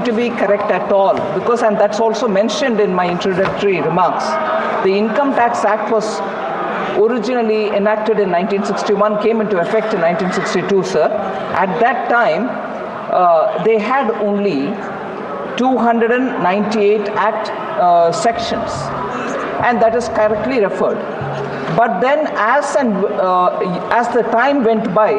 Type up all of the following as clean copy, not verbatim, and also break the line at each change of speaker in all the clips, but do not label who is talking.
to be correct at all, because, and that's also mentioned in my introductory remarks, the Income Tax Act was originally enacted in 1961, came into effect in 1962, sir. At that time, they had only 298 Act sections, and that is correctly referred. But then as the time went by,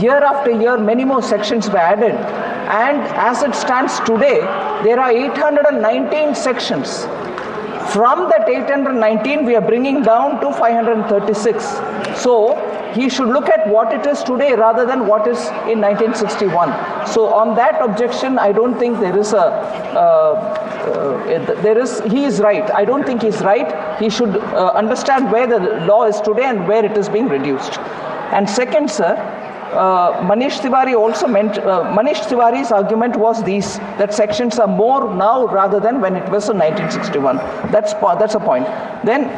year after year, many more sections were added. And as it stands today, there are 819 sections. From that 819, we are bringing down to 536. So he should look at what it is today rather than what is in 1961. So on that objection, I don't think there is he is right. I don't think he's right. He should understand where the law is today and where it is being reduced. And second, sir, Manish Tiwari also meant, Manish Tiwari's argument was that sections are more now rather than when it was in 1961. That's a point. Then,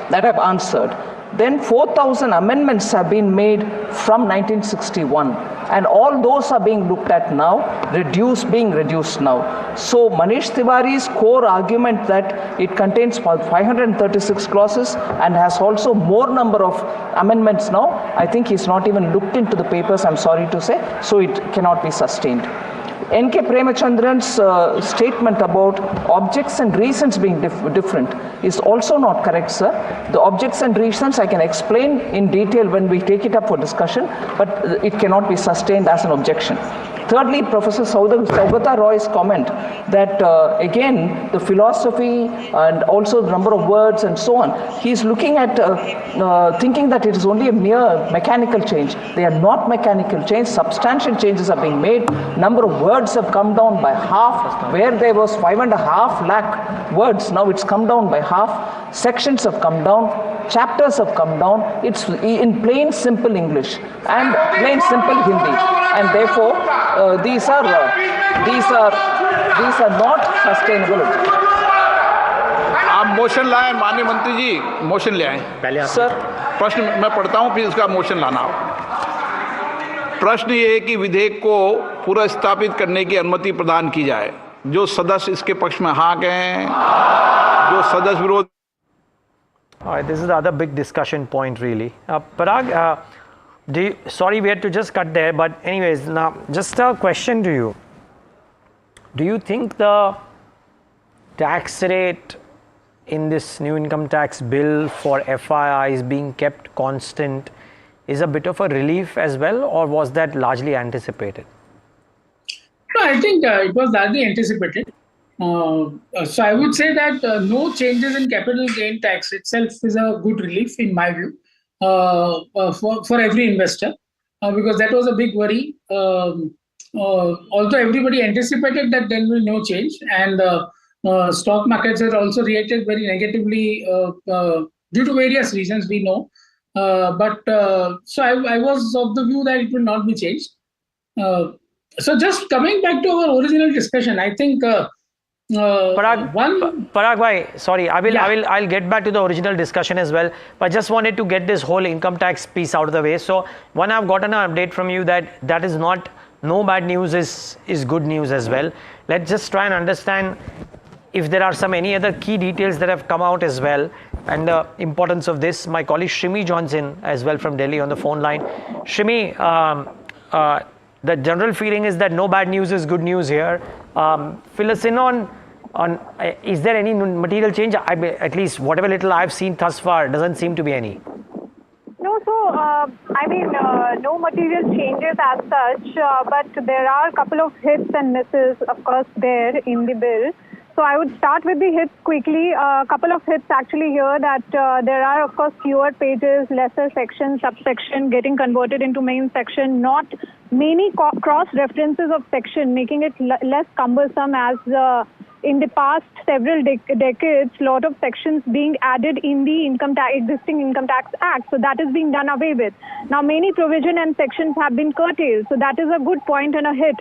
that I've answered. Then 4,000 amendments have been made from 1961. And all those are being looked at now, being reduced now. So Manish Tiwari's core argument that it contains 536 clauses and has also more number of amendments now, I think he's not even looked into the papers, I'm sorry to say, so it cannot be sustained. N.K. Premachandran's statement about objects and reasons being different is also not correct, sir. The objects and reasons I can explain in detail when we take it up for discussion, but it cannot be sustained as an objection. Thirdly, Professor Saugata Roy's comment that again the philosophy and also the number of words and so on, he's looking at thinking that it is only a mere mechanical change. They are not mechanical change. Substantial changes are being made. Number of words have come down by half. Where there was 5.5 lakh words, now it's come down by half. Sections have come down. Chapters have come down. It's in plain simple English and plain simple Hindi, and therefore these are not sustainable.
आप motion लाएं, माननीय मंत्री जी, motion ले आएं।
पहले sir
प्रश्न मैं पढ़ता हूं, फिर इसका मोशन लाना। प्रश्न ये है कि विधेयक को पूरा स्थापित करने की अनुमति प्रदान की जाए। जो सदस्य इसके पक्ष में हाँ कहें, जो सदस्य विरोध।
This is the other big discussion point, really. Parag, sorry we had to just cut there, but anyways, now just a question to you. Do you think the tax rate in this new income tax bill for FIIs being kept constant is a bit of a relief as well, or was that largely anticipated?
No, I think it was largely anticipated. So I would say that no changes in capital gain tax itself is a good relief in my view for every investor, because that was a big worry. Although everybody anticipated that there will be no change, and stock markets have also reacted very negatively due to various reasons we know. So I was of the view that it will not be changed. So just coming back to our original discussion, I think
Parag bhai, sorry, I'll get back to the original discussion as well, but just wanted to get this whole income tax piece out of the way. So one, I've gotten an update from you that is not, no bad news is good news as well. Let's just try and understand if there are any other key details that have come out as well, and the importance of this. My colleague Shrimi joins in as well from Delhi on the phone line. Shrimi, the general feeling is that no bad news is good news here. Fill us in on is there any material change? At least whatever little I've seen thus far, doesn't seem to be any.
No, so I mean, no material changes as such, but there are a couple of hits and misses, of course, there in the bill. So I would start with the hits quickly. A couple of hits actually here that there are, of course, fewer pages, lesser section, subsection getting converted into main section, not many cross references of section, making it less cumbersome, as in the past several decades, lot of sections being added in the existing Income Tax Act. So that is being done away with. Now many provision and sections have been curtailed. So that is a good point and a hit.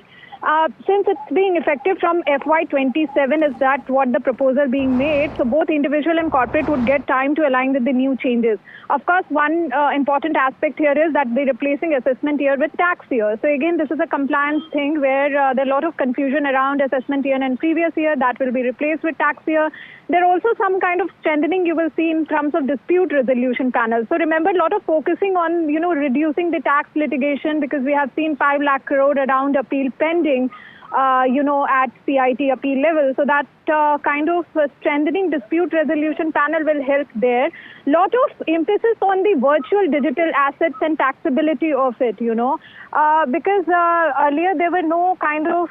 Since it's being effective from FY27, is that what the proposal being made? So both individual and corporate would get time to align with the new changes. Of course, one important aspect here is that they're replacing assessment year with tax year. So again, this is a compliance thing where there are a lot of confusion around assessment year and previous year. That will be replaced with tax year. There are also some kind of strengthening you will see in terms of dispute resolution panels. So remember, a lot of focusing on, reducing the tax litigation, because we have seen 5 lakh crore around appeal pending, at CIT appeal level. So that kind of strengthening dispute resolution panel will help there. Lot of emphasis on the virtual digital assets and taxability of it, because earlier there were no kind of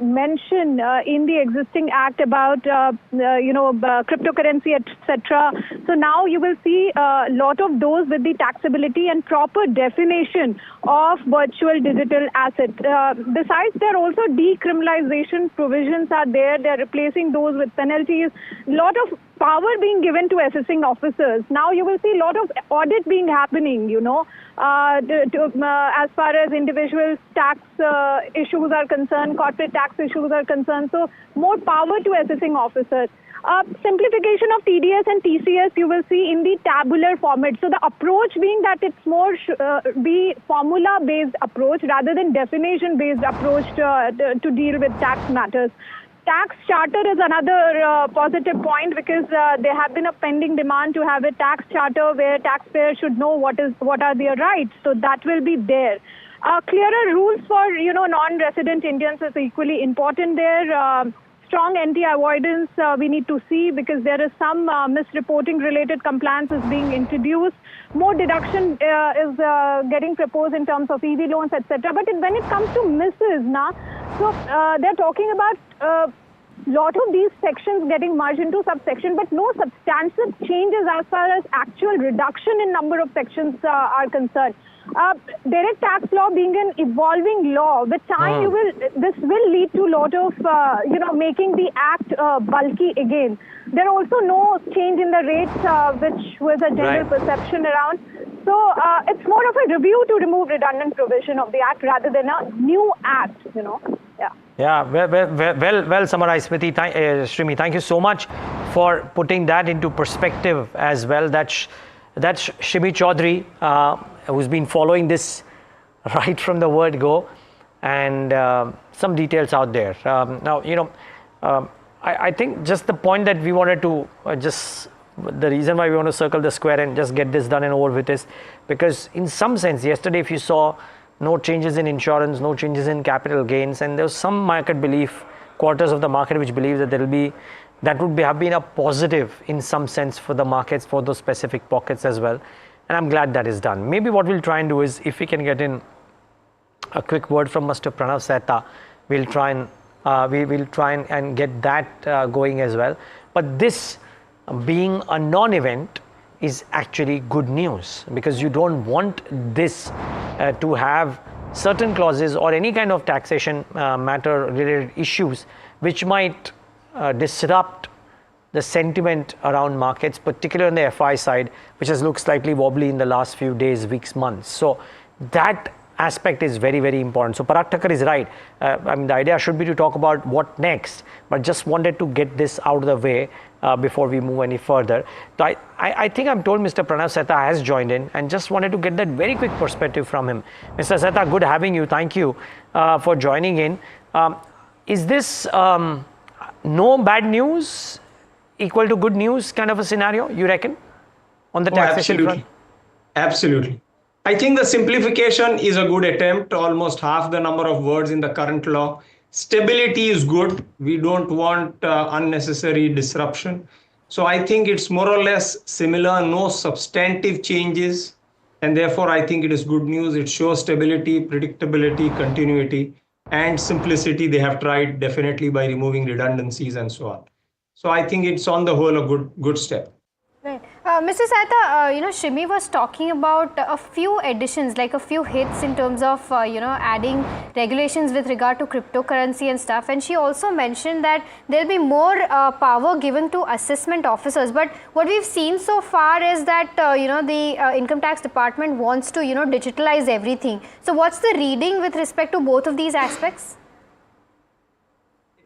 mention in the existing act about, cryptocurrency, etc. So now you will see a lot of those with the taxability and proper definition of virtual digital assets. Besides, there are also decriminalization provisions are there. They're replacing those with penalties. Lot of power being given to assessing officers. Now you will see a lot of audit being happening, as far as individual tax issues are concerned, corporate tax issues are concerned. So more power to assessing officers. Simplification of TDS and TCS you will see in the tabular format. So the approach being that it's more be formula-based approach rather than definition-based approach to deal with tax matters. Tax charter is another positive point, because there have been a pending demand to have a tax charter where taxpayers should know what are their rights. So that will be there. Clearer rules for non-resident Indians is equally important there. Strong anti-avoidance we need to see, because there is some misreporting related compliance is being introduced. More deduction is getting proposed in terms of EV loans, etc. But when it comes to misses, so they're talking about lot of these sections getting merged into subsection, but no substantive changes as far as actual reduction in number of sections are concerned. Direct tax law being an evolving law, with time this will lead to a lot of making the act bulky again. There are also no change in the rates, which was a general perception around. So it's more of a review to remove redundant provision of the act rather than a new act.
Yeah, well summarized, Smriti. Srimi, thank you so much for putting that into perspective as well. That's Shrimi Chaudhary, who's been following this right from the word go, and some details out there. Now, I think just the point that we wanted to the reason why we want to circle the square and just get this done and over with is because in some sense, yesterday if you saw no changes in insurance, no changes in capital gains, and there was some market belief, quarters of the market which believe that that would have been a positive in some sense for the markets for those specific pockets as well. And I'm glad that is done. Maybe what we'll try and do is, if we can get in a quick word from Mr. Pranav Sehta, we'll try and get that going as well. But this being a non-event is actually good news, because you don't want this to have certain clauses or any kind of taxation matter related issues which might disrupt the sentiment around markets, particularly on the FI side, which has looked slightly wobbly in the last few days, weeks, months. So that aspect is very, very important. So Parag Thakkar is right. The idea should be to talk about what next, but just wanted to get this out of the way before we move any further. So I think I'm told Mr. Pranav Sehta has joined in, and just wanted to get that very quick perspective from him. Mr. Sehta, good having you. Thank you for joining in. Is this no bad news equal to good news kind of a scenario, you reckon, on the taxation front?
Absolutely. I think the simplification is a good attempt, almost half the number of words in the current law. Stability is good. We don't want unnecessary disruption. So I think it's more or less similar, no substantive changes. And therefore, I think it is good news. It shows stability, predictability, continuity, and simplicity. They have tried definitely by removing redundancies and so on. So I think it's on the whole a good step.
Right. Mr. Sehta, Shrimi was talking about a few additions, like a few hits in terms of, adding regulations with regard to cryptocurrency and stuff. And she also mentioned that there'll be more power given to assessment officers. But what we've seen so far is that, the Income Tax Department wants to, digitalize everything. So what's the reading with respect to both of these aspects?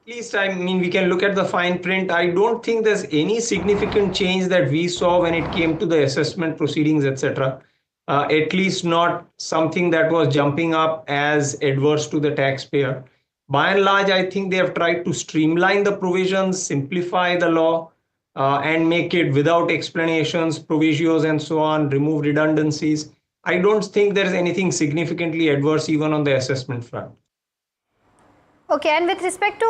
At least, I mean, we can look at the fine print. I don't think there's any significant change that we saw when it came to the assessment proceedings, etc. At least not something that was jumping up as adverse to the taxpayer. By and large, I think they have tried to streamline the provisions, simplify the law, and make it without explanations, provisos, and so on, remove redundancies. I don't think there's anything significantly adverse even on the assessment front.
Okay, and with respect to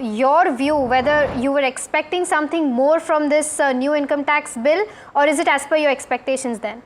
your view, whether you were expecting something more from this new income tax bill, or is it as per your expectations then?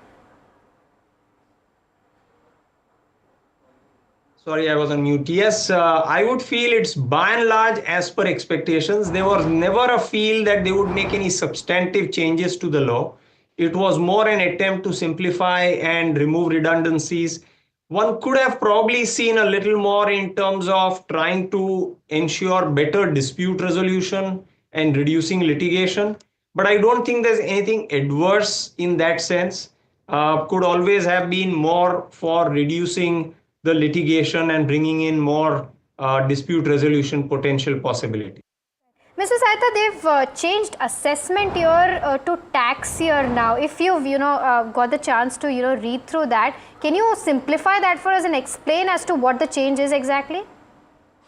Sorry, I was on mute. Yes, I would feel it's by and large as per expectations. There was never a feel that they would make any substantive changes to the law. It was more an attempt to simplify and remove redundancies. One could have probably seen a little more in terms of trying to ensure better dispute resolution and reducing litigation. But I don't think there's anything adverse in that sense. Could always have been more for reducing the litigation and bringing in more dispute resolution potential possibility.
Mr. Saita, they've changed assessment year to tax year now. If you've got the chance to read through that, can you simplify that for us and explain as to what the change is exactly?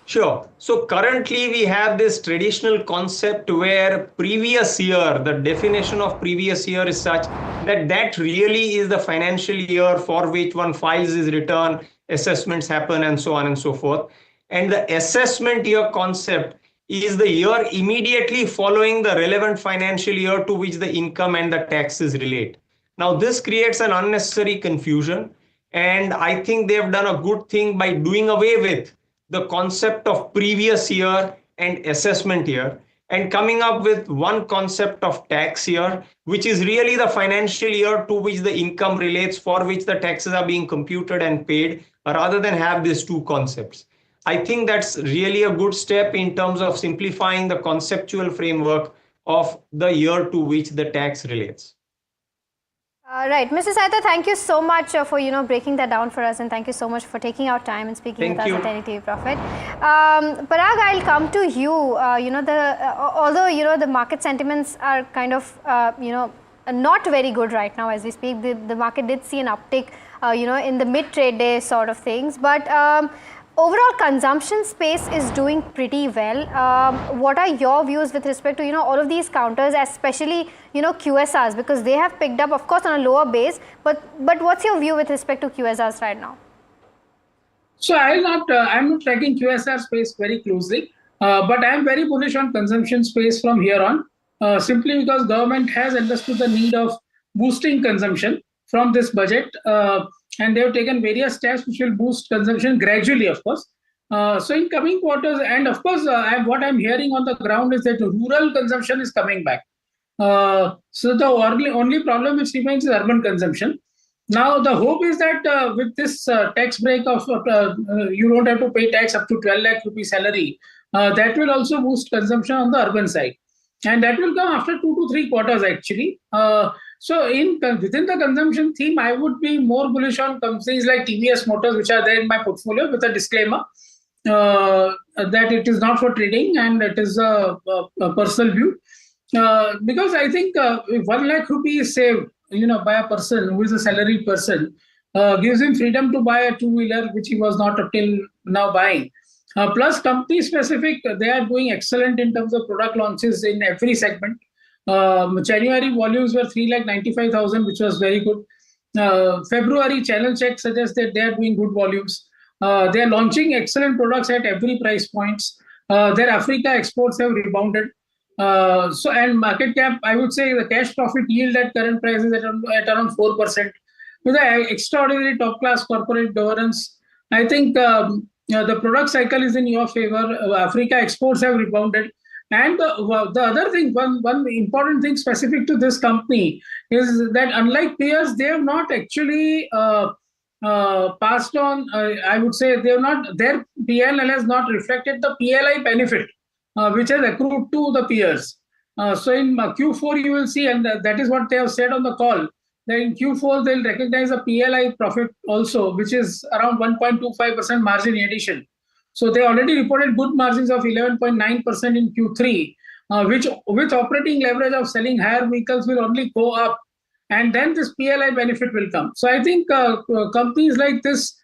Sure. So currently we have this traditional concept where previous year, the definition of previous year is such that that really is the financial year for which one files his return, assessments happen, and so on and so forth. And the assessment year concept is the year immediately following the relevant financial year to which the income and the taxes relate. Now, this creates an unnecessary confusion, and I think they've done a good thing by doing away with the concept of previous year and assessment year and coming up with one concept of tax year, which is really the financial year to which the income relates, for which the taxes are being computed and paid, rather than have these two concepts. I think that's really a good step in terms of simplifying the conceptual framework of the year to which the tax relates.
Right. Mr. Saita, thank you so much for breaking that down for us, and thank you so much for taking out time and speaking with us at NDTV Profit. Parag, I'll come to you. Although the market sentiments are kind of not very good right now as we speak. The market did see an uptick in the mid-trade day sort of things, but overall consumption space is doing pretty well. What are your views with respect to all of these counters, especially QSRs, because they have picked up, of course, on a lower base, but what's your view with respect to QSRs right now?
So I'm not tracking QSR space very closely, but I'm very bullish on consumption space from here on, simply because government has understood the need of boosting consumption from this budget. And they have taken various steps which will boost consumption gradually, of course. So in coming quarters, and of course, what I'm hearing on the ground is that rural consumption is coming back. So the only problem which remains is urban consumption. Now, the hope is that with this tax break of you don't have to pay tax up to 12 lakh rupee salary, that will also boost consumption on the urban side. And that will come after 2 to 3 quarters, actually. So within the consumption theme, I would be more bullish on companies like TVS Motors, which are there in my portfolio, with a disclaimer that it is not for trading and it is a personal view. Because I think if 1 lakh rupee is saved, by a person who is a salaried person, gives him freedom to buy a two-wheeler, which he was not until now buying. Plus, company specific, they are doing excellent in terms of product launches in every segment. January volumes were 3,95,000, which was very good. February channel check suggests that they are doing good volumes. They are launching excellent products at every price points. Their Africa exports have rebounded. And market cap, I would say the cash profit yield at current prices at around 4%. With the extraordinary top class corporate governance, I think the product cycle is in your favor. Africa exports have rebounded. And the other thing, one important thing specific to this company is that unlike peers, they have not actually passed on, I would say they have not, their PL has not reflected the PLI benefit, which has accrued to the peers. So in Q4, you will see, and that is what they have said on the call, that in Q4, they'll recognize a PLI profit also, which is around 1.25% margin addition. So they already reported good margins of 11.9% in Q3, which with operating leverage of selling higher vehicles will only go up, and then this PLI benefit will come. So I think companies like this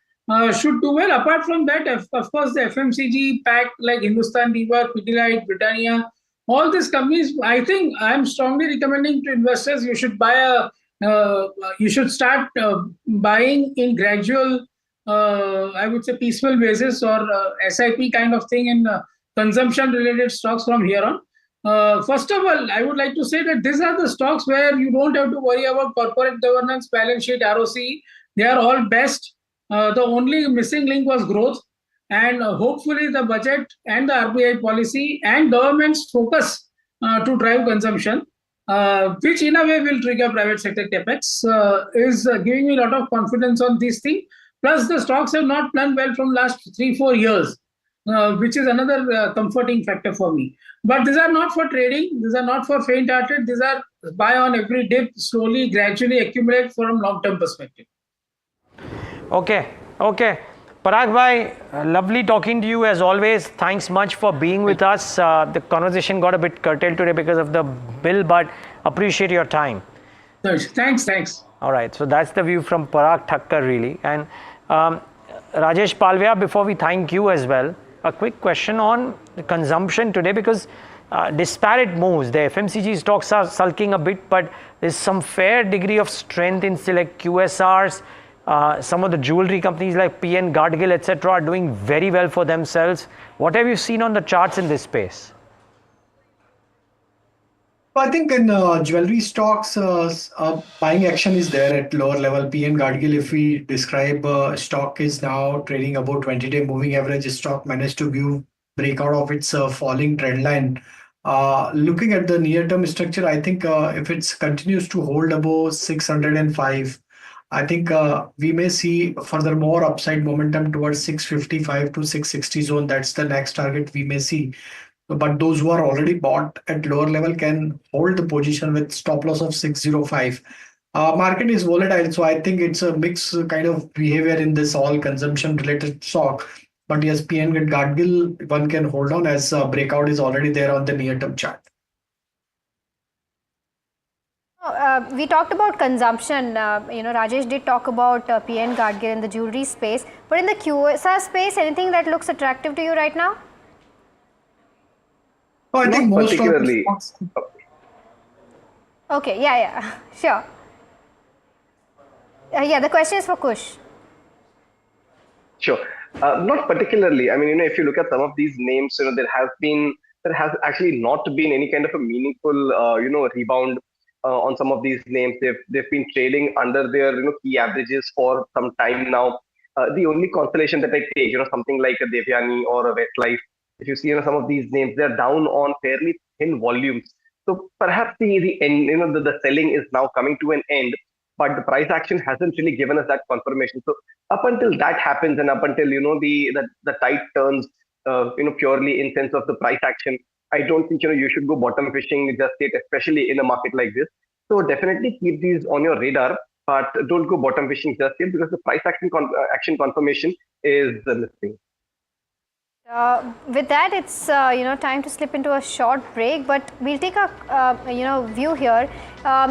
should do well. Apart from that, of course, the FMCG pact like Hindustan Lever, Pidilite, Britannia, all these companies, I think I'm strongly recommending to investors you should buy you should start buying in gradual, I would say peaceful basis or SIP kind of thing in consumption related stocks from here on. First of all, I would like to say that these are the stocks where you don't have to worry about corporate governance, balance sheet, ROC. They are all best. The only missing link was growth. And hopefully the budget and the RBI policy and government's focus to drive consumption, which in a way will trigger private sector capex, is giving me a lot of confidence on this thing. Plus the stocks have not done well from last 3-4 years, which is another comforting factor for me. But these are not for trading. These are not for faint-hearted. These are buy on every dip, slowly, gradually accumulate from long-term perspective.
Okay. Parag bhai, lovely talking to you as always. Thanks much for being with us. The conversation got a bit curtailed today because of the bill, but appreciate your time.
Thanks.
All right. So that's the view from Parag Thakkar really. And Rajesh Palvia, before we thank you as well, a quick question on the consumption today, because disparate moves. The FMCG stocks are sulking a bit, but there's some fair degree of strength in select QSRs. Some of the jewelry companies like PN, Gadgil, etc. are doing very well for themselves. What have you seen on the charts in this space?
I think in jewelry stocks, buying action is there at lower level. PN Gadgil, if we describe stock is now trading above 20-day moving average. Stock managed to give breakout of its falling trend line. Looking at the near-term structure, I think if it continues to hold above 605, I think we may see further more upside momentum towards 655 to 660 zone. That's the next target we may see. But those who are already bought at lower level can hold the position with stop loss of 605. Market is volatile, so I think it's a mixed kind of behavior in this all consumption related stock. But yes, PN with Gadgil, one can hold on as breakout is already there on the near-term chart.
We talked about consumption. Rajesh did talk about PN Gadgil in the jewelry space. But in the QSR space, anything that looks attractive to you right now?
Oh, I think most
particularly.
Okay, yeah, sure. The question is for Kush.
Sure. Not particularly. I mean, if you look at some of these names, there has actually not been any kind of a meaningful, rebound on some of these names. They've been trading under their key averages for some time now. The only consolation that I take, something like a Devyani or a Westlife, if you see some of these names, they're down on fairly thin volumes. So perhaps the end, the selling is now coming to an end, but the price action hasn't really given us that confirmation. So up until that happens, and up until the tide turns, purely in sense of the price action, I don't think you should go bottom fishing just yet, especially in a market like this. So definitely keep these on your radar, but don't go bottom fishing just yet because the price action confirmation is missing.
With that, it's time to slip into a short break, but we'll take a view here.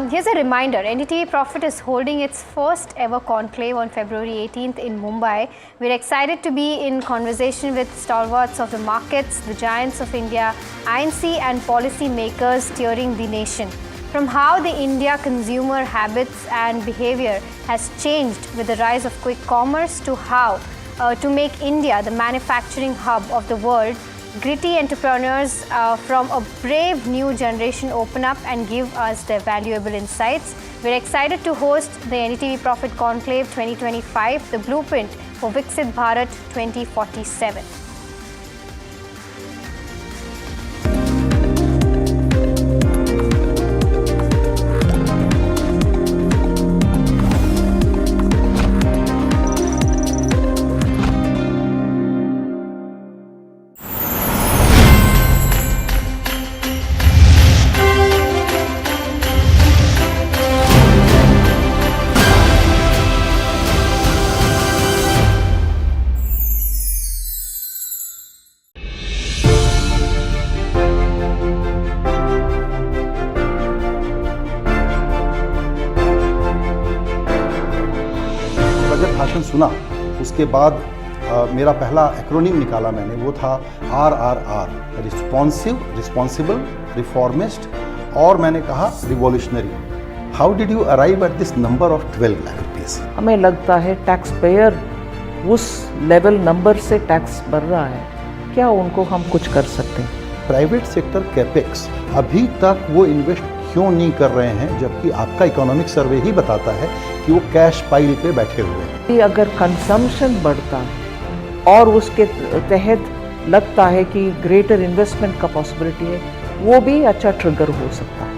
Here's a reminder: NDTV Profit is holding its first ever conclave on February 18th in Mumbai. We're excited to be in conversation with stalwarts of the markets, the giants of India, INC and policy makers steering the nation. From how the India consumer habits and behavior has changed with the rise of quick commerce to how to make India the manufacturing hub of the world, gritty entrepreneurs from a brave new generation open up and give us their valuable insights. We're excited to host the NDTV Profit Conclave 2025, the blueprint for Viksit Bharat 2047.
सुना उसके बाद मेरा पहला acronym निकाला मैंने, वो था RRR, responsible, reformist, और मैंने कहा revolutionary. How did you arrive at this number of 12 lakh rupees?
हमें लगता है टैक्स पेयर उस लेवल नंबर से टैक्स भर रहा है, क्या उनको हम कुछ कर सकते हैं?
प्राइवेट सेक्टर कैपेक्स अभी तक वो इन्वेस्ट क्यों नहीं कर रहे हैं, जबकि आपका इकोनॉमिक सर्वे ही बताता है कि वो कैश पाइल पे बैठे हुए हैं।
अगर कंजम्पशन बढ़ता है और उसके तहत लगता है कि ग्रेटर इन्वेस्टमेंट का पॉसिबिलिटी है, वो भी अच्छा ट्रिगर हो सकता है।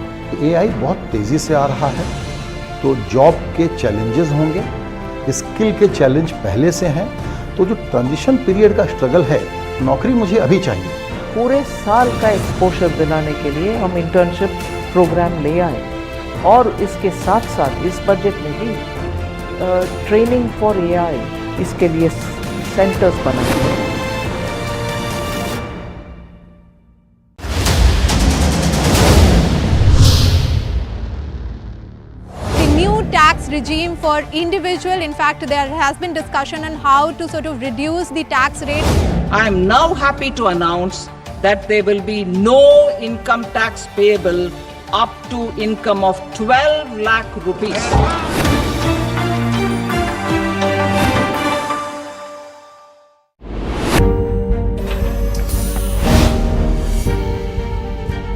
AI बहुत तेज़ी से आ रहा है, तो जॉब के चैलेंजेस होंगे, स्किल के चैलेंज पहले से हैं, तो जो ट्रांजिशन पीरियड का स्ट्रगल है, नौकरी मुझे अभी चाहिए।
पूरे साल का एक्सपोजर दिलाने के लिए हम इंटर्नशिप प्रोग्राम ले आए, और इसके साथ साथ इस बजट में भी ट्रेनिंग फॉर AI इसके लिए सेंटर्स बनाए हैं।
Tax regime for individual. In fact, there has been discussion on how to sort of reduce the tax rate.
I am now happy to announce that there will be no income tax payable up to income of 12 lakh rupees.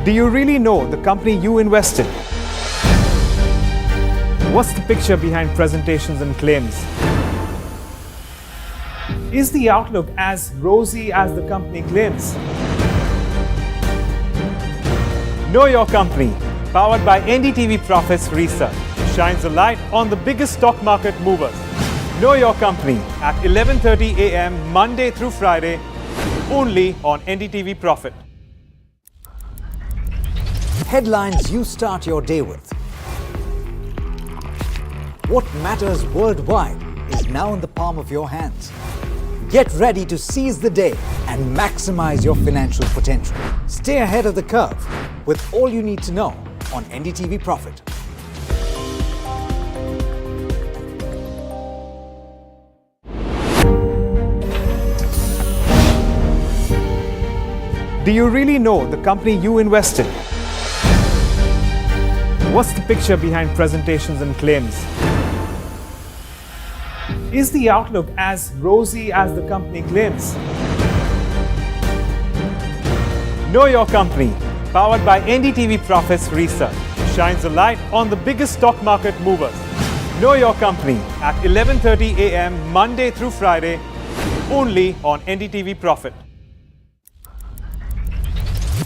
Do you really know the company you invest in? What's the picture behind presentations and claims? Is the outlook as rosy as the company claims? Know your company, powered by NDTV Profit's research, shines a light on the biggest stock market movers. Know your company at 11:30 a.m. Monday through Friday, only on NDTV Profit.
Headlines you start your day with. What matters worldwide is now in the palm of your hands. Get ready to seize the day and maximize your financial potential. Stay ahead of the curve with all you need to know on NDTV Profit.
Do you really know the company you invest in? What's the picture behind presentations and claims? Is the outlook as rosy as the company claims? Know your company, powered by NDTV Profit's research, shines a light on the biggest stock market movers. Know your company at 11:30 a.m. Monday through Friday, only on NDTV Profit.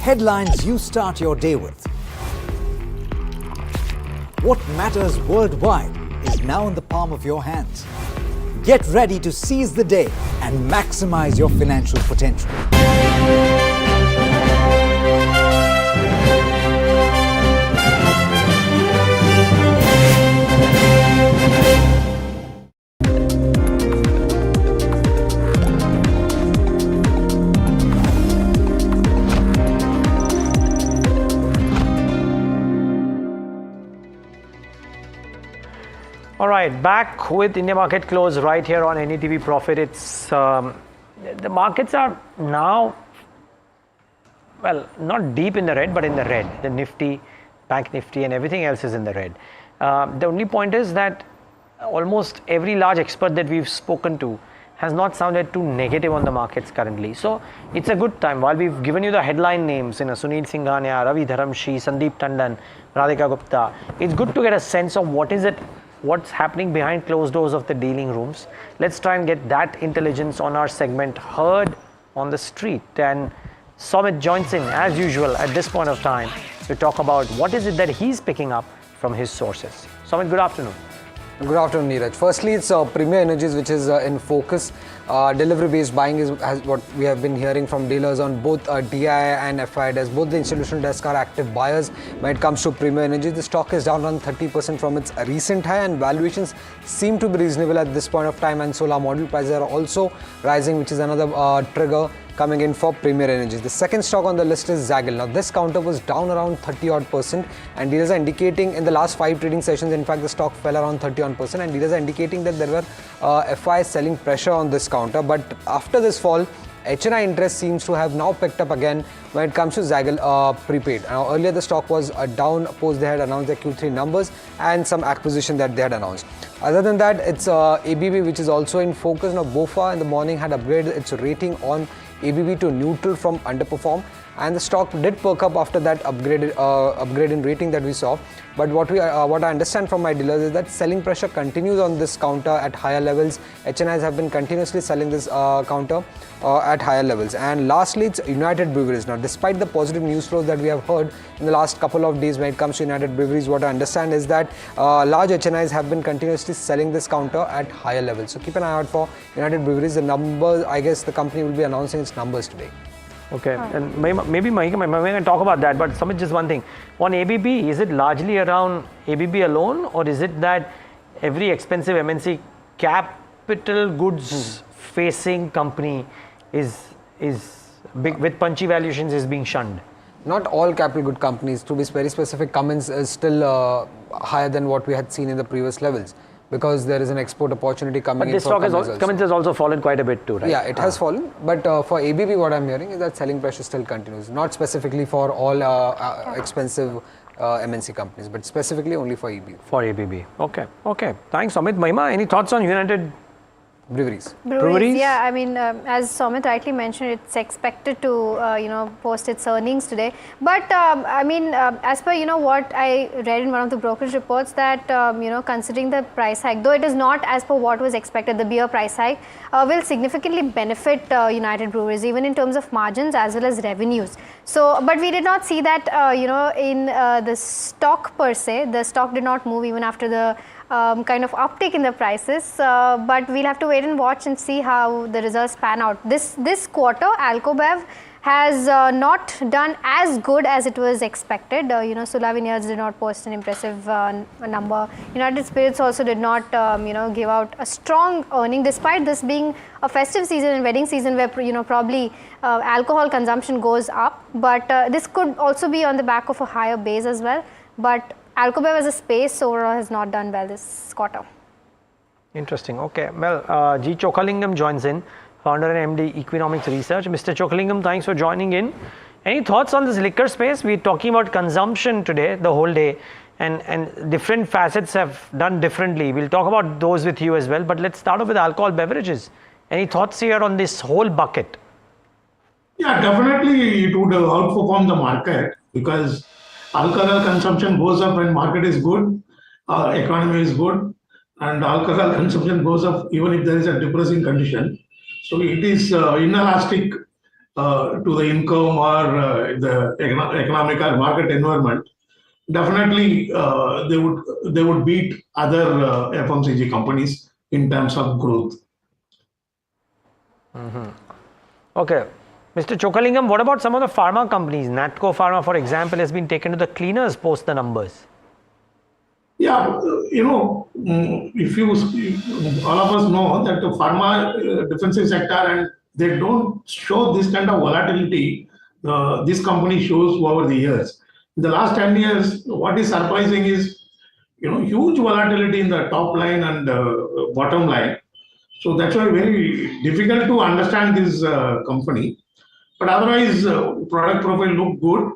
Headlines you start your day with. What matters worldwide is now in the palm of your hands. Get ready to seize the day and maximize your financial potential.
All right, back with India Market Close right here on NDTV Profit. It's the markets are now, well, not deep in the red, but in the red. The Nifty, Bank Nifty, and everything else is in the red. The only point is that almost every large expert that we've spoken to has not sounded too negative on the markets currently. So it's a good time. While we've given you the headline names, Sunil Singhania, Ravi Dharamshi, Sandeep Tandon, Radhika Gupta, it's good to get a sense of what's happening behind closed doors of the dealing rooms. Let's try and get that intelligence on our segment Heard on the Street. And Somit joins in as usual at this point of time to talk about what is it that he's picking up from his sources. Somit, good afternoon.
Good afternoon, Neeraj. Firstly, it's Premier Energies which is in focus. Delivery-based buying is what we have been hearing from dealers on both DI and FI desks. Both the institutional desks are active buyers when it comes to Premier Energies. The stock is down around 30% from its recent high, and valuations seem to be reasonable at this point of time. And solar module prices are also rising, which is another trigger. coming in for Premier Energies. The second stock on the list is Zaggle. Now this counter was down around 30% and dealers are indicating in the last 5 trading sessions, in fact the stock fell around 31% and dealers are indicating that there were FI selling pressure on this counter. But after this fall, HNI interest seems to have now picked up again when it comes to Zaggle prepaid. Now earlier the stock was down post they had announced their Q3 numbers and some acquisition that they had announced. Other than that, it's ABB which is also in focus. Now BofA in the morning had upgraded its rating on ABB to neutral from underperform, and the stock did perk up after that upgrade in rating that we saw. But what I understand from my dealers is that selling pressure continues on this counter at higher levels. HNIs have been continuously selling this counter at higher levels. And lastly, it's United Breweries. Now, despite the positive news flows that we have heard in the last couple of days when it comes to United Breweries, what I understand is that large HNIs have been continuously selling this counter at higher levels. So keep an eye out for United Breweries. The numbers, I guess the company will be announcing its numbers today.
Okay, and maybe Mahika can talk about that, but Samit, just one thing. On ABB, is it largely around ABB alone, or is it that every expensive MNC capital goods facing company is big with punchy valuations is being shunned?
Not all capital good companies. To be very specific, Cummins is still higher than what we had seen in the previous levels, because there is an export opportunity coming in.
But this stock Cummins has also fallen quite a bit too, right?
Yeah, it has fallen. But for ABB, what I'm hearing is that selling pressure still continues. Not specifically for all expensive MNC companies, but specifically only for ABB.
For ABB. Okay. Thanks, Samit. Mahima, any thoughts on United
Breweries?
Yeah, I mean, as Samit rightly mentioned, it's expected to, post its earnings today. But I mean, as per, what I read in one of the brokerage reports that, considering the price hike, though it is not as per what was expected, the beer price hike will significantly benefit United Breweries, even in terms of margins as well as revenues. So, but we did not see that, in the stock per se. The stock did not move even after the kind of uptick in the prices, but we'll have to wait and watch and see how the results pan out. This quarter, Alcobev has not done as good as it was expected. Sula Vineyards did not post an impressive number. United Spirits also did not, give out a strong earning, despite this being a festive season and wedding season where, probably alcohol consumption goes up. But this could also be on the back of a higher base as well. But Alcobev as a space overall has not done well this quarter.
Interesting. Okay. Well, G. Chokalingam joins in, founder and MD Economics Research. Mr. Chokalingam, thanks for joining in. Any thoughts on this liquor space? We're talking about consumption today, the whole day, and different facets have done differently. We'll talk about those with you as well. But let's start off with alcohol beverages. Any thoughts here on this whole bucket?
Yeah, definitely it would outperform the market, because alcohol consumption goes up when market is good, economy is good, and alcohol consumption goes up even if there is a depressing condition. So it is inelastic to the income or the economic or market environment. Definitely, they would beat other FMCG companies in terms of growth.
Okay. Mr. Chokalingam, what about some of the pharma companies? Natco Pharma, for example, has been taken to the cleaners post the numbers.
Yeah, if you all of us know that the pharma defensive sector, and they don't show this kind of volatility this company shows over the years. In the last 10 years, what is surprising is, huge volatility in the top line and bottom line. So that's why very difficult to understand this company. But otherwise, product profile look good.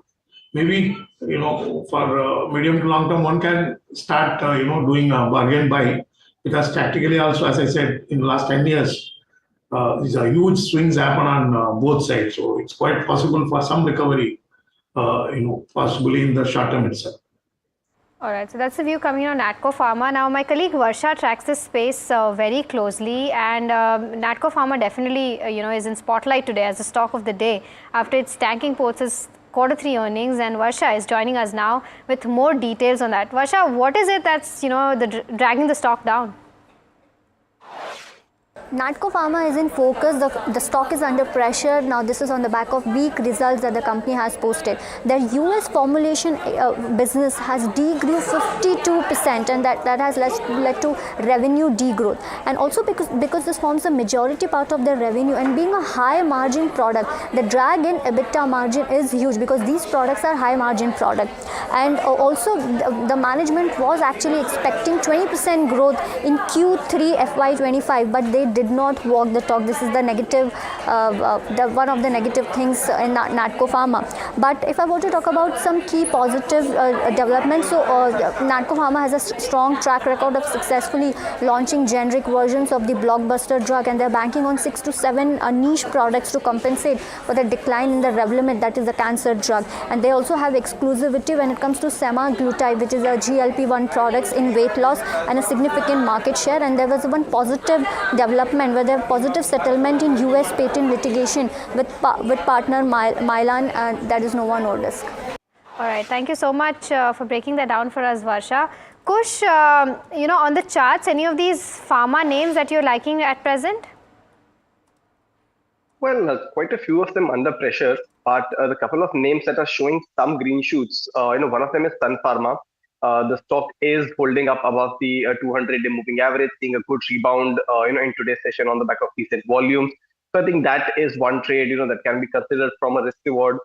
Maybe, for medium to long term, one can start, doing a bargain buy, because tactically also, as I said, in the last 10 years, these are huge swings happen on both sides. So it's quite possible for some recovery, possibly in the short term itself.
All right, so that's the view coming on Natco Pharma. Now, my colleague Varsha tracks this space very closely, and Natco Pharma definitely, is in spotlight today as the stock of the day after its tanking post its Q3 earnings. And Varsha is joining us now with more details on that. Varsha, what is it that's, dragging the stock down?
Natco Pharma is in focus. The stock is under pressure. Now this is on the back of weak results that the company has posted. Their US formulation business has degrew 52%, and that has led to revenue degrowth. And also because this forms the majority part of their revenue, and being a high margin product, the drag in EBITDA margin is huge because these products are high margin product. And also the management was actually expecting 20% growth in Q3 FY25, but they did not walk the talk. This is the negative, one of the negative things in Natco Pharma. But if I were to talk about some key positive developments, so Natco Pharma has a strong track record of successfully launching generic versions of the blockbuster drug, and they're banking on 6 to 7 niche products to compensate for the decline in the Revlimid, that is the cancer drug. And they also have exclusivity when it comes to semaglutide, which is a GLP-1 products in weight loss, and a significant market share. And there was one positive development where there was positive settlement in US patent litigation with partner Mylan, that is Novo Nordisk.
All right, thank you so much for breaking that down for us, Varsha. Kush, on the charts, any of these pharma names that you're liking at present?
Well, quite a few of them under pressure, but the couple of names that are showing some green shoots, one of them is Sun Pharma. The stock is holding up above the 200-day moving average, seeing a good rebound, in today's session on the back of decent volumes. So I think that is one trade, that can be considered from a risk-reward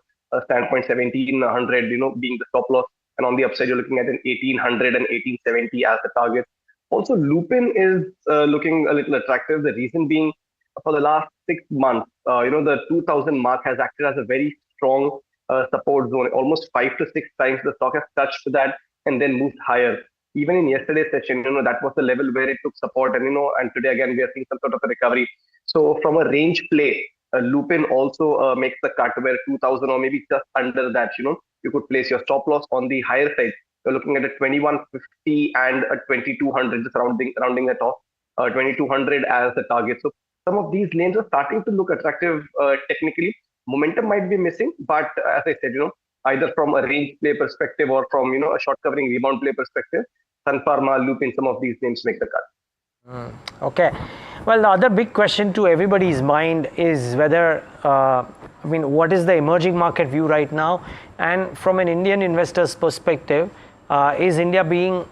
standpoint. 1700, being the stop loss, and on the upside you're looking at an 1800 and 1870 as the target. Also, Lupin is looking a little attractive. The reason being, for the last 6 months, the 2000 mark has acted as a very strong support zone. Almost 5 to 6 times the stock has touched that and then moved higher. Even in yesterday's session, that was the level where it took support, and and today again we are seeing some sort of a recovery. So from a range play, Lupin also makes the cut where 2000 or maybe just under that, you could place your stop loss on the higher side. You're looking at a 2150 and a 2200, just rounding that off, 2200 as the target. So some of these names are starting to look attractive technically. Momentum might be missing, but as I said, either from a range play perspective or from a short covering rebound play perspective, Sun Pharma, Lupin, some of these names make the cut.
Okay. Well, the other big question to everybody's mind is whether, what is the emerging market view right now? And from an Indian investor's perspective, is India being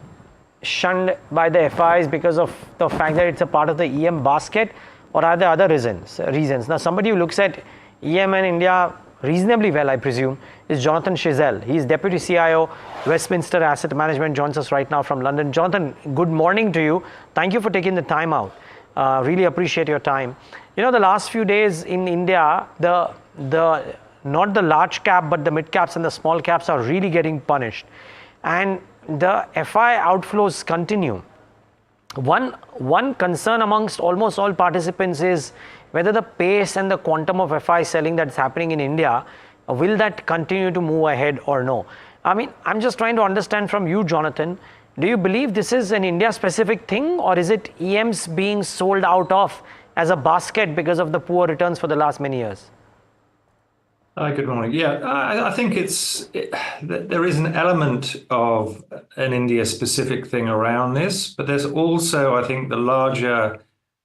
shunned by the FIs because of the fact that it's a part of the EM basket, or are there other reasons? Now, somebody who looks at EM and India reasonably well, I presume, is Jonathan Shizel. He is Deputy CIO, Westminster Asset Management, joins us right now from London. Jonathan, good morning to you. Thank you for taking the time out. Really appreciate your time. The last few days in India, the not the large cap, but the mid caps and the small caps are really getting punished. And the FI outflows continue. One concern amongst almost all participants is whether the pace and the quantum of FI selling that's happening in India, will that continue to move ahead or no? I'm just trying to understand from you, Jonathan, do you believe this is an India-specific thing, or is it EMs being sold out of as a basket because of the poor returns for the last many years?
Good morning. Yeah, I think there is an element of an India-specific thing around this, but there's also, I think, the larger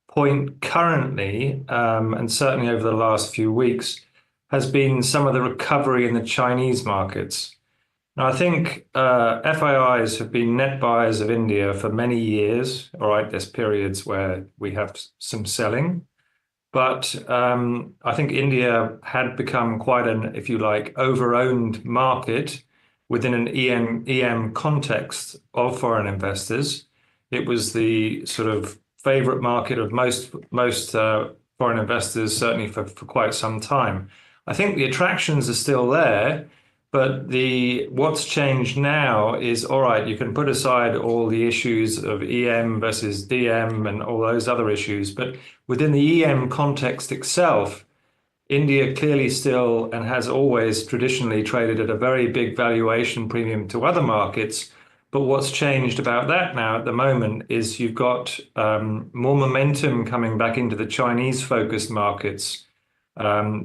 point currently, and certainly over the last few weeks, has been some of the recovery in the Chinese markets. Now, I think FIIs have been net buyers of India for many years. All right, there's periods where we have some selling. But I think India had become quite an, if you like, over-owned market within an EM context of foreign investors. It was the sort of favorite market of most foreign investors, certainly for quite some time. I think the attractions are still there, but what's changed now is, all right, you can put aside all the issues of EM versus DM and all those other issues, but within the EM context itself, India clearly still and has always traditionally traded at a very big valuation premium to other markets. But what's changed about that now at the moment is you've got more momentum coming back into the Chinese-focused markets.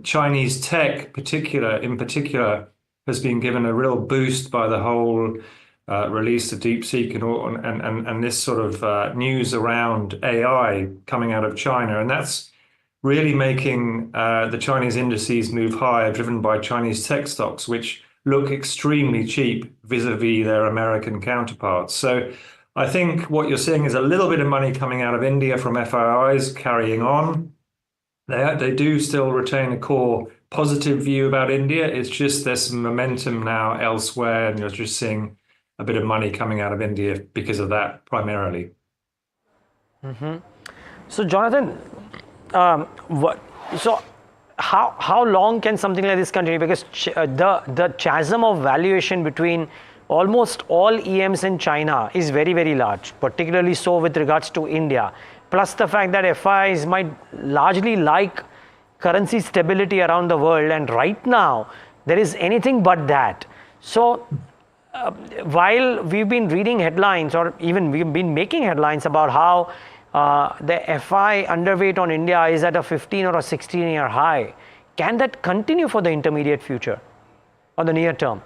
Chinese tech in particular, has been given a real boost by the whole released a DeepSeek and this sort of news around AI coming out of China. And that's really making the Chinese indices move higher, driven by Chinese tech stocks, which look extremely cheap vis-a-vis their American counterparts. So I think what you're seeing is a little bit of money coming out of India from FIIs carrying on. They do still retain a core positive view about India. It's just there's some momentum now elsewhere, and you're just seeing a bit of money coming out of India because of that primarily.
So Jonathan, how long can something like this continue? Because the chasm of valuation between almost all EMs in China is very, very large, particularly so with regards to India. Plus the fact that FIs might largely like currency stability around the world, and right now there is anything but that. So while we've been reading headlines, or even we've been making headlines about how the FI underweight on India is at a 15 or a 16-year high, can that continue for the intermediate future or the near term?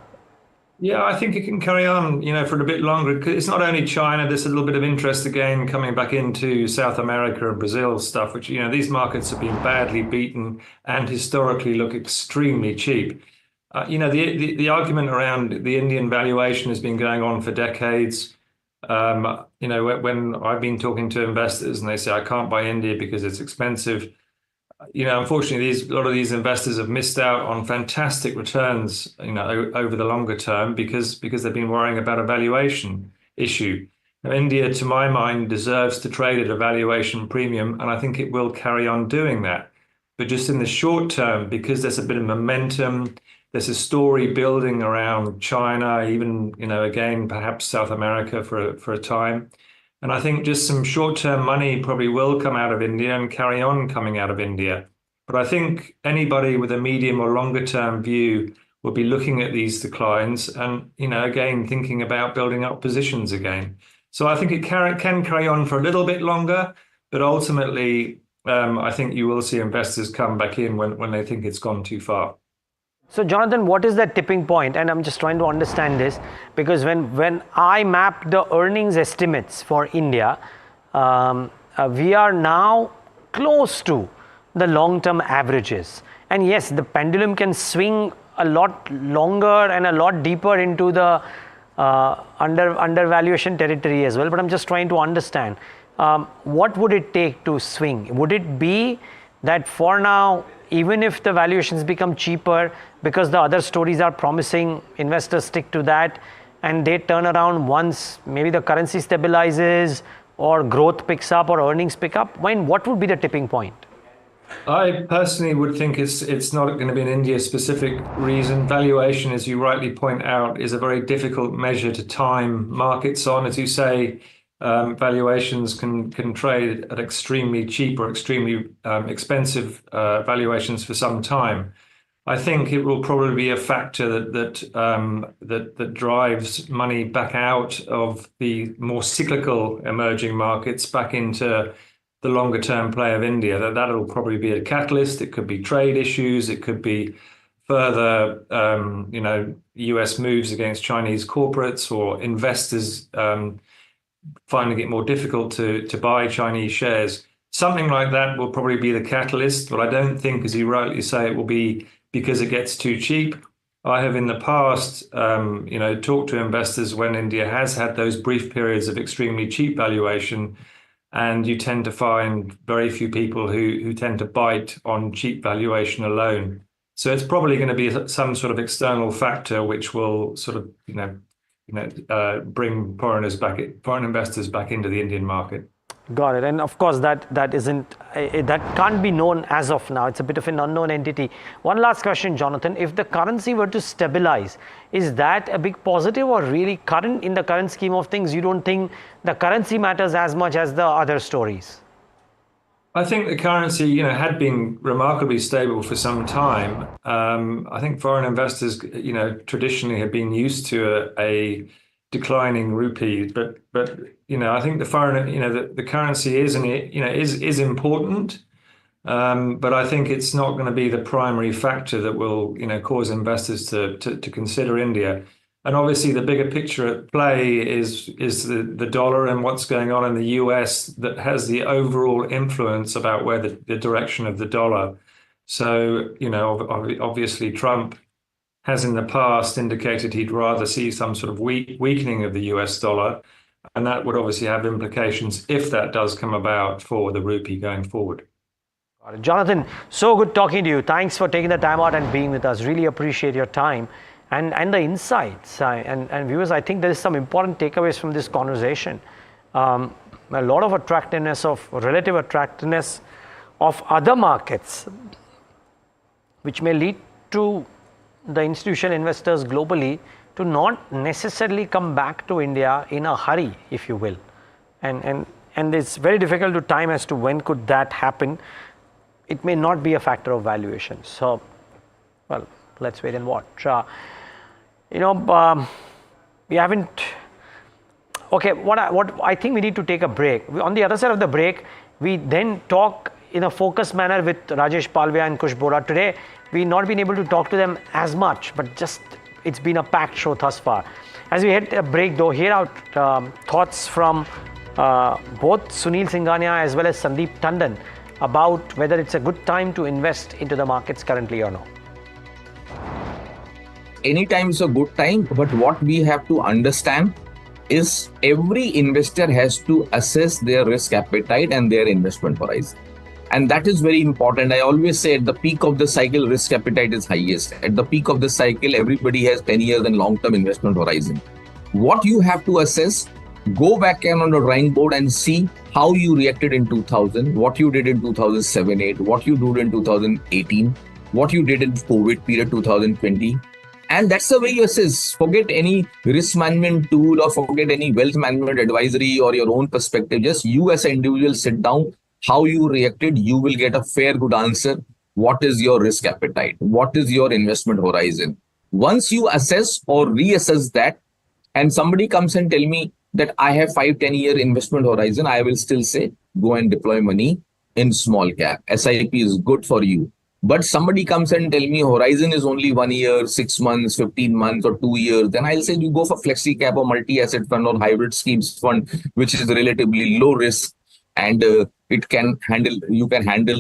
Yeah, I think it can carry on, for a bit longer. It's not only China. There's a little bit of interest again coming back into South America and Brazil stuff, which, these markets have been badly beaten and historically look extremely cheap. The argument around the Indian valuation has been going on for decades. When I've been talking to investors and they say, I can't buy India because it's expensive. Unfortunately, a lot of these investors have missed out on fantastic returns, over the longer term because they've been worrying about a valuation issue. Now, India, to my mind, deserves to trade at a valuation premium, and I think it will carry on doing that. But just in the short term, because there's a bit of momentum, there's a story building around China, even, again, perhaps South America for a time. And I think just some short-term money probably will come out of India and carry on coming out of India. But I think anybody with a medium or longer-term view will be looking at these declines and, again, thinking about building up positions again. So I think it can carry on for a little bit longer, but ultimately, I think you will see investors come back in when they think it's gone too far.
So Jonathan, what is that tipping point? And I'm just trying to understand this, because when I map the earnings estimates for India, we are now close to the long-term averages. And yes, the pendulum can swing a lot longer and a lot deeper into the undervaluation territory as well. But I'm just trying to understand, what would it take to swing? Would it be that for now, even if the valuations become cheaper because the other stories are promising, investors stick to that and they turn around once maybe the currency stabilizes or growth picks up or earnings pick up? What would be the tipping point?
I personally would think it's not going to be an India-specific reason. Valuation, as you rightly point out, is a very difficult measure to time markets on. As you say, valuations can trade at extremely cheap or extremely expensive valuations for some time. I think it will probably be a factor that drives money back out of the more cyclical emerging markets back into the longer term play of India. That'll probably be a catalyst. It could be trade issues. It could be further, US moves against Chinese corporates or investors finding it more difficult to buy Chinese shares. Something like that will probably be the catalyst, but I don't think, as you rightly say, it will be because it gets too cheap. I have in the past, talked to investors when India has had those brief periods of extremely cheap valuation, and you tend to find very few people who tend to bite on cheap valuation alone. So it's probably going to be some sort of external factor which will sort of, bring foreign investors back into the Indian market.
Got it. And of course, that can't be known as of now. It's a bit of an unknown entity. One last question, Jonathan. If the currency were to stabilize, is that a big positive, or really in the current scheme of things, you don't think the currency matters as much as the other stories?
I think the currency, had been remarkably stable for some time. I think foreign investors, traditionally have been used to a declining rupee, but I think the foreign, the currency is important, but I think it's not going to be the primary factor that will cause investors to consider India. And obviously, the bigger picture at play is the dollar and what's going on in the US that has the overall influence about where the direction of the dollar. So, obviously, Trump has in the past indicated he'd rather see some sort of weakening of the US dollar. And that would obviously have implications if that does come about for the rupee going forward.
Jonathan, so good talking to you. Thanks for taking the time out and being with us. Really appreciate your time and the insights. And viewers, I think there is some important takeaways from this conversation. A lot of relative attractiveness of other markets, which may lead to the institutional investors globally to not necessarily come back to India in a hurry, if you will. And it's very difficult to time as to when could that happen. It may not be a factor of valuation. So, well, let's wait and watch. We haven't. Okay, what I think we need to take a break. On the other side of the break, we then talk in a focused manner with Rajesh Palvia and Kush Bora. Today, we've not been able to talk to them as much, but just it's been a packed show thus far. As we hit a break, though, here are thoughts from both Sunil Singhania as well as Sandeep Tandon about whether it's a good time to invest into the markets currently or not.
Any time is a good time, but what we have to understand is every investor has to assess their risk appetite and their investment horizon. And that is very important. I always say at the peak of the cycle, risk appetite is highest. At the peak of the cycle, everybody has 10 years and long-term investment horizon. What you have to assess, go back on the drawing board and see how you reacted in 2000, what you did in 2007-8, what you did in 2018, what you did in COVID period 2020. And that's the way you assess. Forget any risk management tool or forget any wealth management advisory or your own perspective. Just you as an individual sit down, how you reacted, you will get a fair good answer. What is your risk appetite? What is your investment horizon? Once you assess or reassess that, and somebody comes and tell me that I have 5-10 year investment horizon, I will still say, go and deploy money in small cap. SIP is good for you. But somebody comes and tell me horizon is only 1 year, 6 months, 15 months or 2 years, then I'll say you go for flexi cap or multi-asset fund or hybrid schemes fund, which is relatively low risk and you can handle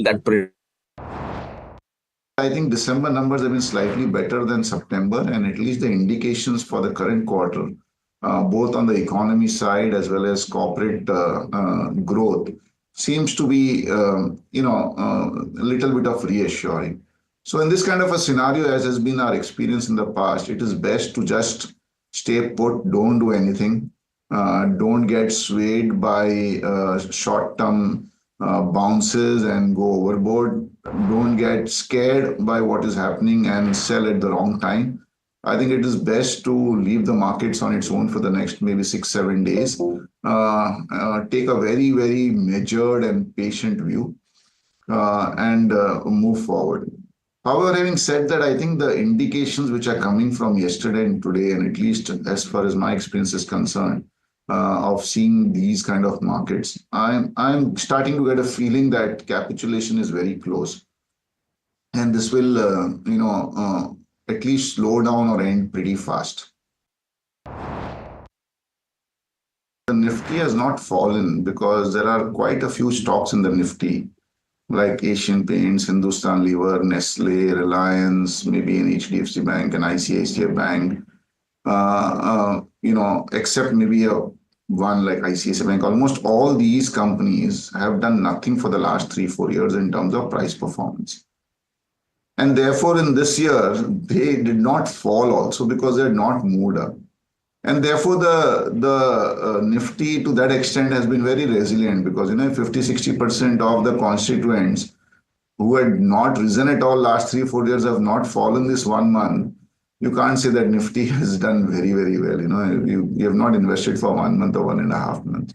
that.
I think December numbers have been slightly better than September, and at least the indications for the current quarter, both on the economy side as well as corporate growth, seems to be, a little bit of reassuring. So in this kind of a scenario, as has been our experience in the past, it is best to just stay put, don't do anything, don't get swayed by short-term bounces and go overboard, don't get scared by what is happening and sell at the wrong time. I think it is best to leave the markets on its own for the next maybe 6-7 days. Take a very, very measured and patient view and move forward. However, having said that, I think the indications which are coming from yesterday and today, and at least as far as my experience is concerned, of seeing these kind of markets, I'm starting to get a feeling that capitulation is very close. And this will, at least slow down or end pretty fast. The Nifty has not fallen because there are quite a few stocks in the Nifty, like Asian Paints, Hindustan Lever, Nestle, Reliance, maybe an HDFC Bank and ICICI Bank, except maybe one like ICICI Bank. Almost all these companies have done nothing for the last 3-4 years in terms of price performance. And therefore, in this year, they did not fall also because they had not moved up. And therefore, the Nifty to that extent has been very resilient because, 50-60% of the constituents who had not risen at all last 3-4 years have not fallen this 1 month. You can't say that Nifty has done very, very well. You have not invested for 1 month or 1.5 months.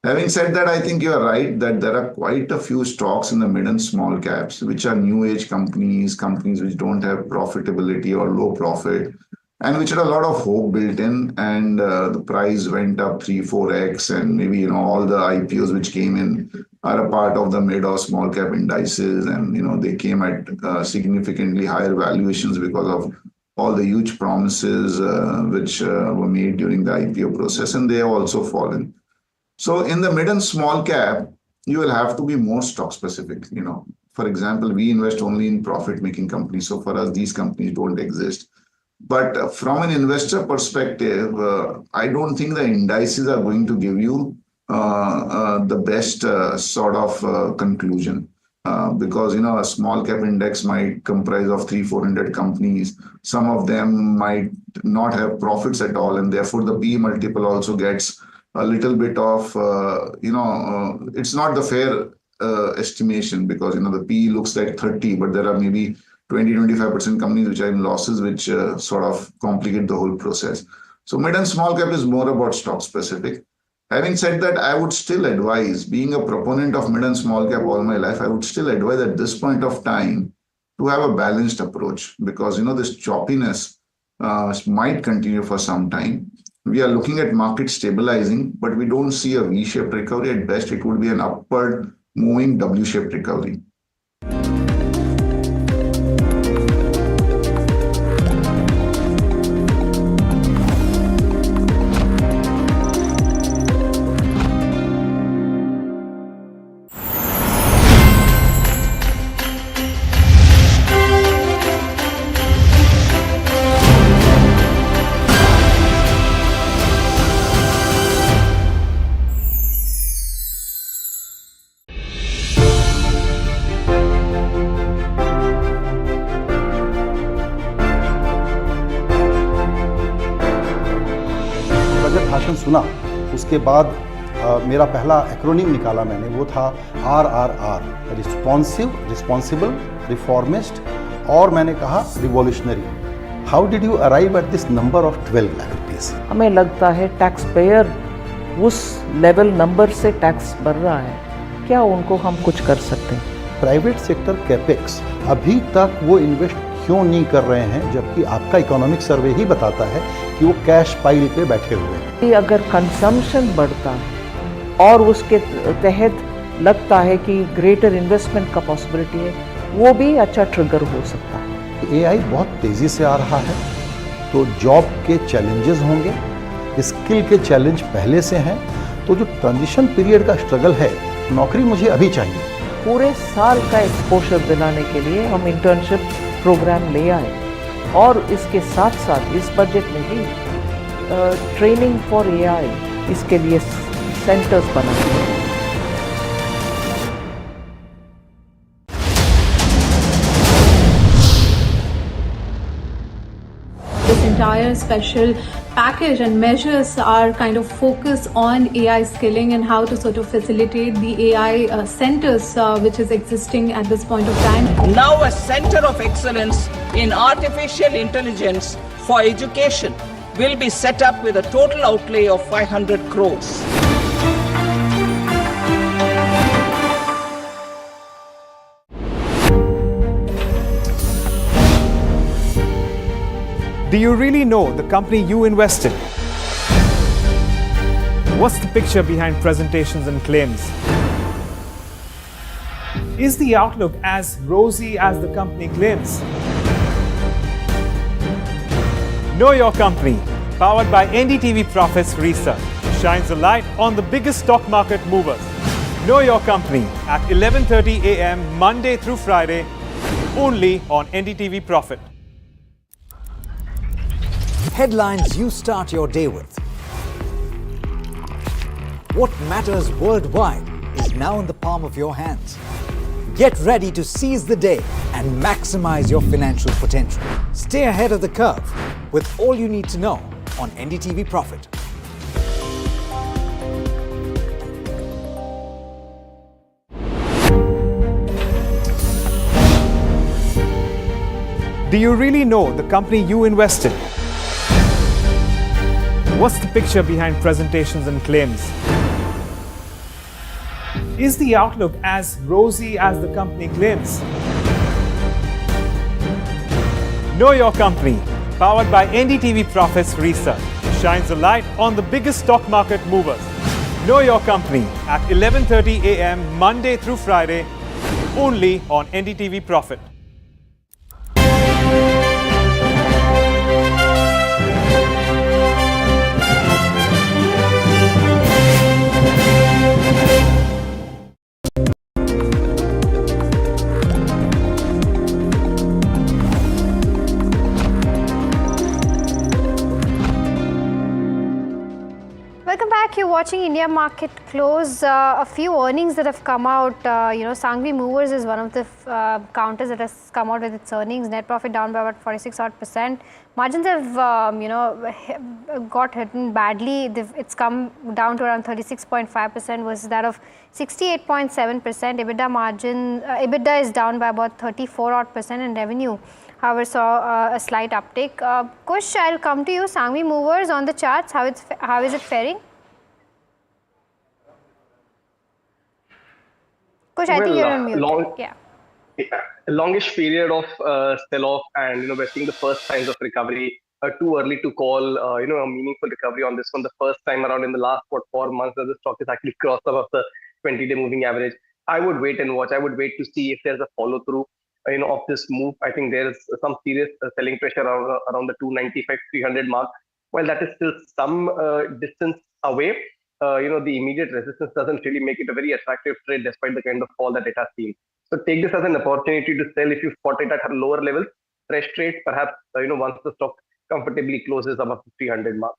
Having said that, I think you're right that there are quite a few stocks in the mid and small caps, which are new age companies which don't have profitability or low profit, and which had a lot of hope built in, and the price went up 3-4x, and maybe, all the IPOs which came in are a part of the mid or small cap indices, and, they came at significantly higher valuations because of all the huge promises which were made during the IPO process, and they have also fallen. So in the mid and small cap, you will have to be more stock specific. For example, we invest only in profit-making companies. So for us, these companies don't exist. But from an investor perspective, I don't think the indices are going to give you the best sort of conclusion. Because a small cap index might comprise of 300-400 companies. Some of them might not have profits at all, and therefore the PE multiple also gets a little bit of it's not the fair estimation, because the PE looks like 30, but there are maybe 20-25% companies which are in losses, which sort of complicate the whole process. So mid and small cap is more about stock specific. Having said that, I would still advise, being a proponent of mid and small cap all my life, I would still advise at this point of time to have a balanced approach, because this choppiness might continue for some time. We are looking at market stabilizing, but we don't see a V-shaped recovery. At best, it would be an upward moving W-shaped recovery.
सुना उसके बाद मेरा पहला acronym निकाला मैंने, वो था RRR, responsible, reformist, और मैंने कहा revolutionary. How did you arrive at this number of 12 lakh rupees?
हमें लगता है टैक्स पेयर उस लेवल नंबर से टैक्स भर रहा है, क्या उनको हम कुछ कर सकते हैं?
प्राइवेट सेक्टर कैपेक्स अभी तक वो इन्वेस्ट क्यों नहीं कर रहे हैं, जबकि आपका इकोनॉमिक सर्वे ही बताता है कि वो कैश पाइल पे बैठे हुए हैं।
अगर कंजम्पशन बढ़ता है और उसके तहत लगता है कि ग्रेटर इन्वेस्टमेंट का पॉसिबिलिटी है, वो भी अच्छा ट्रिगर हो सकता है।
AI बहुत तेज़ी से आ रहा है, तो जॉब के चैलेंजेस होंगे, स्किल के चैलेंज पहले से हैं, तो जो ट्रांजिशन पीरियड का स्ट्रगल है, नौकरी मुझे अभी चाहिए।
पूरे साल का एक्सपोजर दिलाने के लिए हम इंटर्नशिप प्रोग्राम ले आए, और इसके साथ साथ इस बजट में भी ट्रेनिंग फॉर AI इसके लिए सेंटर्स बनाए हैं।
This entire special package and measures are kind of focused on AI skilling and how to sort of facilitate the AI centers which is existing at this point of time.
Now a center of excellence in artificial intelligence for education will be set up with a total outlay of 500 crores.
Do you really know the company you invest in? What's the picture behind presentations and claims? Is the outlook as rosy as the company claims? Know Your Company, powered by NDTV Profits Research, shines a light on the biggest stock market movers. Know Your Company at 11:30 a.m. Monday through Friday, only on NDTV Profit.
Headlines you start your day with. What matters worldwide is now in the palm of your hands. Get ready to seize the day and maximize your financial potential. Stay ahead of the curve with all you need to know on NDTV Profit.
Do you really know the company you invest in? What's the picture behind presentations and claims? Is the outlook as rosy as the company claims? Know Your Company, powered by NDTV Profits Research, shines a light on the biggest stock market movers. Know Your Company at 11:30 a.m. Monday through Friday, only on NDTV Profit.
back. You're watching India Market Close. A few earnings that have come out. Sangvi Movers is one of the counters that has come out with its earnings. Net profit down by about 46%. Margins have, got hit badly. It's come down to around 36.5% versus that of 68.7%. EBITDA margin, EBITDA is down by about 34% and revenue, however, saw a slight uptick. Kush, I'll come to you. Sangvi Movers on the charts, how is it faring? Kush, I think you're on mute.
Longish period of sell-off, and we're seeing the first signs of recovery. Too early to call a meaningful recovery on this one. The first time around in the last 4 months that the stock is actually crossed above the 20-day moving average. I would wait and watch. I would wait to see if there's a follow through of this move. I think there's some serious selling pressure around the 295-300 mark. While that is still some distance away, the immediate resistance doesn't really make it a very attractive trade despite the kind of fall that it has seen. So take this as an opportunity to sell if you spot it at lower levels. Fresh trade, perhaps once the stock comfortably closes above the 300 mark.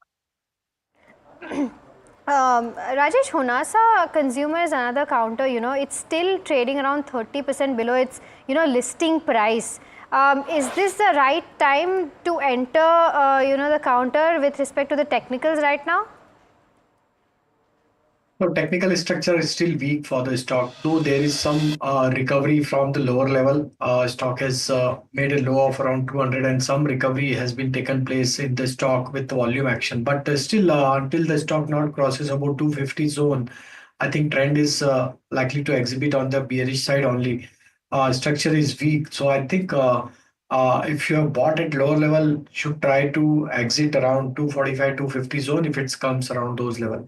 Rajesh, Honasa Consumer is another counter. It's still trading around 30% below its listing price. Is this the right time to enter the counter with respect to the technicals right now?
So technical structure is still weak for the stock, though there is some recovery from the lower level. Stock has made a low of around 200 and some recovery has been taken place in the stock with the volume action. But still, until the stock not crosses about 250 zone, I think trend is likely to exhibit on the bearish side only. Structure is weak. So I think if you have bought at lower level, should try to exit around 245, 250 zone if it comes around those levels.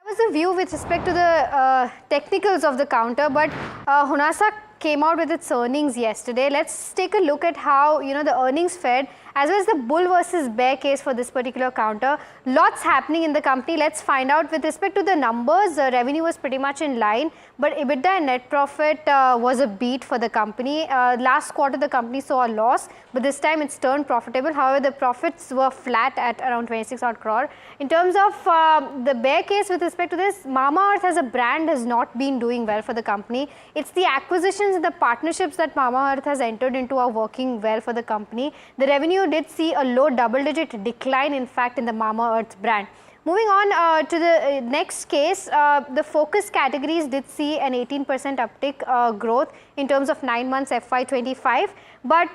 Was the view with respect to the technicals of the counter, but Honasa came out with its earnings yesterday. Let's take a look at how the earnings fared, as well as the bull versus bear case for this particular counter. Lots happening in the company. Let's find out with respect to the numbers. Revenue was pretty much in line, but EBITDA and net profit was a beat for the company. Last quarter the company saw a loss, but this time it's turned profitable. However, the profits were flat at around 26 odd crore. In terms of the bear case with respect to this, Mamaearth as a brand has not been doing well for the company. It's the acquisitions and the partnerships that Mamaearth has entered into are working well for the company. The revenue did see a low double-digit decline, in fact, in the Mamaearth brand. Moving on to the next case, the focus categories did see an 18% uptick growth in terms of 9 months FY25, but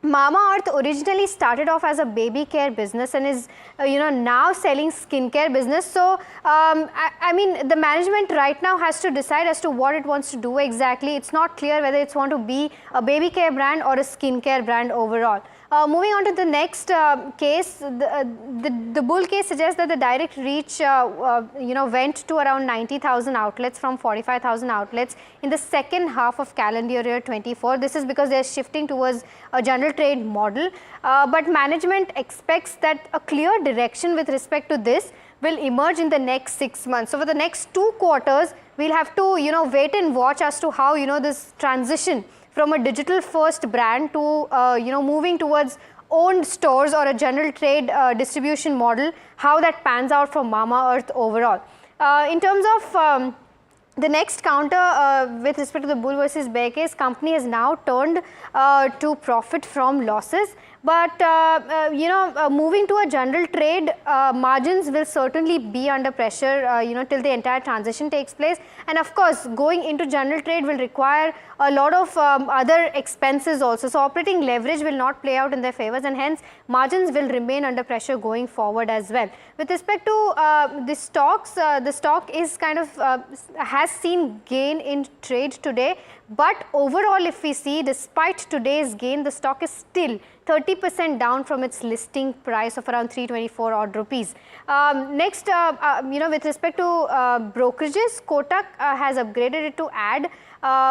Mamaearth originally started off as a baby care business and is now selling skincare business. So I mean, the management right now has to decide as to what it wants to do exactly. It's not clear whether it's want to be a baby care brand or a skincare brand overall. Moving on to the next case, the bull case suggests that the direct reach went to around 90,000 outlets from 45,000 outlets in the second half of calendar year 24. This is because they're shifting towards a general trade model, but management expects that a clear direction with respect to this will emerge in the next 6 months. So for the next 2 quarters, we'll have to wait and watch as to how this transition from a digital first brand to moving towards owned stores or a general trade distribution model, how that pans out for Mamaearth overall. In terms of the next counter with respect to the bull versus bear case, company has now turned to profit from losses. But moving to a general trade, margins will certainly be under pressure till the entire transition takes place. And of course, going into general trade will require a lot of other expenses also. So operating leverage will not play out in their favors, and hence margins will remain under pressure going forward as well. With respect to the stocks, the stock is kind of has seen gain in trade today. But overall, if we see, despite today's gain, the stock is still 30% down from its listing price of around 324 odd rupees. Next, with respect to brokerages, Kotak has upgraded it to add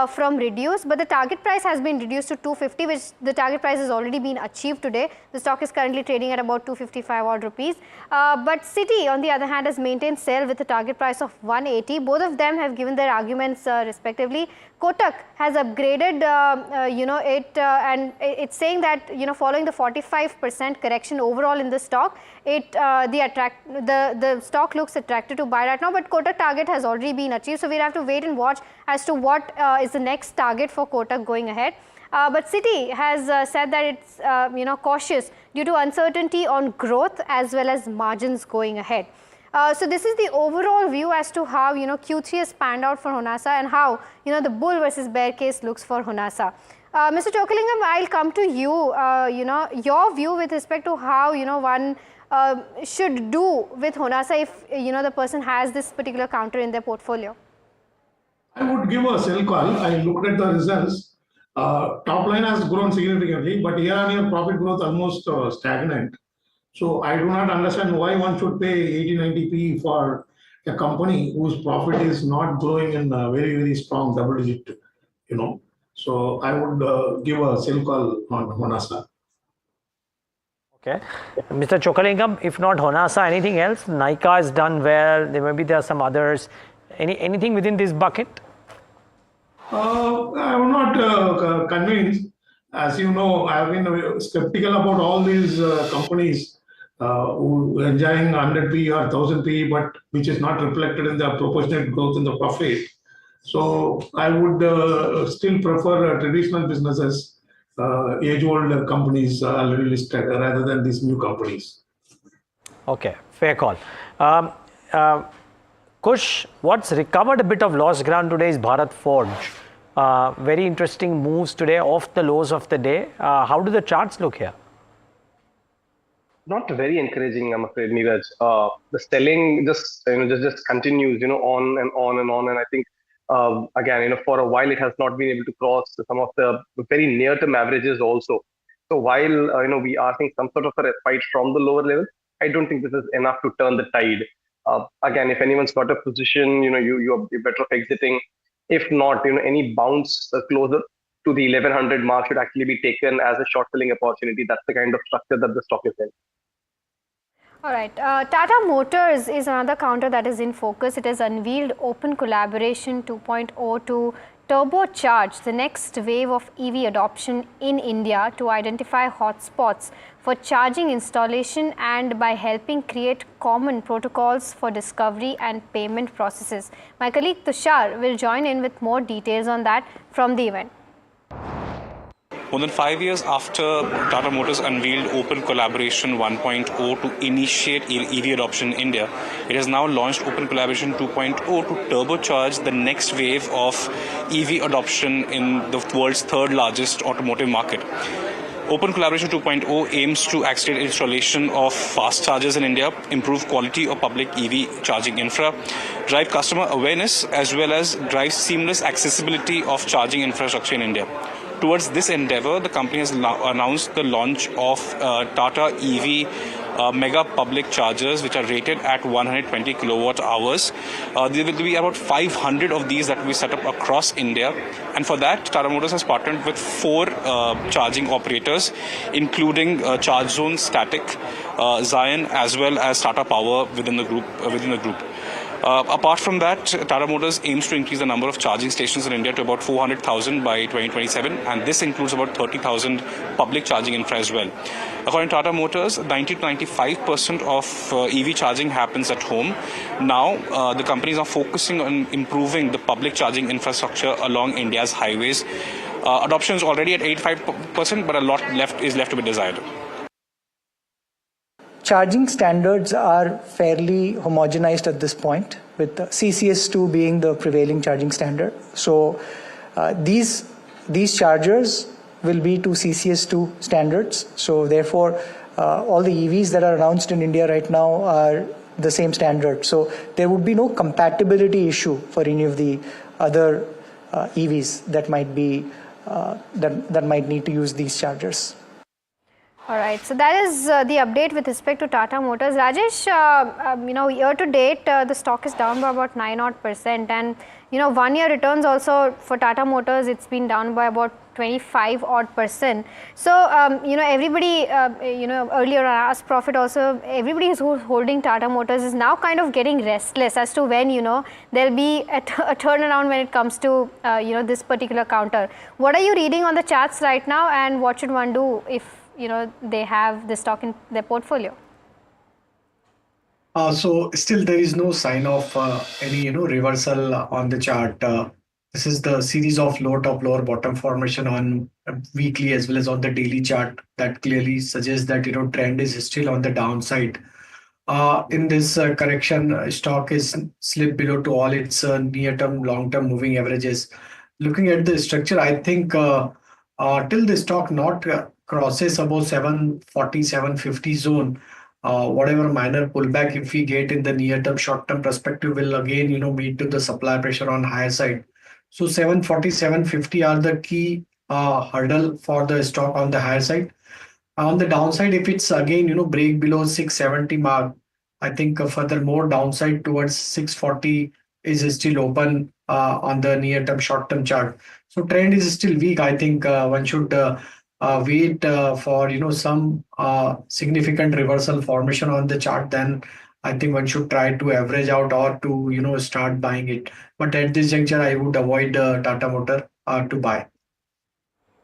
from reduced, but the target price has been reduced to 250, which the target price has already been achieved today. The stock is currently trading at about 255 odd rupees. But Citi, on the other hand, has maintained sell with a target price of 180. Both of them have given their arguments respectively. Kotak has upgraded, and it's saying that, following the 45% correction overall in the stock, the stock looks attractive to buy right now, but Kotak target has already been achieved. So we'll have to wait and watch as to what is the next target for Kotak going ahead. But Citi has said that it's cautious due to uncertainty on growth as well as margins going ahead. So this is the overall view as to how Q3 has panned out for Honasa and how the bull versus bear case looks for Honasa. Mr. Chokalingam, I'll come to you. Your view with respect to how one should do with Honasa if the person has this particular counter in their portfolio.
I would give a sell call. I looked at the results. Top line has grown significantly, but year-on-year profit growth almost stagnant. So I do not understand why one should pay 80-90p for a company whose profit is not growing in a very, very strong double digit, So I would give a sell call on Honasa.
Okay. Mr. Chokalingam, if not Honasa, anything else? Nykaa has done well. Maybe there are some others. Anything within this bucket?
I'm not convinced. As you know, I have been skeptical about all these companies who are enjoying 100p or 1000p, but which is not reflected in the proportionate growth in the profit. So I would still prefer traditional businesses, age-old companies already listed, rather than these new companies.
Okay, fair call. Kush, what's recovered a bit of lost ground today is Bharat Forge. Very interesting moves today off the lows of the day. How do the charts look here?
Not very encouraging, I'm afraid, Neeraj. The selling just continues, on and on and on. And I think, again, for a while it has not been able to cross some of the very near-term averages also. So while, we are seeing some sort of a respite from the lower level, I don't think this is enough to turn the tide. Again, if anyone's got a position, you're better off exiting. If not, any bounce closer to the 1100 mark should actually be taken as a short selling opportunity. That's the kind of structure that the stock is in.
All right. Tata Motors is another counter that is in focus. It has unveiled Open Collaboration 2.0 to turbocharge the next wave of EV adoption in India to identify hotspots for charging installation and by helping create common protocols for discovery and payment processes. My colleague Tushar will join in with more details on that from the event.
More than 5 years after Tata Motors unveiled Open Collaboration 1.0 to initiate EV adoption in India, it has now launched Open Collaboration 2.0 to turbocharge the next wave of EV adoption in the world's third largest automotive market. Open Collaboration 2.0 aims to accelerate installation of fast chargers in India, improve quality of public EV charging infra, drive customer awareness, as well as drive seamless accessibility of charging infrastructure in India. Towards this endeavor, the company has announced the launch of Tata EV mega public chargers, which are rated at 120 kilowatt hours. There will be about 500 of these that will be set up across India. And for that, Tata Motors has partnered with 4 charging operators, including Charge Zone, Static, Zion, as well as Tata Power within the group. Apart from that, Tata Motors aims to increase the number of charging stations in India to about 400,000 by 2027, and this includes about 30,000 public charging infra as well. According to Tata Motors, 90 to 95% of EV charging happens at home. Now, the companies are focusing on improving the public charging infrastructure along India's highways. Adoption is already at 85%, but a lot is left to be desired.
Charging standards are fairly homogenized at this point, with CCS2 being the prevailing charging standard. So these chargers will be to CCS2 standards. So therefore, all the EVs that are announced in India right now are the same standard. So there would be no compatibility issue for any of the other EVs that might be that might need to use these chargers.
All right, so that is the update with respect to Tata Motors. Rajesh, year to date, the stock is down by about 9% and 1 year returns also for Tata Motors, it's been down by about 25% So, everybody, earlier on Ask Profit also, everybody who's holding Tata Motors is now kind of getting restless as to when, there'll be a turnaround when it comes to, this particular counter. What are you reading on the charts right now and what should one do if, they have the stock in their portfolio?
So still there is no sign of any reversal on the chart. This is the series of lower top, lower bottom formation on weekly as well as on the daily chart that clearly suggests that trend is still on the downside. In this correction, stock is slipped below to all its near-term, long-term moving averages. Looking at the structure, I think till the stock not crosses above 740, 750 zone, whatever minor pullback if we get in the near-term, short-term perspective will again, meet to the supply pressure on higher side. So 740, 750 are the key hurdle for the stock on the higher side. On the downside, if it's again, break below 670 mark, I think further more downside towards 640 is still open on the near-term, short-term chart. So trend is still weak. I think one should wait for some significant reversal formation on the chart. Then I think one should try to average out or to start buying it. But at this juncture, I would avoid Tata Motor to buy.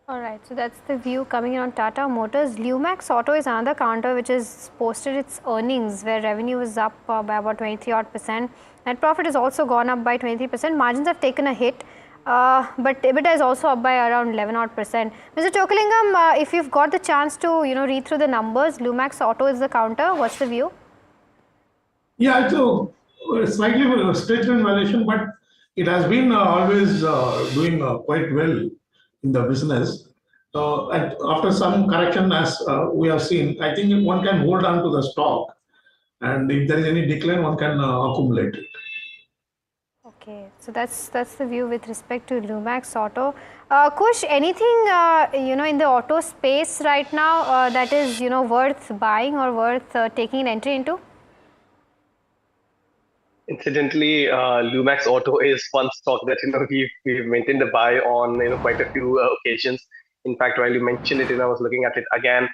All right, so that's the view coming in on Tata Motors. Lumax Auto is another counter which has posted its earnings where revenue is up by about 23%. Net profit has also gone up by 23%. Margins have taken a hit, but EBITDA is also up by around 11%. Mr. Chokalingam, if you've got the chance to read through the numbers, Lumax Auto is the counter. What's the view?
Yeah, it's a slightly stretched valuation, but it has been always doing quite well in the business. And after some correction, as we have seen, I think one can hold on to the stock, and if there is any decline, one can accumulate it.
Okay, so that's the view with respect to Lumax Auto. Kush, anything in the auto space right now that is worth buying or worth taking an entry into?
Incidentally, Lumax Auto is one stock that we've maintained a buy on quite a few occasions. In fact, while you mentioned it, I was looking at it again.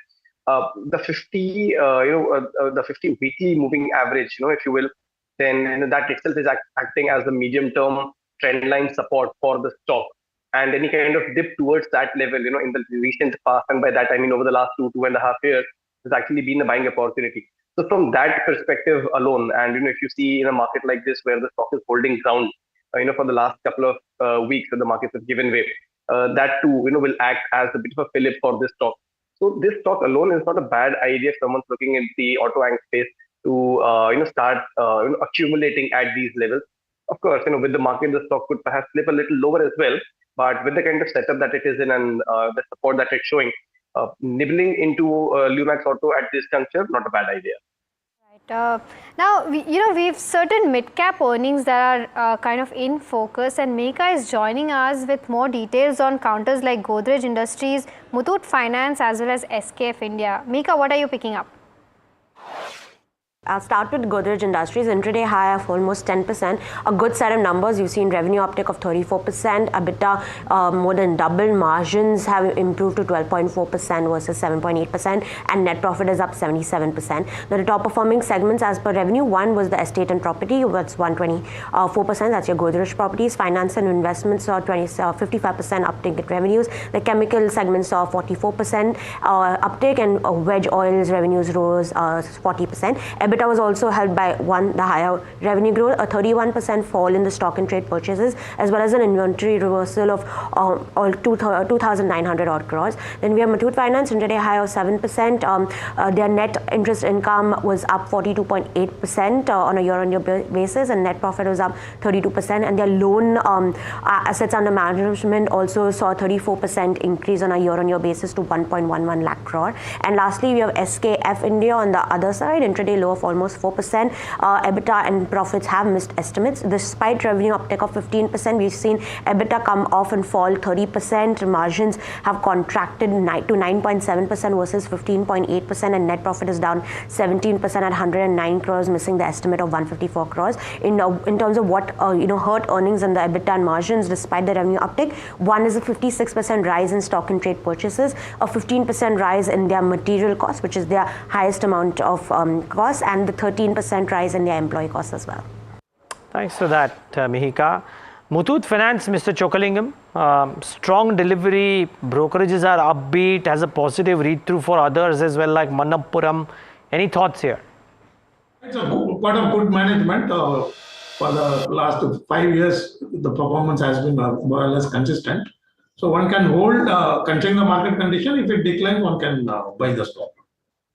The 50 weekly moving average, if you will, then that itself is acting as the medium-term trend line support for the stock. And any kind of dip towards that level, in the recent past, and by that I mean over the last 2.5 years, has actually been a buying opportunity. So from that perspective alone, and if you see in a market like this where the stock is holding ground, for the last couple of weeks when the markets have given way, that too, will act as a bit of a fillip for this stock. So this stock alone is not a bad idea if someone's looking at the auto anch space to start accumulating at these levels. Of course, with the market, the stock could perhaps slip a little lower as well. But with the kind of setup that it is in and the support that it's showing, nibbling into Lumax Auto at this juncture, not a bad idea.
Right. Now, we've certain mid-cap earnings that are kind of in focus, and Mika is joining us with more details on counters like Godrej Industries, Muthoot Finance, as well as SKF India. Mika, what are you picking up?
I'll start with Godrej Industries, intraday high of almost 10%. A good set of numbers. You've seen revenue uptick of 34%, EBITDA more than double, margins have improved to 12.4% versus 7.8%, and net profit is up 77%. Now, the top performing segments as per revenue, one was the estate and property, that's 124%, that's your Godrej Properties. Finance and investments saw 55% uptick in revenues. The chemical segment saw 44% uptick, and veg oils revenues rose 40%. EBITDA was also helped by the higher revenue growth, a 31% fall in the stock and trade purchases, as well as an inventory reversal of all 2,900 odd crores. Then we have Muthoot Finance, intraday high of 7%. Their net interest income was up 42.8% on a year-on-year basis, and net profit was up 32%. And their loan assets under management also saw a 34% increase on a year-on-year basis to 1.11 lakh crore. And lastly, we have SKF India on the other side, intraday low of almost 4%. EBITDA and profits have missed estimates. Despite revenue uptake of 15%, we've seen EBITDA come off and fall 30%. Margins have contracted to 9.7% versus 15.8%, and net profit is down 17% at 109 crores, missing the estimate of 154 crores. In terms of what hurt earnings and the EBITDA and margins despite the revenue uptick, one is a 56% rise in stock and trade purchases, a 15% rise in their material costs, which is their highest amount of costs, and the 13% rise in their employee costs as well.
Thanks for that, Mihika. Muthoot Finance, Mr. Chokalingam, strong delivery, brokerages are upbeat, has a positive read-through for others as well, like Manappuram. Any thoughts here?
It's quite a good management. For the last 5 years, the performance has been more or less consistent. So one can hold, considering the market condition. If it declines, one can buy the stock.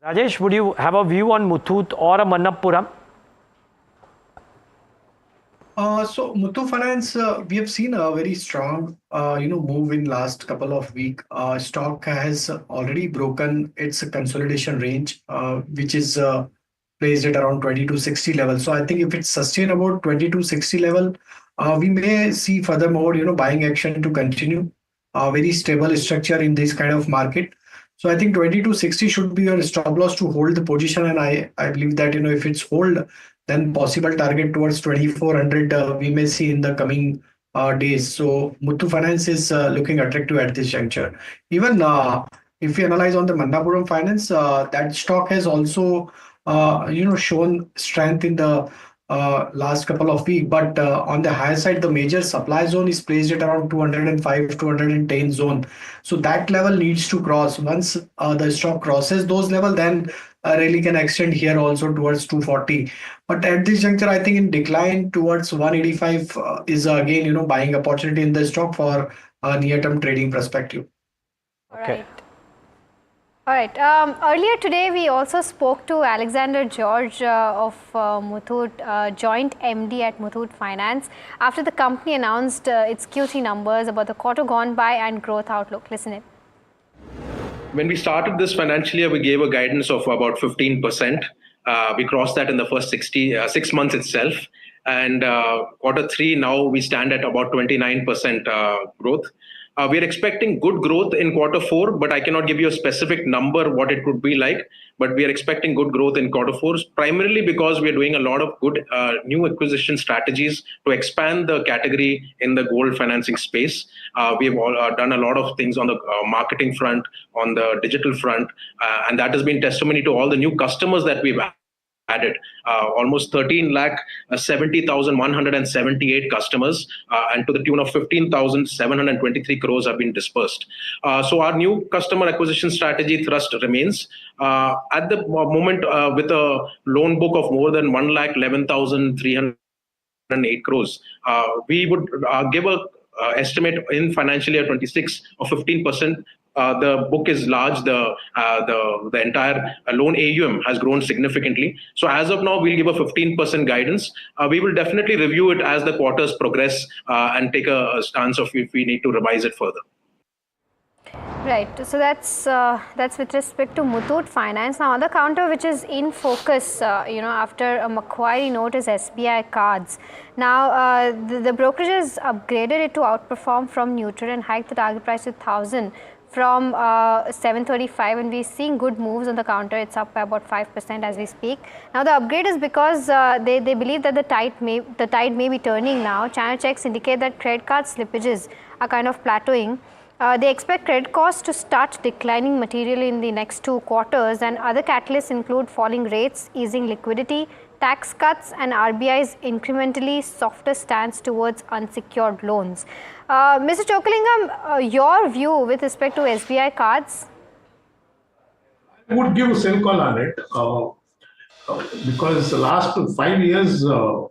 Rajesh, would you have a view on Muthoot or a Manappuram?
So Muthoot Finance, we have seen a very strong, move in last couple of weeks. Stock has already broken its consolidation range, which is placed at around 2260 level. So I think if it's sustained about 2260 level, we may see furthermore, buying action to continue. Very stable structure in this kind of market. So I think 2260 should be your stop loss to hold the position, and I believe that if it's hold, then possible target towards 2400 we may see in the coming days. So Muthoot Finance is looking attractive at this juncture. Even if we analyze on the Manappuram Finance, that stock has also shown strength in the last couple of weeks, but on the higher side, the major supply zone is placed at around 205, 210 zone. So that level needs to cross. Once the stock crosses those level, then rally can extend here also towards 240. But at this juncture, I think in decline towards 185 is again, buying opportunity in the stock for a near-term trading perspective.
Okay.
All right. Earlier today, we also spoke to Alexander George of Muthoot, joint MD at Muthoot Finance, after the company announced its Q3 numbers about the quarter gone by and growth outlook. Listen in.
When we started this financial year, we gave a guidance of about 15%. We crossed that in the first 6 months itself. And quarter three, now we stand at about 29% growth. We are expecting good growth in quarter four, but I cannot give you a specific number what it would be like. But we are expecting good growth in quarter four, primarily because we are doing a lot of good new acquisition strategies to expand the category in the gold financing space. We have done a lot of things on the marketing front, on the digital front, and that has been testimony to all the new customers that we've added. Almost 13,70,178 customers, and to the tune of 15,723 crores have been dispersed. So our new customer acquisition strategy thrust remains. At the moment, with a loan book of more than 1,11,308 crores, we would give a estimate in financial year 26 of 15%. The book is large. The entire loan AUM has grown significantly. So as of now, we'll give a 15% guidance. We will definitely review it as the quarters progress and take a stance of if we need to revise it further.
Right. So that's with respect to Muthoot Finance. Now, other counter which is in focus, after a Macquarie note is SBI Cards. Now, the brokerages upgraded it to outperform from neutral and hiked the target price to 1,000. From 735, and we're seeing good moves on the counter. It's up by about 5% as we speak. Now the upgrade is because they believe that the tide may be turning now. Channel checks indicate that credit card slippages are kind of plateauing. They expect credit costs to start declining materially in the next 2 quarters, and other catalysts include falling rates, easing liquidity, tax cuts, and RBI's incrementally softer stance towards unsecured loans. Mr. Chokalingam, your view with respect to SBI Cards?
I would give a sell call on it because the last 5 years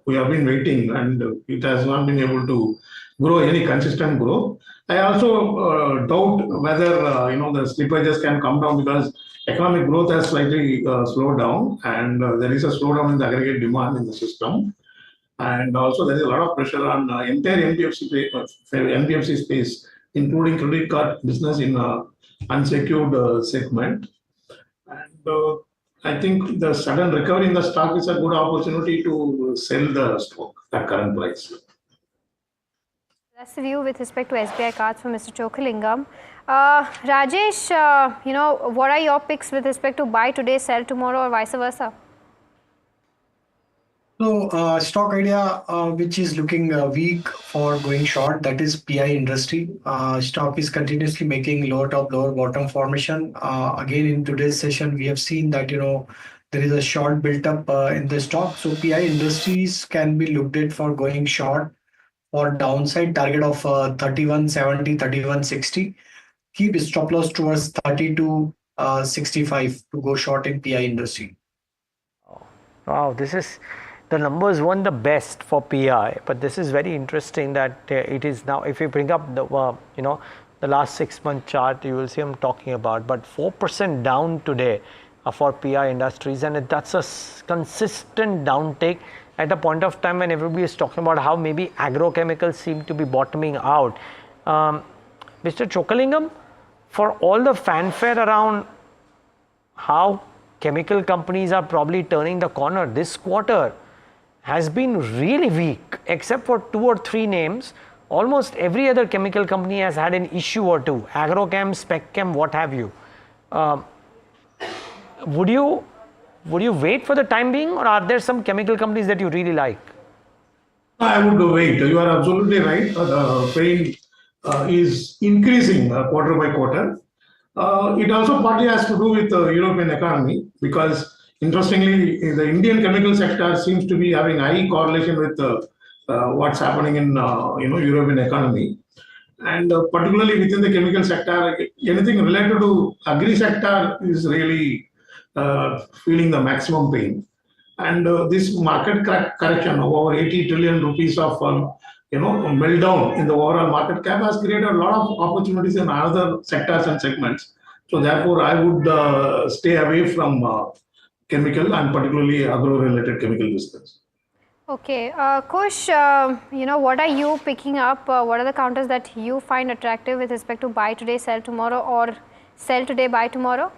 we have been waiting and it has not been able to grow any consistent growth. I also doubt whether the slippages can come down because economic growth has slightly slowed down, and there is a slowdown in the aggregate demand in the system. And also there is a lot of pressure on the entire NBFC space, including credit card business in unsecured segment. And I think the sudden recovery in the stock is a good opportunity to sell the stock at current price.
That's the view with respect to SBI Cards from Mr. Chokalingam. Rajesh, what are your picks with respect to buy today, sell tomorrow, or vice versa?
So, stock idea which is looking weak for going short, that is PI industry. Stock is continuously making lower top, lower bottom formation. Again, in today's session, we have seen that there is a short built up in the stock. So, PI industries can be looked at for going short for downside target of 3170, 3160. Keep stop loss towards 3265 to go short in PI industry.
Wow, the numbers weren't the best for PI, but this is very interesting that it is now. If you bring up the the last 6 month chart, you will see I'm talking about, but 4% down today for PI industries, and that's a consistent downtake at a point of time when everybody is talking about how maybe agrochemicals seem to be bottoming out. Mr. Chokalingam, for all the fanfare around how chemical companies are probably turning the corner, this quarter has been really weak, except for 2 or 3 names. Almost every other chemical company has had an issue or two, agrochem, specchem, what have you. Would you wait for the time being, or are there some chemical companies that you really like?
I would wait. You are absolutely right. The pain is increasing quarter by quarter. It also partly has to do with the European economy, because interestingly, the Indian chemical sector seems to be having high correlation with what's happening in European economy, and particularly within the chemical sector, anything related to agri sector is really feeling the maximum pain. And this market correction of over 80 trillion rupees of meltdown in the overall market cap has created a lot of opportunities in other sectors and segments. So therefore, I would stay away from chemical and particularly agro-related chemical business.
Okay, Kush, what are you picking up? What are the counters that you find attractive with respect to buy today, sell tomorrow, or sell today, buy tomorrow?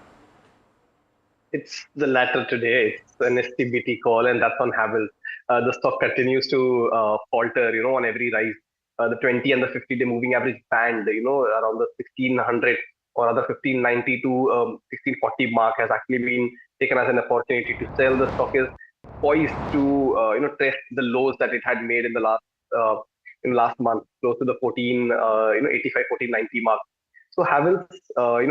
It's the latter today. It's an STBT call, and that's on Havells. The stock continues to falter, on every rise. The 20 and the 50-day moving average band, around the 1600 or rather 1590 to 1640 mark has actually been taken as an opportunity to sell. The stock is poised to, test the lows that it had made in the last month, close to the 1485, 1490 mark. So Havells, a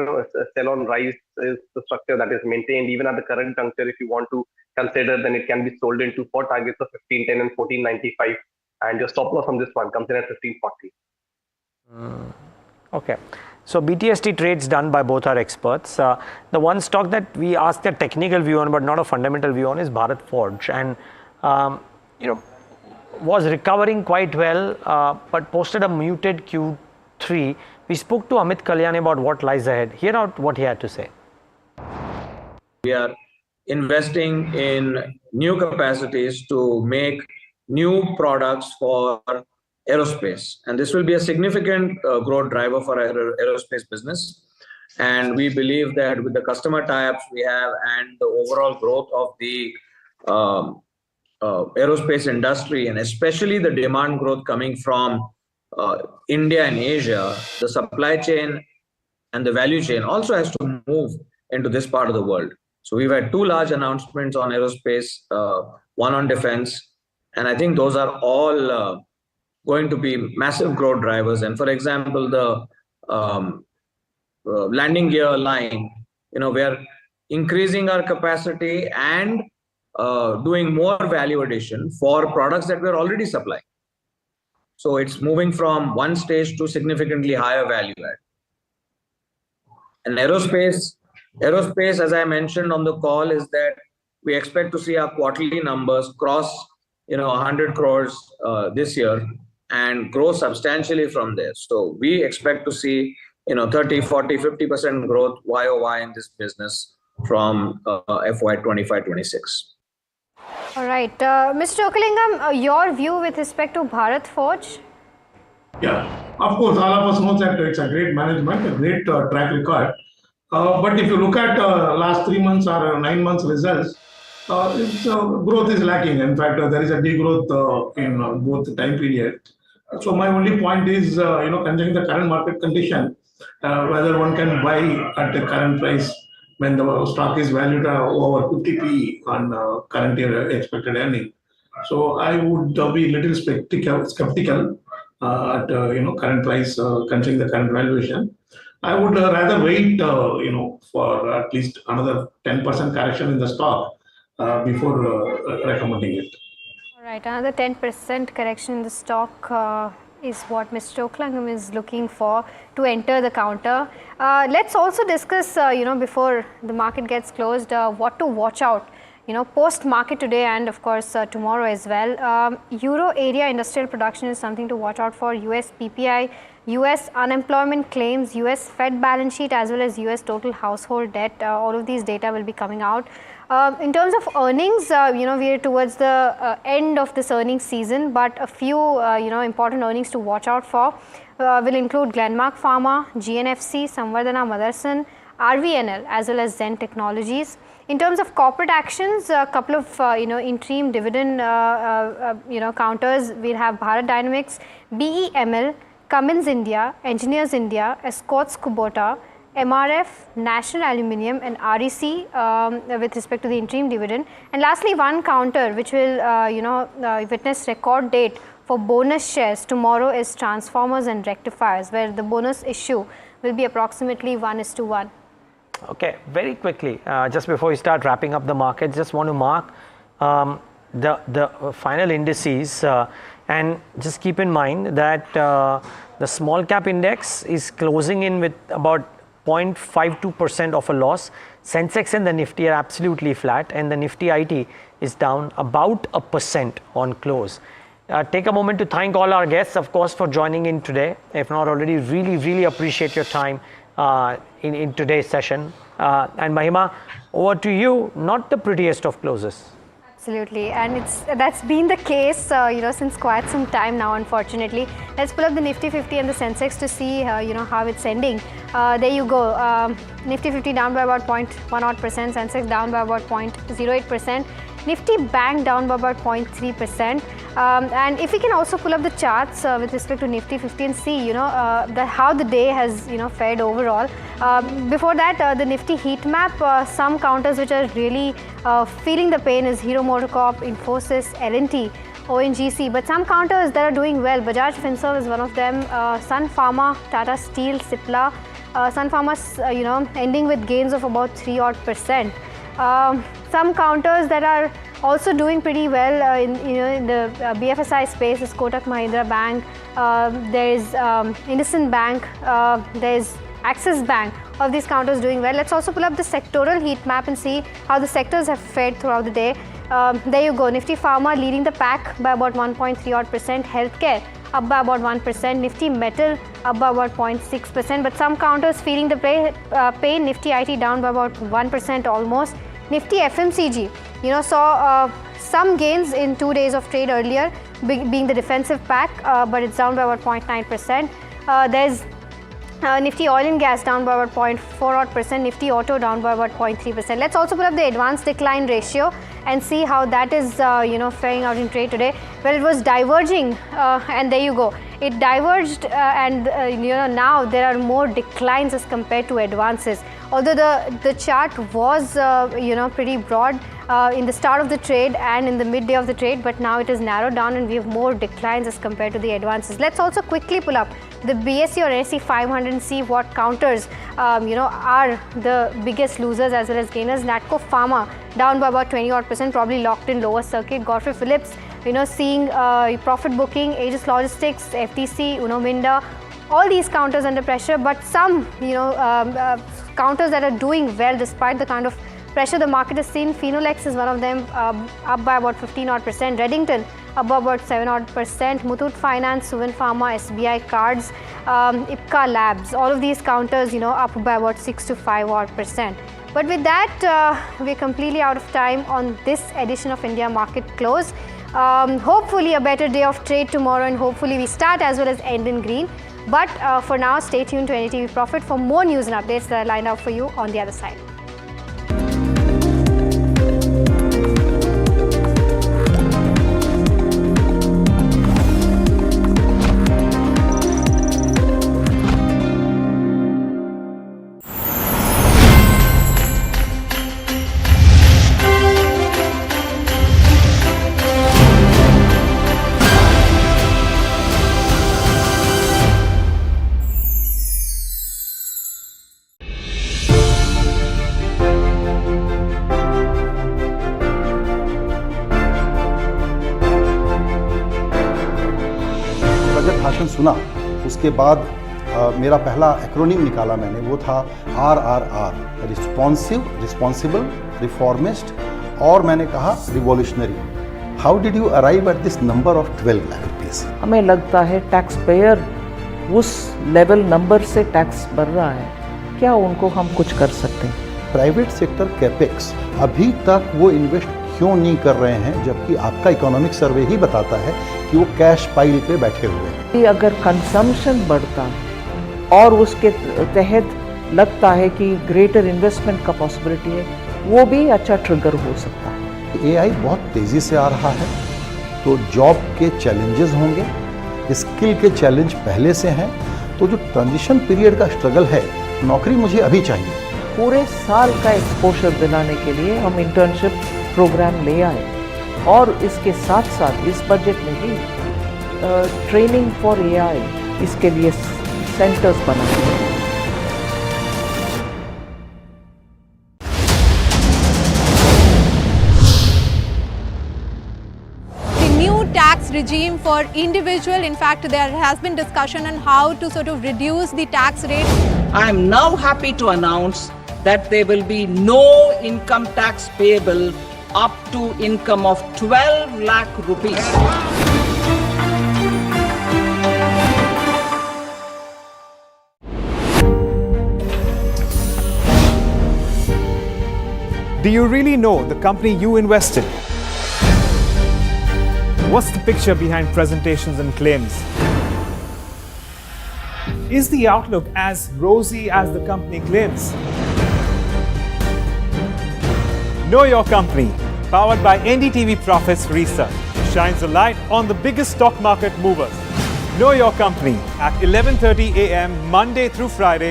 sell-on rise is the structure that is maintained even at the current juncture. If you want to consider, then it can be sold into for targets of 1510 and 1495, and your stop loss on this one comes in at 1540.
Okay, so BTST trades done by both our experts. The one stock that we asked a technical view on, but not a fundamental view on, is Bharat Forge, and was recovering quite well, but posted a muted Q3. We spoke to Amit Kalyani about what lies ahead. Hear out what he had to say.
We are investing in new capacities to make new products for aerospace, and this will be a significant growth driver for our aerospace business. And we believe that with the customer tie-ups we have and the overall growth of the aerospace industry, and especially the demand growth coming from India and Asia, the supply chain and the value chain also has to move into this part of the world. So we've had 2 large announcements on aerospace, one on defense, and I think those are all going to be massive growth drivers. And for example, the landing gear line, we are increasing our capacity and doing more value addition for products that we're already supplying. So it's moving from one stage to significantly higher value add. And aerospace, as I mentioned on the call, is that we expect to see our quarterly numbers cross 100 crores this year and grow substantially from there. So we expect to see 30, 40, 50% growth YOY in this business from FY 25-26.
All right, Mr. Chokalingam, your view with respect to Bharat Forge?
Yeah, of course, all of us know that it's a great management, a great track record. But if you look at last 3 months or 9 months results, growth is lacking. In fact, there is a degrowth in both time periods. So my only point is, considering the current market condition, whether one can buy at the current price when the stock is valued over 50 PE on current year expected earning. So I would be a little skeptical at current price, considering the current valuation. I would rather wait, for at least another 10% correction in the stock before recommending it.
All right, another 10% correction in the stock is what Mr. Oklangam is looking for to enter the counter. Let's also discuss, before the market gets closed, what to watch out, post market today and of course tomorrow as well. Euro area industrial production is something to watch out for. US PPI, US unemployment claims, US Fed balance sheet, as well as US total household debt. All of these data will be coming out. In terms of earnings, we are towards the end of this earnings season, but a few important earnings to watch out for will include Glenmark Pharma, GNFC, Samvardhana Motherson, RVNL, as well as Zen Technologies. In terms of corporate actions, a couple of interim dividend counters. We'll have Bharat Dynamics, BEML, Cummins India, Engineers India, Escorts Kubota, MRF, National Aluminium, and REC with respect to the interim dividend. And lastly, one counter which will witness record date for bonus shares tomorrow is Transformers and Rectifiers, where the bonus issue will be approximately 1:1.
Okay, very quickly, just before we start wrapping up the market, just want to mark the final indices and just keep in mind that the small cap index is closing in with about 0.52% of a loss. Sensex and the Nifty are absolutely flat, and the Nifty IT is down about 1% on close. Take a moment to thank all our guests, of course, for joining in today. If not already, really appreciate your time in today's session. And Mahima, over to you. Not the prettiest of closes.
Absolutely, and that's been the case since quite some time now, unfortunately. Let's pull up the Nifty 50 and the Sensex to see how it's ending. There you go. Nifty 50 down by about 0.1%, Sensex down by about 0.08%. Nifty Bank down by about 0.3%. And if we can also pull up the charts with respect to Nifty 50 and see, how the day has, fared overall. Before that, the Nifty heat map, some counters which are really feeling the pain is Hero MotoCorp, Infosys, L&T, ONGC. But some counters that are doing well, Bajaj Finserv is one of them, Sun Pharma, Tata Steel, Cipla. Sun Pharma, ending with gains of about 3% odd. Some counters that are also doing pretty well in the BFSI space is Kotak Mahindra Bank, there is IndusInd Bank, there is Axis Bank. All of these counters doing well. Let's also pull up the sectoral heat map and see how the sectors have fared throughout the day. There you go. Nifty Pharma leading the pack by about 1.3% odd. Healthcare up by about 1%. Nifty Metal up by about 0.6%. But some counters feeling the pain. Nifty IT down by about 1% almost. Nifty FMCG, saw some gains in 2 days of trade earlier, being the defensive pack, but it's down by about 0.9%. There's Nifty Oil and Gas down by about 0.4% odd. Nifty Auto down by about 0.3%. Let's also put up the advanced decline ratio and see how that is, faring out in trade today. Well, it was diverging, and there you go. It diverged, and now there are more declines as compared to advances. Although the chart was, pretty broad in the start of the trade and in the midday of the trade, but now it is narrowed down and we have more declines as compared to the advances. Let's also quickly pull up the BSE or NSE 500 and see what counters, are the biggest losers as well as gainers. Natco Pharma down by about 20 odd %, probably locked in lower circuit. Godfrey Phillips, seeing profit booking. Aegis Logistics, FTC, Uno Minda, all these counters under pressure, but some, counters that are doing well despite the kind of pressure the market has seen. Phenolex is one of them, up by about 15 odd %. Reddington up by about 7 odd %. Muthoot Finance, Suven Pharma, SBI Cards, Ipca Labs, all of these counters, up by about 6 to 5 odd %. But with that, we're completely out of time on this edition of India Market Close. Hopefully a better day of trade tomorrow, and hopefully we start as well as end in green. But for now, stay tuned to NDTV Profit for more news and updates that are lined up for you on the other side.
भाषण सुना उसके बाद मेरा पहला acronym निकाला मैंने, वो था RRR, रिस्पॉन्सिबल, रिफॉर्मिस्ट, और मैंने कहा revolutionary. How did you arrive at this number of 12 lakh rupees?
हमें लगता है टैक्स पेयर उस लेवल नंबर से टैक्स भर रहा है, क्या उनको हम कुछ कर सकते हैं?
प्राइवेट सेक्टर कैपेक्स अभी तक वो इन्वेस्ट क्यों नहीं कर रहे हैं, जबकि आपका इकोनॉमिक सर्वे ही बताता है कि वो कैश पाइल पे बैठे हुए हैं।
अगर कंजम्पशन बढ़ता और उसके तहत लगता है कि ग्रेटर इन्वेस्टमेंट का पॉसिबिलिटी है, वो भी अच्छा ट्रिगर हो सकता है।
एआई बहुत तेज़ी से आ रहा है, तो जॉब के चैलेंजेस होंगे, स्किल के चैलेंज पहले से हैं, तो जो ट्रांजिशन पीरियड का स्ट्रगल है, नौकरी मुझे अभी चाहिए।
पूरे साल का एक्सपोजर दिलाने के लिए हम इंटर्नशिप प्रोग्राम ले आए, और इसके साथ साथ इस बजट में भी ट्रेनिंग फॉर एआई, इसके लिए सेंटर्स बनाए हैं।
Tax regime for individual. In fact, there has been discussion on how to sort of reduce the tax rate.
I am now happy to announce that there will be no income tax payable up to income of 12 lakh rupees.
Do you really know the company you invest in? What's the picture behind presentations and claims? Is the outlook as rosy as the company claims? Know Your Company, powered by NDTV Profits Research, shines a light on the biggest stock market movers. Know Your Company at 11:30 a.m. Monday through Friday,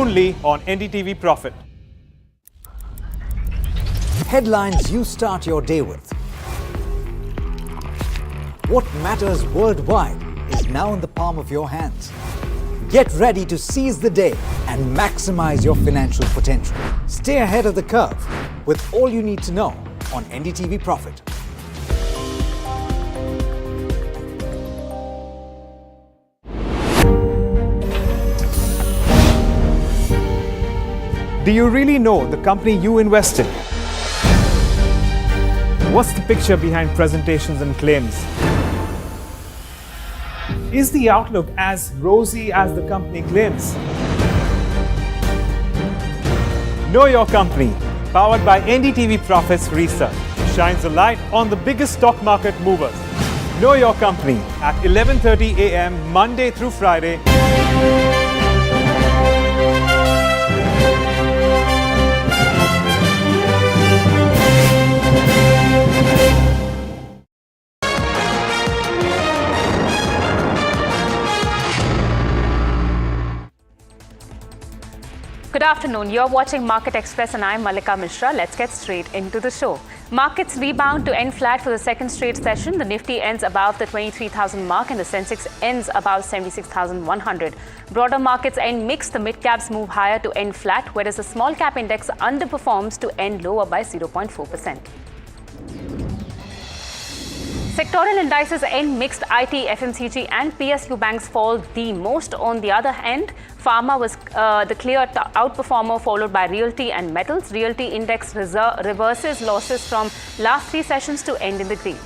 only on NDTV Profit.
Headlines you start your day with. What matters worldwide is now in the palm of your hands. Get ready to seize the day and maximize your financial potential. Stay ahead of the curve with all you need to know on NDTV Profit.
Do you really know the company you invest in? What's the picture behind presentations and claims? Is the outlook as rosy as the company claims? Know Your Company, powered by NDTV Profits Research, shines a light on the biggest stock market movers. Know Your Company at 11:30 a.m. Monday through Friday.
Good afternoon. You're watching Market Express and I'm Malika Mishra. Let's get straight into the show. Markets rebound to end flat for the second straight session. The Nifty ends above the 23,000 mark and the Sensex ends above 76,100. Broader markets end mixed. The mid-caps move higher to end flat, whereas the small cap index underperforms to end lower by 0.4%. Sectorial indices end mixed. IT, FMCG and PSU banks fall the most. On the other hand, Pharma was the clear outperformer, followed by Realty and Metals. Realty index reverses losses from last three sessions to end in the green.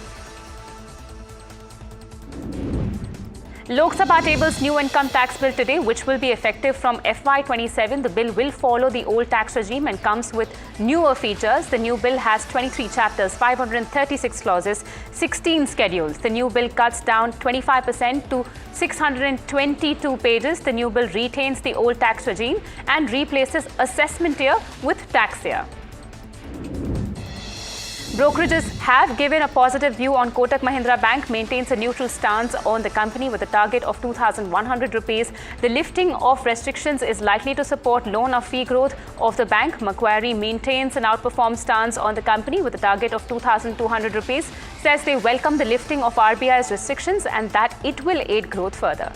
Lok Sabha tables new income tax bill today, which will be effective from FY27. The bill will follow the old tax regime and comes with newer features. The new bill has 23 chapters, 536 clauses, 16 schedules. The new bill cuts down 25% to 622 pages. The new bill retains the old tax regime and replaces assessment year with tax year. Brokerages have given a positive view on Kotak Mahindra Bank, maintains a neutral stance on the company with a target of 2,100 rupees. The lifting of restrictions is likely to support loan or fee growth of the bank. Macquarie maintains an outperform stance on the company with a target of 2,200 rupees, says they welcome the lifting of RBI's restrictions and that it will aid growth further.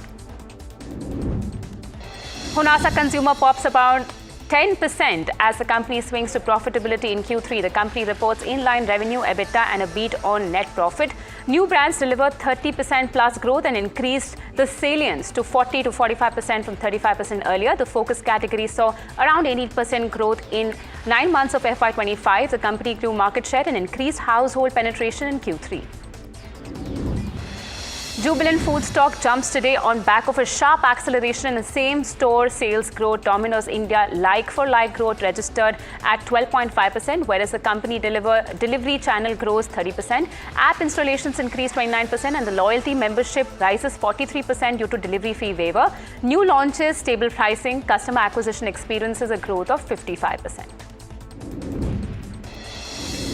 Honasa Consumer pops about 10% as the company swings to profitability in Q3. The company reports in-line revenue, EBITDA and a beat on net profit. New brands delivered 30% plus growth and increased the salience to 40 to 45% from 35% earlier. The focus category saw around 18% growth in 9 months of FY25. The company grew market share and increased household penetration in Q3. Jubilant Food stock jumps today on back of a sharp acceleration in same-store sales growth. Domino's India like-for-like growth registered at 12.5%, whereas the company delivery channel grows 30%. App installations increased 29%, and the loyalty membership rises 43% due to delivery fee waiver. New launches, stable pricing, customer acquisition experiences a growth of 55%.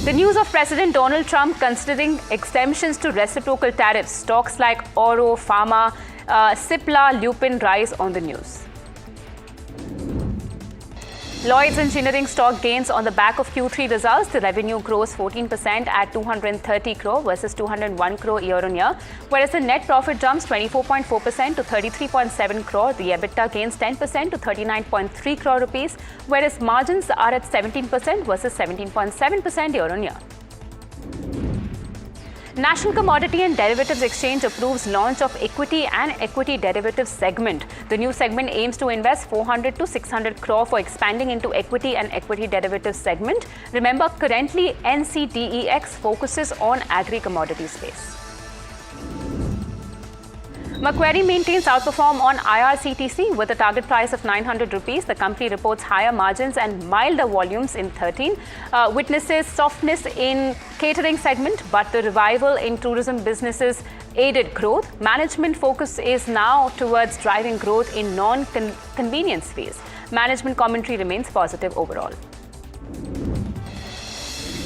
The news of President Donald Trump considering exemptions to reciprocal tariffs. Stocks like Oro, Pharma, Cipla, Lupin rise on the news. Lloyd's Engineering stock gains on the back of Q3 results. The revenue grows 14% at 230 crore versus 201 crore year on year, whereas the net profit jumps 24.4% to 33.7 crore. The EBITDA gains 10% to 39.3 crore rupees, whereas margins are at 17% versus 17.7% year on year. National Commodity and Derivatives Exchange approves launch of equity and equity derivatives segment. The new segment aims to invest 400 to 600 crore for expanding into equity and equity derivatives segment. Remember, currently NCDEX focuses on agri-commodity space. Macquarie maintains outperform on IRCTC with a target price of 900 rupees. The company reports higher margins and milder volumes in 13. Witnesses softness in catering segment, but the revival in tourism businesses aided growth. Management focus is now towards driving growth in non-convenience space. Management commentary remains positive overall.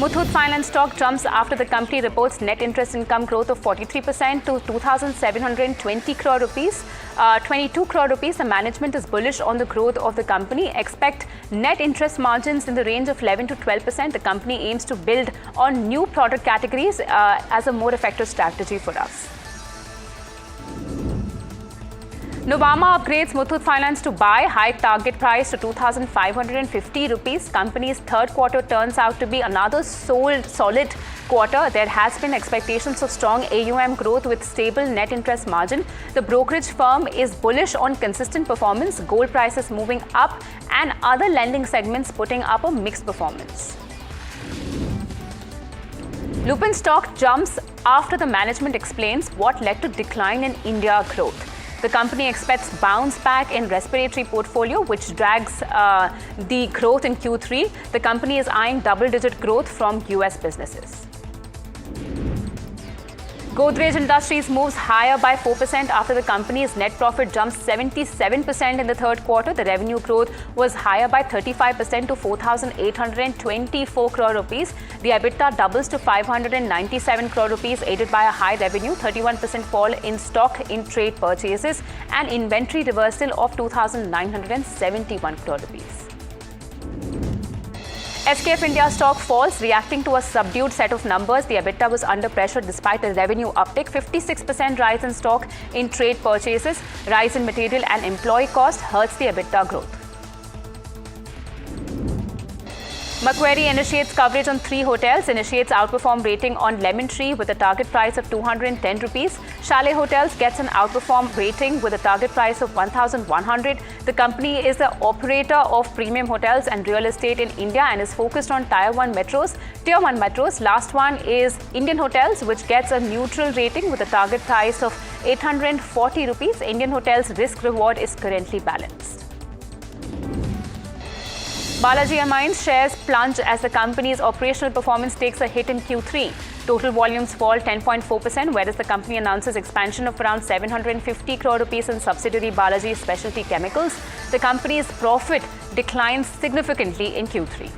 Muthoot Finance stock jumps after the company reports net interest income growth of 43% to 2,720 crore rupees, 22 crore rupees. The management is bullish on the growth of the company. Expect net interest margins in the range of 11 to 12%. The company aims to build on new product categories as a more effective strategy for us. Nuvama upgrades Muthoot Finance to buy, high target price to 2,550 rupees. Company's third quarter turns out to be another solid quarter. There has been expectations of strong AUM growth with stable net interest margin. The brokerage firm is bullish on consistent performance, gold prices moving up and other lending segments putting up a mixed performance. Lupin stock jumps after the management explains what led to decline in India growth. The company expects bounce back in respiratory portfolio, which drags the growth in Q3. The company is eyeing double-digit growth from US businesses. Godrej Industries moves higher by 4% after the company's net profit jumps 77% in the third quarter. The revenue growth was higher by 35% to 4,824 crore rupees. The EBITDA doubles to 597 crore rupees, aided by a high revenue, 31% fall in stock in trade purchases, and inventory reversal of 2,971 crore rupees. SKF India stock falls, reacting to a subdued set of numbers. The EBITDA was under pressure despite a revenue uptick. 56% rise in stock in trade purchases. Rise in material and employee cost hurts the EBITDA growth. Macquarie initiates coverage on 3 hotels, initiates outperform rating on Lemon Tree with a target price of 210 rupees. Chalet Hotels gets an outperform rating with a target price of 1,100. The company is the operator of premium hotels and real estate in India and is focused on Tier 1 metros. Last one is Indian Hotels, which gets a neutral rating with a target price of 840 rupees. Indian Hotels risk reward is currently balanced. Balaji Amines shares plunge as the company's operational performance takes a hit in Q3. Total volumes fall 10.4%, whereas the company announces expansion of around 750 crore rupees in subsidiary Balaji Specialty Chemicals. The company's profit declines significantly in Q3.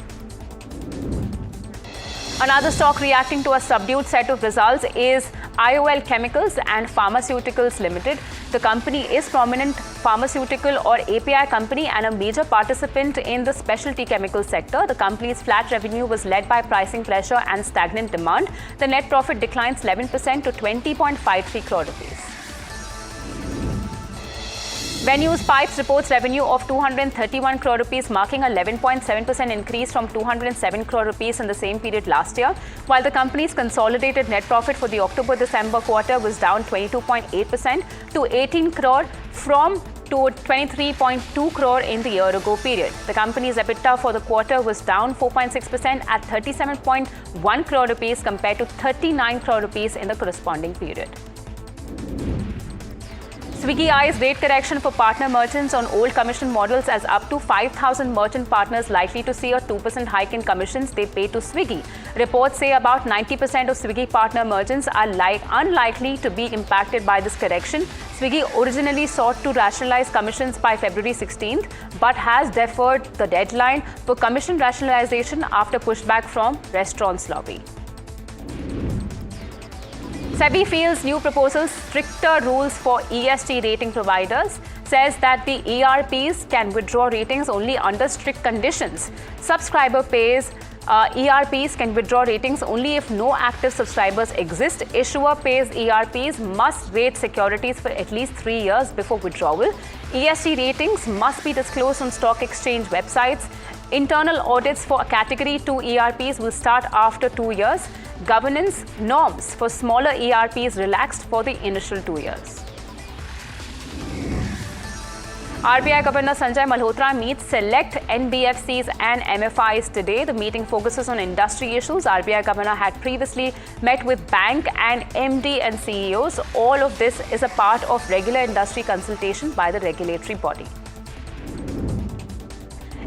Another stock reacting to a subdued set of results is IOL Chemicals and Pharmaceuticals Limited. The company is prominent pharmaceutical or API company and a major participant in the specialty chemical sector. The company's flat revenue was led by pricing pressure and stagnant demand. The net profit declines 11% to 20.53 crore rupees. Venues Pipes reports revenue of 231 crore rupees, marking a 11.7% increase from 207 crore rupees in the same period last year, while the company's consolidated net profit for the October-December quarter was down 22.8% to 18 crore from to 23.2 crore in the year-ago period. The company's EBITDA for the quarter was down 4.6% at 37.1 crore rupees compared to 39 crore rupees in the corresponding period. Swiggy eyes rate correction for partner merchants on old commission models as up to 5,000 merchant partners likely to see a 2% hike in commissions they pay to Swiggy. Reports say about 90% of Swiggy partner merchants are unlikely to be impacted by this correction. Swiggy originally sought to rationalize commissions by February 16th, but has deferred the deadline for commission rationalization after pushback from restaurants lobby. SEBI feels new proposals stricter rules for ESG rating providers, says that the ERPs can withdraw ratings only under strict conditions. Subscriber pays ERPs can withdraw ratings only if no active subscribers exist. Issuer pays ERPs must rate securities for at least 3 years before withdrawal. ESG ratings must be disclosed on stock exchange websites. Internal audits for Category 2 ERPs will start after 2 years. Governance norms for smaller ERPs relaxed for the initial 2 years. RBI Governor Sanjay Malhotra meets select NBFCs and MFIs today. The meeting focuses on industry issues. RBI Governor had previously met with bank and MD and CEOs. All of this is a part of regular industry consultation by the regulatory body.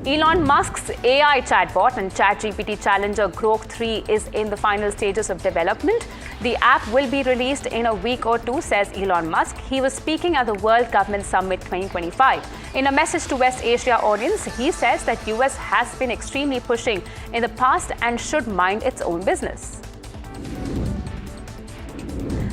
Elon Musk's AI chatbot and ChatGPT challenger Grok 3 is in the final stages of development. The app will be released in a week or two, says Elon Musk. He was speaking at the World Government Summit 2025. In a message to West Asia audience, he says that US has been extremely pushing in the past and should mind its own business.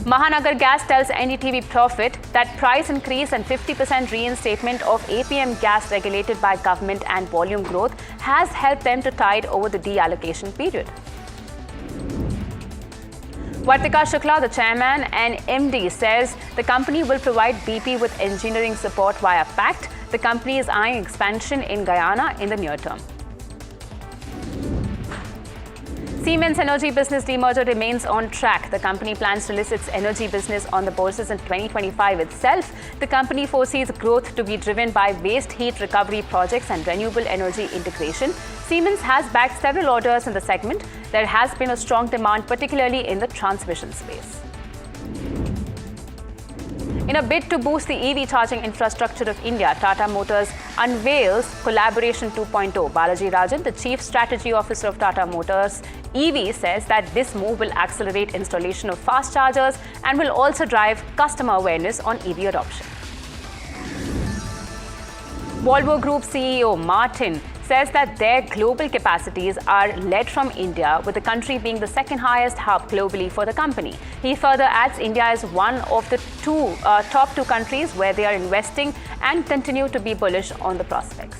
Mahanagar Gas tells NDTV Profit that price increase and 50% reinstatement of APM gas regulated by government and volume growth has helped them to tide over the deallocation period. Vartika Shukla, the chairman and MD, says the company will provide BP with engineering support via PACT. The company is eyeing expansion in Guyana in the near term. Siemens Energy business demerger remains on track. The company plans to list its energy business on the bourses in 2025 itself. The company foresees growth to be driven by waste heat recovery projects and renewable energy integration. Siemens has bagged several orders in the segment. There has been a strong demand, particularly in the transmission space. In a bid to boost the EV charging infrastructure of India, Tata Motors unveils Collaboration 2.0. Balaji Rajan, the Chief Strategy Officer of Tata Motors EV, says that this move will accelerate installation of fast chargers and will also drive customer awareness on EV adoption. Volvo Group CEO Martin says that their global capacities are led from India, with the country being the second highest hub globally for the company. He further adds India is one of the top two countries where they are investing and continue to be bullish on the prospects.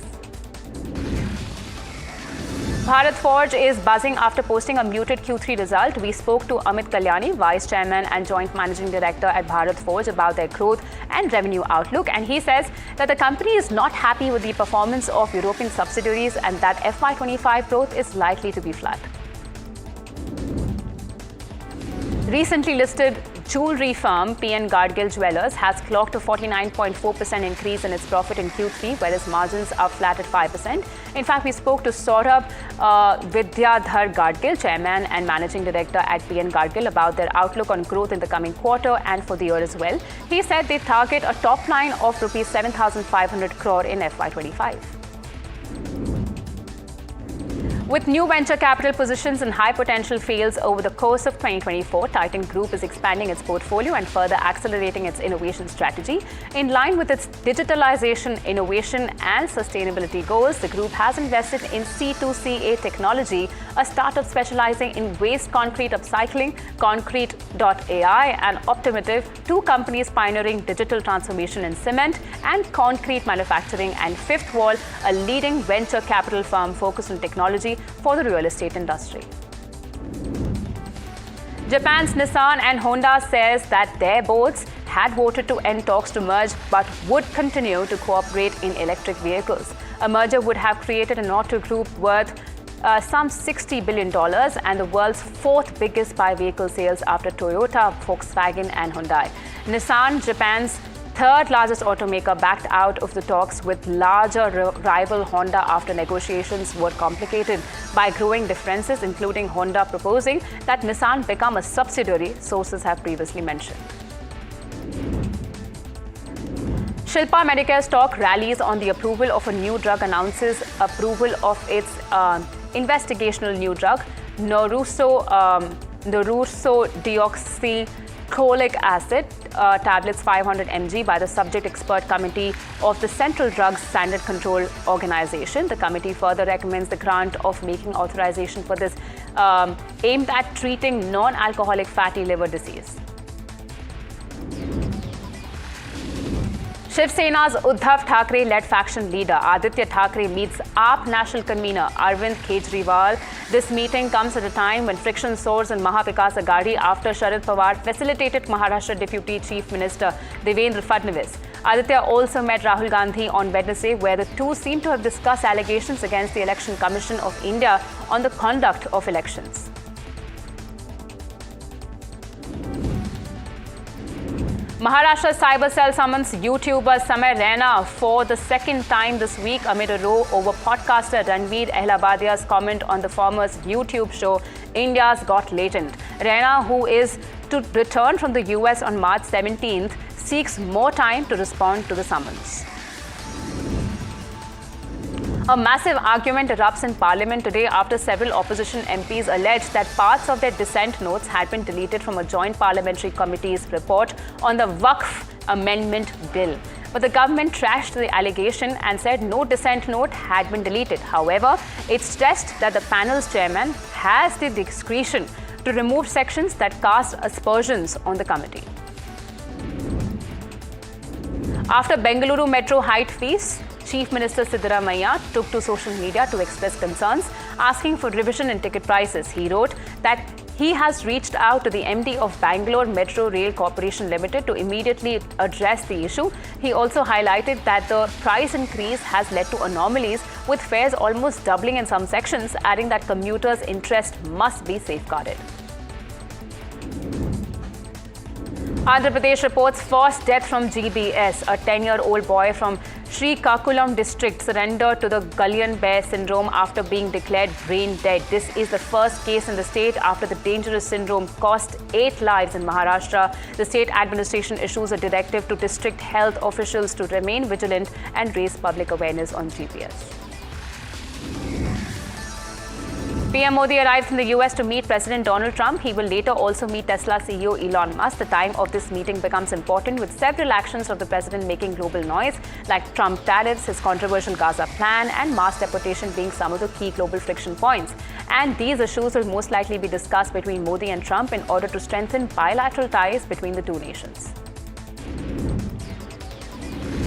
Bharat Forge is buzzing after posting a muted Q3 result. We spoke to Amit Kalyani, Vice Chairman and Joint Managing Director at Bharat Forge, about their growth and revenue outlook, and he says that the company is not happy with the performance of European subsidiaries and that FY25 growth is likely to be flat. Recently listed jewelry firm PN Gadgil Jewellers has clocked a 49.4% increase in its profit in Q3, whereas margins are flat at 5%. In fact, we spoke to Saurabh Vidyadhar Gadgil, Chairman and Managing Director at PN Gadgil, about their outlook on growth in the coming quarter and for the year as well. He said they target a top line of Rs 7,500 crore in FY25. With new venture capital positions and high potential fields over the course of 2024, Titan Group is expanding its portfolio and further accelerating its innovation strategy. In line with its digitalization, innovation and sustainability goals, the group has invested in C2CA Technology, a startup specializing in waste concrete upcycling, Concrete.ai and Optimative, two companies pioneering digital transformation in cement and concrete manufacturing, and Fifth Wall, a leading venture capital firm focused on technology for the real estate industry. Japan's Nissan and Honda says that their boards had voted to end talks to merge but would continue to cooperate in electric vehicles. A merger would have created an auto group worth some $60 billion and the world's fourth biggest by vehicle sales after Toyota, Volkswagen and Hyundai. Nissan, Japan's third largest automaker, backed out of the talks with larger rival Honda after negotiations were complicated by growing differences, including Honda proposing that Nissan become a subsidiary, sources have previously mentioned. Shilpa Medicare stock rallies on the approval of a new drug, announces approval of its investigational new drug, Deoxycholinic acid tablets 500 mg by the Subject Expert Committee of the Central Drugs Standard Control Organization. The committee further recommends the grant of making authorization for this aimed at treating non-alcoholic fatty liver disease. Shiv Sena's Uddhav Thackeray-led faction leader Aditya Thackeray meets AAP national convener Arvind Kejriwal. This meeting comes at a time when friction soars in Mahavikas Aghadi after Sharad Pawar facilitated Maharashtra Deputy Chief Minister Devendra Fadnavis. Aditya also met Rahul Gandhi on Wednesday, where the two seem to have discussed allegations against the Election Commission of India on the conduct of elections. Maharashtra Cyber Cell summons YouTuber Samay Raina for the second time this week amid a row over podcaster Ranveer Ahlabadia's comment on the former's YouTube show India's Got Latent. Raina, who is to return from the US on March 17th, seeks more time to respond to the summons. A massive argument erupts in Parliament today after several opposition MPs alleged that parts of their dissent notes had been deleted from a joint parliamentary committee's report on the Waqf Amendment Bill. But the government trashed the allegation and said no dissent note had been deleted. However, it stressed that the panel's chairman has the discretion to remove sections that cast aspersions on the committee. After Bengaluru Metro height fees, Chief Minister Siddaramaiah took to social media to express concerns, asking for revision in ticket prices. He wrote that he has reached out to the MD of Bangalore Metro Rail Corporation Limited to immediately address the issue. He also highlighted that the price increase has led to anomalies, with fares almost doubling in some sections, adding that commuters' interest must be safeguarded. Andhra Pradesh reports first death from GBS. A 10-year-old boy from Srikakulam district surrendered to the Guillain-Barré syndrome after being declared brain dead. This is the first case in the state after the dangerous syndrome cost 8 lives in Maharashtra. The state administration issues a directive to district health officials to remain vigilant and raise public awareness on GPS. PM Modi arrives in the US to meet President Donald Trump. He will later also meet Tesla CEO Elon Musk. The time of this meeting becomes important, with several actions of the president making global noise, like Trump tariffs, his controversial Gaza plan, and mass deportation being some of the key global friction points. And these issues will most likely be discussed between Modi and Trump in order to strengthen bilateral ties between the two nations.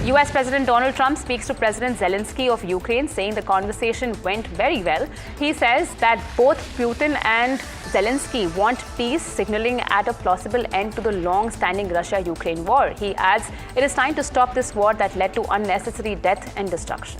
US President Donald Trump speaks to President Zelensky of Ukraine, saying the conversation went very well. He says that both Putin and Zelensky want peace, signaling at a plausible end to the long-standing Russia-Ukraine war. He adds, it is time to stop this war that led to unnecessary death and destruction.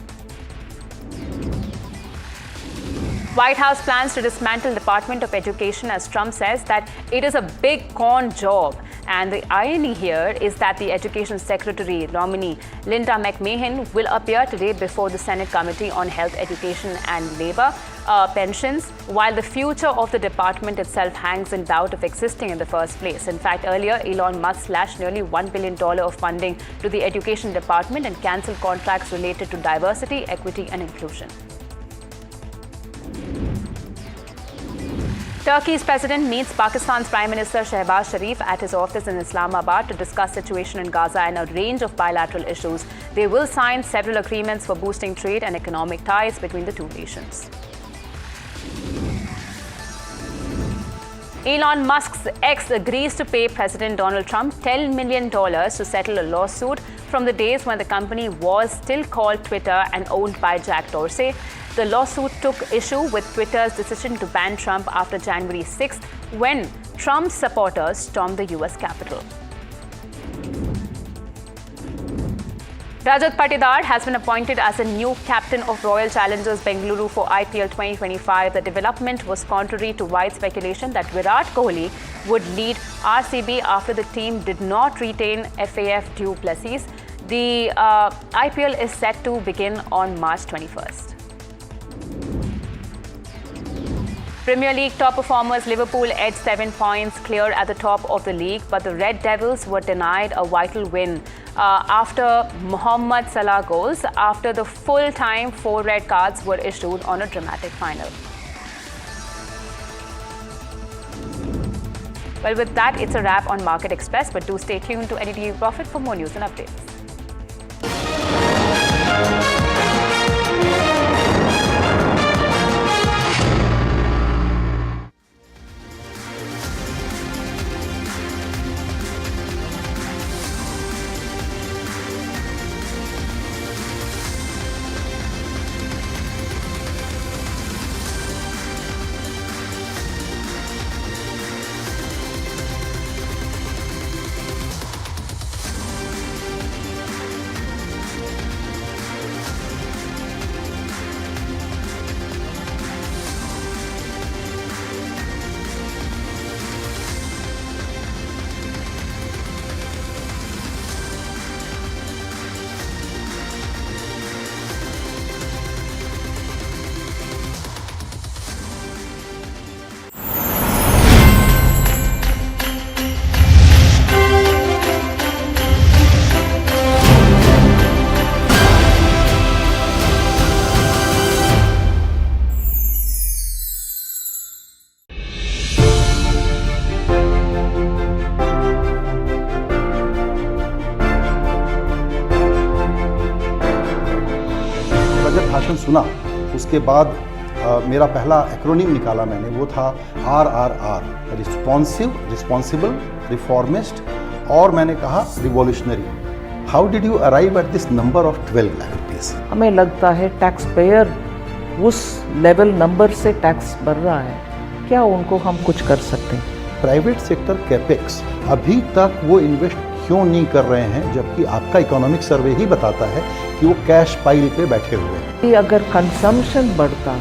White House plans to dismantle Department of Education as Trump says that it is a big con job. And the irony here is that the Education Secretary nominee Linda McMahon will appear today before the Senate Committee on Health, Education and Labor Pensions, while the future of the department itself hangs in doubt of existing in the first place. In fact, earlier Elon Musk slashed nearly $1 billion of funding to the Education Department and cancelled contracts related to diversity, equity and inclusion. Turkey's president meets Pakistan's Prime Minister Shehbaz Sharif at his office in Islamabad to discuss situation in Gaza and a range of bilateral issues. They will sign several agreements for boosting trade and economic ties between the two nations. Elon Musk's ex agrees to pay President Donald Trump $10 million to settle a lawsuit from the days when the company was still called Twitter and owned by Jack Dorsey. The lawsuit took issue with Twitter's decision to ban Trump after January 6th, when Trump's supporters stormed the US Capitol. Rajat Patidar has been appointed as the new captain of Royal Challengers Bengaluru for IPL 2025. The development was contrary to wide speculation that Virat Kohli would lead RCB after the team did not retain FAF du Plessis. The IPL is set to begin on March 21st. Premier League top performers Liverpool edged 7 points clear at the top of the league, but the Red Devils were denied a vital win after Mohamed Salah goals, after the full-time 4 red cards were issued on a dramatic final. Well, with that, it's a wrap on Market Express, but do stay tuned to NDTV Profit for more news and updates.
सुना उसके बाद मेरा पहला acronym निकाला मैंने, वो था RRR, responsive, responsible, reformist, और मैंने कहा revolutionary. How did you arrive at this number of 12 lakh rupees?
हमें लगता है टैक्स पेयर उस लेवल नंबर से टैक्स भर रहा है, क्या उनको हम कुछ कर सकते हैं?
प्राइवेट सेक्टर कैपेक्स अभी तक वो इन्वेस्ट क्यों नहीं कर रहे हैं, जबकि आपका इकोनॉमिक सर्वे ही बताता है कि वो कैश पाइल पे बैठे हुए हैं।
अगर कंजम्पशन बढ़ता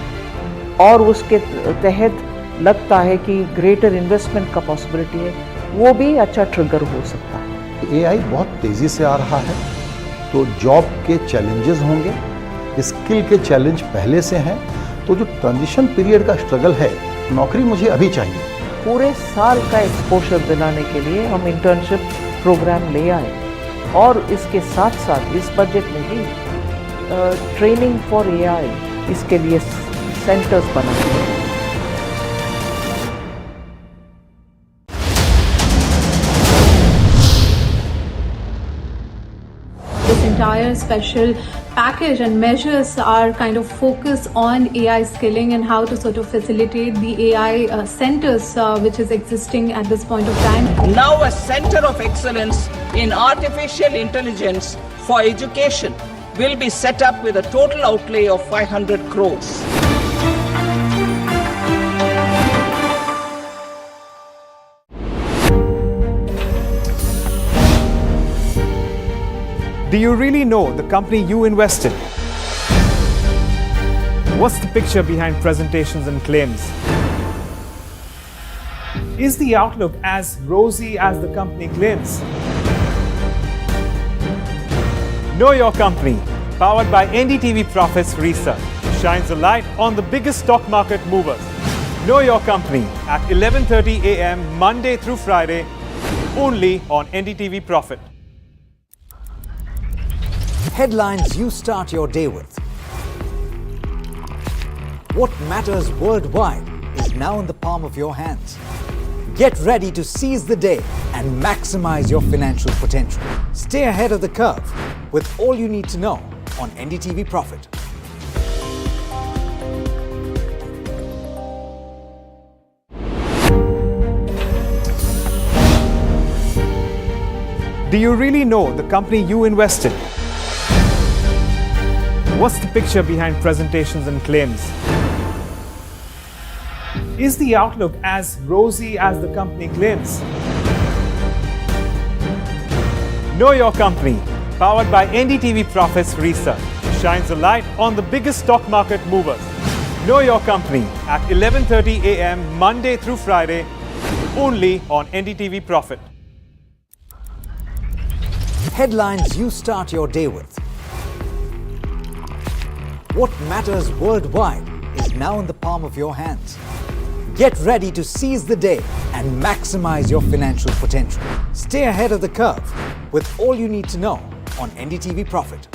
और उसके तहत लगता है कि ग्रेटर इन्वेस्टमेंट का पॉसिबिलिटी है, वो भी अच्छा ट्रिगर हो सकता है।
एआई बहुत तेज़ी से आ रहा है, तो जॉब के चैलेंजेस होंगे, स्किल के चैलेंज पहले से हैं, तो जो ट्रांजिशन पीरियड का स्ट्रगल है, नौकरी मुझे अभी चाहिए।
पूरे साल का एक्सपोजर दिलाने के लिए हम इंटर्नशिप प्रोग्राम ले आए, और इसके साथ साथ इस बजट में भी ट्रेनिंग फॉर एआई, इसके लिए सेंटर्स बनाए हैं।
This entire special package and measures are kind of focused on AI skilling and how to sort of facilitate the AI centers which is existing at this point of time.
Now a center of excellence in artificial intelligence for education will be set up with a total outlay of 500 crores.
Do you really know the company you invest in? What's the picture behind presentations and claims? Is the outlook as rosy as the company claims? Know Your Company, powered by NDTV Profits Research, shines a light on the biggest stock market movers. Know Your Company at 11:30 a.m. Monday through Friday, only on NDTV Profit.
Headlines you start your day with. What matters worldwide is now in the palm of your hands. Get ready to seize the day and maximize your financial potential. Stay ahead of the curve with all you need to know on NDTV Profit.
Do you really know the company you invest in? What's the picture behind presentations and claims? Is the outlook as rosy as the company claims? Know Your Company, powered by NDTV Profits Research, shines a light on the biggest stock market movers. Know Your Company at 11:30 a.m. Monday through Friday, only on NDTV Profit.
Headlines you start your day with. What matters worldwide is now in the palm of your hands. Get ready to seize the day and maximize your financial potential. Stay ahead of the curve with all you need to know on NDTV Profit.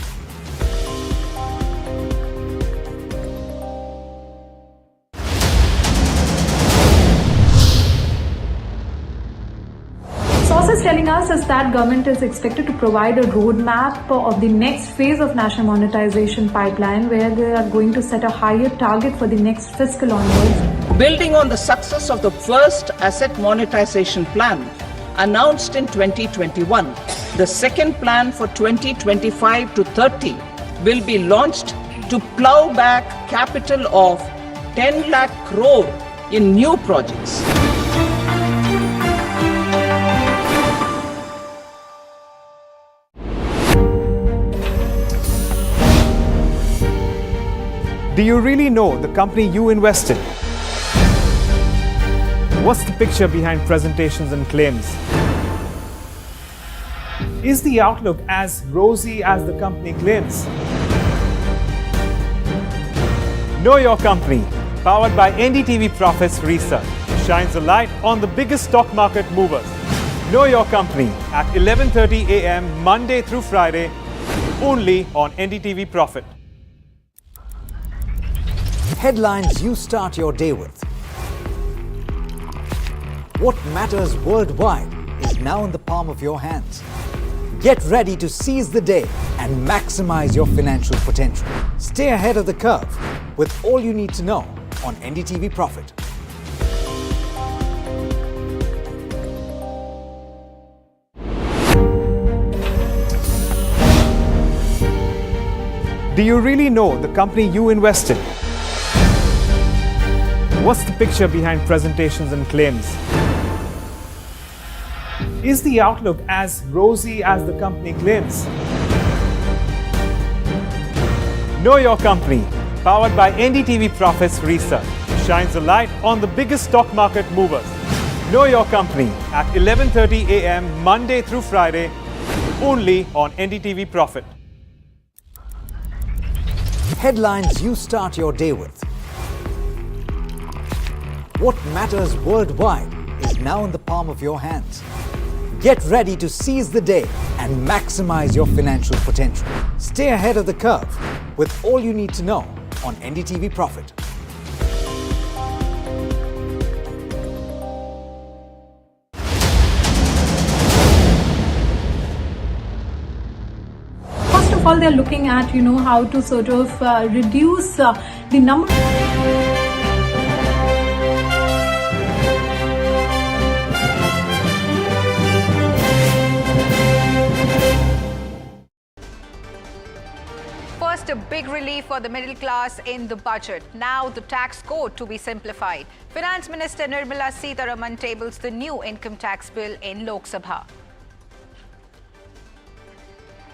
Sources telling us is that government is expected to provide a roadmap of the next phase of national monetization pipeline, where they are going to set a higher target for the next fiscal onwards.
Building on the success of the first asset monetization plan announced in 2021, the second plan for 2025 to 30 will be launched to plow back capital of 10 lakh crore in new projects.
Do you really know the company you invest in? What's the picture behind presentations and claims? Is the outlook as rosy as the company claims? Know Your Company, powered by NDTV Profits Research, shines a light on the biggest stock market movers. Know Your Company at 11:30 a.m. Monday through Friday, only on NDTV Profit.
Headlines you start your day with. What matters worldwide is now in the palm of your hands. Get ready to seize the day and maximize your financial potential. Stay ahead of the curve with all you need to know on NDTV Profit.
Do you really know the company you invest in? What's the picture behind presentations and claims? Is the outlook as rosy as the company claims? Know Your Company, powered by NDTV Profits Research, shines a light on the biggest stock market movers. Know Your Company at 11:30 a.m. Monday through Friday, only on NDTV Profit.
Headlines you start your day with. What matters worldwide is now in the palm of your hands. Get ready to seize the day and maximize your financial potential. Stay ahead of the curve with all you need to know on NDTV Profit.
First of all, they're looking at, how to sort of reduce the number.
First, a big relief for the middle class in the budget. Now, the tax code to be simplified. Finance Minister Nirmala Sitharaman tables the new income tax bill in Lok Sabha.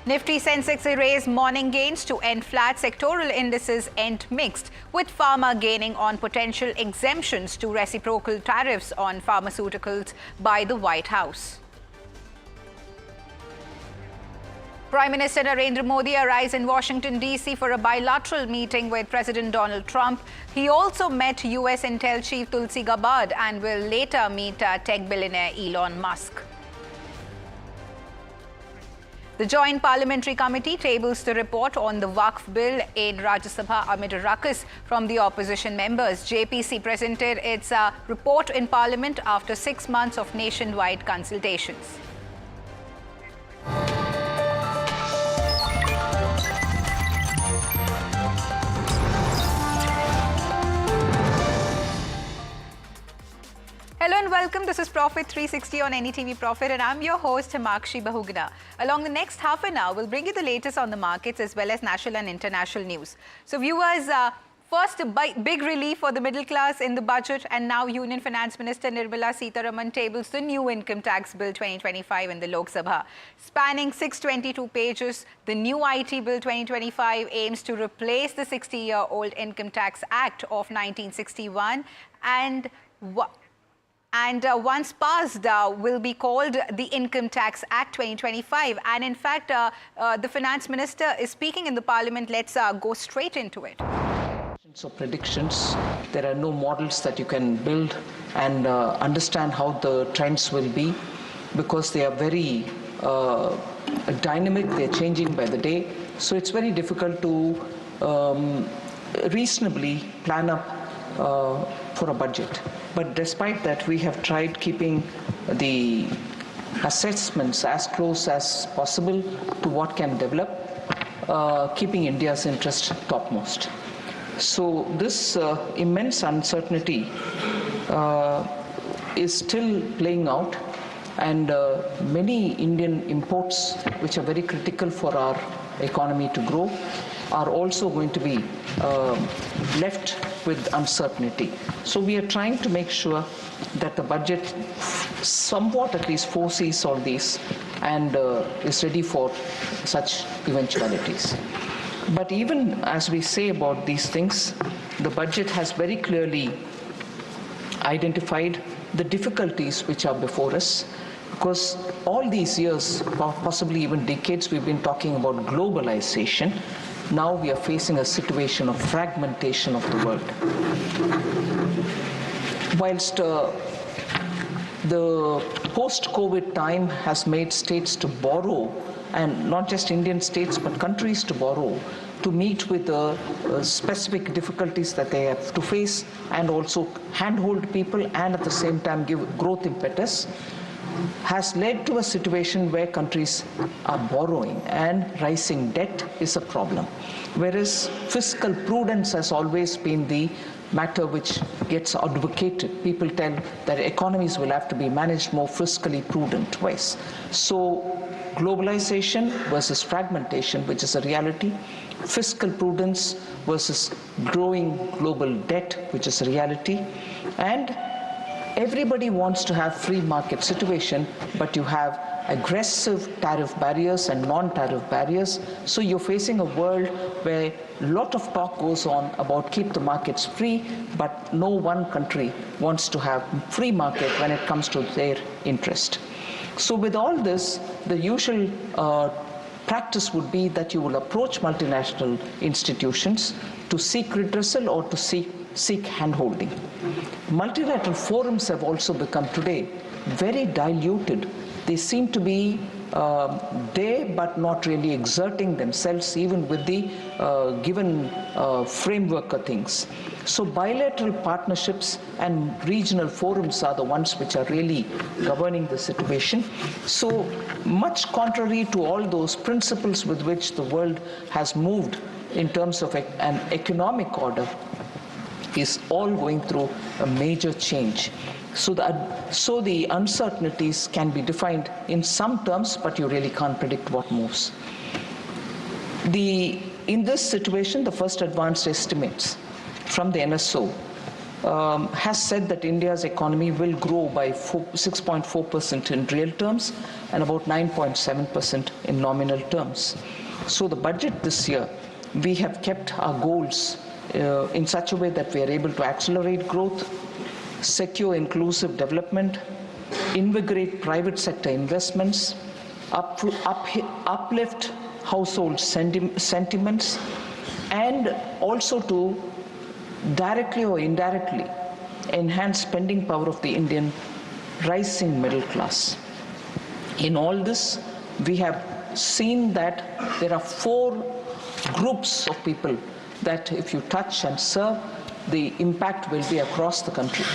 Nifty Sensex erased morning gains to end flat. Sectorial indices end mixed, with pharma gaining on potential exemptions to reciprocal tariffs on pharmaceuticals by the White House. Prime Minister Narendra Modi arrives in Washington, D.C. for a bilateral meeting with President Donald Trump. He also met U.S. Intel chief Tulsi Gabbard and will later meet tech billionaire Elon Musk. The Joint Parliamentary Committee tables the report on the Waqf Bill in Rajya Sabha amid a ruckus from the opposition members. JPC presented its report in Parliament after 6 months of nationwide consultations. Hello and welcome. This is Profit 360 on NDTV Profit and I'm your host Himakshi Bahugna. Along the next half an hour, we'll bring you the latest on the markets as well as national and international news. So viewers, first, a big relief for the middle class in the budget, and now Union Finance Minister Nirmala Sitharaman tables the new Income Tax Bill 2025 in the Lok Sabha. Spanning 622 pages, the new IT Bill 2025 aims to replace the 60-year-old Income Tax Act of 1961 and once passed will be called the Income Tax Act 2025. And in fact, the Finance Minister is speaking in the Parliament. Let's go straight into it.
So predictions, there are no models that you can build and understand how the trends will be, because they are very dynamic, they're changing by the day. So it's very difficult to reasonably plan up for a budget. But despite that, we have tried keeping the assessments as close as possible to what can develop, keeping India's interest topmost. So this immense uncertainty is still playing out, and many Indian imports, which are very critical for our economy to grow, are also going to be left with uncertainty. So we are trying to make sure that the budget somewhat at least foresees all these and is ready for such eventualities. But even as we say about these things, the budget has very clearly identified the difficulties which are before us, because all these years, possibly even decades, we've been talking about globalization. Now we are facing a situation of fragmentation of the world. Whilst the post-COVID time has made states to borrow, and not just Indian states, but countries to borrow, to meet with the specific difficulties that they have to face, and also handhold people and at the same time give growth impetus, has led to a situation where countries are borrowing and rising debt is a problem. Whereas fiscal prudence has always been the matter which gets advocated. People tell that economies will have to be managed more fiscally prudent ways. So globalization versus fragmentation, which is a reality, fiscal prudence versus growing global debt, which is a reality, and everybody wants to have free market situation, but you have aggressive tariff barriers and non-tariff barriers. So you're facing a world where a lot of talk goes on about keep the markets free, but no one country wants to have free market when it comes to their interest. So with all this, the usual practice would be that you will approach multinational institutions to seek redressal or to seek handholding. Multilateral forums have also become today very diluted. They seem to be there but not really exerting themselves even with the given framework of things. So bilateral partnerships and regional forums are the ones which are really governing the situation. So much contrary to all those principles with which the world has moved in terms of an economic order, is all going through a major change. So the uncertainties can be defined in some terms, but you really can't predict what moves. In this situation, the first advanced estimates from the NSO has said that India's economy will grow by 6.4% in real terms and about 9.7% in nominal terms. So the budget this year, we have kept our goals in such a way that we are able to accelerate growth, secure inclusive development, invigorate private sector investments, uplift household sentiments, and also to directly or indirectly enhance spending power of the Indian rising middle class. In all this, we have seen that there are 4 groups of people that if you touch and serve, the impact will be across the country: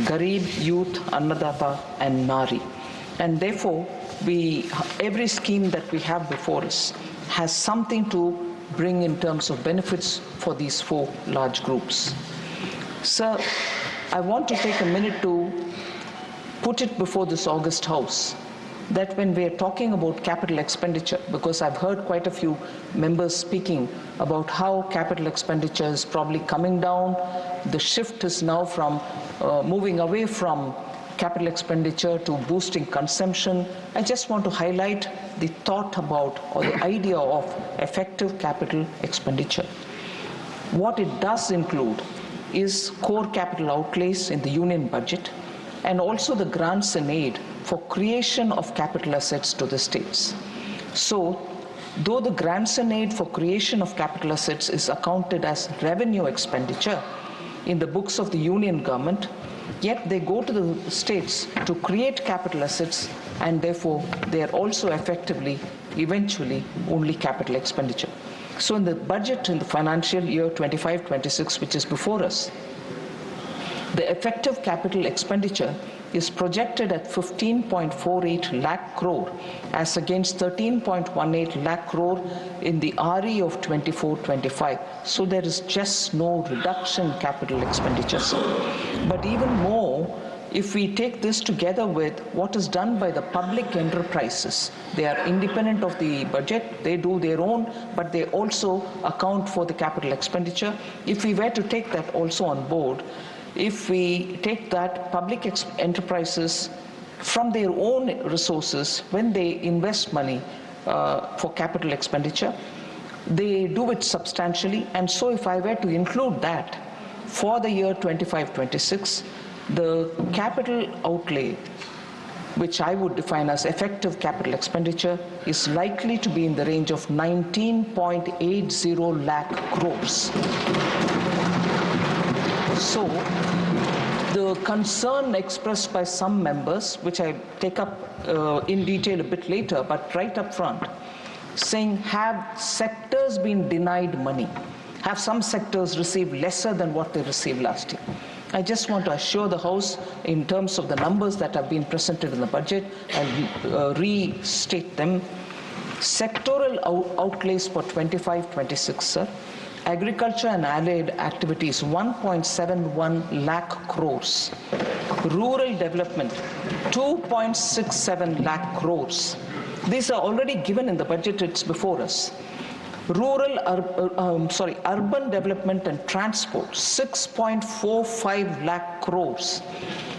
Garib, youth, Annadata, and Nari. And therefore, every scheme that we have before us has something to bring in terms of benefits for these 4 large groups. Sir, I want to take a minute to put it before this august House that when we are talking about capital expenditure, because I've heard quite a few members speaking about how capital expenditure is probably coming down, the shift is now from moving away from capital expenditure to boosting consumption. I just want to highlight the thought about or the idea of effective capital expenditure. What it does include is core capital outlays in the union budget and also the grants and aid for creation of capital assets to the states. So, though the grants and aid for creation of capital assets is accounted as revenue expenditure in the books of the union government, yet they go to the states to create capital assets, and therefore they are also effectively, eventually, only capital expenditure. So in the budget in the financial year 25-26, which is before us, the effective capital expenditure is projected at 15.48 lakh crore as against 13.18 lakh crore in the RE of 24-25. So there is just no reduction in capital expenditures. But even more, if we take this together with what is done by the public enterprises, they are independent of the budget, they do their own, but they also account for the capital expenditure. If we were to take that also on board, if we take that public enterprises from their own resources, when they invest money for capital expenditure, they do it substantially. And so if I were to include that for the year 25-26, the capital outlay, which I would define as effective capital expenditure, is likely to be in the range of 19.80 lakh crores. So, the concern expressed by some members, which I take up in detail a bit later, but right up front, saying, have sectors been denied money? Have some sectors received lesser than what they received last year? I just want to assure the House, in terms of the numbers that have been presented in the budget, I'll restate them. Sectoral outlays for 25-26, sir. Agriculture and allied activities, 1.71 lakh crores. Rural development, 2.67 lakh crores. These are already given in the budget, it's before us. Urban development and transport, 6.45 lakh crores.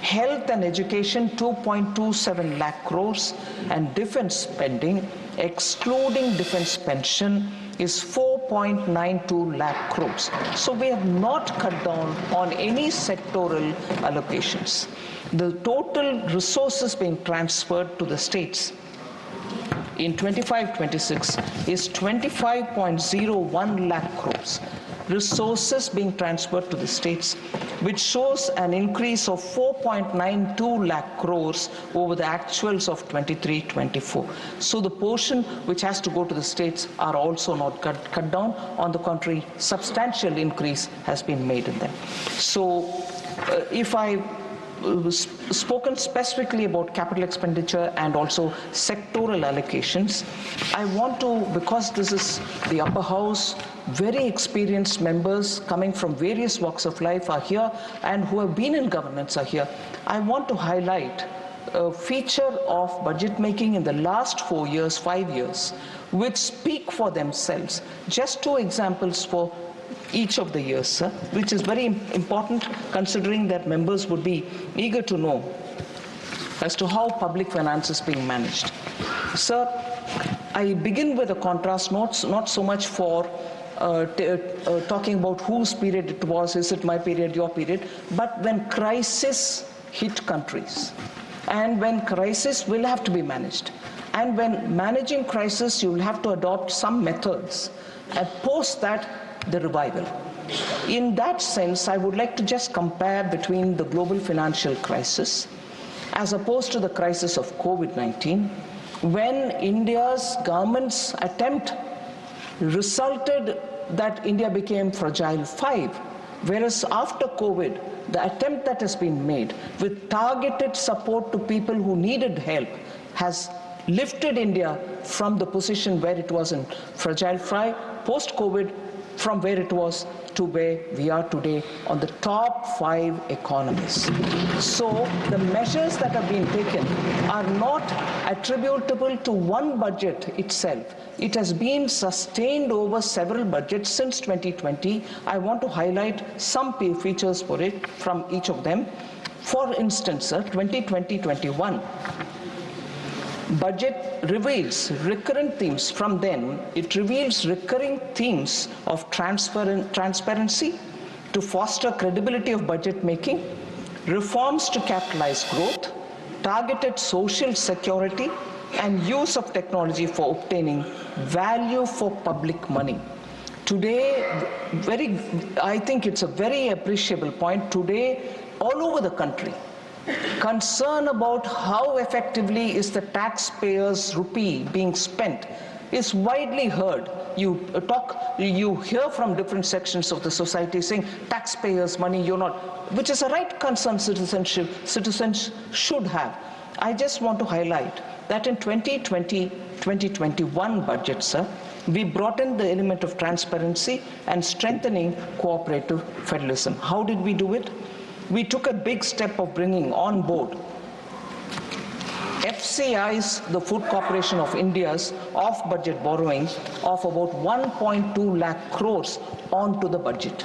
Health and education, 2.27 lakh crores. And defense spending, excluding defense pension, is 4.92 lakh crores. So we have not cut down on any sectoral allocations. The total resources being transferred to the states in 25-26 is 25.01 lakh crores. Resources being transferred to the states, which shows an increase of 4.92 lakh crores over the actuals of 23-24. So the portion which has to go to the states are also not cut down. On the contrary, substantial increase has been made in them. So if I spoken specifically about capital expenditure and also sectoral allocations, I want to, because this is the upper house, very experienced members coming from various walks of life are here and who have been in governance are here. I want to highlight a feature of budget making in the last 4 years, 5 years, which speak for themselves. Just 2 examples for each of the years, sir, which is very important considering that members would be eager to know as to how public finance is being managed. Sir, I begin with a contrast, not so much for talking about whose period it was, is it my period, your period, but when crisis hit countries, and when crisis will have to be managed, and when managing crisis, you will have to adopt some methods, and post that, the revival. In that sense, I would like to just compare between the global financial crisis as opposed to the crisis of COVID-19, when India's government's attempt resulted that India became fragile 5, whereas after COVID, the attempt that has been made with targeted support to people who needed help has lifted India from the position where it was in fragile 5, post-COVID, from where it was to where we are today on the top 5 economies. So the measures that have been taken are not attributable to one budget itself. It has been sustained over several budgets since 2020. I want to highlight some features for it from each of them. For instance, 2020-21 budget reveals recurrent themes. From then, it reveals recurring themes of transparency to foster credibility of budget making, reforms to capitalize growth, targeted social security, and use of technology for obtaining value for public money. Today, I think it's a very appreciable point. Today, all over the country, concern about how effectively is the taxpayers' rupee being spent is widely heard. You hear from different sections of the society saying taxpayers' money, you're not, which is a right concern citizens should have. I just want to highlight that in 2020-2021 budget, sir, we brought in the element of transparency and strengthening cooperative federalism. How did we do it? We took a big step of bringing on board FCI's, the Food Corporation of India's, off-budget borrowings of about 1.2 lakh crores onto the budget.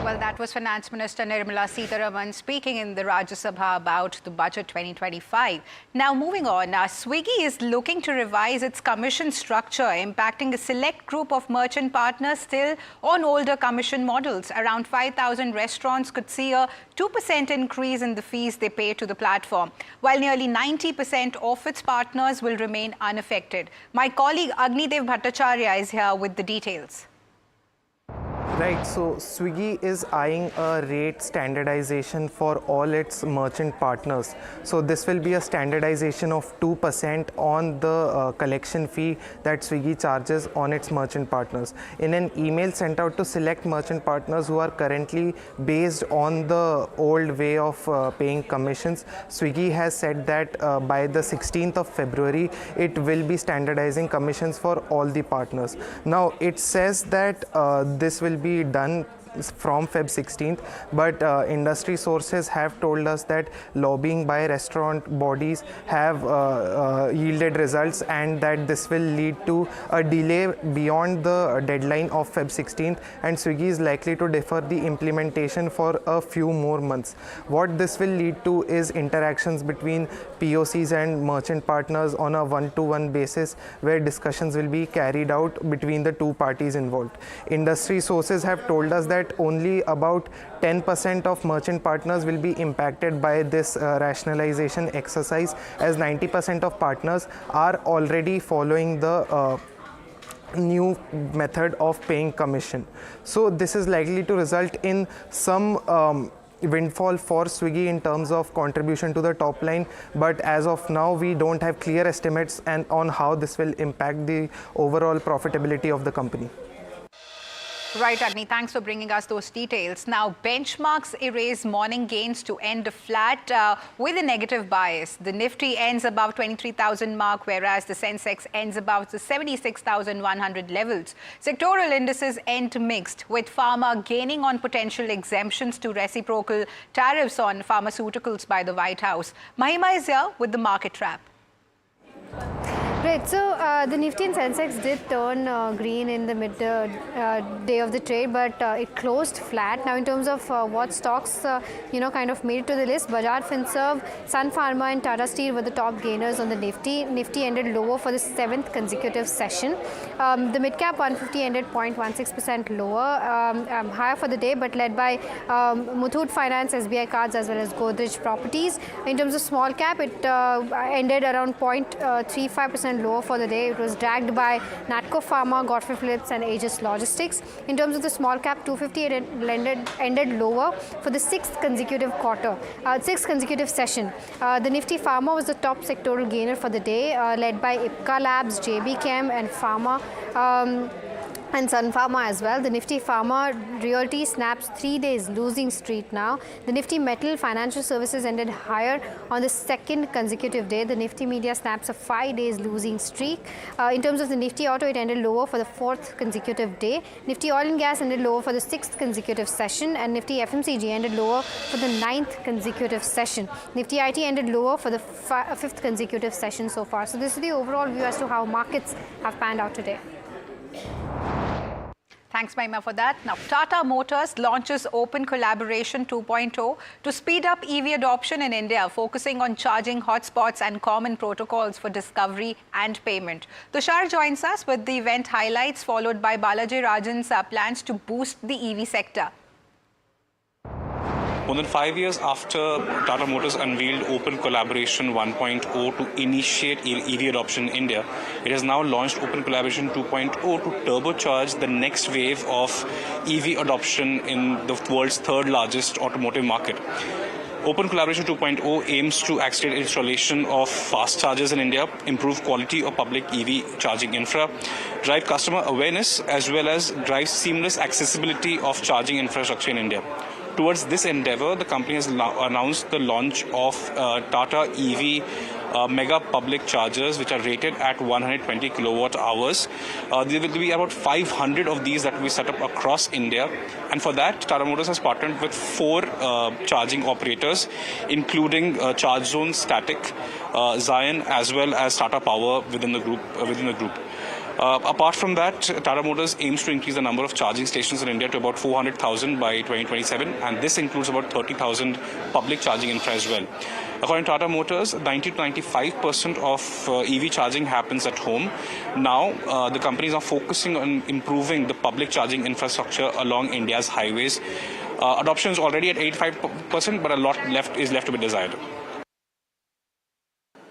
Well, that was Finance Minister Nirmala Sitharaman speaking in the Rajya Sabha about the budget 2025. Now, moving on, Swiggy is looking to revise its commission structure, impacting a select group of merchant partners still on older commission models. Around 5,000 restaurants could see a 2% increase in the fees they pay to the platform, while nearly 90% of its partners will remain unaffected. My colleague Agnidev Bhattacharya is here with the details.
Right, so Swiggy is eyeing a rate standardization for all its merchant partners. So this will be a standardization of 2% on the collection fee that Swiggy charges on its merchant partners. In an email sent out to select merchant partners who are currently based on the old way of paying commissions, Swiggy has said that by the 16th of February, it will be standardizing commissions for all the partners. Now, it says that this will be done from Feb 16th, but industry sources have told us that lobbying by restaurant bodies have yielded results, and that this will lead to a delay beyond the deadline of Feb 16th, and Swiggy is likely to defer the implementation for a few more months. What this will lead to is interactions between POCs and merchant partners on a one-to-one basis, where discussions will be carried out between the two parties involved. Industry sources have told us that only about 10% of merchant partners will be impacted by this rationalization exercise, as 90% of partners are already following the new method of paying commission. So this is likely to result in some windfall for Swiggy in terms of contribution to the top line, but as of now we don't have clear estimates on how this will impact the overall profitability of the company.
Right, Agni, thanks for bringing us those details. Now, benchmarks erase morning gains to end flat with a negative bias. The Nifty ends above 23,000 mark, whereas the Sensex ends above the 76,100 levels. Sectorial indices end mixed, with pharma gaining on potential exemptions to reciprocal tariffs on pharmaceuticals by the White House. Mahima is here with the market wrap.
Great. So the Nifty and Sensex did turn green in the mid day of the trade, but it closed flat. Now, in terms of what stocks kind of made it to the list, Bajaj Finserv, Sun Pharma, and Tata Steel were the top gainers on the Nifty. Nifty ended lower for the 7th consecutive session. The Midcap 150 ended 0.16% lower, higher for the day, but led by Muthoot Finance, SBI Cards, as well as Godrej Properties. In terms of small cap, it ended around 0.35% lower for the day. It was dragged by Natco Pharma, Godfrey Phillips, and Aegis Logistics. In terms of the small cap, 250 it ended lower for the 6th consecutive session. The Nifty Pharma was the top sectoral gainer for the day, led by Ipca Labs, JB Chem, and Pharma. And Sun Pharma as well. The Nifty Pharma Realty snaps 3 days losing streak now. The Nifty Metal Financial Services ended higher on the 2nd consecutive day. The Nifty Media snaps a 5 days losing streak. In terms of the Nifty Auto, it ended lower for the 4th consecutive day. Nifty Oil and Gas ended lower for the 6th consecutive session, and Nifty FMCG ended lower for the 9th consecutive session. Nifty IT ended lower for the 5th consecutive session so far. So this is the overall view as to how markets have panned out today.
Thanks, Mahima, for that. Now, Tata Motors launches Open Collaboration 2.0 to speed up EV adoption in India, focusing on charging hotspots and common protocols for discovery and payment. Tushar joins us with the event highlights, followed by Balaji Rajan's plans to boost the EV sector.
More than 5 years after Tata Motors unveiled Open Collaboration 1.0 to initiate EV adoption in India, it has now launched Open Collaboration 2.0 to turbocharge the next wave of EV adoption in the world's third largest automotive market. Open Collaboration 2.0 aims to accelerate installation of fast chargers in India, improve quality of public EV charging infra, drive customer awareness, as well as drive seamless accessibility of charging infrastructure in India. Towards this endeavor, the company has announced the launch of Tata EV mega public chargers, which are rated at 120 kilowatt hours. There will be about 500 of these that will be set up across India. And for that, Tata Motors has partnered with 4 charging operators, including Charge Zone, Static, Zion, as well as Tata Power within the group. Apart from that, Tata Motors aims to increase the number of charging stations in India to about 400,000 by 2027, and this includes about 30,000 public charging infra as well. According to Tata Motors, 90 to 95% of EV charging happens at home. Now, the company is now focusing on improving the public charging infrastructure along India's highways. Adoption is already at 85%, but a lot is left to be desired.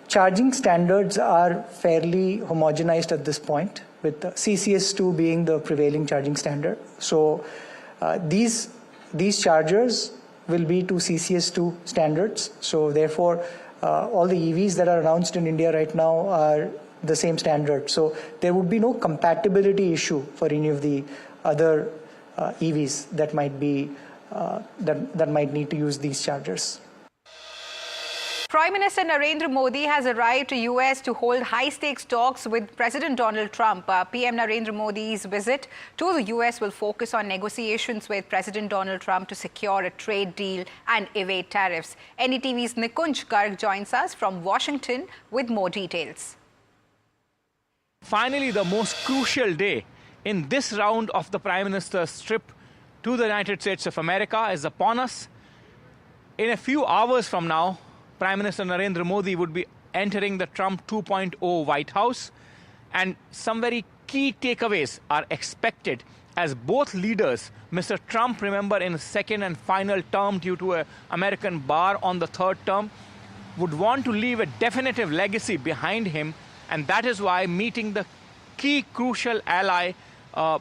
Charging standards are fairly homogenized at this point, with CCS2 being the prevailing charging standard. So these chargers will be to CCS2 standards. So therefore, all the EVs that are announced in India right now are the same standard. So there would be no compatibility issue for any of the other EVs that might be that might need to use these chargers.
Prime Minister Narendra Modi has arrived to US to hold high-stakes talks with President Donald Trump. PM Narendra Modi's visit to the US will focus on negotiations with President Donald Trump to secure a trade deal and evade tariffs. NDTV's Nikunj Garg joins us from Washington with more details.
Finally, the most crucial day in this round of the Prime Minister's trip to the United States of America is upon us. In a few hours from now, Prime Minister Narendra Modi would be entering the Trump 2.0 White House, and some very key takeaways are expected as both leaders, Mr. Trump, remember, in his second and final term due to an American bar on the third term, would want to leave a definitive legacy behind him, and that is why meeting the key crucial ally,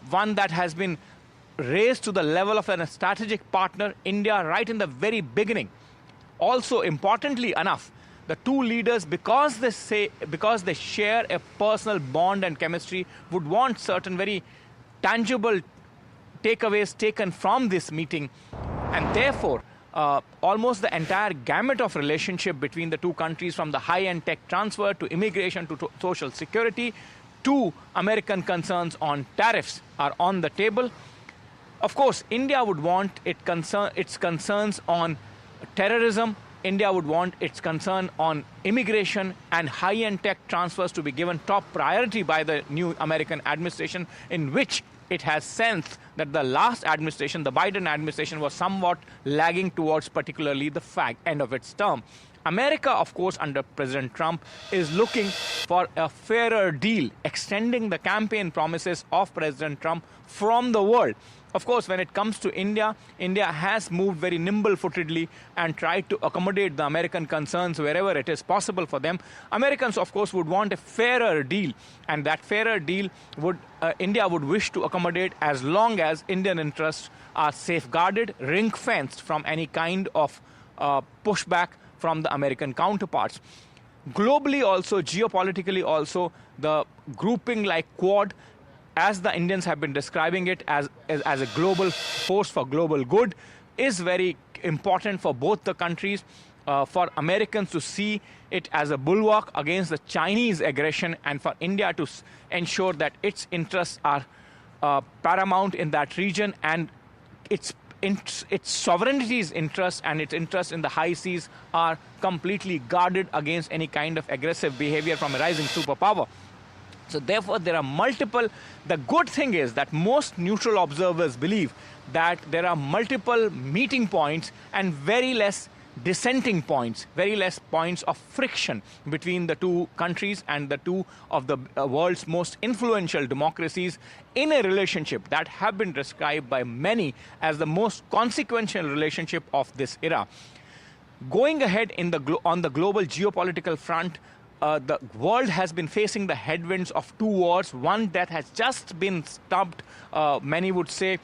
one that has been raised to the level of a strategic partner, India, right in the very beginning. Also, importantly enough, the two leaders, because they share a personal bond and chemistry, would want certain very tangible takeaways taken from this meeting. And therefore, almost the entire gamut of relationship between the two countries, from the high-end tech transfer to immigration to social security to American concerns on tariffs, are on the table. Of course, India would want its concerns on terrorism, India would want its concern on immigration and high-end tech transfers to be given top priority by the new American administration, in which it has sensed that the last administration, the Biden administration, was somewhat lagging towards particularly the end of its term. America, of course, under President Trump, is looking for a fairer deal, extending the campaign promises of President Trump from the world. Of course, when it comes to India, India has moved very nimble-footedly and tried to accommodate the American concerns wherever it is possible for them. Americans, of course, would want a fairer deal, and that fairer deal would India would wish to accommodate as long as Indian interests are safeguarded, ring-fenced from any kind of pushback from the American counterparts. Globally also, geopolitically also, the grouping like Quad, as the Indians have been describing it as a global force for global good, is very important for both the countries, for Americans to see it as a bulwark against the Chinese aggression, and for India to ensure that its interests are paramount in that region, and its sovereignty's interests and its interests in the high seas are completely guarded against any kind of aggressive behavior from a rising superpower. So therefore, there are multiple. The good thing is that most neutral observers believe that there are multiple meeting points and very less dissenting points, very less points of friction between the two countries and the two of the world's most influential democracies in a relationship that have been described by many as the most consequential relationship of this era. Going ahead on the global geopolitical front, the world has been facing the headwinds of two wars, one that has just been stopped, many would say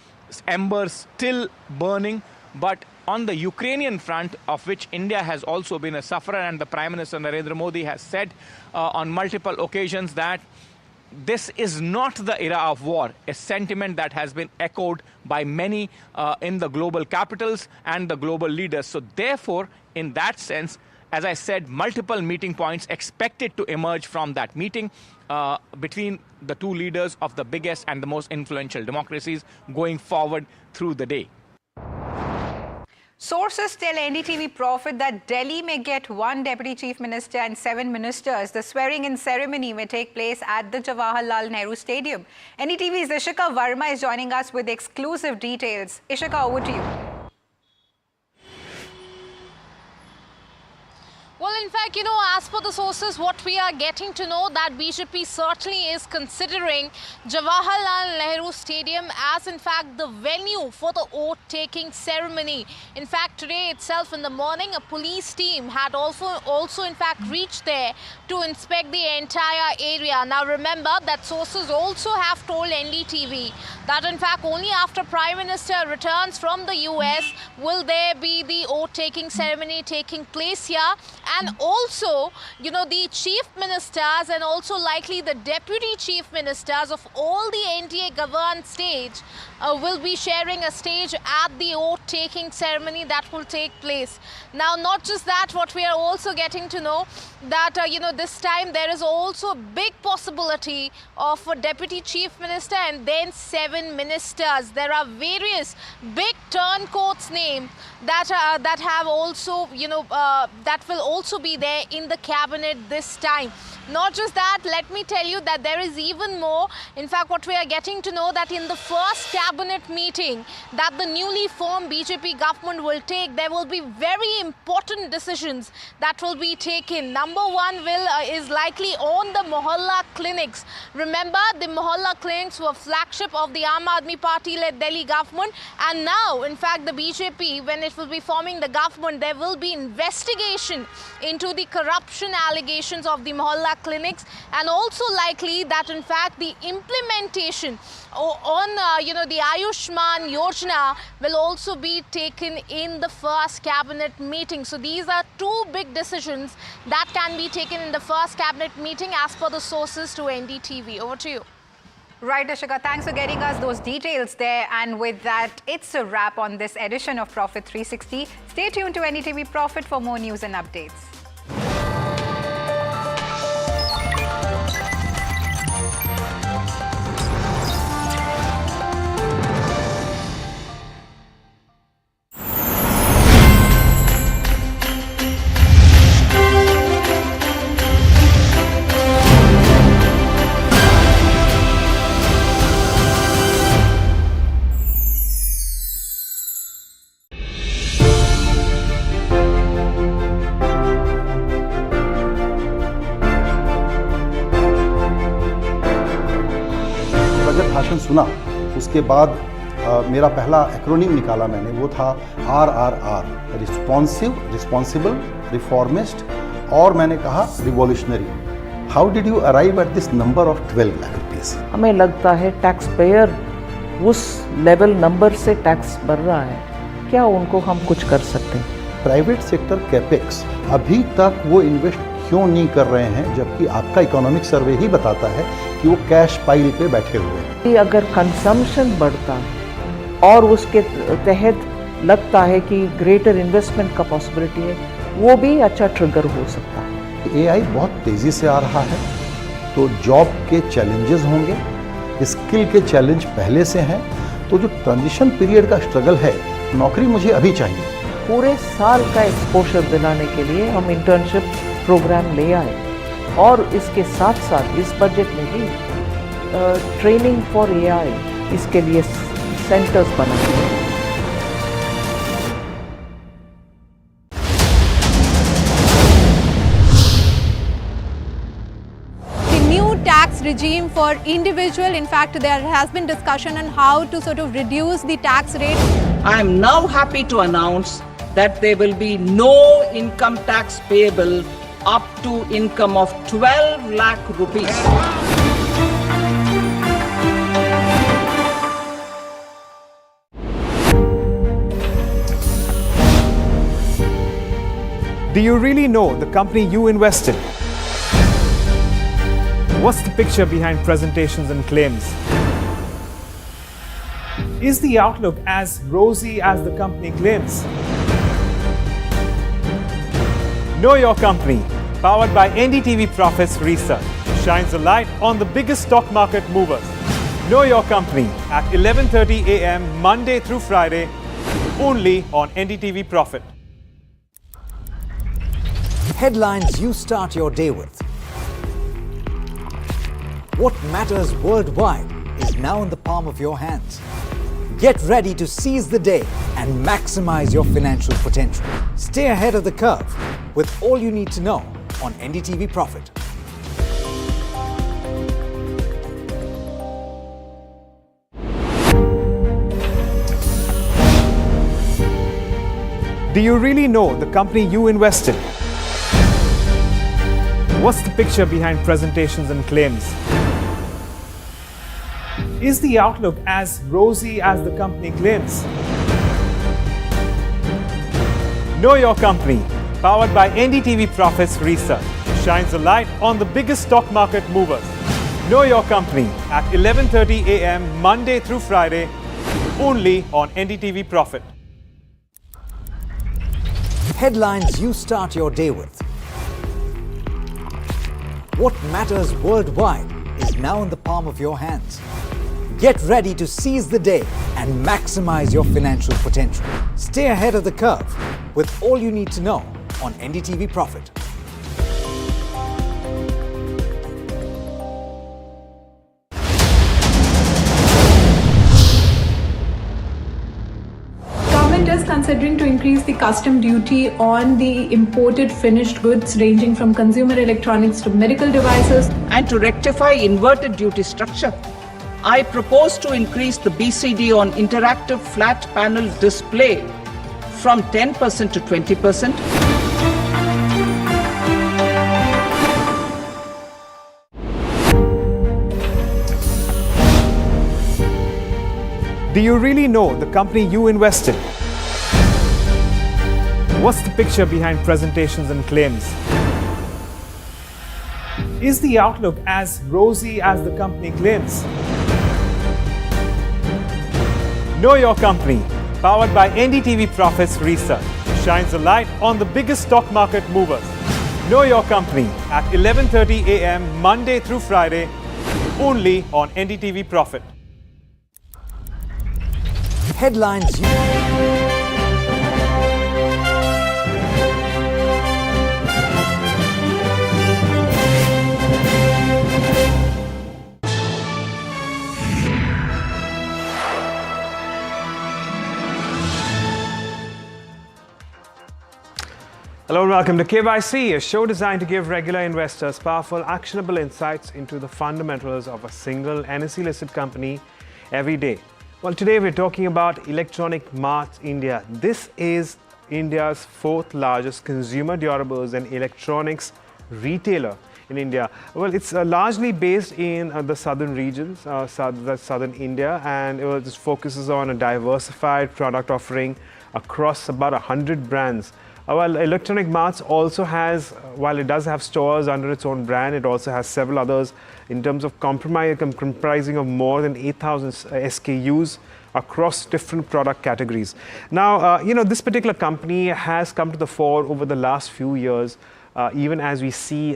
embers still burning, but on the Ukrainian front, of which India has also been a sufferer, and the Prime Minister Narendra Modi has said on multiple occasions that this is not the era of war, a sentiment that has been echoed by many in the global capitals and the global leaders. So therefore, in that sense, as I said, multiple meeting points expected to emerge from that meeting between the two leaders of the biggest and the most influential democracies going forward through the day.
Sources tell NDTV Profit that Delhi may get one Deputy Chief Minister and 7 ministers. The swearing-in ceremony may take place at the Jawaharlal Nehru Stadium. NDTV's Ishika Verma is joining us with exclusive details. Ishika, over to you.
Well, in fact, as per the sources, what we are getting to know that BJP certainly is considering Jawaharlal Nehru Stadium as, in fact, the venue for the oath-taking ceremony. In fact, today itself in the morning, a police team had also in fact, reached there to inspect the entire area. Now, remember that sources also have told NDTV that, in fact, only after Prime Minister returns from the US will there be the oath-taking ceremony taking place here. And also, the chief ministers and also likely the deputy chief ministers of all the NDA governed stage will be sharing a stage at the oath-taking ceremony that will take place. Now, not just that, what we are also getting to know that, this time there is also a big possibility of a deputy chief minister and then 7 ministers. There are various big turncoats named that have also, that will also be there in the cabinet this time. Not just that, let me tell you that there is even more. In fact, what we are getting to know that in the first cabinet meeting that the newly formed BJP government will take, there will be very important decisions that will be taken. Number one is likely on the Mohalla clinics. Remember, the Mohalla clinics were flagship of the Aam Aadmi Party-led Delhi government, and now, in fact, the BJP, when it will be forming the government, there will be investigation into the corruption allegations of the Mohalla clinics, and also likely that, in fact, the implementation on the Ayushman Yojana will also be taken in the first cabinet meeting. So these are two big decisions that can be taken in the first cabinet meeting as per the sources to NDTV. Over to you.
Right, Ashika, thanks for getting us those details there. And with that, it's a wrap on this edition of Profit 360. Stay tuned to NDTV Profit for more news and updates.
भाषण सुना उसके बाद मेरा पहला acronym निकाला मैंने, वो था RRR, रिस्पॉन्सिव, रिस्पॉन्सिबल, रिफॉर्मिस्ट, और मैंने कहा revolutionary. How did you arrive at this number of 12 lakh rupees?
हमें लगता है टैक्स पेयर उस लेवल नंबर से टैक्स भर रहा है, क्या उनको हम कुछ कर सकते हैं?
प्राइवेट सेक्टर कैपेक्स अभी तक वो इन्वेस्ट क्यों नहीं कर रहे हैं, जबकि आपका इकोनॉमिक सर्वे ही बताता है कि वो कैश पाइल पे बैठे हुए हैं।
अगर कंजम्पशन बढ़ता है और उसके तहत लगता है कि ग्रेटर इन्वेस्टमेंट का पॉसिबिलिटी है, वो भी अच्छा ट्रिगर हो सकता है।
AI बहुत तेज़ी से आ रहा है, तो जॉब के चैलेंजेस होंगे, स्किल के चैलेंज पहले से हैं, तो जो ट्रांजिशन पीरियड का स्ट्रगल है, नौकरी मुझे अभी चाहिए।
पूरे साल का एक्सपोजर दिलाने के लिए हम इंटर्नशिप प्रोग्राम ले आए, और इसके साथ साथ इस बजट में भी ट्रेनिंग फॉर AI इसके लिए सेंटर्स बनाए हैं।
Tax regime for individual. In fact, there has been discussion on how to sort of reduce the tax rate.
I am now happy to announce that there will be no income tax payable up to income of 12 lakh rupees.
Do you really know the company you invest in? What's the picture behind presentations and claims? Is the outlook as rosy as the company claims? Know your company, powered by NDTV Profits Research, shines a light on the biggest stock market movers. Know your company at 11:30 a.m. Monday through Friday, only on NDTV Profit.
Headlines you start your day with. What matters worldwide is now in the palm of your hands. Get ready to seize the day and maximize your financial potential. Stay ahead of the curve with all you need to know on NDTV Profit.
Do you really know the company you invest in? What's the picture behind presentations and claims? Is the outlook as rosy as the company claims? Know your company, powered by NDTV Profits Research, shines a light on the biggest stock market movers. Know your company at 11:30 a.m. Monday through Friday, only on NDTV Profit.
Headlines you start your day with. What matters worldwide is now in the palm of your hands. Get ready to seize the day and maximize your financial potential. Stay ahead of the curve with all you need to know on NDTV Profit.
Government is considering to increase the custom duty on the imported finished goods ranging from consumer electronics to medical devices.
And to rectify inverted duty structure, I propose to increase the BCD on interactive flat panel display from 10% to 20%.
Do you really know the company you invest in? What's the picture behind presentations and claims? Is the outlook as rosy as the company claims? Know your company, powered by NDTV Profits Research, shines a light on the biggest stock market movers. Know your company at 11:30 a.m. Monday through Friday, only on NDTV Profit.
Headlines you...
Hello and welcome to KYC, a show designed to give regular investors powerful, actionable insights into the fundamentals of a single NSE-listed company every day. Well, today we're talking about Electronic Mart India. This is India's fourth largest consumer durables and electronics retailer in India. Well, it's largely based in the southern regions, southern India, and it just focuses on a diversified product offering across about 100 brands. Well, Electronic Marts also has, while it does have stores under its own brand, it also has several others in terms of comprising of more than 8,000 SKUs across different product categories. Now, this particular company has come to the fore over the last few years, even as we see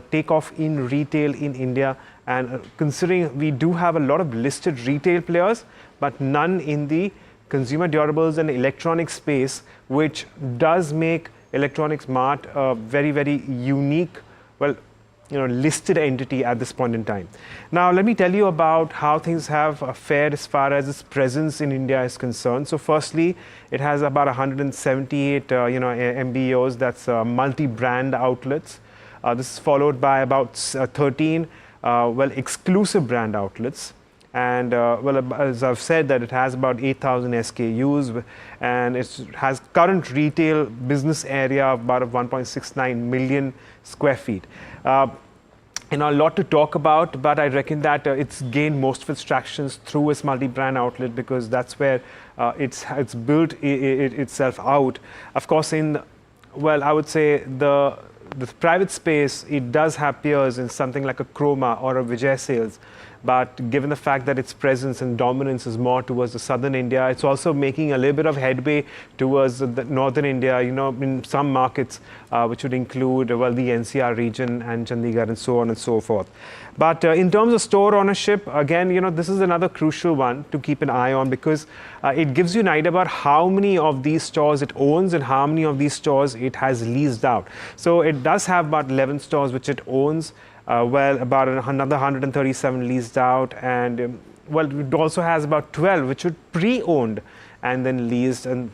takeoff in retail in India. And considering we do have a lot of listed retail players, but none in the consumer durables and electronic space, which does make Electronics Mart a very, very unique, listed entity at this point in time. Now, let me tell you about how things have fared as far as its presence in India is concerned. So, firstly, it has about 178, MBOs, that's multi-brand outlets. This is followed by about 13, exclusive brand outlets. And as I've said, that it has about 8,000 SKUs, and it has current retail business area of about 1.69 million square feet. A lot to talk about, but I reckon that it's gained most of its tractions through its multi-brand outlet, because that's where it's built itself out. Of course, I would say the private space, it does have peers in something like a Chroma or a Vijay Sales. But given the fact that its presence and dominance is more towards the southern India, it's also making a little bit of headway towards the northern India, in some markets, which would include, the NCR region and Chandigarh and so on and so forth. But in terms of store ownership, again, this is another crucial one to keep an eye on, because it gives you an idea about how many of these stores it owns and how many of these stores it has leased out. So it does have about 11 stores which it owns. About another 137 leased out, and it also has about 12 which were pre-owned and then leased. And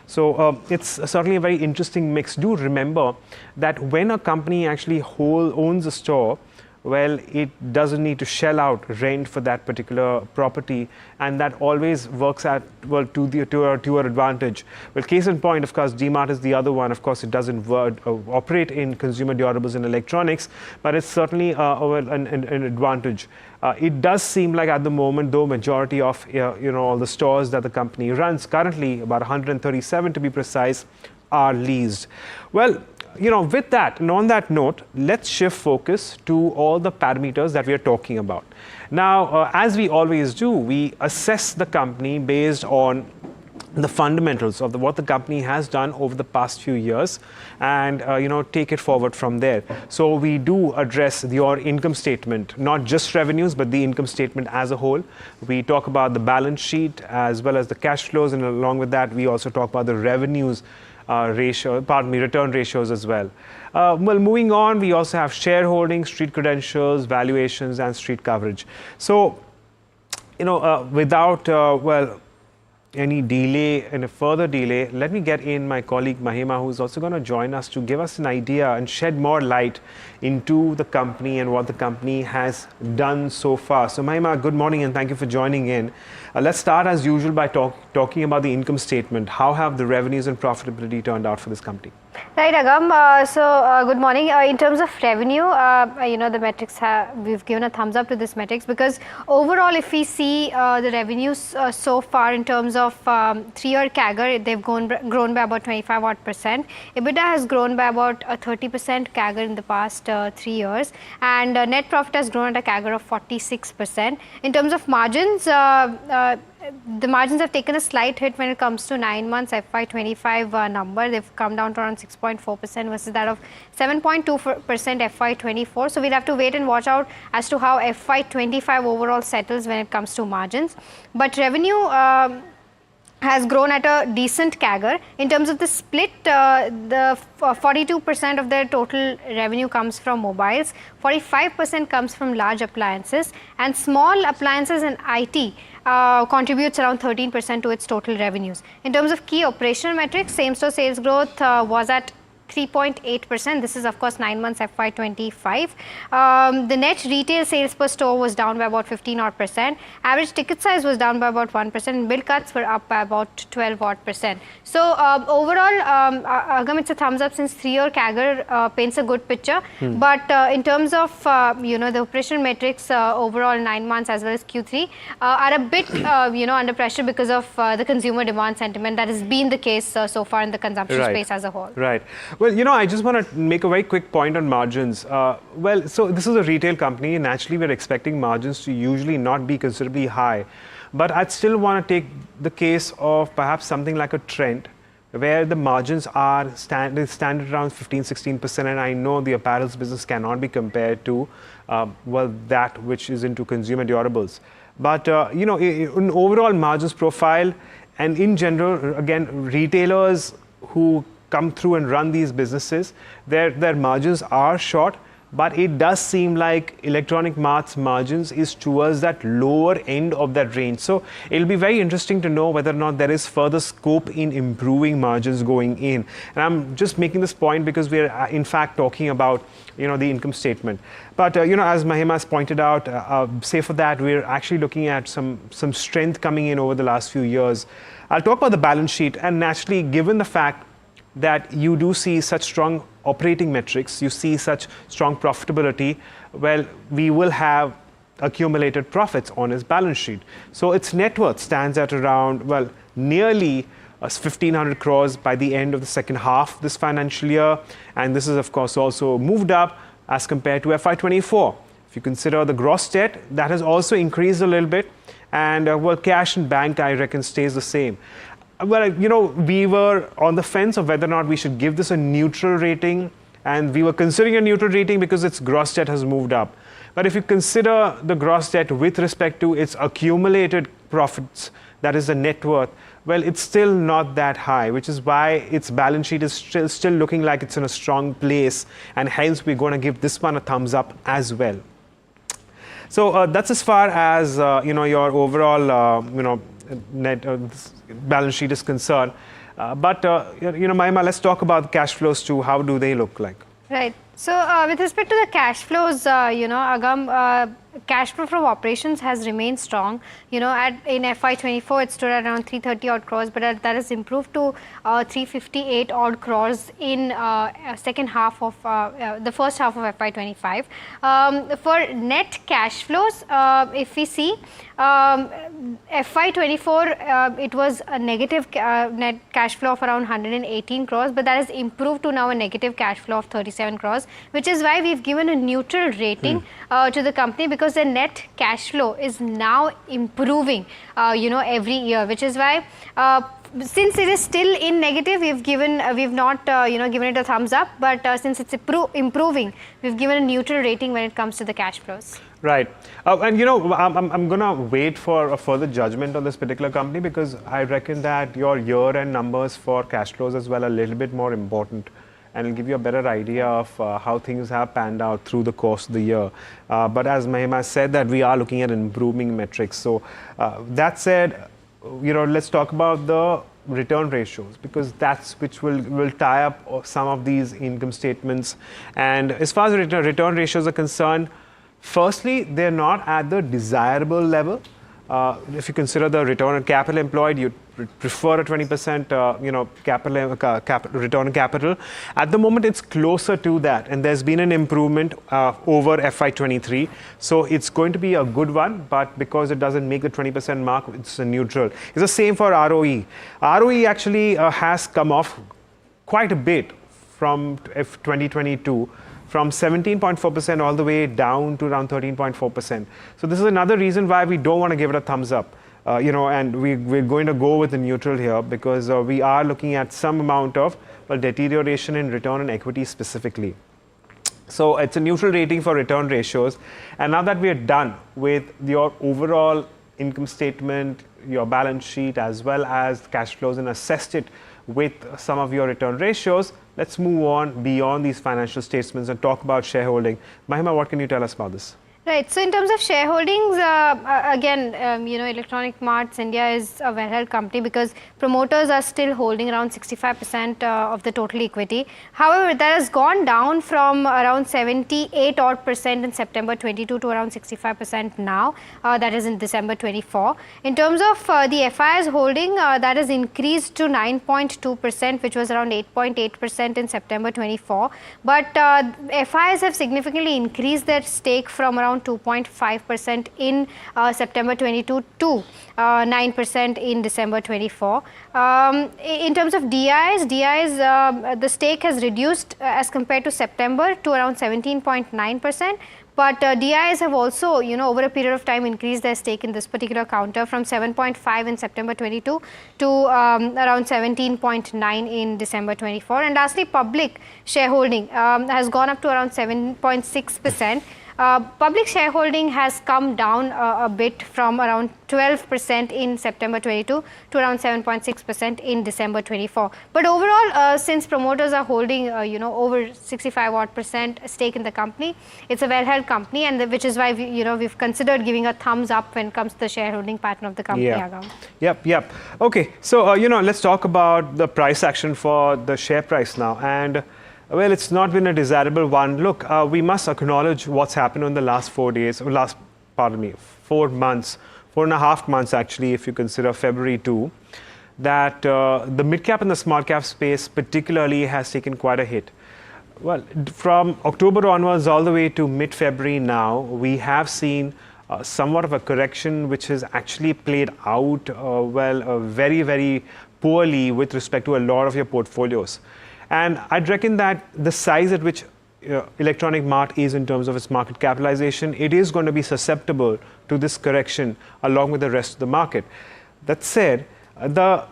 so it's certainly a very interesting mix. Do remember that when a company actually owns a store, it doesn't need to shell out rent for that particular property, and that always works out to our advantage. Well, case in point, of course, DMart is the other one. Of course, it doesn't operate in consumer durables and electronics, but it's certainly an advantage. It does seem like at the moment, though, majority of all the stores that the company runs currently, about 137 to be precise, are leased. Well, with that, and on that note, let's shift focus to all the parameters that we are talking about. Now, as we always do, we assess the company based on the fundamentals of what the company has done over the past few years, and take it forward from there. So we do address your income statement, not just revenues, but the income statement as a whole. We talk about the balance sheet as well as the cash flows, and along with that, we also talk about the revenues return ratios as well. Moving on, we also have shareholding, street credentials, valuations, and street coverage. So, without any delay and a further delay, let me get in my colleague Mahima, who's also going to join us to give us an idea and shed more light into the company and what the company has done so far. So Mahima, good morning and thank you for joining in. Let's start as usual by talking about the income statement. How have the revenues and profitability turned out for this company?
Right, Agam. Good morning. In terms of revenue, the metrics we've given a thumbs up to this metrics, because overall, if we see the revenues so far in terms of 3-year CAGR, they've grown by about 25%. EBITDA has grown by about 30% CAGR in the past 3 years, and net profit has grown at a CAGR of 46%. In terms of margins, the margins have taken a slight hit when it comes to 9 months FY25 number. They've come down to around 6.4% versus that of 7.2% FY24. So we'll have to wait and watch out as to how FY25 overall settles when it comes to margins. But revenue has grown at a decent CAGR. In terms of the split, the 42% of their total revenue comes from mobiles, 45% comes from large appliances, and small appliances and IT contributes around 13% to its total revenues. In terms of key operational metrics, same-store sales growth was at 3.8%. This is of course 9 months FY25. The net retail sales per store was down by about 15%. Average ticket size was down by about 1%. And bill cuts were up by about 12%. So overall, Agam, it's a thumbs up since 3-year CAGR paints a good picture. But in terms of the operational metrics overall 9 months as well as Q3 are a bit under pressure because of the consumer demand sentiment that has been the case so far in the consumption space as a whole.
Right. Well, I just want to make a very quick point on margins. Well, so this is a retail company, and naturally we're expecting margins to usually not be considerably high. But I'd still want to take the case of perhaps something like a Trent, where the margins are standard around 15-16%, and I know the apparels business cannot be compared to, that which is into consumer durables. But, in overall margins profile, and in general, again, retailers who come through and run these businesses, their margins are short, but it does seem like Electronic Mart's margins is towards that lower end of that range. So it'll be very interesting to know whether or not there is further scope in improving margins going in. And I'm just making this point because we're in fact talking about, the income statement. But, as Mahima has pointed out, say for that, we're actually looking at some strength coming in over the last few years. I'll talk about the balance sheet, and naturally, given the fact that you do see such strong operating metrics, you see such strong profitability, well, we will have accumulated profits on his balance sheet. So its net worth stands at around, nearly 1,500 crores by the end of the second half this financial year. And this is, of course, also moved up as compared to FY24. If you consider the gross debt, that has also increased a little bit. And, cash and bank, I reckon, stays the same. Well, we were on the fence of whether or not we should give this a neutral rating, and we were considering a neutral rating because its gross debt has moved up. But if you consider the gross debt with respect to its accumulated profits, that is the net worth, well, it's still not that high, which is why its balance sheet is still looking like it's in a strong place, and hence we're going to give this one a thumbs up as well. So that's as far as your overall net balance sheet is concerned. But Mahima, let's talk about the cash flows too. How do they look like?
Right. So with respect to the cash flows, Agam, cash flow from operations has remained strong. In FY24, it stood at around 330 odd crores, but that has improved to 358 odd crores in the first half of FY25. For net cash flows, if we see, FY24, it was a negative net cash flow of around 118 crores, but that has improved to now a negative cash flow of 37 crores, which is why we've given a neutral rating to the company, because the net cash flow is now improving, every year, which is why since it is still in negative, we've not given it a thumbs up, but since it's improving, we've given a neutral rating when it comes to the cash flows.
Right. And I'm going to wait for a further judgment on this particular company, because I reckon that your year-end numbers for cash flows as well are a little bit more important, and it'll give you a better idea of how things have panned out through the course of the year. But as Mahima said, that we are looking at improving metrics. So that said, let's talk about the return ratios, because that's which will tie up some of these income statements. And as far as return ratios are concerned, firstly, they're not at the desirable level. If you consider the return on capital employed, you prefer a 20% return on capital. At the moment, it's closer to that, and there's been an improvement over FY23. So it's going to be a good one, but because it doesn't make the 20% mark, it's a neutral. It's the same for ROE. ROE actually has come off quite a bit from 2022. From 17.4% all the way down to around 13.4%. So this is another reason why we don't want to give it a thumbs up. And we're going to go with the neutral here, because we are looking at some amount of deterioration in return on equity specifically. So it's a neutral rating for return ratios. And now that we are done with your overall income statement, your balance sheet, as well as cash flows, and assessed it with some of your return ratios, let's move on beyond these financial statements and talk about shareholding. Mahima, what can you tell us about this?
Right. So in terms of shareholdings, again, Electronic Marts India is a well-held company because promoters are still holding around 65% of the total equity. However, that has gone down from around 78% in September 22 to around 65% now. That is in December 24. In terms of the FII's holding, that has increased to 9.2%, which was around 8.8% in September 24. But FIIs have significantly increased their stake from around 2.5% in September 22 to 9% in December 24. In terms of DIs, the stake has reduced as compared to September to around 17.9%. But DIs have also, over a period of time increased their stake in this particular counter from 7.5 in September 22 to around 17.9 in December 24. And lastly, public shareholding has gone up to around 7.6%. Public shareholding has come down a bit from around 12% in September 22 to around 7.6% in December 24. But overall, since promoters are holding, over 65% stake in the company, it's a well-held company, and which is why we've considered giving a thumbs up when it comes to the shareholding pattern of the company.
Yeah. Yep. Okay. So let's talk about the price action for the share price now. And well, it's not been a desirable one. Look, we must acknowledge what's happened in the last 4 months, 4.5 months actually, if you consider February 2, that the mid-cap and the small-cap space particularly has taken quite a hit. Well, from October onwards all the way to mid-February now, we have seen somewhat of a correction which has actually played out very, very poorly with respect to a lot of your portfolios. And I'd reckon that the size at which Electronic Mart is in terms of its market capitalization, it is going to be susceptible to this correction along with the rest of the market. That said, the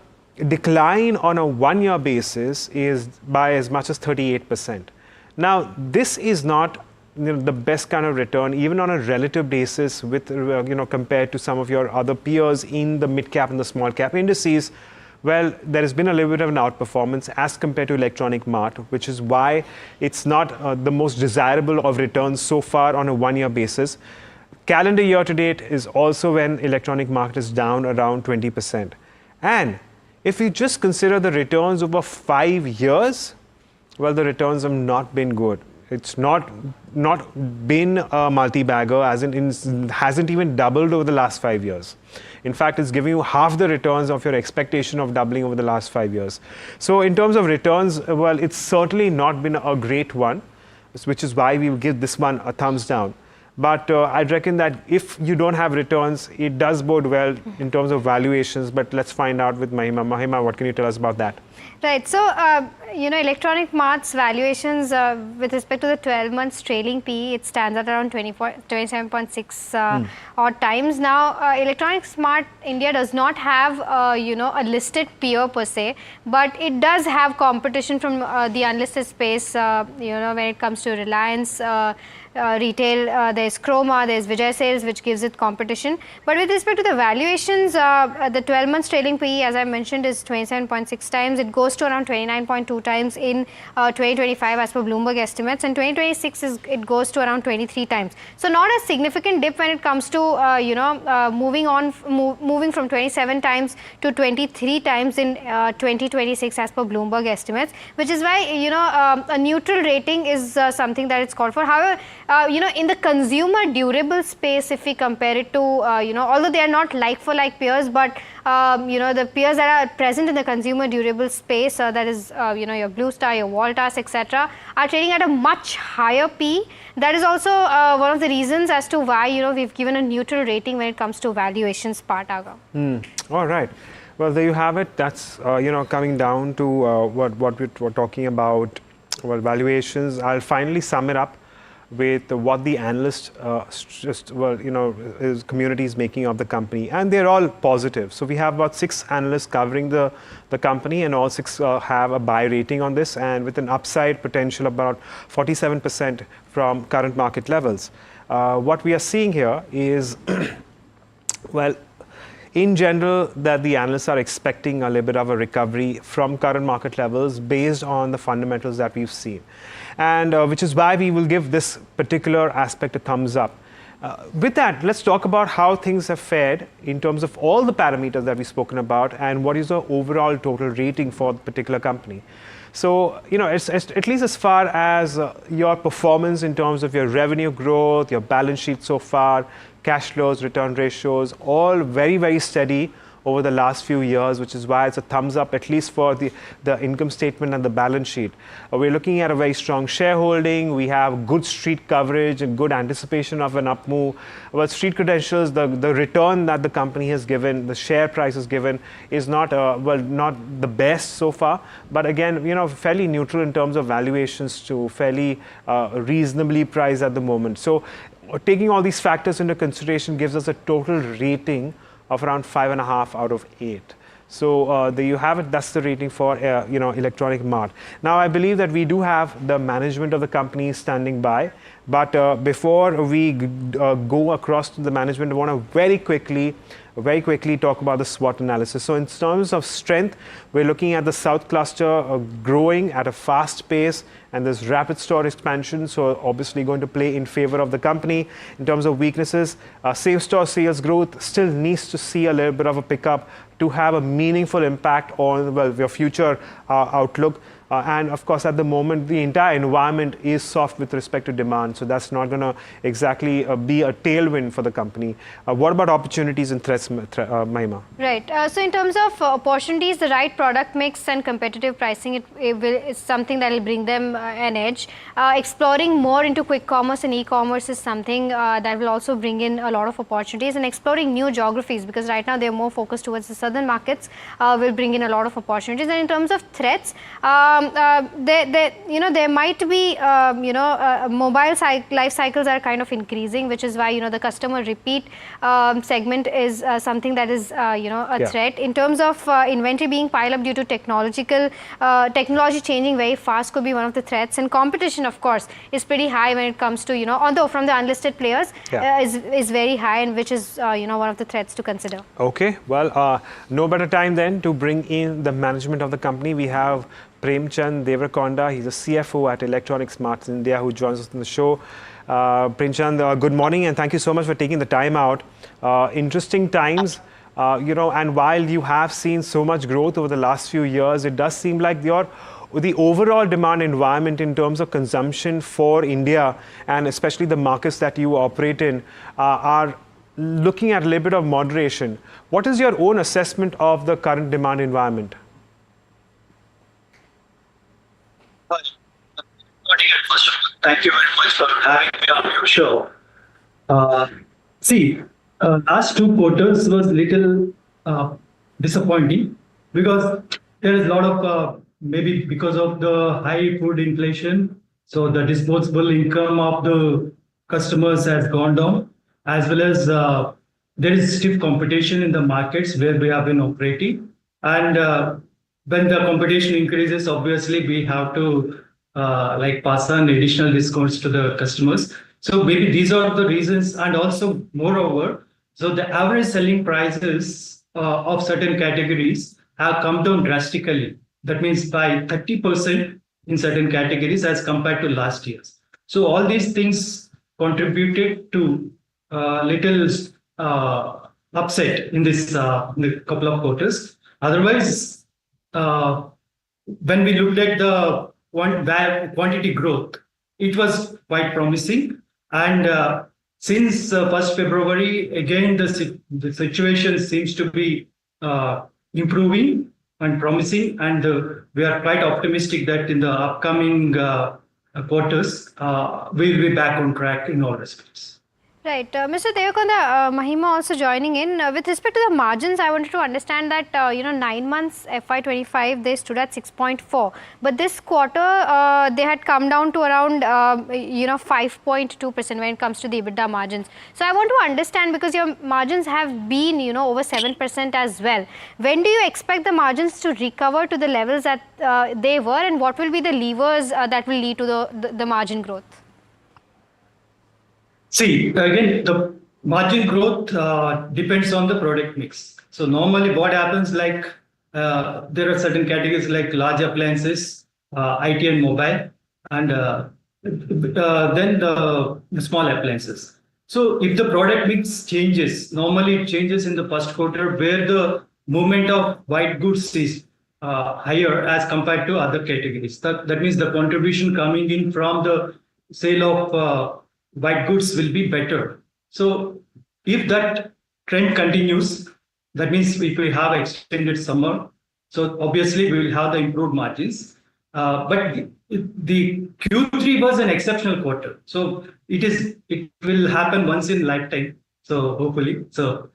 decline on a one-year basis is by as much as 38%. Now, this is not the best kind of return, even on a relative basis with compared to some of your other peers in the mid-cap and the small-cap indices. Well, there has been a little bit of an outperformance as compared to Electronic Mart, which is why it's not the most desirable of returns so far on a one-year basis. Calendar year to date is also when Electronic Mart is down around 20%. And if you just consider the returns over 5 years, well, the returns have not been good. It's not been a multi-bagger, as in it hasn't even doubled over the last 5 years. In fact, it's giving you half the returns of your expectation of doubling over the last 5 years. So in terms of returns, well, it's certainly not been a great one, which is why we will give this one a thumbs down. But I'd reckon that if you don't have returns, it does bode well in terms of valuations. But let's find out with Mahima. Mahima, what can you tell us about that?
Right. So, Electronic Mart's valuations with respect to the 12 months trailing PE, it stands at around 27.6 odd times. Now, Electronic Mart India does not have, a listed peer per se, but it does have competition from the unlisted space, when it comes to Reliance, retail, there's Chroma, there's Vijay Sales, which gives it competition. But with respect to the valuations, the 12 months trailing PE, as I mentioned, is 27.6 times. It goes to around 29.2 times in 2025 as per Bloomberg estimates, and 2026 it goes to around 23 times. So not a significant dip when it comes to moving from 27 times to 23 times in 2026 as per Bloomberg estimates, which is why a neutral rating is something that it's called for. However, in the consumer durable space, if we compare it to, although they are not like for like peers, but the peers that are present in the consumer durable space, that is, your Blue Star, your Voltas, etc., are trading at a much higher P. That is also one of the reasons as to why, we've given a neutral rating when it comes to valuations part, Aga.
All right. Well, there you have it. That's, coming down to what we're talking about, valuations. I'll finally sum it up with what the analyst community is making of the company, and they're all positive. So we have about 6 analysts covering the company, and all 6 have a buy rating on this, and with an upside potential about 47% from current market levels. What we are seeing here is in general, that the analysts are expecting a little bit of a recovery from current market levels based on the fundamentals that we've seen. And which is why we will give this particular aspect a thumbs up. With that, let's talk about how things have fared in terms of all the parameters that we've spoken about and what is the overall total rating for the particular company. So, at least as far as your performance in terms of your revenue growth, your balance sheet so far, cash flows, return ratios, all very, very steady over the last few years, which is why it's a thumbs up, at least for the income statement and the balance sheet. We're looking at a very strong shareholding. We have good street coverage and good anticipation of an up move. But street credentials, the return that the company has given, the share price has given, is not not the best so far. But again, fairly neutral in terms of valuations to fairly reasonably priced at the moment. So taking all these factors into consideration gives us a total rating of around 5.5 out of 8. So there you have it. That's the rating for Electronic Mart. Now I believe that we do have the management of the company standing by. But before we go across to the management, I want to very quickly talk about the SWot analysis. So in terms of strength, we're looking at the South cluster growing at a fast pace, and there's rapid store expansion, so obviously going to play in favor of the company. In terms of weaknesses, same store sales growth still needs to see a little bit of a pickup to have a meaningful impact on your future outlook. And of course, at the moment, the entire environment is soft with respect to demand. So that's not going to exactly be a tailwind for the company. What about opportunities and threats, Mahima?
Right. So in terms of opportunities, the right product mix and competitive pricing is something that will bring them an edge. Exploring more into quick commerce and e-commerce is something that will also bring in a lot of opportunities, and exploring new geographies, because right now they're more focused towards the southern markets, will bring in a lot of opportunities. And in terms of threats, there might be, mobile life cycles are kind of increasing, which is why, the customer repeat segment is something that is, a threat. In terms of inventory being piled up due to technology changing very fast could be one of the threats. And competition, of course, is pretty high when it comes to, although from the unlisted players is very high, and which is, one of the threats to consider. Okay,
well, no better time then to bring in the management of the company. We have Premchand Devarakonda. He's a CFO at Electronic Mart India, who joins us on the show. Premchand, good morning, and thank you so much for taking the time out. Interesting times, and while you have seen so much growth over the last few years, it does seem like the overall demand environment in terms of consumption for India, and especially the markets that you operate in, are looking at a little bit of moderation. What is your own assessment of the current demand environment?
Thank you very much for having me on your show. Last 2 quarters was little disappointing, because there is a lot of maybe because of the high food inflation, so the disposable income of the customers has gone down, as well as there is stiff competition in the markets where we have been operating. And when the competition increases, obviously we have to pass on additional discounts to the customers. So maybe these are the reasons. And also, moreover, so the average selling prices of certain categories have come down drastically. That means by 30% in certain categories as compared to last year's. So all these things contributed to little upset in this couple of quarters. Otherwise, when we looked at the quantity growth, it was quite promising. And since 1st February, again, the situation seems to be improving and promising. And we are quite optimistic that in the upcoming quarters, we'll be back on track in all respects.
Right. Mr. Devarakonda, Mahima also joining in. With respect to the margins, I wanted to understand that, 9 months FY25, they stood at 6.4. But this quarter, they had come down to around, 5.2% when it comes to the EBITDA margins. So I want to understand, because your margins have been, over 7% as well. When do you expect the margins to recover to the levels that they were, and what will be the levers that will lead to the margin growth?
See, again, the margin growth depends on the product mix. So normally what happens, there are certain categories like large appliances, IT and mobile, and then the small appliances. So if the product mix changes, normally it changes in the first quarter where the movement of white goods is higher as compared to other categories. That means the contribution coming in from the sale of white goods will be better. So if that trend continues, that means if we have extended summer, so obviously we will have the improved margins. But the Q3 was an exceptional quarter. So it will happen once in lifetime. So hopefully, so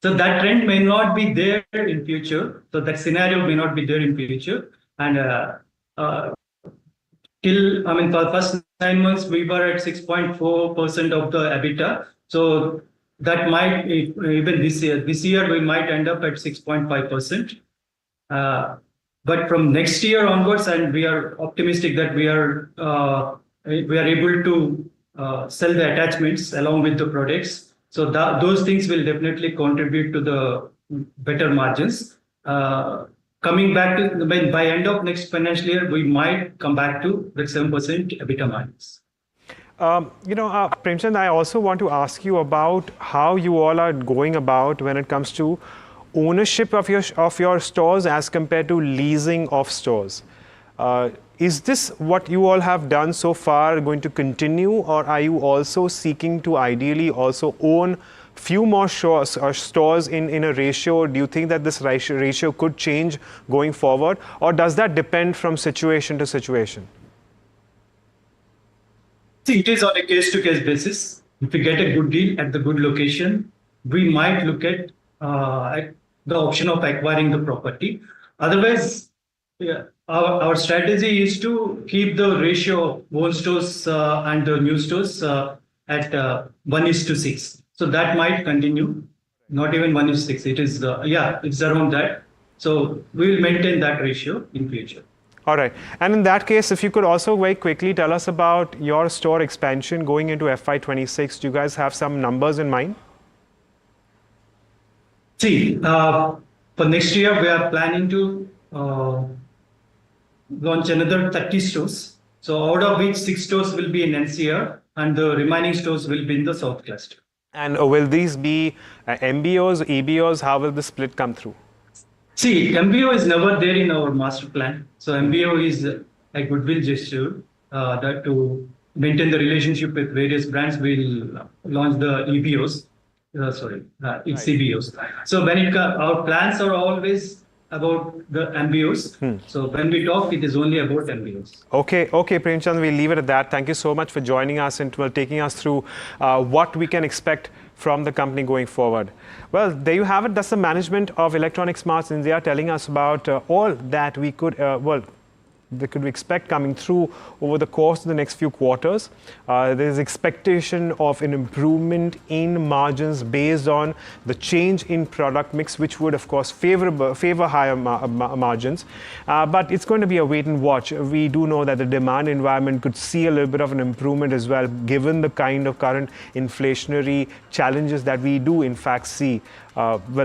that trend may not be there in future. So that scenario may not be there in future. And for the first 9 months, we were at 6.4% of the EBITDA. So that might, even this year we might end up at 6.5%. But from next year onwards, and we are optimistic that we are able to sell the attachments along with the products. So those things will definitely contribute to the better margins. Coming back to by end of next financial year, we might come back to the 7% EBITDA margins.
Premchand, I also want to ask you about how you all are going about when it comes to ownership of your stores as compared to leasing of stores. Is this what you all have done so far going to continue, or are you also seeking to ideally also own few more stores in a ratio? Do you think that this ratio could change going forward, or does that depend from situation to situation?
See, it is on a case-to-case basis. If we get a good deal at the good location, we might look at the option of acquiring the property. Otherwise, our strategy is to keep the ratio of own stores and the new stores at 1:6. So that might continue, not even 1:6. It is, it's around that. So we will maintain that ratio in future.
All right. And in that case, if you could also very quickly tell us about your store expansion going into FY26. Do you guys have some numbers in mind?
See, for next year, we are planning to launch another 30 stores. So out of which 6 stores will be in NCR and the remaining stores will be in the South Cluster.
And will these be MBOs, EBOs? How will the split come through?
See, MBO is never there in our master plan. So MBO is a goodwill gesture that to maintain the relationship with various brands. We'll launch the EBOs. It's EBOs. So when our plans are always about the MBOs. So when we talk, it is only about MBOs.
Okay, Premchand, we'll leave it at that. Thank you so much for joining us and taking us through what we can expect from the company going forward. Well, there you have it. That's the management of Electronics Mart India telling us about all that we could, they could expect coming through over the course of the next few quarters. There's expectation of an improvement in margins based on the change in product mix, which would, of course, favor higher margins. But it's going to be a wait and watch. We do know that the demand environment could see a little bit of an improvement as well, given the kind of current inflationary challenges that we do, in fact, see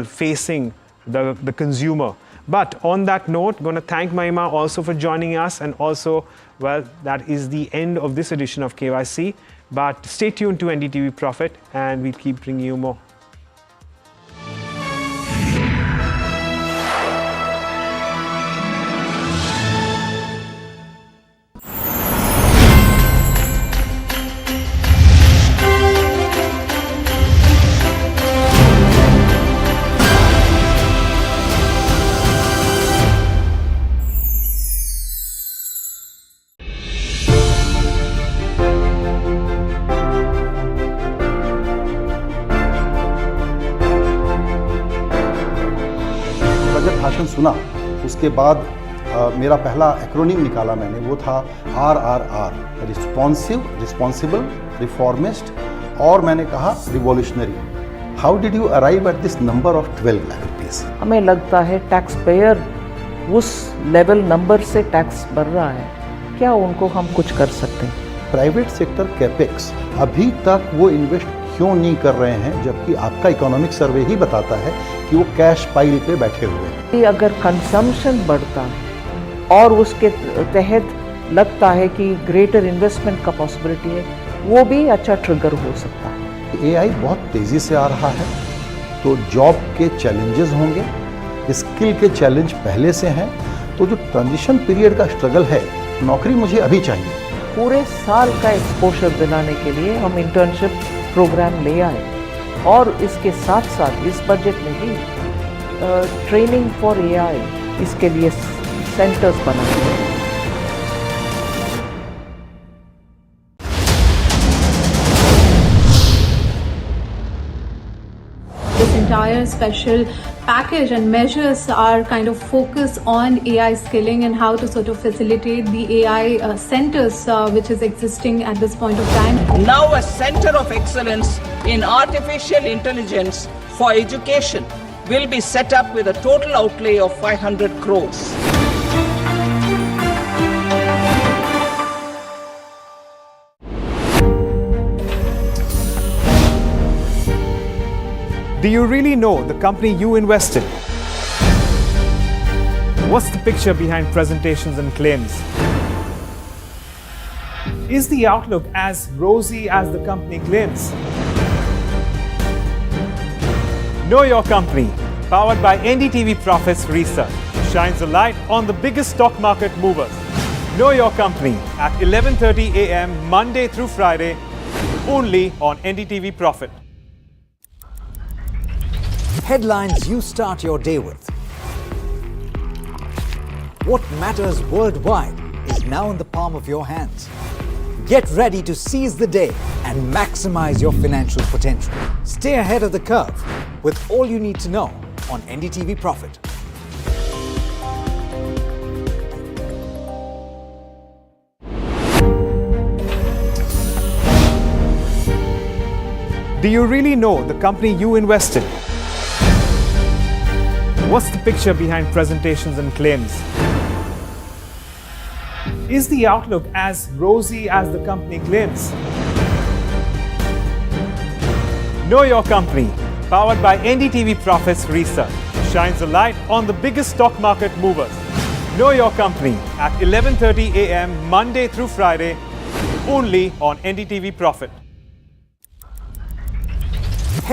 facing the consumer. But on that note, I'm going to thank Mahima also for joining us, and also, that is the end of this edition of KYC. But stay tuned to NDTV Profit, and we'll keep bringing you more.
सुना उसके बाद मेरा पहला acronym निकाला मैंने, वो था RRR, responsible, reformist, और मैंने कहा revolutionary. How did you arrive at this number of 12 lakh rupees?
हमें लगता है टैक्स पेयर उस लेवल नंबर से टैक्स भर रहा है, क्या उनको हम कुछ कर सकते हैं?
प्राइवेट सेक्टर कैपेक्स अभी तक वो इन्वेस्ट क्यों नहीं कर रहे हैं, जबकि आपका इकोनॉमिक सर्वे ही बताता है कि वो कैश पाइल पे बैठे हुए हैं।
अगर कंजम्पशन बढ़ता है और उसके तहत लगता है कि ग्रेटर इन्वेस्टमेंट का पॉसिबिलिटी है, वो भी अच्छा ट्रिगर हो सकता है।
AI बहुत तेज़ी से आ रहा है, तो जॉब के चैलेंजेस होंगे, स्किल के चैलेंज पहले से हैं, तो जो ट्रांजिशन पीरियड का स्ट्रगल है, नौकरी मुझे अभी चाहिए।
पूरे साल का एक्सपोजर दिलाने के लिए हम इंटर्नशिप प्रोग्राम ले आए और इसके साथ साथ इस बजट में भी ट्रेनिंग फॉर AI इसके लिए सेंटर्स बनाए हैं।
This entire special package and measures are kind of focused on AI skilling and how to sort of facilitate the AI centers which is existing at this point of time.
Now a center of excellence in artificial intelligence for education will be set up with a total outlay of 500 crores.
Do you really know the company you invest in? What's the picture behind presentations and claims? Is the outlook as rosy as the company claims? Know your company, powered by NDTV Profits Research, shines a light on the biggest stock market movers. Know your company at 11:30 a.m. Monday through Friday, only on NDTV Profit.
Headlines you start your day with. What matters worldwide is now in the palm of your hands. Get ready to seize the day and maximize your financial potential. Stay ahead of the curve with all you need to know on NDTV Profit.
Do you really know the company you invest in? What's the picture behind presentations and claims? Is the outlook as rosy as the company claims? Know your company, powered by NDTV Profits Research, shines a light on the biggest stock market movers. Know your company at 11:30 a.m. Monday through Friday, only on NDTV Profit.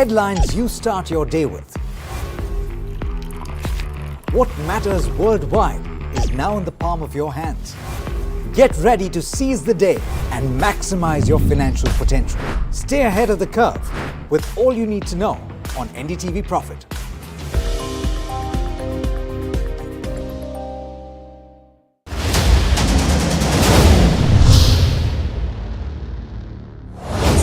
Headlines you start your day with. What matters worldwide is now in the palm of your hands. Get ready to seize the day and maximize your financial potential. Stay ahead of the curve with all you need to know on NDTV Profit.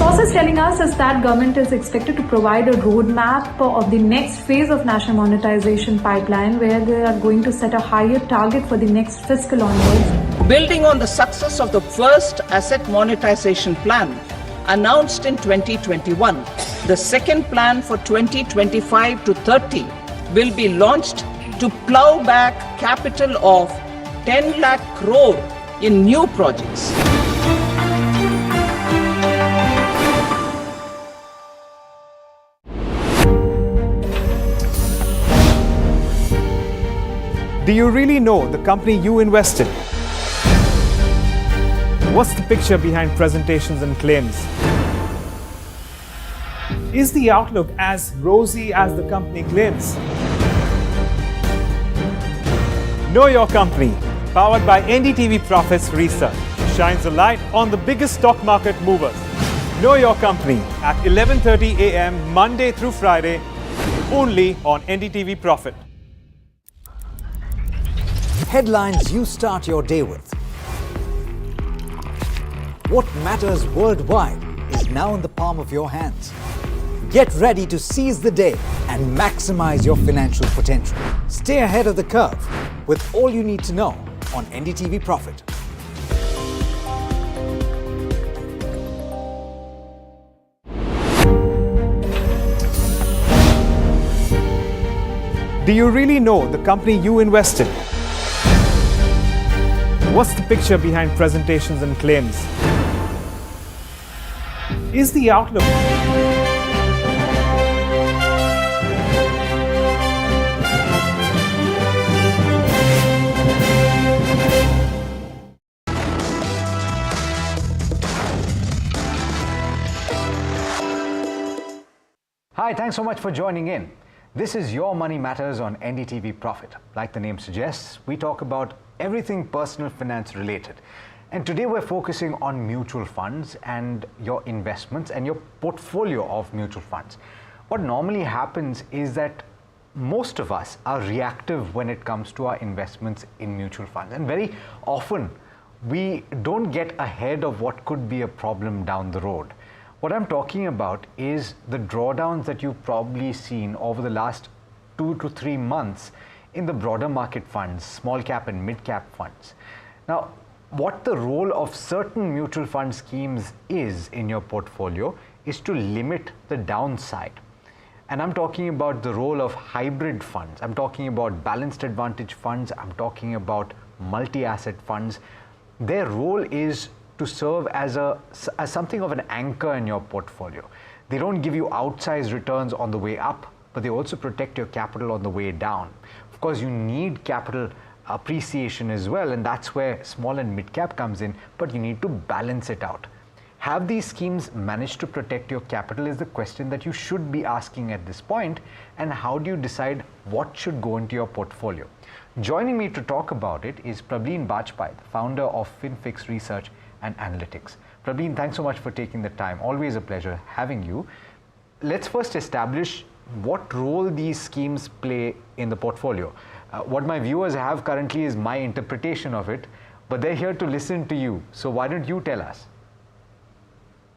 Sources telling us is that government is expected to provide a roadmap of the next phase of national monetization pipeline, where they are going to set a higher target for the next fiscal onwards.
Building on the success of the first asset monetization plan announced in 2021, the second plan for 2025 to 30 will be launched to plow back capital of 10 lakh crore in new projects.
Do you really know the company you invest in? What's the picture behind presentations and claims? Is the outlook as rosy as the company claims? Know your company, powered by NDTV Profits Research, shines a light on the biggest stock market movers. Know your company at 11:30 a.m. Monday through Friday, only on NDTV Profit.
Headlines you start your day with. What matters worldwide is now in the palm of your hands. Get ready to seize the day and maximize your financial potential. Stay ahead of the curve with all you need to know on NDTV Profit.
Do you really know the company you invest in? What's the picture behind presentations and claims? Is the outlook...
Hi, thanks so much for joining in. This is Your Money Matters on NDTV Profit. Like the name suggests, we talk about everything personal finance related. And today we're focusing on mutual funds and your investments and your portfolio of mutual funds. What normally happens is that most of us are reactive when it comes to our investments in mutual funds. And very often, we don't get ahead of what could be a problem down the road. What I'm talking about is the drawdowns that you've probably seen over the last 2 to 3 months in the broader market funds, small cap and mid cap funds. Now, what the role of certain mutual fund schemes is in your portfolio is to limit the downside. And I'm talking about the role of hybrid funds. I'm talking about balanced advantage funds. I'm talking about multi-asset funds. Their role is to serve as something of an anchor in your portfolio. They don't give you outsized returns on the way up, but they also protect your capital on the way down. Of course, you need capital appreciation as well, and that's where small and mid cap comes in, but you need to balance it out. Have these schemes managed to protect your capital is the question that you should be asking at this point, and how do you decide what should go into your portfolio? Joining me to talk about it is Prableen Bajpai, the founder of FinFix Research and Analytics. Prableen, thanks so much for taking the time. Always a pleasure having you. Let's first establish what role these schemes play in the portfolio. What my viewers have currently is my interpretation of it, but they're here to listen to you. So why don't you tell us?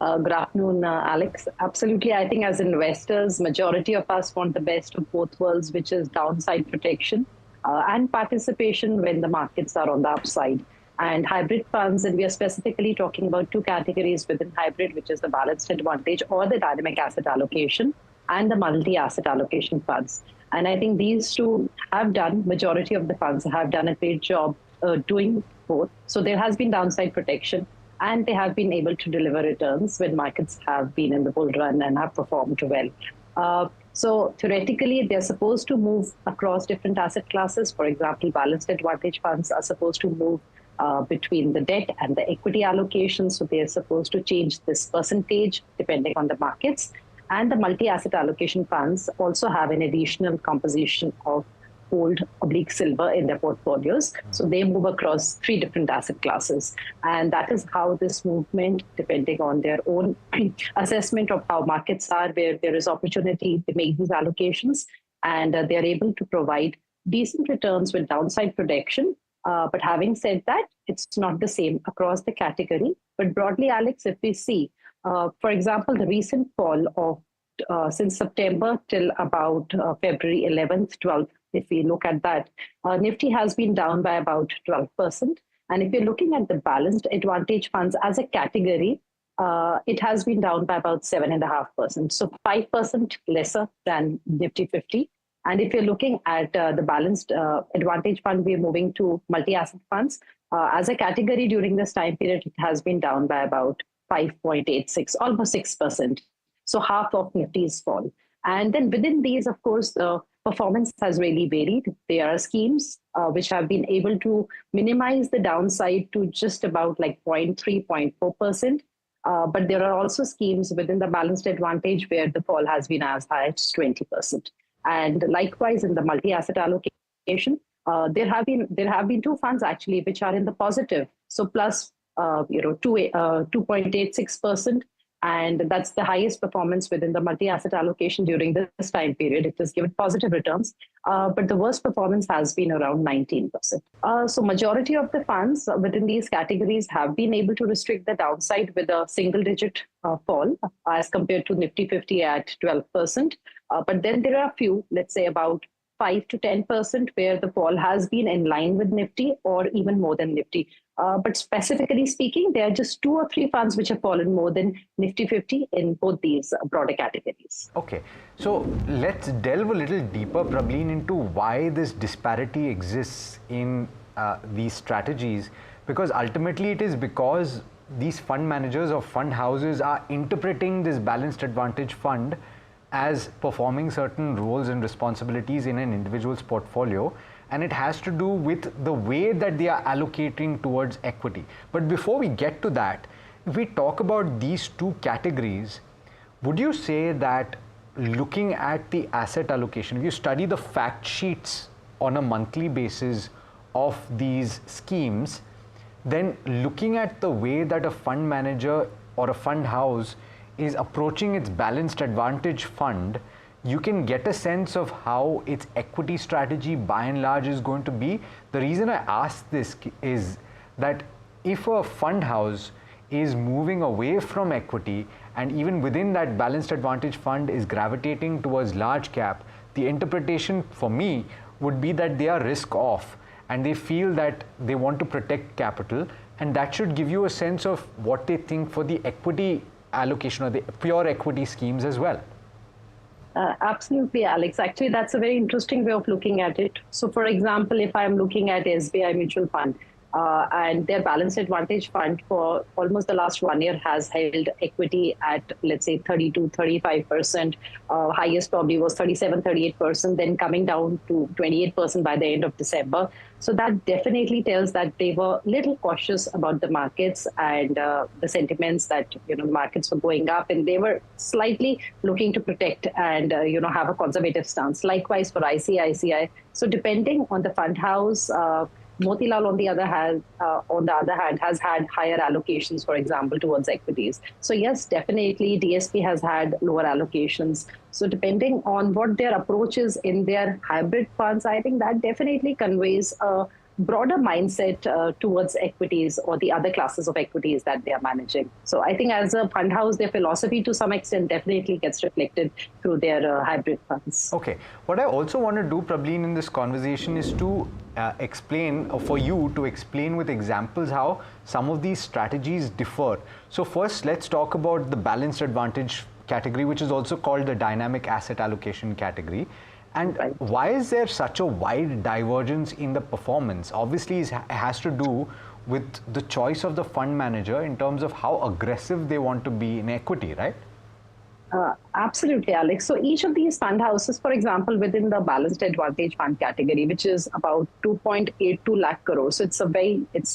Good afternoon, Alex. Absolutely. I think as investors, majority of us want the best of both worlds, which is downside protection and participation when the markets are on the upside. And hybrid funds, and we are specifically talking about 2 categories within hybrid, which is the balanced advantage or the dynamic asset allocation and the multi-asset allocation funds. And I think these two have done, majority of the funds have done a great job doing both. So there has been downside protection, and they have been able to deliver returns when markets have been in the bull run and have performed well. So theoretically, they're supposed to move across different asset classes. For example, balanced advantage funds are supposed to move between the debt and the equity allocation. So they're supposed to change this percentage depending on the markets. And the multi-asset allocation funds also have an additional composition of gold/silver in their portfolios. So they move across 3 different asset classes. And that is how this movement, depending on their own assessment of how markets are, where there is opportunity, they make these allocations, and they're able to provide decent returns with downside protection. But having said that, it's not the same across the category. But broadly, Alex, if we see, for example, the recent fall of since September till about February 11th, 12th, if we look at that, Nifty has been down by about 12%. And if you're looking at the balanced advantage funds as a category, it has been down by about 7.5%. So 5% lesser than Nifty 50. And if you're looking at the balanced advantage fund, we're moving to multi-asset funds. As a category during this time period, it has been down by about 5.86, almost 6%. So half of Nifty's fall. And then within these, of course, the performance has really varied. There are schemes which have been able to minimize the downside to just about like 0.3, 0.4%. But there are also schemes within the balanced advantage where the fall has been as high as 20%. And likewise, in the multi-asset allocation, there have been 2 funds actually which are in the positive. So plus 2.86%, and that's the highest performance within the multi-asset allocation during this time period. It has given positive returns, but the worst performance has been around 19%. So majority of the funds within these categories have been able to restrict the downside with a single-digit fall as compared to Nifty 50 at 12%. But then there are a few, let's say about 5 to 10%, where the fall has been in line with Nifty or even more than Nifty. But specifically speaking, there are just 2 or 3 funds which have fallen more than Nifty 50 in both these broader categories.
Okay, so let's delve a little deeper, Prableen, into why this disparity exists in these strategies, because ultimately it is because these fund managers or fund houses are interpreting this balanced advantage fund as performing certain roles and responsibilities in an individual's portfolio, and it has to do with the way that they are allocating towards equity. But before we get to that, if we talk about these 2 categories, would you say that
looking at the asset allocation, if you study the fact sheets on a monthly basis of these schemes, then looking at the way that a fund manager or a fund house is approaching its balanced advantage fund, you can get a sense of how its equity strategy by and large is going to be. The reason I ask this is that if a fund house is moving away from equity and even within that balanced advantage fund is gravitating towards large cap, the interpretation for me would be that they are risk off and they feel that they want to protect capital, and that should give you a sense of what they think for the equity allocation or the pure equity schemes as well.
Absolutely, Alex. Actually, that's a very interesting way of looking at it. So, for example, if I'm looking at SBI Mutual Fund, and their balanced advantage fund for almost the last 1 year has held equity at, let's say, 32-35%. Highest probably was 37-38%, then coming down to 28% by the end of December. So that definitely tells that they were a little cautious about the markets and the sentiments that, the markets were going up, and they were slightly looking to protect and, have a conservative stance. Likewise for ICICI. So depending on the fund house, Motilal, on the other hand, has had higher allocations, for example, towards equities. So yes, definitely DSP has had lower allocations. So depending on what their approach is in their hybrid funds, I think that definitely conveys a broader mindset towards equities or the other classes of equities that they are managing. So I think as a fund house, their philosophy to some extent definitely gets reflected through their hybrid funds.
Okay. What I also want to do, Prableen, in this conversation is to explain, or for you to explain with examples how some of these strategies differ. So first, let's talk about the balanced advantage category, which is also called the dynamic asset allocation category. And why is there such a wide divergence in the performance? Obviously, it has to do with the choice of the fund manager in terms of how aggressive they want to be in equity, right?
Absolutely, Alex. So each of these fund houses, for example, within the balanced advantage fund category, which is about 2.82 lakh crores. So it's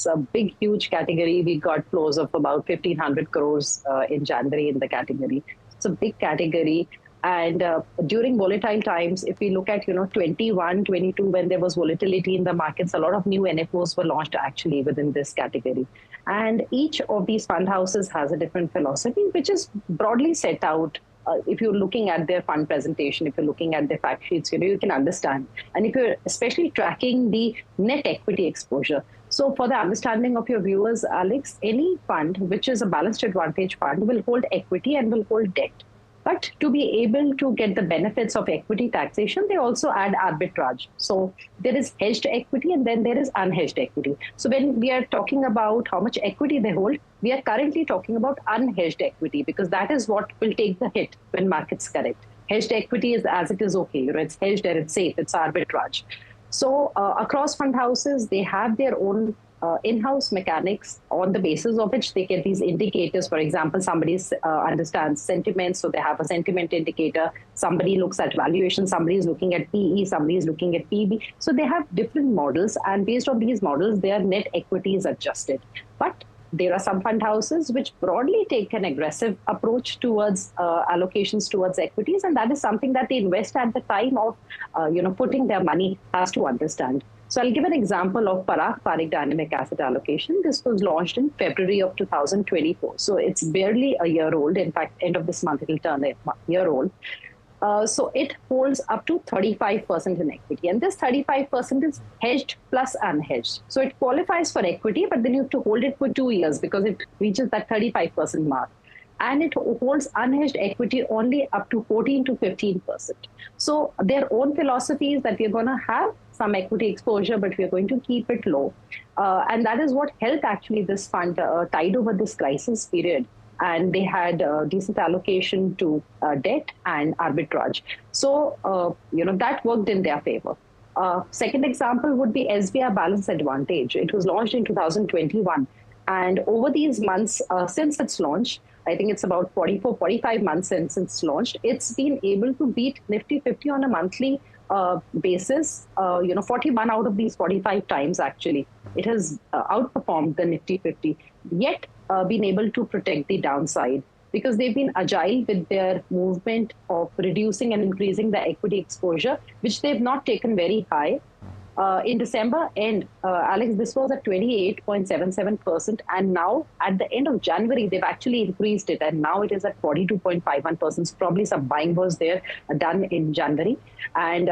a big, huge category. We got flows of about 1,500 crores in January in the category. It's a big category. And during volatile times, if we look at, 21, 22, when there was volatility in the markets, a lot of new NFOs were launched actually within this category. And each of these fund houses has a different philosophy, which is broadly set out. If you're looking at their fund presentation, if you're looking at their fact sheets, you can understand. And if you're especially tracking the net equity exposure. So for the understanding of your viewers, Alex, any fund which is a balanced advantage fund will hold equity and will hold debt. But to be able to get the benefits of equity taxation, they also add arbitrage. So there is hedged equity and then there is unhedged equity. So when we are talking about how much equity they hold, we are currently talking about unhedged equity because that is what will take the hit when markets correct. Hedged equity is as it is okay. It's hedged and it's safe. It's arbitrage. So across fund houses, they have their own in-house mechanics on the basis of which they get these indicators. For example, somebody understands sentiments, so they have a sentiment indicator. Somebody looks at valuation, somebody is looking at PE, somebody is looking at PB. So they have different models, and based on these models, their net equity is adjusted. But there are some fund houses which broadly take an aggressive approach towards allocations towards equities, and that is something that the investor at the time of putting their money has to understand. So I'll give an example of Parik Dynamic Asset Allocation. This was launched in February of 2024. So it's barely a year old. In fact, end of this month, it will turn a year old. So it holds up to 35% in equity. And this 35% is hedged plus unhedged. So it qualifies for equity, but then you have to hold it for 2 years because it reaches that 35% mark. And it holds unhedged equity only up to 14 to 15%. So their own philosophy is that we're going to have some equity exposure, but we're going to keep it low. And that is what helped actually this fund tide over this crisis period. And they had decent allocation to debt and arbitrage. So, that worked in their favor. Second example would be SBI Balance Advantage. It was launched in 2021. And over these months, since its launch, I think it's about 45 months since it's launched, it's been able to beat Nifty 50 on a monthly basis, 41 out of these 45 times actually. It has outperformed the Nifty 50, yet been able to protect the downside. because they've been agile with their movement of reducing and increasing the equity exposure, which they've not taken very high. In December end, Alex, this was at 28.77%, and now at the end of January, they've actually increased it, and now it is at 42.51%. So probably some buying was there done in January, and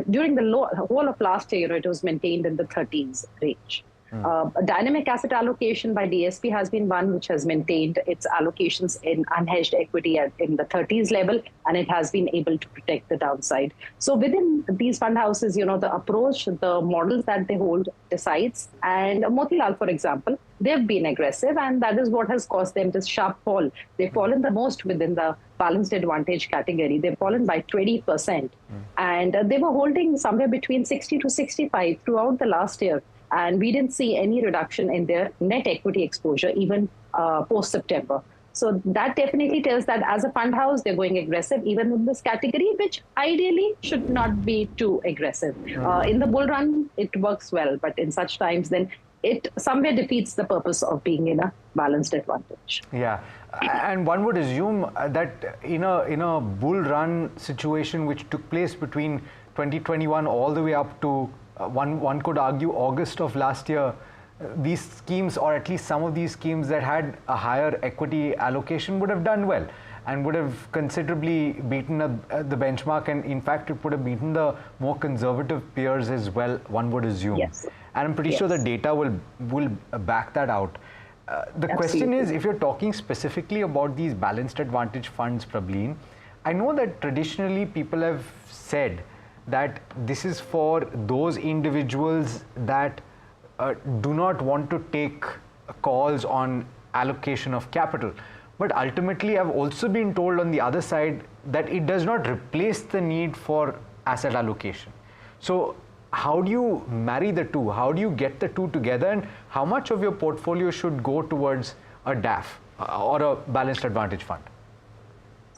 during the whole of last year, it was maintained in the 30s range. A dynamic asset allocation by DSP has been one which has maintained its allocations in unhedged equity in the 30s level, and it has been able to protect the downside. So within these fund houses, the approach, the models that they hold decides. And Motilal, for example, they've been aggressive, and that is what has caused them this sharp fall. They've fallen the most within the balanced advantage category. They've fallen by 20%. And they were holding somewhere between 60 to 65 throughout the last year. And we didn't see any reduction in their net equity exposure, even post-September. So that definitely tells that as a fund house, they're going aggressive, even in this category, which ideally should not be too aggressive. In the bull run, it works well, but in such times, then it somewhere defeats the purpose of being in a balanced advantage.
Yeah, and one would assume that in a bull run situation which took place between 2021 all the way up to one could argue August of last year, these schemes, or at least some of these schemes that had a higher equity allocation, would have done well and would have considerably beaten the benchmark, and in fact it would have beaten the more conservative peers as well, one would assume.
Yes.
And I'm pretty sure the data will back that out. The question is, if you're talking specifically about these balanced advantage funds, Prableen, I know that traditionally people have said that this is for those individuals that do not want to take calls on allocation of capital. But ultimately, I've also been told on the other side that it does not replace the need for asset allocation. So how do you marry the two? How do you get the two together? And how much of your portfolio should go towards a DAF or a balanced advantage fund?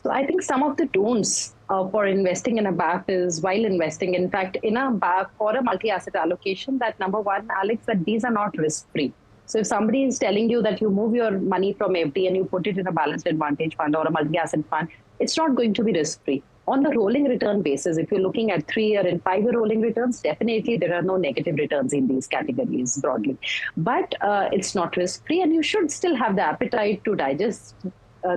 So I think some of the don'ts for investing in a BAF is while investing. In fact, in a BAF or a multi-asset allocation, that number one, Alex, that these are not risk-free. So if somebody is telling you that you move your money from FD and you put it in a balanced advantage fund or a multi-asset fund, it's not going to be risk-free. On the rolling return basis, if you're looking at 3-year and 5-year rolling returns, definitely there are no negative returns in these categories broadly. But it's not risk-free, and you should still have the appetite to digest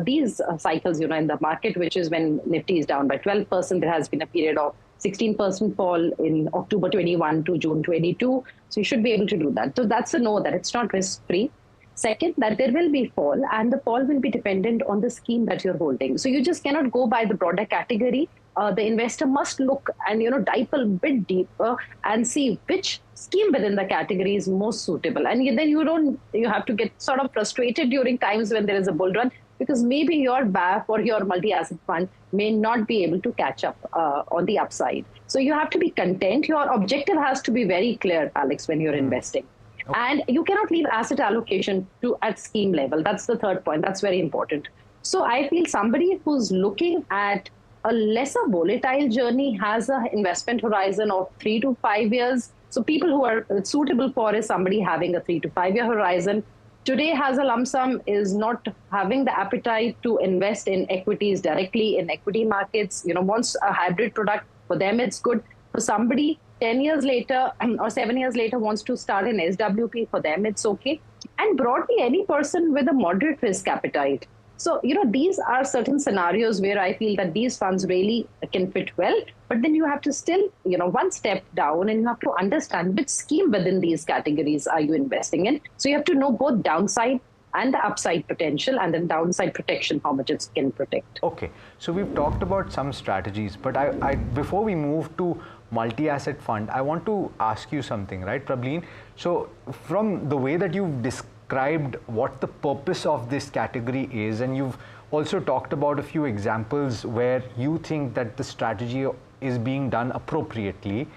these cycles, in the market, which is when Nifty is down by 12%. There has been a period of 16% fall in October 21 to June 22. So you should be able to do that. So that's a no, that it's not risk-free. Second, that there will be fall, and the fall will be dependent on the scheme that you're holding. So you just cannot go by the broader category. The investor must look and dive a bit deeper and see which scheme within the category is most suitable. And then you have to get sort of frustrated during times when there is a bull run, because maybe your BAF or your multi-asset fund may not be able to catch up on the upside. So you have to be content. Your objective has to be very clear, Alex, when you're investing. Okay. And you cannot leave asset allocation at scheme level. That's the third point. That's very important. So I feel somebody who's looking at a lesser volatile journey has an investment horizon of 3 to 5 years. So people who are suitable for is somebody having a 3 to 5 year horizon. Today has a lump sum, is not having the appetite to invest in equities directly in equity markets, wants a hybrid product. For them, it's good. For somebody 10 years later or 7 years later wants to start an SWP, for them, it's okay. And broadly, any person with a moderate risk appetite. So, these are certain scenarios where I feel that these funds really can fit well. But then you have to still, one step down, and you have to understand which scheme within these categories are you investing in. So you have to know both downside and the upside potential, and then downside protection, how much it can protect.
Okay, so we've talked about some strategies, but I before we move to multi-asset fund, I want to ask you something, right, Prableen? So from the way that you've described what the purpose of this category is, and you've also talked about a few examples where you think that the strategy is being done appropriately,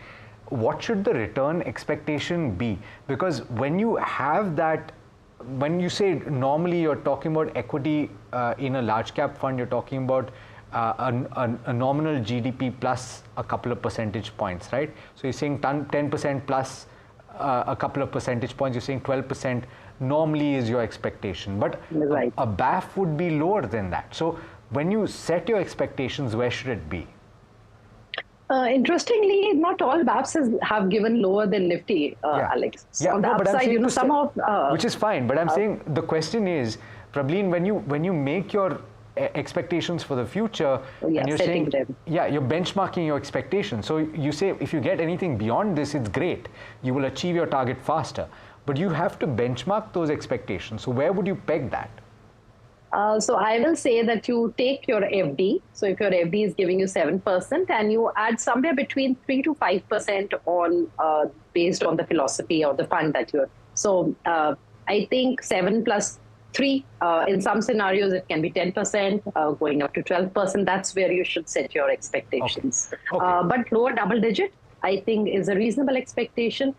what should the return expectation be? Because when you have that, when you say normally you're talking about equity in a large cap fund, you're talking about a nominal GDP plus a couple of percentage points, right? So you're saying 10% plus a couple of percentage points, you're saying 12% normally is your expectation. But
right.
a BAF would be lower than that. So when you set your expectations, where should it be?
Interestingly, not all BAFs have given lower than Nifty, Alex.
Yeah,
on the
no, but I'm
upside,
saying
some of
which is fine. But I'm saying the question is, Prableen, when you make your expectations for the future, and you're saying, you're benchmarking your expectations. So you say if you get anything beyond this, it's great. You will achieve your target faster. But you have to benchmark those expectations. So where would you peg that?
So I will say that you take your FD. So if your FD is giving you 7% and you add somewhere between 3 to 5% on based on the philosophy of the fund that you're. So I think 7 plus 3, in some scenarios it can be 10%, going up to 12%. That's where you should set your expectations. Okay. But lower double digit, I think, is a reasonable expectation.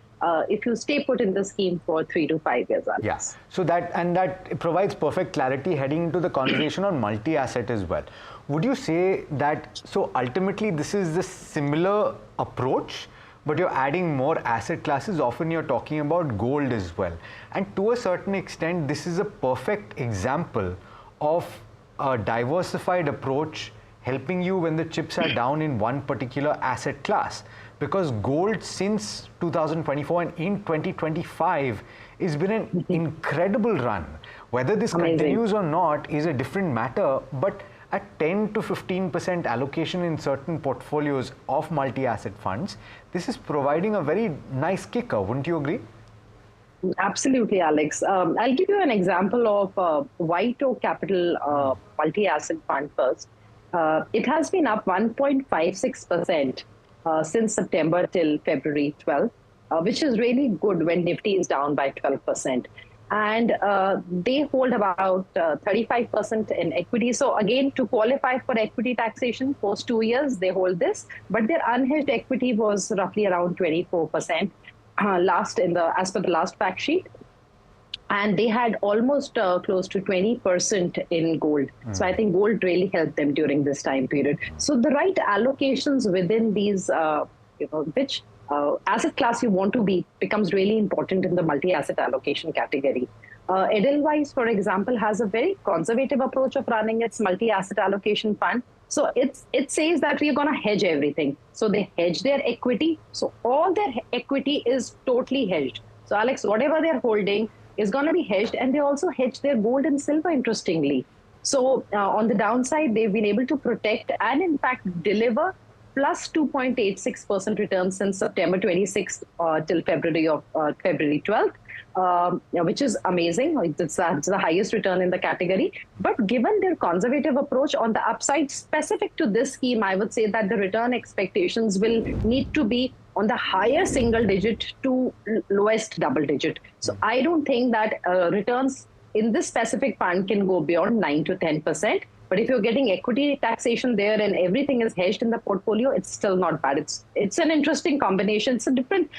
If you stay put in the scheme for 3 to 5 years.
Yes. So that provides perfect clarity heading into the conversation on multi-asset as well. Would you say that, so ultimately this is the similar approach, but you're adding more asset classes? Often you're talking about gold as well. And to a certain extent, this is a perfect example of a diversified approach helping you when the chips are down in one particular asset class. Because gold since 2024 and in 2025 has been an incredible run. Whether this continues or not is a different matter, but at 10 to 15% allocation in certain portfolios of multi-asset funds, this is providing a very nice kicker, wouldn't you agree?
Absolutely, Alex. I'll give you an example of White Oak Capital multi-asset fund first. It has been up 1.56%. Since September till February 12th, which is really good when Nifty is down by 12%. And they hold about 35% in equity. So again, to qualify for equity taxation, post 2 years, they hold this. But their unhedged equity was roughly around 24% as per the last fact sheet. And they had almost close to 20% in gold. So I think gold really helped them during this time period. So the right allocations within these, which asset class you want to be becomes really important in the multi-asset allocation category. Edelweiss, for example, has a very conservative approach of running its multi-asset allocation fund. So it says that we are going to hedge everything. So they hedge their equity. So all their equity is totally hedged. So Alex, whatever they're holding is going to be hedged, and they also hedge their gold and silver, interestingly. So on the downside, they've been able to protect and in fact deliver plus 2.86% returns since September 26th till February 12th, which is amazing. It's the highest return in the category. But given their conservative approach on the upside specific to this scheme, I would say that the return expectations will need to be on the higher single digit to lowest double digit. So I don't think that returns in this specific fund can go beyond 9 to 10%. But if you're getting equity taxation there and everything is hedged in the portfolio, it's still not bad. It's an interesting combination. It's a different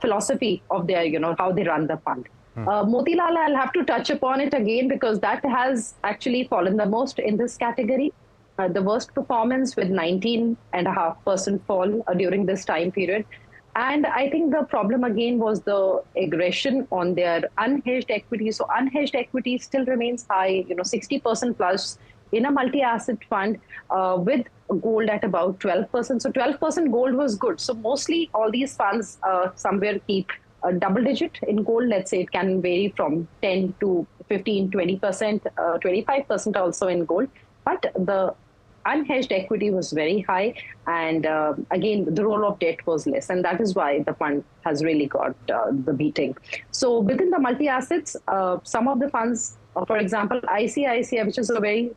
philosophy of their, how they run the fund. Motilal, I'll have to touch upon it again because that has actually fallen the most in this category. The worst performance with 19.5% fall during this time period. And I think the problem again was the aggression on their unhedged equity. So unhedged equity still remains high, 60% plus in a multi-asset fund with gold at about 12%. So 12% gold was good. So mostly all these funds somewhere keep a double digit in gold. Let's say it can vary from 10 to 15, 20%, 25% also in gold. But the unhedged equity was very high, and again, the role of debt was less, and that is why the fund has really got the beating. So within the multi-assets, some of the funds, for example, ICICI, which is a very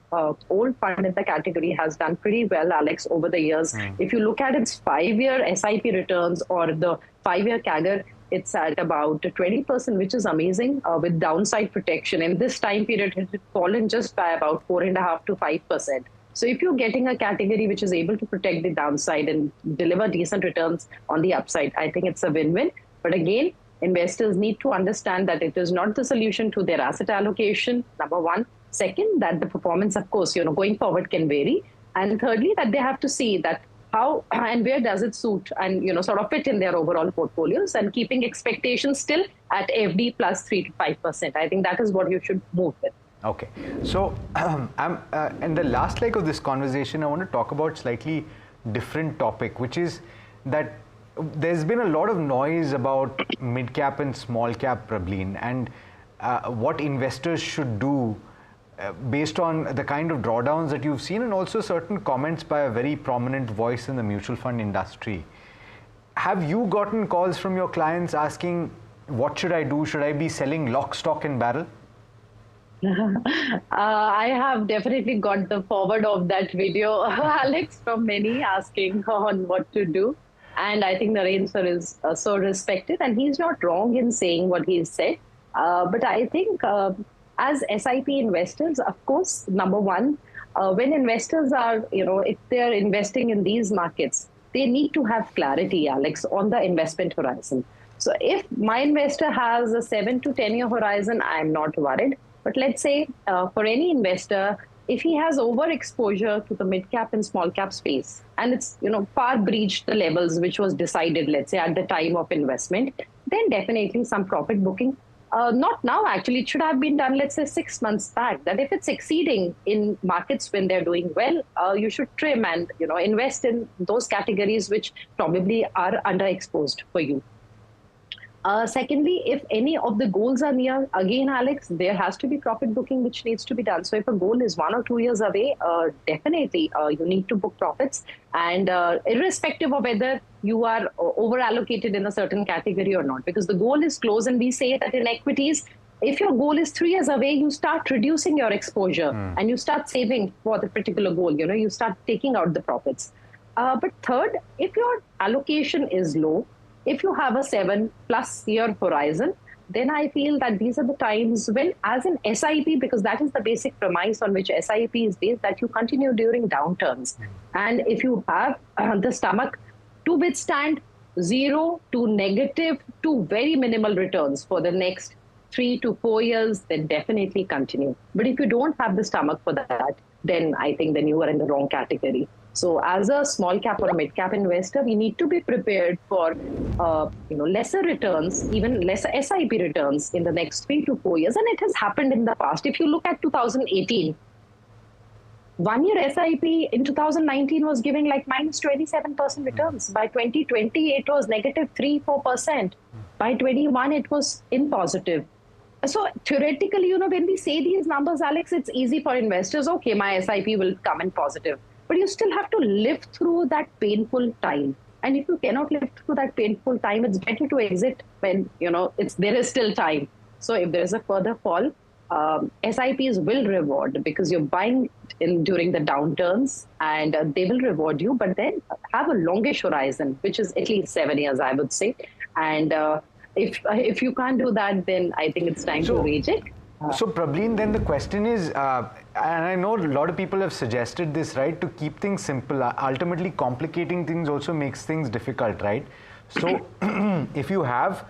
old fund in the category, has done pretty well, Alex, over the years. If you look at its 5-year SIP returns or the 5-year CAGR, it's at about 20%, which is amazing with downside protection. In this time period, it had fallen just by about 4.5 to 5%. So if you're getting a category which is able to protect the downside and deliver decent returns on the upside, I think it's a win-win. But again, investors need to understand that it is not the solution to their asset allocation, number one. Second, that the performance, of course, going forward can vary. And thirdly, that they have to see that how and where does it suit and sort of fit in their overall portfolios, and keeping expectations still at FD plus 3 to 5%. I think that is what you should move with.
Okay, so in the last leg of this conversation, I want to talk about slightly different topic, which is that there's been a lot of noise about mid-cap and small-cap, Prableen, and what investors should do based on the kind of drawdowns that you've seen, and also certain comments by a very prominent voice in the mutual fund industry. Have you gotten calls from your clients asking, what should I do? Should I be selling lock, stock and barrel?
I have definitely got the forward of that video, Alex, from many asking on what to do. And I think Naren sir is so respected, and he's not wrong in saying what he said. But I think as SIP investors, of course, number one, when investors are, if they're investing in these markets, they need to have clarity, Alex, on the investment horizon. So if my investor has a 7 to 10 year horizon, I'm not worried. But let's say for any investor, if he has overexposure to the mid-cap and small-cap space, and it's far breached the levels which was decided, let's say, at the time of investment, then definitely some profit booking. Not now, actually. It should have been done, let's say, 6 months back. That if it's exceeding in markets when they're doing well, you should trim and invest in those categories which probably are underexposed for you. Secondly, if any of the goals are near, again, Alex, there has to be profit booking which needs to be done. So if a goal is 1 or 2 years away, definitely you need to book profits. And irrespective of whether you are over allocated in a certain category or not, because the goal is close, and we say that in equities, if your goal is 3 years away, you start reducing your exposure and you start saving for the particular goal. You start taking out the profits. But third, if your allocation is low, if you have a 7+ year horizon, then I feel that these are the times when, as an SIP, because that is the basic premise on which SIP is based, that you continue during downturns. And if you have the stomach to withstand 0 to negative to very minimal returns for the next 3 to 4 years, then definitely continue. But if you don't have the stomach for that, then I think then you are in the wrong category. So as a small cap or a mid cap investor, we need to be prepared for lesser returns, even lesser SIP returns in the next 3 to 4 years. And it has happened in the past. If you look at 2018, 1 year SIP in 2019 was giving like minus 27% returns. By 2020, it was negative 3-4%. By 21, it was in positive. So theoretically, when we say these numbers, Alex, it's easy for investors. Okay, my SIP will come in positive. But you still have to live through that painful time. And if you cannot live through that painful time, it's better to exit when, there is still time. So if there is a further fall, SIPs will reward, because you're buying in during the downturns, and they will reward you, but then have a longish horizon, which is at least 7 years, I would say. And if you can't do that, then I think it's time to rage it.
So Prableen, then the question is, and I know a lot of people have suggested this, right, to keep things simple. Ultimately, complicating things also makes things difficult, right? So if you have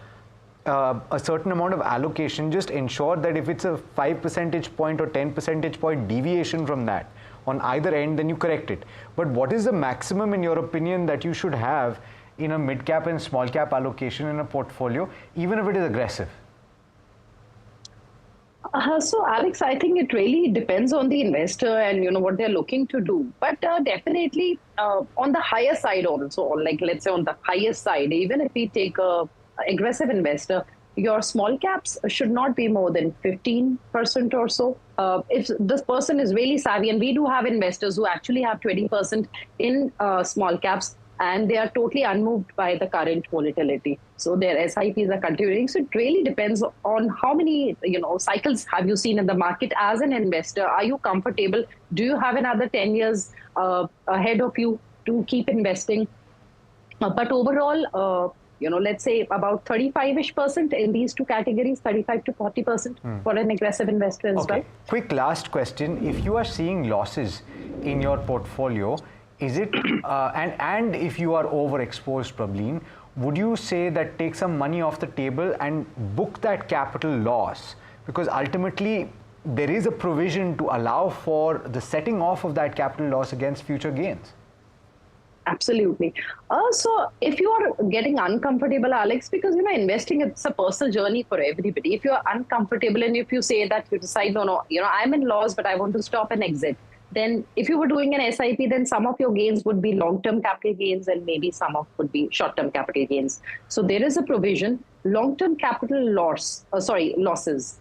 a certain amount of allocation, just ensure that if it's a 5 percentage point or 10 percentage point deviation from that on either end, then you correct it. But what is the maximum, in your opinion, that you should have in a mid-cap and small-cap allocation in a portfolio, even if it is aggressive?
So, Alex, I think it really depends on the investor and, what they're looking to do. But definitely on the higher side also, or like, let's say on the highest side, even if we take a aggressive investor, your small caps should not be more than 15% or so. If this person is really savvy, and we do have investors who actually have 20% in small caps, and they are totally unmoved by the current volatility. So their SIPs are continuing. So it really depends on how many cycles have you seen in the market as an investor. Are you comfortable? Do you have another 10 years ahead of you to keep investing? But overall, let's say about 35-ish% in these two categories, 35 to 40% for an aggressive investor as well.
Quick last question. If you are seeing losses in your portfolio, is it, and if you are overexposed, Prableen, would you say that take some money off the table and book that capital loss? Because ultimately, there is a provision to allow for the setting off of that capital loss against future gains.
Absolutely. So if you are getting uncomfortable, Alex, because, investing, it's a personal journey for everybody. If you're uncomfortable and if you say that you decide, no, I'm in loss, but I want to stop and exit, then if you were doing an SIP, then some of your gains would be long-term capital gains and maybe some of would be short-term capital gains. So there is a provision, long-term capital losses.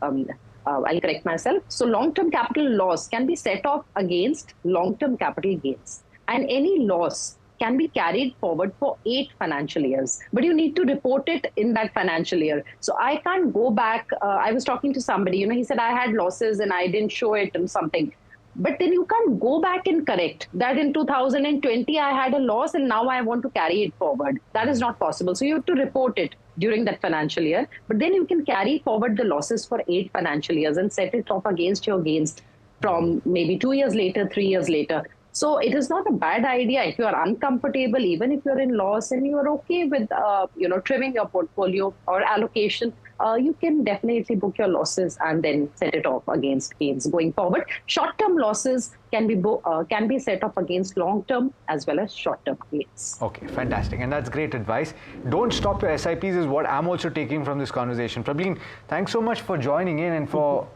I'll correct myself. So long-term capital loss can be set off against long-term capital gains. And any loss can be carried forward for 8 financial years. But you need to report it in that financial year. So I can't go back. I was talking to somebody, he said, I had losses and I didn't show it and something. But then you can't go back and correct that in 2020, I had a loss and now I want to carry it forward. That is not possible. So you have to report it during that financial year. But then you can carry forward the losses for 8 financial years and set it off against your gains from maybe 2 years later, 3 years later. So it is not a bad idea if you are uncomfortable, even if you're in loss and you are okay with, trimming your portfolio or allocation, you can definitely book your losses and then set it off against gains going forward. Short-term losses can be set off against long-term as well as short-term gains.
Okay, fantastic. And that's great advice. Don't stop your SIPs is what I'm also taking from this conversation. Prableen, thanks so much for joining in and for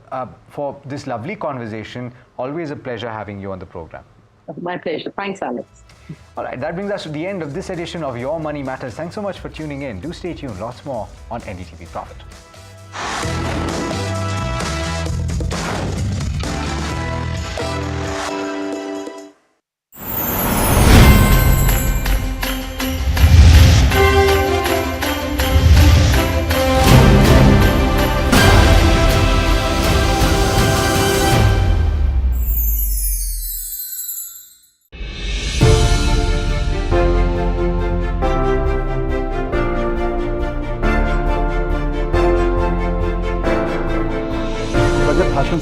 this lovely conversation. Always a pleasure having you on the program.
My pleasure. Thanks, Alex.
All right, that brings us to the end of this edition of Your Money Matters. Thanks so much for tuning in. Do stay tuned. Lots more on NDTV Profit.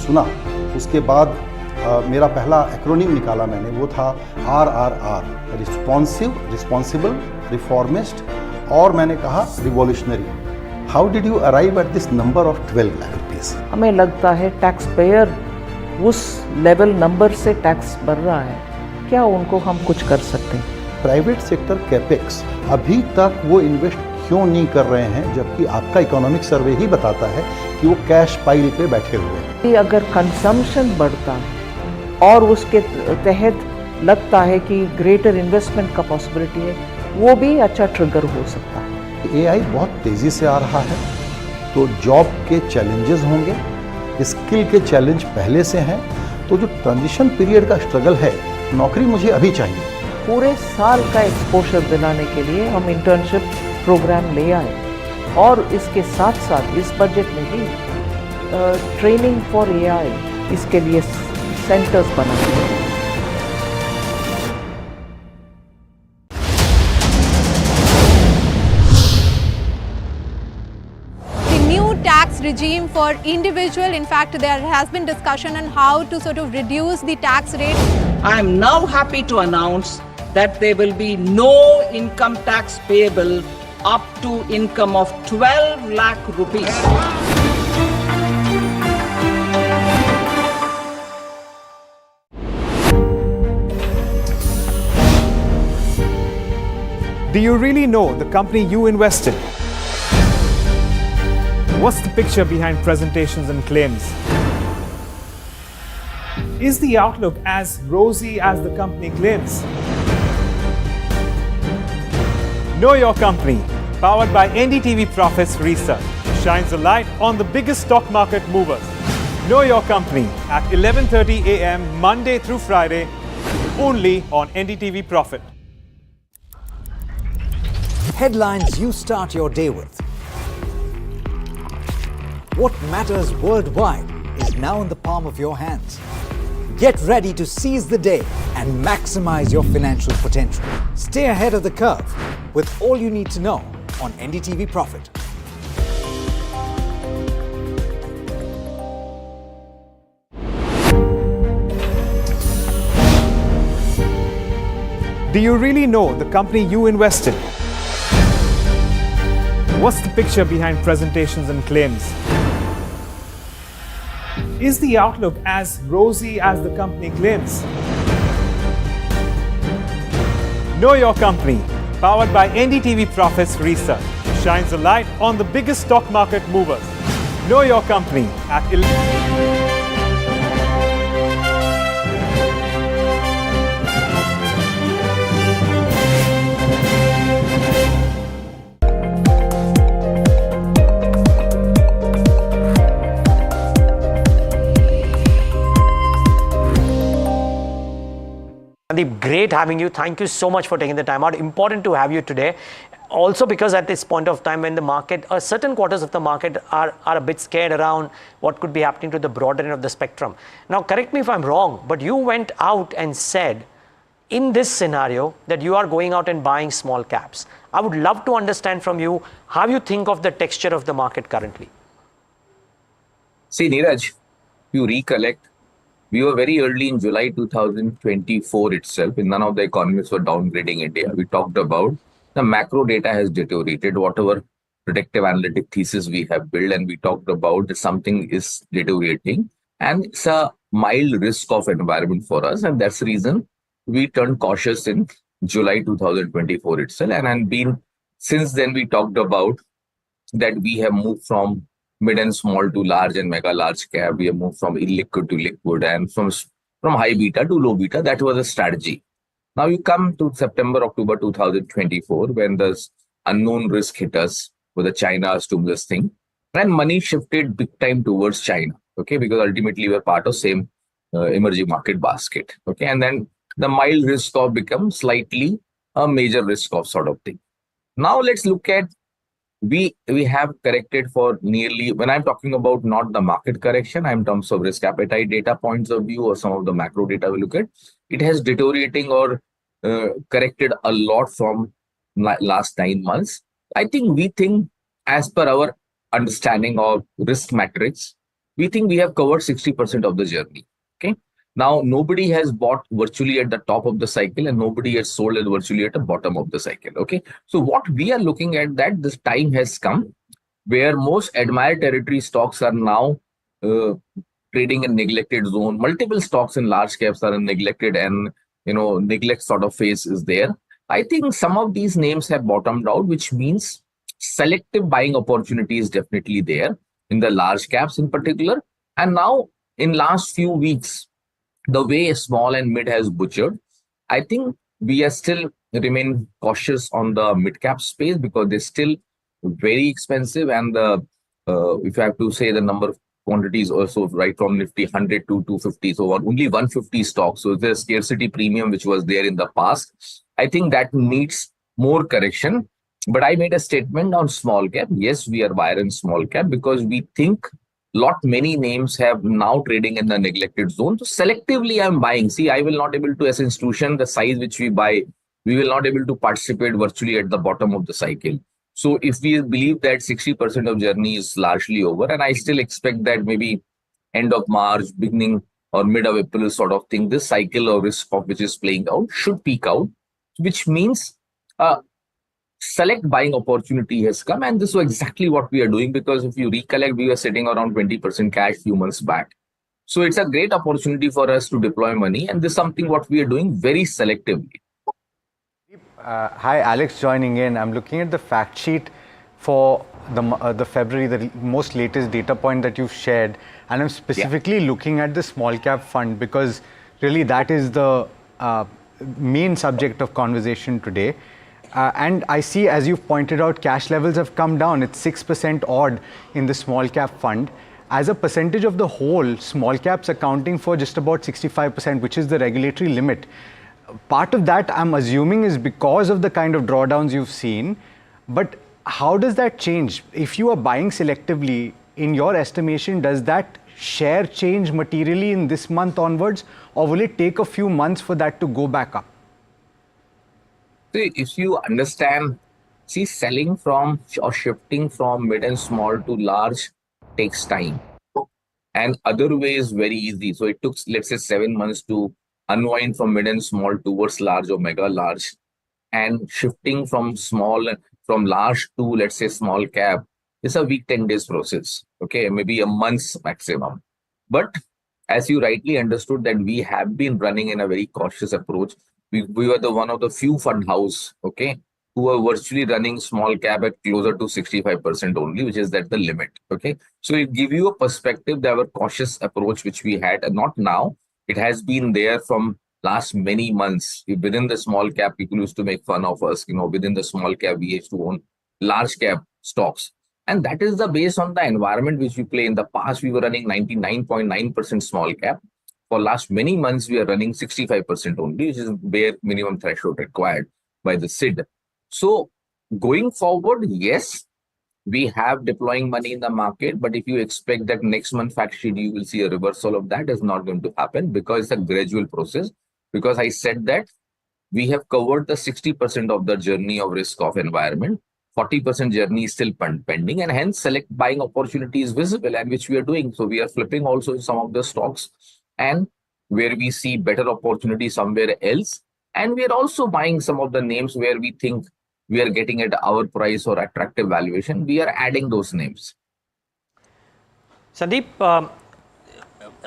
सुना उसके बाद मेरा पहला acronym निकाला मैंने, वो था RRR, responsible, reformist, और मैंने कहा revolutionary. How did you arrive at this number of 12 lakh rupees?
हमें लगता है टैक्स पेयर उस लेवल नंबर से टैक्स भर रहा है, क्या उनको हम कुछ कर सकते हैं?
प्राइवेट सेक्टर कैपेक्स अभी तक वो इन्वेस्ट क्यों नहीं कर रहे हैं, जबकि आपका इकोनॉमिक सर्वे ही बताता है कि वो कैश पाइल पे बैठे हुए हैं।
अगर कंजम्पशन बढ़ता है और उसके तहत लगता है कि ग्रेटर इन्वेस्टमेंट का पॉसिबिलिटी है, वो भी अच्छा ट्रिगर हो सकता है।
एआई बहुत तेज़ी से आ रहा है, तो जॉब के चैलेंजेस होंगे, स्किल के चैलेंज पहले से हैं, तो जो ट्रांजिशन पीरियड का स्ट्रगल है, नौकरी मुझे अभी चाहिए।
पूरे साल का एक्सपोजर दिलाने के लिए हम इंटर्नशिप प्रोग्राम ले आए और इसके साथ साथ इस बजट में भी ट्रेनिंग फॉर एआई, इसके लिए सेंटर्स बनाए हैं।
Tax regime for individual. In fact, there has been discussion on how to sort of reduce the tax rate.
I am now happy to announce that there will be no income tax payable up to income of 12 lakh rupees.
Do you really know the company you invest in? What's the picture behind presentations and claims? Is the outlook as rosy as the company claims? Know Your Company, powered by NDTV Profits Research, shines a light on the biggest stock market movers. Know Your Company at 11:30 a.m. Monday through Friday, only on NDTV Profit.
Headlines you start your day with. What matters worldwide is now in the palm of your hands. Get ready to seize the day and maximize your financial potential. Stay ahead of the curve with all you need to know on NDTV Profit.
Do you really know the company you invest in? What's the picture behind presentations and claims? Is the outlook as rosy as the company claims? Know Your Company, powered by NDTV Profits Research, shines a light on the biggest stock market movers. Know Your Company at 11.
Sandeep, great having you. Thank you so much for taking the time out. Important to have you today. Also because at this point of time when the market, certain quarters of the market are a bit scared around what could be happening to the broader end of the spectrum. Now, correct me if I'm wrong, but you went out and said in this scenario that you are going out and buying small caps. I would love to understand from you how you think of the texture of the market currently.
See, Neeraj, you recollect, we were very early in July 2024 itself, and none of the economists were downgrading India. We talked about the macro data has deteriorated, whatever predictive analytic thesis we have built, and we talked about that something is deteriorating, and it's a mild risk of environment for us, and that's the reason we turned cautious in July 2024 itself. And since then we talked about that we have moved from mid and small to large and mega large cap. We have moved from illiquid to liquid, and from high beta to low beta. That was a strategy. Now you come to September, October 2024, when the unknown risk hit us with the China stimulus thing, and money shifted big time towards China. Okay, because ultimately we're part of same emerging market basket. Okay, and then the mild risk of become slightly a major risk of sort of thing. Now let's look at. We have corrected for nearly, when I'm talking about not the market correction, I'm in terms of risk appetite data points of view or some of the macro data we look at, it has deteriorating or corrected a lot from last 9 months. I think as per our understanding of risk metrics, we think we have covered 60% of the journey. Okay. Now, nobody has bought virtually at the top of the cycle and nobody has sold it virtually at the bottom of the cycle. Okay. So what we are looking at that this time has come where most admired territory stocks are now trading in neglected zone. Multiple stocks in large caps are in neglected and, neglect sort of phase is there. I think some of these names have bottomed out, which means selective buying opportunity is definitely there in the large caps in particular. And now in last few weeks, the way small and mid has butchered, I think we are still remain cautious on the mid cap space because they're still very expensive. And if I have to say the number of quantities also right from Nifty 100 to 250, so only 150 stocks. So the scarcity premium which was there in the past, I think that needs more correction. But I made a statement on small cap. Yes, we are buyer in small cap because we think many names have now trading in the neglected zone. So selectively I'm buying. See, I will not able to, as an institution, the size which we buy, we will not able to participate virtually at the bottom of the cycle. So if we believe that 60% of journey is largely over, and I still expect that maybe end of March, beginning or mid of April sort of thing, this cycle or risk of which is playing out should peak out, which means select buying opportunity has come, and this is exactly what we are doing because if you recollect, we were sitting around 20% cash few months back. So it's a great opportunity for us to deploy money, and this is something what we are doing very selectively.
Hi, Alex joining in. I'm looking at the fact sheet for the February, the most latest data point that you've shared, and I'm specifically looking at the small cap fund because really that is the main subject of conversation today. And I see, as you've pointed out, cash levels have come down. It's 6% odd in the small cap fund. As a percentage of the whole, small caps accounting for just about 65%, which is the regulatory limit. Part of that, I'm assuming, is because of the kind of drawdowns you've seen. But how does that change? If you are buying selectively, in your estimation, does that share change materially in this month onwards? Or will it take a few months for that to go back up?
See, if you understand, selling from or shifting from mid and small to large takes time. And other way is very easy. So it took, let's say, 7 months to unwind from mid and small towards large or mega large. And shifting from large to, let's say, small cap is a week, 10 days process. Okay, maybe a month's maximum. But as you rightly understood that we have been running in a very cautious approach, We were the one of the few fund house, okay, who are virtually running small cap at closer to 65% only, which is at the limit, okay. So it give you a perspective that our cautious approach, which we had, and not now, it has been there from last many months. Within the small cap, people used to make fun of us, within the small cap, we used to own large cap stocks. And that is the base on the environment which we play. In the past, we were running 99.9% small cap. For last many months, we are running 65% only, which is bare minimum threshold required by the SID. So going forward, yes, we have deploying money in the market, but if you expect that next month fact sheet, you will see a reversal of that, is not going to happen because it's a gradual process. Because I said that we have covered the 60% of the journey of risk of environment. 40% journey is still pending, and hence select buying opportunity is visible, and which we are doing. So we are flipping also some of the stocks, and where we see better opportunity somewhere else. And we are also buying some of the names where we think we are getting at our price or attractive valuation. We are adding those names.
Sandeep,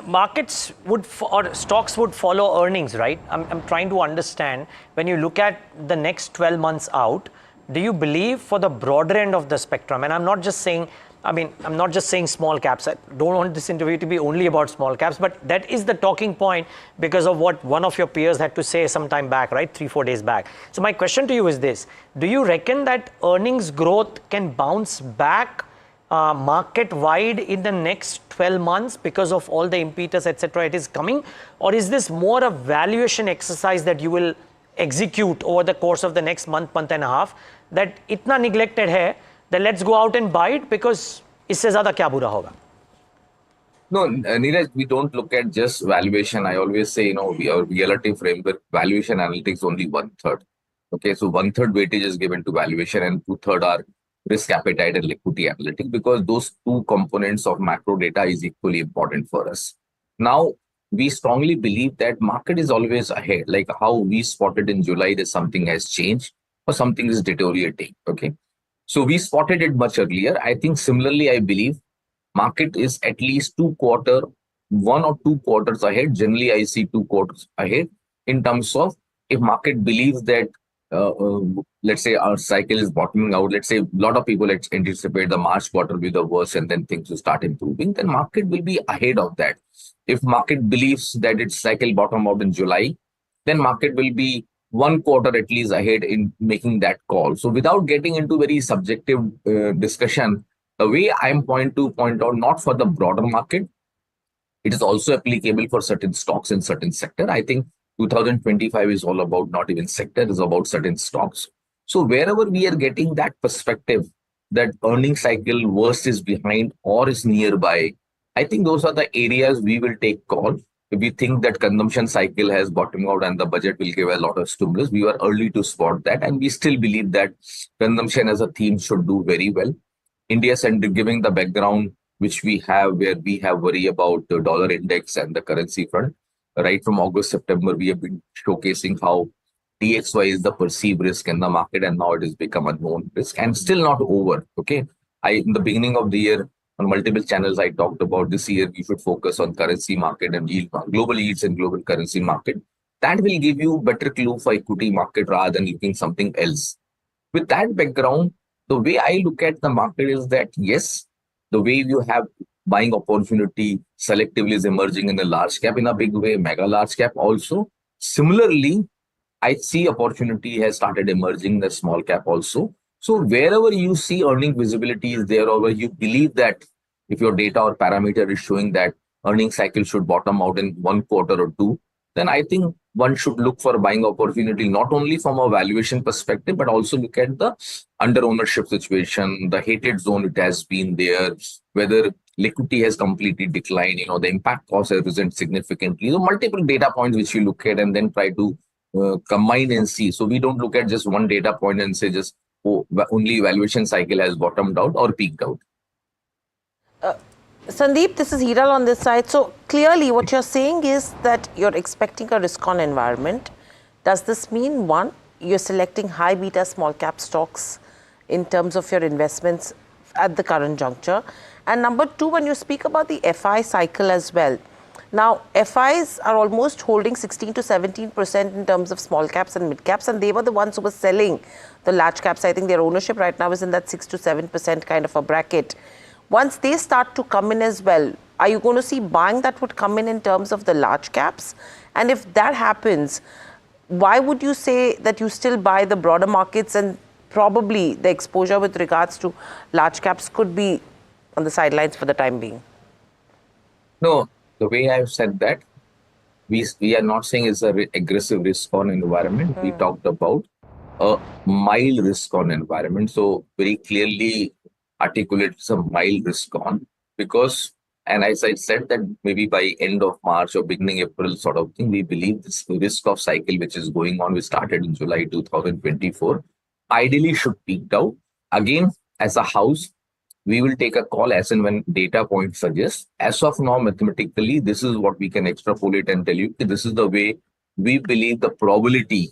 markets would or stocks would follow earnings, right? I'm trying to understand, when you look at the next 12 months out, do you believe for the broader end of the spectrum, and I'm not just saying small caps. I don't want this interview to be only about small caps, but that is the talking point because of what one of your peers had to say some time back, right? 3-4 days back. So my question to you is this: do you reckon that earnings growth can bounce back market-wide in the next 12 months because of all the impetus, etc. it is coming? Or is this more a valuation exercise that you will execute over the course of the next month and a half, that itna neglected hai, that let's go out and buy it because isse zyada kya bura hoga?
No, Neeraj, we don't look at just valuation. I always say, we are relative framework, valuation analytics only 1/3. Okay, so 1/3 weightage is given to valuation and 2/3 are risk appetite and liquidity analytics, because those two components of macro data is equally important for us. Now, we strongly believe that market is always ahead, like how we spotted in July that something has changed or something is deteriorating. Okay, so we spotted it much earlier. I think similarly, I believe market is at least 1 or 2 quarters ahead. Generally, I see 2 quarters ahead in terms of if market believes that, let's say our cycle is bottoming out. Let's say a lot of people anticipate the March quarter will be the worst and then things will start improving. Then market will be ahead of that. If market believes that its cycle bottom out in July, then market will be 1 quarter at least ahead in making that call. So without getting into very subjective discussion, the way I'm point out, not for the broader market, it is also applicable for certain stocks in certain sector. I think 2025 is all about not even sector, it's about certain stocks. So wherever we are getting that perspective that earning cycle worst is behind or is nearby, I think those are the areas we will take call. If we think that consumption cycle has bottomed out and the budget will give a lot of stimulus, we were early to spot that, and we still believe that consumption as a theme should do very well. India centric, giving the background which we have, where we have worry about the dollar index and the currency front. Right from August, September, we have been showcasing how DXY is the perceived risk in the market, and now it has become a known risk and still not over. Okay, in the beginning of the year, on multiple channels, I talked about this year we should focus on currency market and global yields and global currency market. That will give you better clue for equity market rather than looking something else. With that background, the way I look at the market is that yes, the way you have buying opportunity selectively is emerging in the large cap in a big way, mega large cap also. Similarly, I see opportunity has started emerging in the small cap also. So wherever you see earning visibility is there, or where you believe that if your data or parameter is showing that earning cycle should bottom out in 1 quarter or 2, then I think one should look for buying opportunity, not only from a valuation perspective, but also look at the under ownership situation, the hated zone it has been there, whether liquidity has completely declined, the impact cost has risen significantly. So multiple data points which you look at and then try to combine and see. So we don't look at just one data point and say just, only valuation cycle has bottomed out or peaked out.
Sandeep, this is Hiral on this side. So clearly what you're saying is that you're expecting a risk-on environment. Does this mean, one, you're selecting high beta small cap stocks in terms of your investments at the current juncture? And number two, when you speak about the FI cycle as well, Now, FIs are almost holding 16 to 17% in terms of small caps and mid caps, and they were the ones who were selling the large caps. I think their ownership right now is in that 6 to 7% kind of a bracket. Once they start to come in as well, are you going to see buying that would come in terms of the large caps? And if that happens, why would you say that you still buy the broader markets and probably the exposure with regards to large caps could be on the sidelines for the time being?
No, the way I've said that, we are not saying it's an aggressive risk-on environment. We talked about a mild risk-on environment. So very clearly articulate some mild risk-on because, and as I said that maybe by end of March or beginning April sort of thing, we believe this risk-off cycle which is going on, which started in July 2024, ideally should peak out. Again, as a house, we will take a call as and when data points suggest. As of now, mathematically, this is what we can extrapolate and tell you. This is the way we believe the probability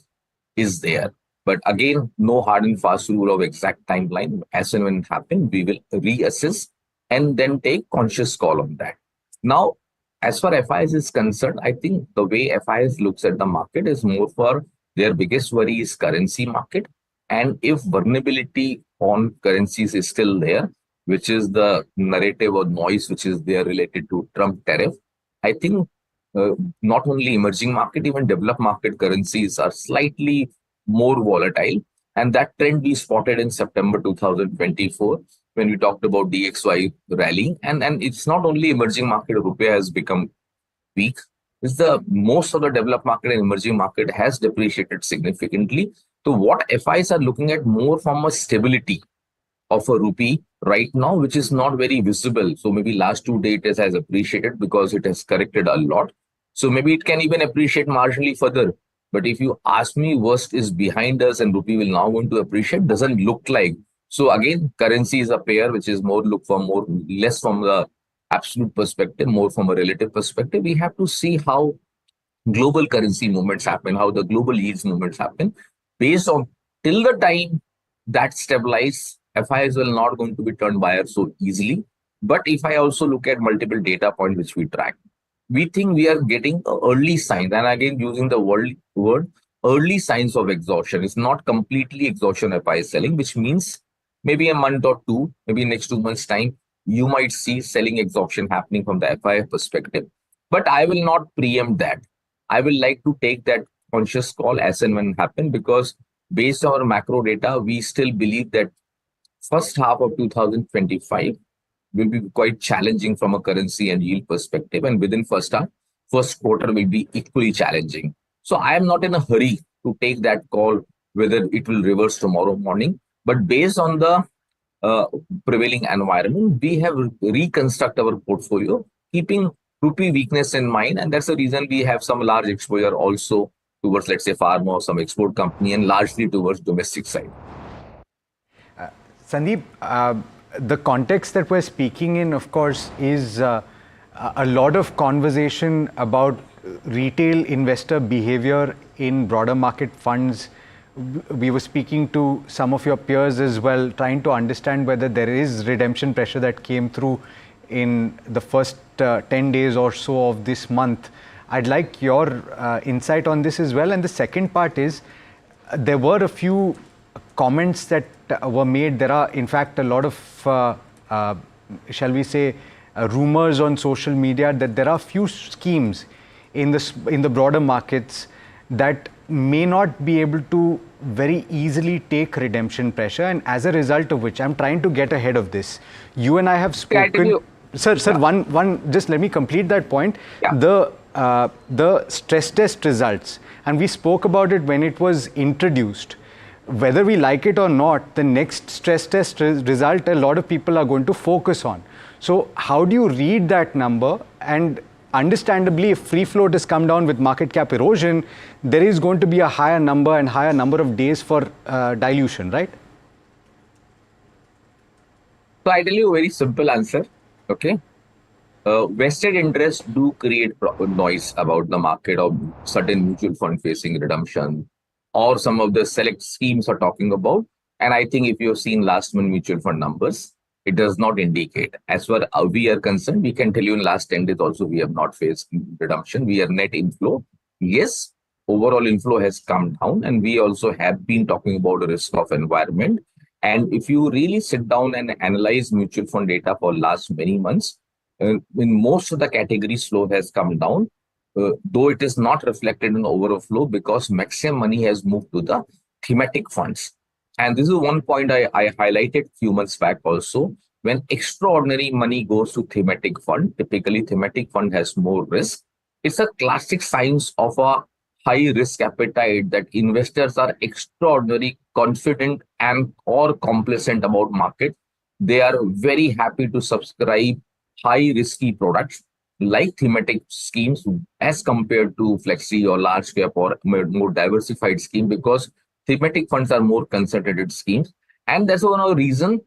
is there. But again, no hard and fast rule of exact timeline. As and when it happens, we will reassess and then take conscious call on that. Now, as far as FIs is concerned, I think the way FIs looks at the market is more for their biggest worry is currency market. And if vulnerability on currencies is still there, which is the narrative or noise which is there related to Trump tariff, I think not only emerging market, even developed market currencies are slightly more volatile. And that trend we spotted in September 2024 when we talked about DXY rallying. And it's not only emerging market, rupee has become weak. It's the most of the developed market and emerging market has depreciated significantly. So what FIs are looking at more from a stability of a rupee right now, which is not very visible. So maybe last 2 days it has appreciated because it has corrected a lot. So maybe it can even appreciate marginally further. But if you ask me, worst is behind us and rupee will now going to appreciate, doesn't look like. So again, currency is a pair which is more look for more, less from the absolute perspective, more from a relative perspective. We have to see how global currency movements happen, how the global yields movements happen. Based on till the time that stabilize, FIs will not going to be turned buyers so easily. But if I also look at multiple data points which we track, we think we are getting early signs. And again, using the word early signs of exhaustion. It's not completely exhaustion FI selling, which means maybe a month or two, maybe next 2 months time, you might see selling exhaustion happening from the FI perspective. But I will not preempt that. I will like to take that conscious call as and when it happen, because based on our macro data, we still believe that first half of 2025 will be quite challenging from a currency and yield perspective. And within first quarter will be equally challenging. So I am not in a hurry to take that call, whether it will reverse tomorrow morning. But based on the prevailing environment, we have reconstructed our portfolio, keeping rupee weakness in mind. And that's the reason we have some large exposure also towards, let's say, pharma or some export company, and largely towards domestic side.
Sandeep, the context that we're speaking in, of course, is a lot of conversation about retail investor behavior in broader market funds. We were speaking to some of your peers as well, trying to understand whether there is redemption pressure that came through in the first 10 days or so of this month. I'd like your insight on this as well. And the second part is, there were a few comments that were made. There are, in fact, a lot of, shall we say, rumors on social media that there are few schemes in the broader markets that may not be able to very easily take redemption pressure, and as a result of which, I'm trying to get ahead of this. You and I have spoken. Sir, one. Just let me complete that point. Yeah. The stress test results, and we spoke about it when it was introduced. Whether we like it or not, the next stress test result a lot of people are going to focus on. So how do you read that number? And understandably, if free float has come down with market cap erosion, there is going to be a higher number and higher number of days for dilution, right?
So I tell you a very simple answer. Okay. Vested interests do create noise about the market of certain mutual fund facing redemption, or some of the select schemes are talking about. And I think if you've seen last month mutual fund numbers, It does not indicate. As far as we are concerned, we can tell you in last 10 days also we have not faced redemption. We are net inflow. Yes, overall inflow has come down, and we also have been talking about the risk of environment. And if you really sit down and analyze mutual fund data for last many months, in most of the categories, flow has come down, though it is not reflected in overall flow because maximum money has moved to the thematic funds. And this is one point I highlighted a few months back also. When extraordinary money goes to thematic fund, typically thematic fund has more risk. It's a classic signs of a high risk appetite that investors are extraordinarily confident and or complacent about market. They are very happy to subscribe high risky products like thematic schemes as compared to flexi or large cap or more diversified scheme, because thematic funds are more concentrated schemes. And that's one of the reason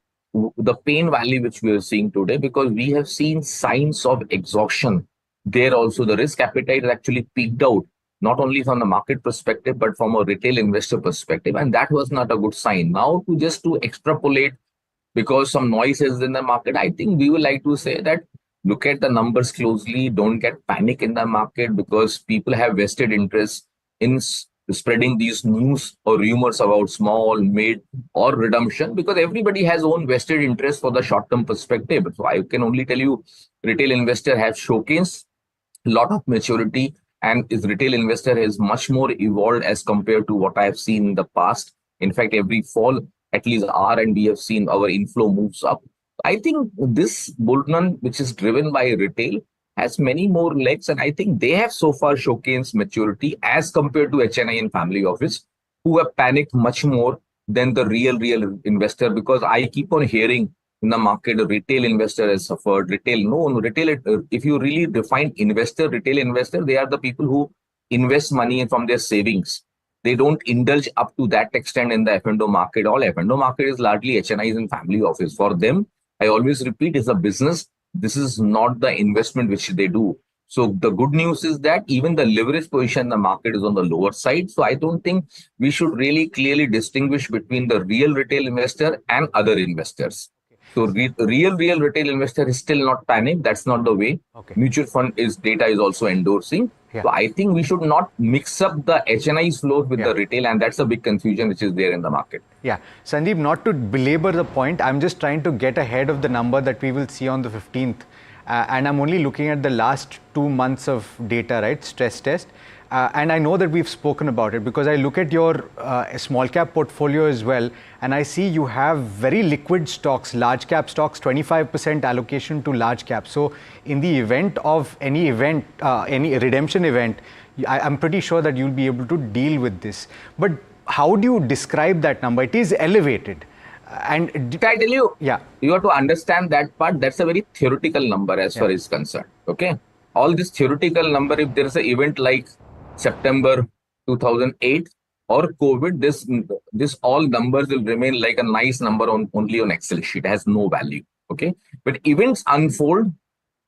the pain valley which we are seeing today, because we have seen signs of exhaustion. There also the risk appetite is actually peaked out, not only from the market perspective, but from a retail investor perspective. And that was not a good sign. Now to extrapolate because some noise is in the market, I think we would like to say that look at the numbers closely, don't get panic in the market because people have vested interest in spreading these news or rumors about small, mid or redemption, because everybody has own vested interest for the short-term perspective. So I can only tell you retail investor have showcased a lot of maturity, and his retail investor is much more evolved as compared to what I have seen in the past. In fact, every fall, at least we have seen our inflow moves up. I think this bull run, which is driven by retail, has many more legs, and I think they have so far showcased maturity as compared to HNI and family office, who have panicked much more than the real investor. Because I keep on hearing in the market, a retail investor has suffered. Retail. If you really define investor, retail investor, they are the people who invest money from their savings. They don't indulge up to that extent in the F&O market. All F&O market is largely HNIs and family office. For them, I always repeat, is a business. This is not the investment which they do. So the good news is that even the leverage position in the market is on the lower side. So I don't think we should really clearly distinguish between the real retail investor and other investors. So real retail investor is still not panicked. That's not the way. Mutual fund data is also endorsing. So I think we should not mix up the HNI flows with the retail, and that's a big confusion which is there in the market.
Yeah, Sandeep, not to belabor the point, I'm just trying to get ahead of the number that we will see on the 15th. And I'm only looking at the last 2 months of data, right? Stress test. And I know that we've spoken about it because I look at your small cap portfolio as well, and I see you have very liquid stocks, large cap stocks, 25% allocation to large cap. So in the event of any redemption event, I'm pretty sure that you'll be able to deal with this. But how do you describe that number? It is elevated. And
I tell you, you have to understand that part. That's a very theoretical number as far as concerned. Okay, all this theoretical number, if there is an event like September 2008 or COVID, this all numbers will remain like a nice number only on Excel sheet. It has no value. Okay, but events unfold.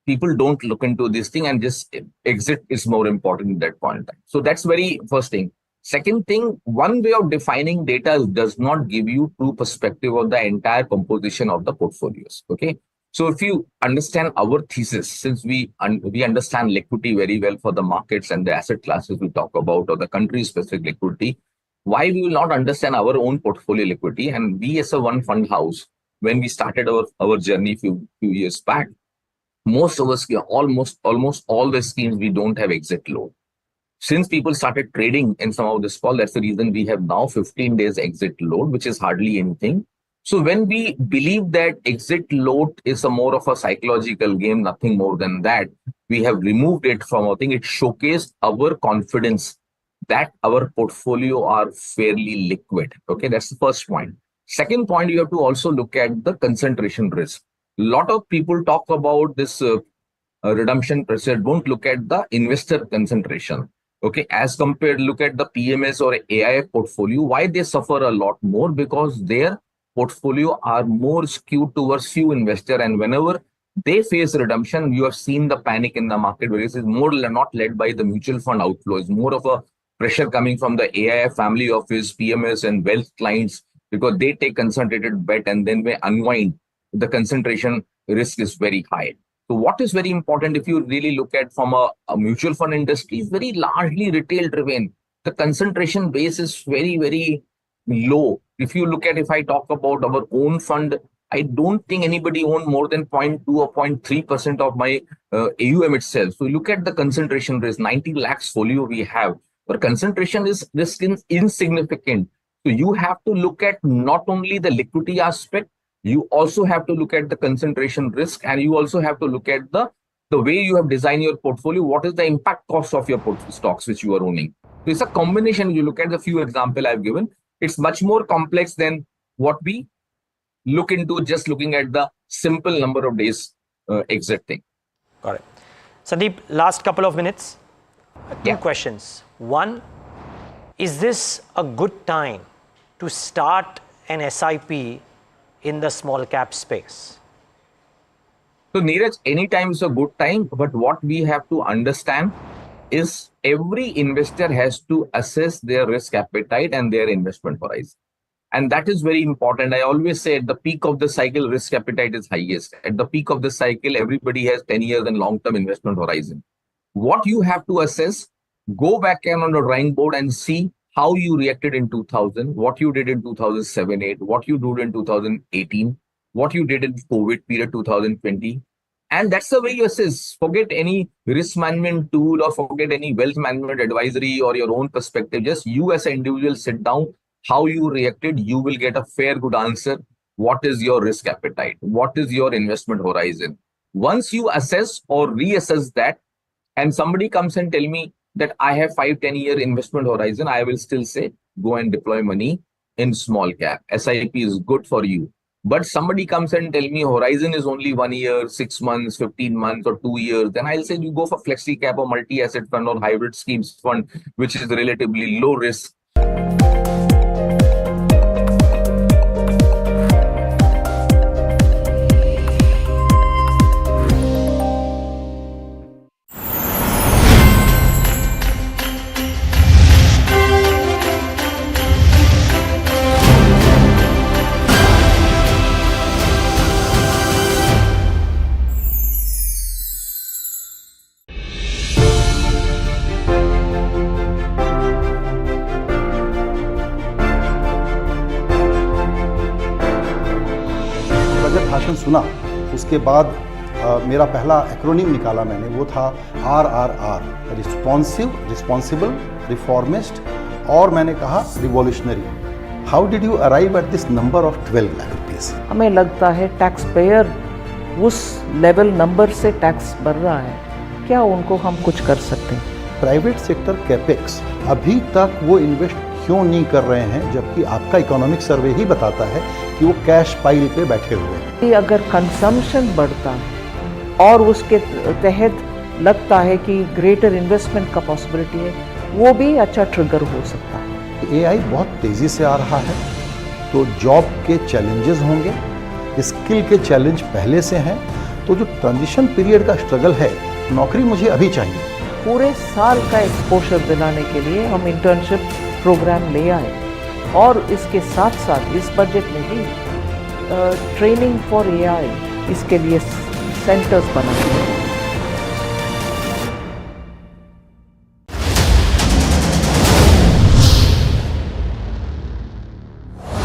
People don't look into this thing, and just exit is more important at that point in time. So that's very first thing. Second thing, one way of defining data does not give you true perspective of the entire composition of the portfolios. Okay, so if you understand our thesis, since we understand liquidity very well for the markets and the asset classes we talk about, or the country-specific liquidity, why we will not understand our own portfolio liquidity? And we as a one fund house, when we started our journey few years back, most of us, almost all the schemes, we don't have exit load. Since people started trading in some of this fall, that's the reason we have now 15 days exit load, which is hardly anything. So when we believe that exit load is a more of a psychological game, nothing more than that, we have removed it from, I think it showcased our confidence that our portfolio are fairly liquid. Okay, that's the first point. Second point, you have to also look at the concentration risk. A lot of people talk about this redemption pressure, don't look at the investor concentration. Okay, as compared, look at the PMS or AIF portfolio. Why they suffer a lot more? Because their portfolio are more skewed towards few investors, and whenever they face redemption, you have seen the panic in the market, whereas it's more not led by the mutual fund outflow. It's more of a pressure coming from the AIF, family office, PMS and wealth clients, because they take concentrated bet and then they unwind the concentration risk is very high. So what is very important, if you really look at from a mutual fund industry, is very largely retail driven. The concentration base is very, very low. If I talk about our own fund, I don't think anybody owned more than 0.2 or 0.3% of my AUM itself. So look at the concentration risk, 90 lakhs folio we have. But concentration risk is insignificant. So you have to look at not only the liquidity aspect, you also have to look at the concentration risk, and you also have to look at the way you have designed your portfolio. What is the impact cost of your stocks which you are owning? So it's a combination. You look at the few examples I've given. It's much more complex than what we look into just looking at the simple number of days exit thing.
Got it. Sandeep, last couple of minutes. Two questions. One, is this a good time to start an SIP in the small cap space?
So Neeraj, any time is a good time, but what we have to understand is every investor has to assess their risk appetite and their investment horizon. And that is very important. I always say at the peak of the cycle, risk appetite is highest. At the peak of the cycle, everybody has 10 years and long-term investment horizon. What you have to assess, go back on the drawing board and see how you reacted in 2000, what you did in 2007-8, what you did in 2018, what you did in COVID period 2020. And that's the way you assess. Forget any risk management tool or forget any wealth management advisory or your own perspective. Just you as an individual sit down, how you reacted, you will get a fair, good answer. What is your risk appetite? What is your investment horizon? Once you assess or reassess that, and somebody comes and tell me that I have 5-10 year investment horizon, I will still say, go and deploy money in small cap. SIP is good for you. But somebody comes and tell me horizon is only 1 year, 6 months, 15 months or 2 years, then I'll say you go for flexi cap or multi-asset fund or hybrid schemes fund, which is relatively low risk.
सुना उसके बाद मेरा पहला acronym निकाला मैंने, वो था RRR, responsible, reformist, और मैंने कहा revolutionary. How did you arrive at this number of 12 lakh rupees?
हमें लगता है टैक्स पेयर उस लेवल नंबर से टैक्स भर रहा है, क्या उनको हम कुछ कर सकते हैं?
प्राइवेट सेक्टर कैपेक्स अभी तक वो इन्वेस्ट क्यों नहीं कर रहे हैं, जबकि आपका इकोनॉमिक सर्वे ही बताता है कि वो कैश पाइल पे बैठे हुए हैं।
अगर कंजम्पशन बढ़ता और उसके तहत लगता है कि ग्रेटर इन्वेस्टमेंट का पॉसिबिलिटी है, वो भी अच्छा ट्रिगर हो सकता है।
AI बहुत तेज़ी से आ रहा है, तो जॉब के चैलेंजेस होंगे, स्किल के चैलेंज पहले से हैं, तो जो ट्रांजिशन पीरियड का स्ट्रगल है, नौकरी मुझे अभी चाहिए।
पूरे साल का एक्सपोजर दिलाने के लिए हम इंटर्नशिप प्रोग्राम ले आए और इसके साथ साथ इस बजट में भी ट्रेनिंग फॉर AI इसके लिए सेंटर्स बनाए हैं।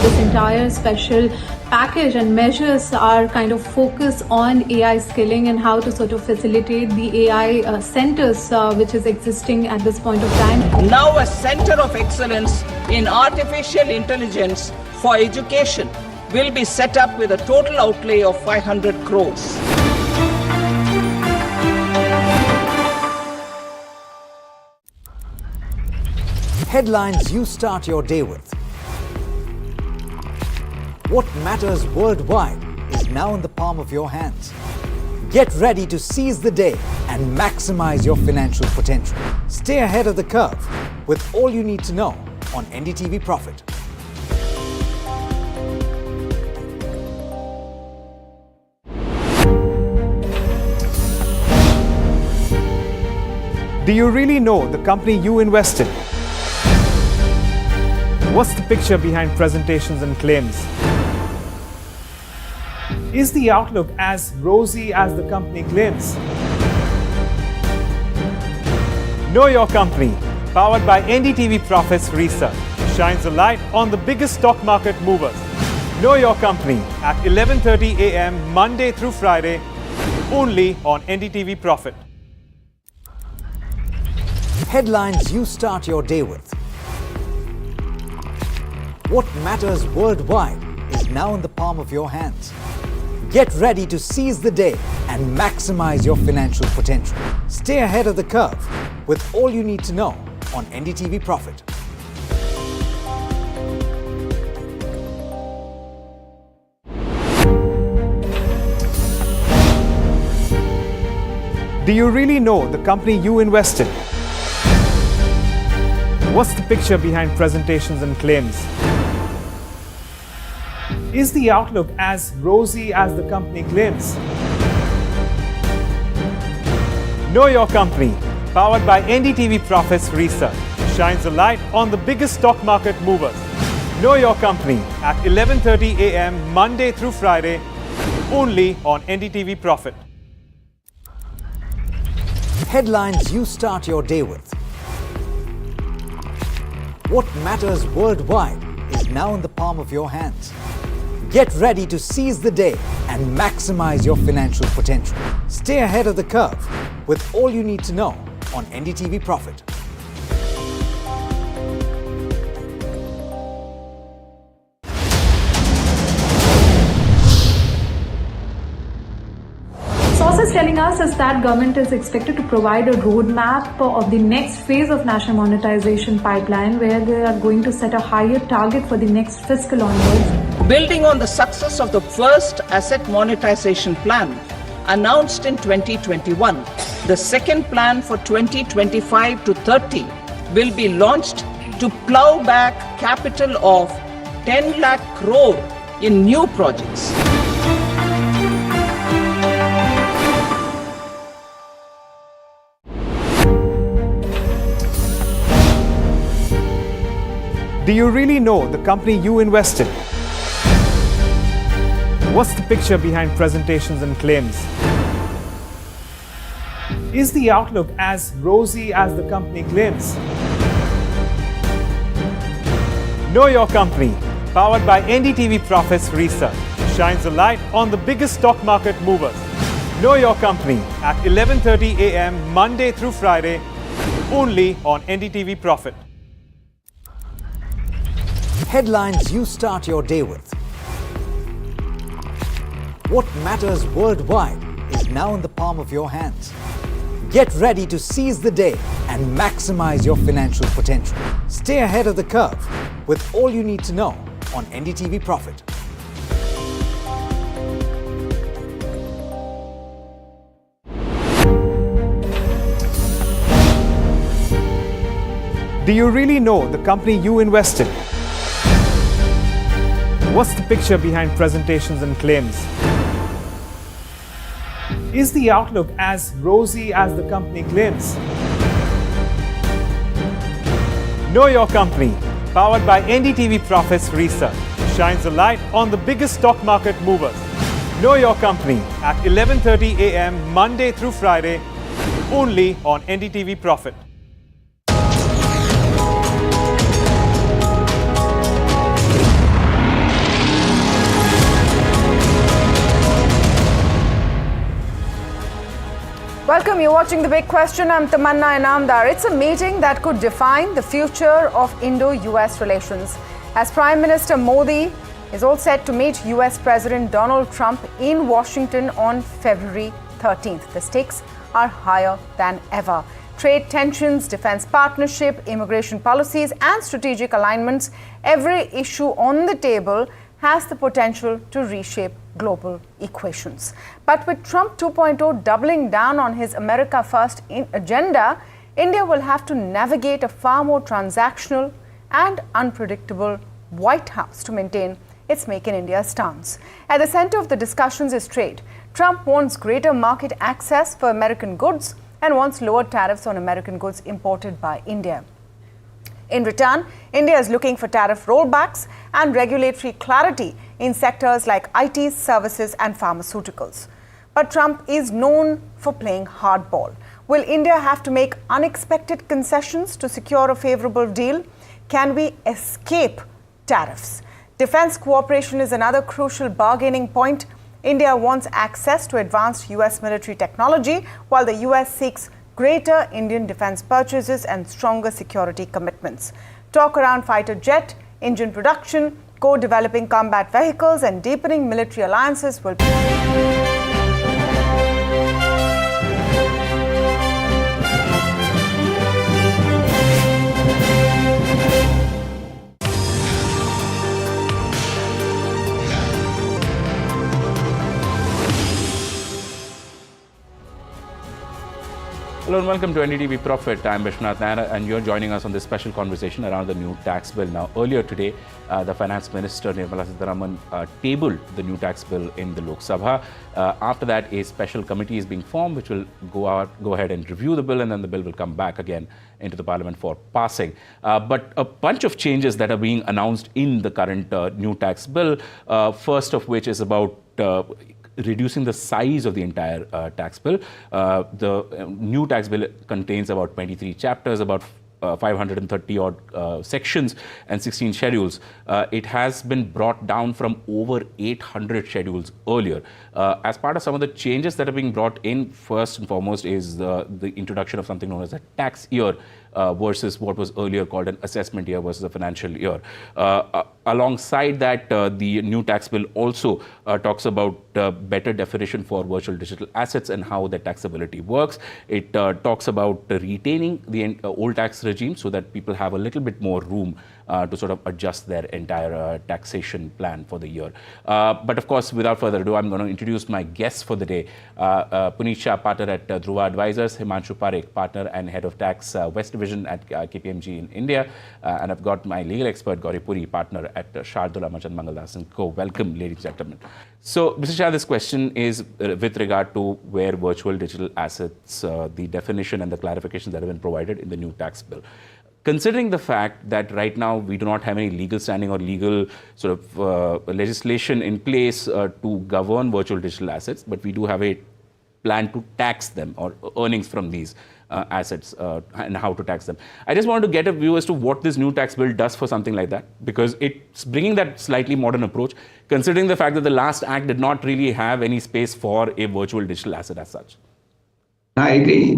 This entire special package and measures are kind of focused on AI skilling and how to sort of facilitate the AI centers which is existing at this point of time.
Now a center of excellence in artificial intelligence for education will be set up with a total outlay of 500 crores.
Headlines you start your day with. What matters worldwide is now in the palm of your hands. Get ready to seize the day and maximize your financial potential. Stay ahead of the curve with all you need to know on NDTV Profit.
Do you really know the company you invest in? What's the picture behind presentations and claims? Is the outlook as rosy as the company claims? Know Your Company, powered by NDTV Profits Research, shines a light on the biggest stock market movers. Know Your Company at 11:30 a.m. Monday through Friday, only on NDTV Profit.
Headlines you start your day with. What matters worldwide is now in the palm of your hands. Get ready to seize the day and maximize your financial potential. Stay ahead of the curve with all you need to know on NDTV Profit.
Do you really know the company you invest in? What's the picture behind presentations and claims? Is the outlook as rosy as the company claims? Know Your Company, powered by NDTV Profits Research, shines a light on the biggest stock market movers. Know Your Company at 11:30 a.m. Monday through Friday, only on NDTV Profit.
Headlines you start your day with. What matters worldwide is now in the palm of your hands. Get ready to seize the day and maximize your financial potential. Stay ahead of the curve with all you need to know on NDTV Profit.
Sources telling us is that government is expected to provide a roadmap of the next phase of national monetization pipeline, where they are going to set a higher target for the next fiscal onwards.
Building on the success of the first asset monetization plan announced in 2021, the second plan for 2025 to 30 will be launched to plow back capital of 10 lakh crore in new projects.
Do you really know the company you invest in? What's the picture behind presentations and claims? Is the outlook as rosy as the company claims? Know Your Company, powered by NDTV Profits Research, shines a light on the biggest stock market movers. Know Your Company at 11:30 a.m. Monday through Friday, only on NDTV Profit.
Headlines you start your day with. What matters worldwide is now in the palm of your hands. Get ready to seize the day and maximize your financial potential. Stay ahead of the curve with all you need to know on NDTV Profit.
Do you really know the company you invest in? What's the picture behind presentations and claims? Is the outlook as rosy as the company claims? Know Your Company, powered by NDTV Profits Research, shines a light on the biggest stock market movers. Know Your Company at 11:30 a.m. Monday through Friday, only on NDTV Profit.
Welcome, you're watching The Big Question. I'm Tamanna Inamdar. It's a meeting that could define the future of Indo-US relations, as Prime Minister Modi is all set to meet US President Donald Trump in Washington on February 13th. The stakes are higher than ever. Trade tensions, defense partnership, immigration policies and strategic alignments, every issue on the table has the potential to reshape global equations. But with Trump 2.0 doubling down on his America First agenda, India will have to navigate a far more transactional and unpredictable White House to maintain its Make in India stance. At the center of the discussions is trade. Trump wants greater market access for American goods and wants lower tariffs on American goods imported by India. In return, India is looking for tariff rollbacks and regulatory clarity in sectors like IT, services and pharmaceuticals. But Trump is known for playing hardball. Will India have to make unexpected concessions to secure a favorable deal? Can we escape tariffs? Defense cooperation is another crucial bargaining point. India wants access to advanced US military technology, while the US seeks greater Indian defense purchases and stronger security commitments. Talk around fighter jet, engine production, co-developing combat vehicles and deepening military alliances will
Hello and welcome to NDTV Profit. I'm Vishwanath Nair and you're joining us on this special conversation around the new tax bill. Now, earlier today, the Finance Minister Nirmala Sitharaman tabled the new tax bill in the Lok Sabha. After that, a special committee is being formed which will go ahead and review the bill, and then the bill will come back again into the Parliament for passing. But a bunch of changes that are being announced in the current new tax bill, first of which is about reducing the size of the entire tax bill. The new tax bill contains about 23 chapters, about 530 odd sections and 16 schedules. It has been brought down from over 800 schedules earlier. As part of some of the changes that are being brought in, first and foremost is the introduction of something known as a tax year versus what was earlier called an assessment year versus a financial year. Alongside that, the new tax bill also talks about better definition for virtual digital assets and how the taxability works. It talks about retaining the old tax regime so that people have a little bit more room to sort of adjust their entire taxation plan for the year. But of course, without further ado, I'm going to introduce my guests for the day. Puneet Shah, partner at Dhruva Advisors, Himanshu Parekh, partner and head of tax West Division at KPMG in India, and I've got my legal expert Gauri Puri, partner at Shardula Machan Mangaldas & Co. Welcome, ladies and gentlemen. So, Mr. Shah, this question is with regard to where virtual digital assets, the definition and the clarifications that have been provided in the new tax bill. Considering the fact that right now we do not have any legal standing or legal sort of legislation in place to govern virtual digital assets, but we do have a plan to tax them or earnings from these assets and how to tax them. I just wanted to get a view as to what this new tax bill does for something like that, because it's bringing that slightly modern approach, considering the fact that the last act did not really have any space for a virtual digital asset as such.
I agree.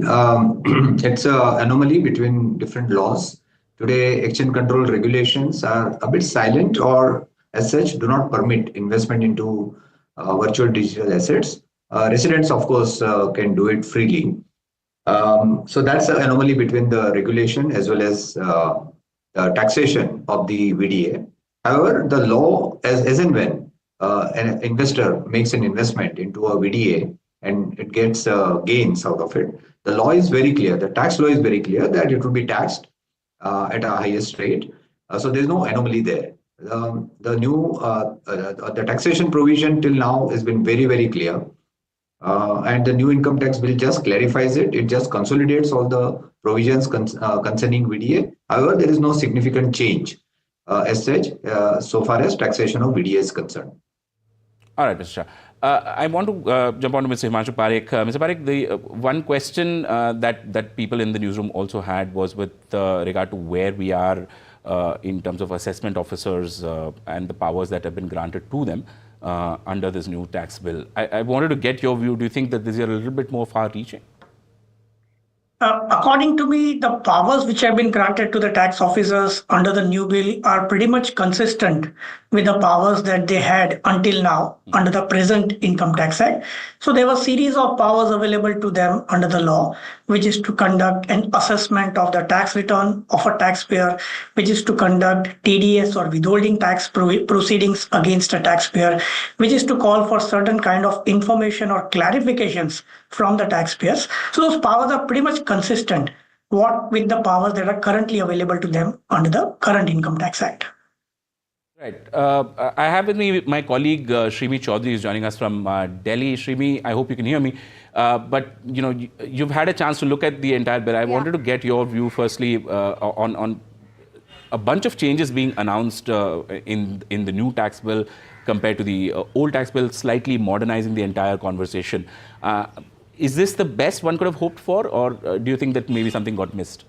It's an anomaly between different laws. Today, exchange control regulations are a bit silent, or as such do not permit investment into virtual digital assets. Residents, of course, can do it freely. So that's an anomaly between the regulation as well as taxation of the VDA. However, the law, as and when an investor makes an investment into a VDA and it gets gains out of it, the law is very clear. The tax law is very clear that it will be taxed at a highest rate. So there's no anomaly there. The taxation provision till now has been very, very clear. And the new income tax bill just clarifies it. It just consolidates all the provisions concerning VDA. However, there is no significant change as such so far as taxation of VDA is concerned.
All right, Mr. Shah. I want to jump on to Mr. Himanshu Parekh. Mr. Parekh, the one question that people in the newsroom also had was with regard to where we are in terms of assessment officers and the powers that have been granted to them under this new tax bill. I wanted to get your view. Do you think that these are a little bit more far-reaching?
According to me, the powers which have been granted to the tax officers under the new bill are pretty much consistent with the powers that they had until now under the present Income Tax Act. So there was a series of powers available to them under the law, which is to conduct an assessment of the tax return of a taxpayer, which is to conduct TDS or withholding tax proceedings against a taxpayer, which is to call for certain kind of information or clarifications from the taxpayers. So those powers are pretty much consistent with the powers that are currently available to them under the current Income Tax Act.
Right. I have with me my colleague Shrimi Chaudhary, who's joining us from Delhi. Shrimi, I hope you can hear me. But you know, you've had a chance to look at the entire bill. I wanted to get your view firstly on a bunch of changes being announced in the new tax bill compared to the old tax bill, slightly modernizing the entire conversation. Is this the best one could have hoped for, or do you think that maybe something got missed?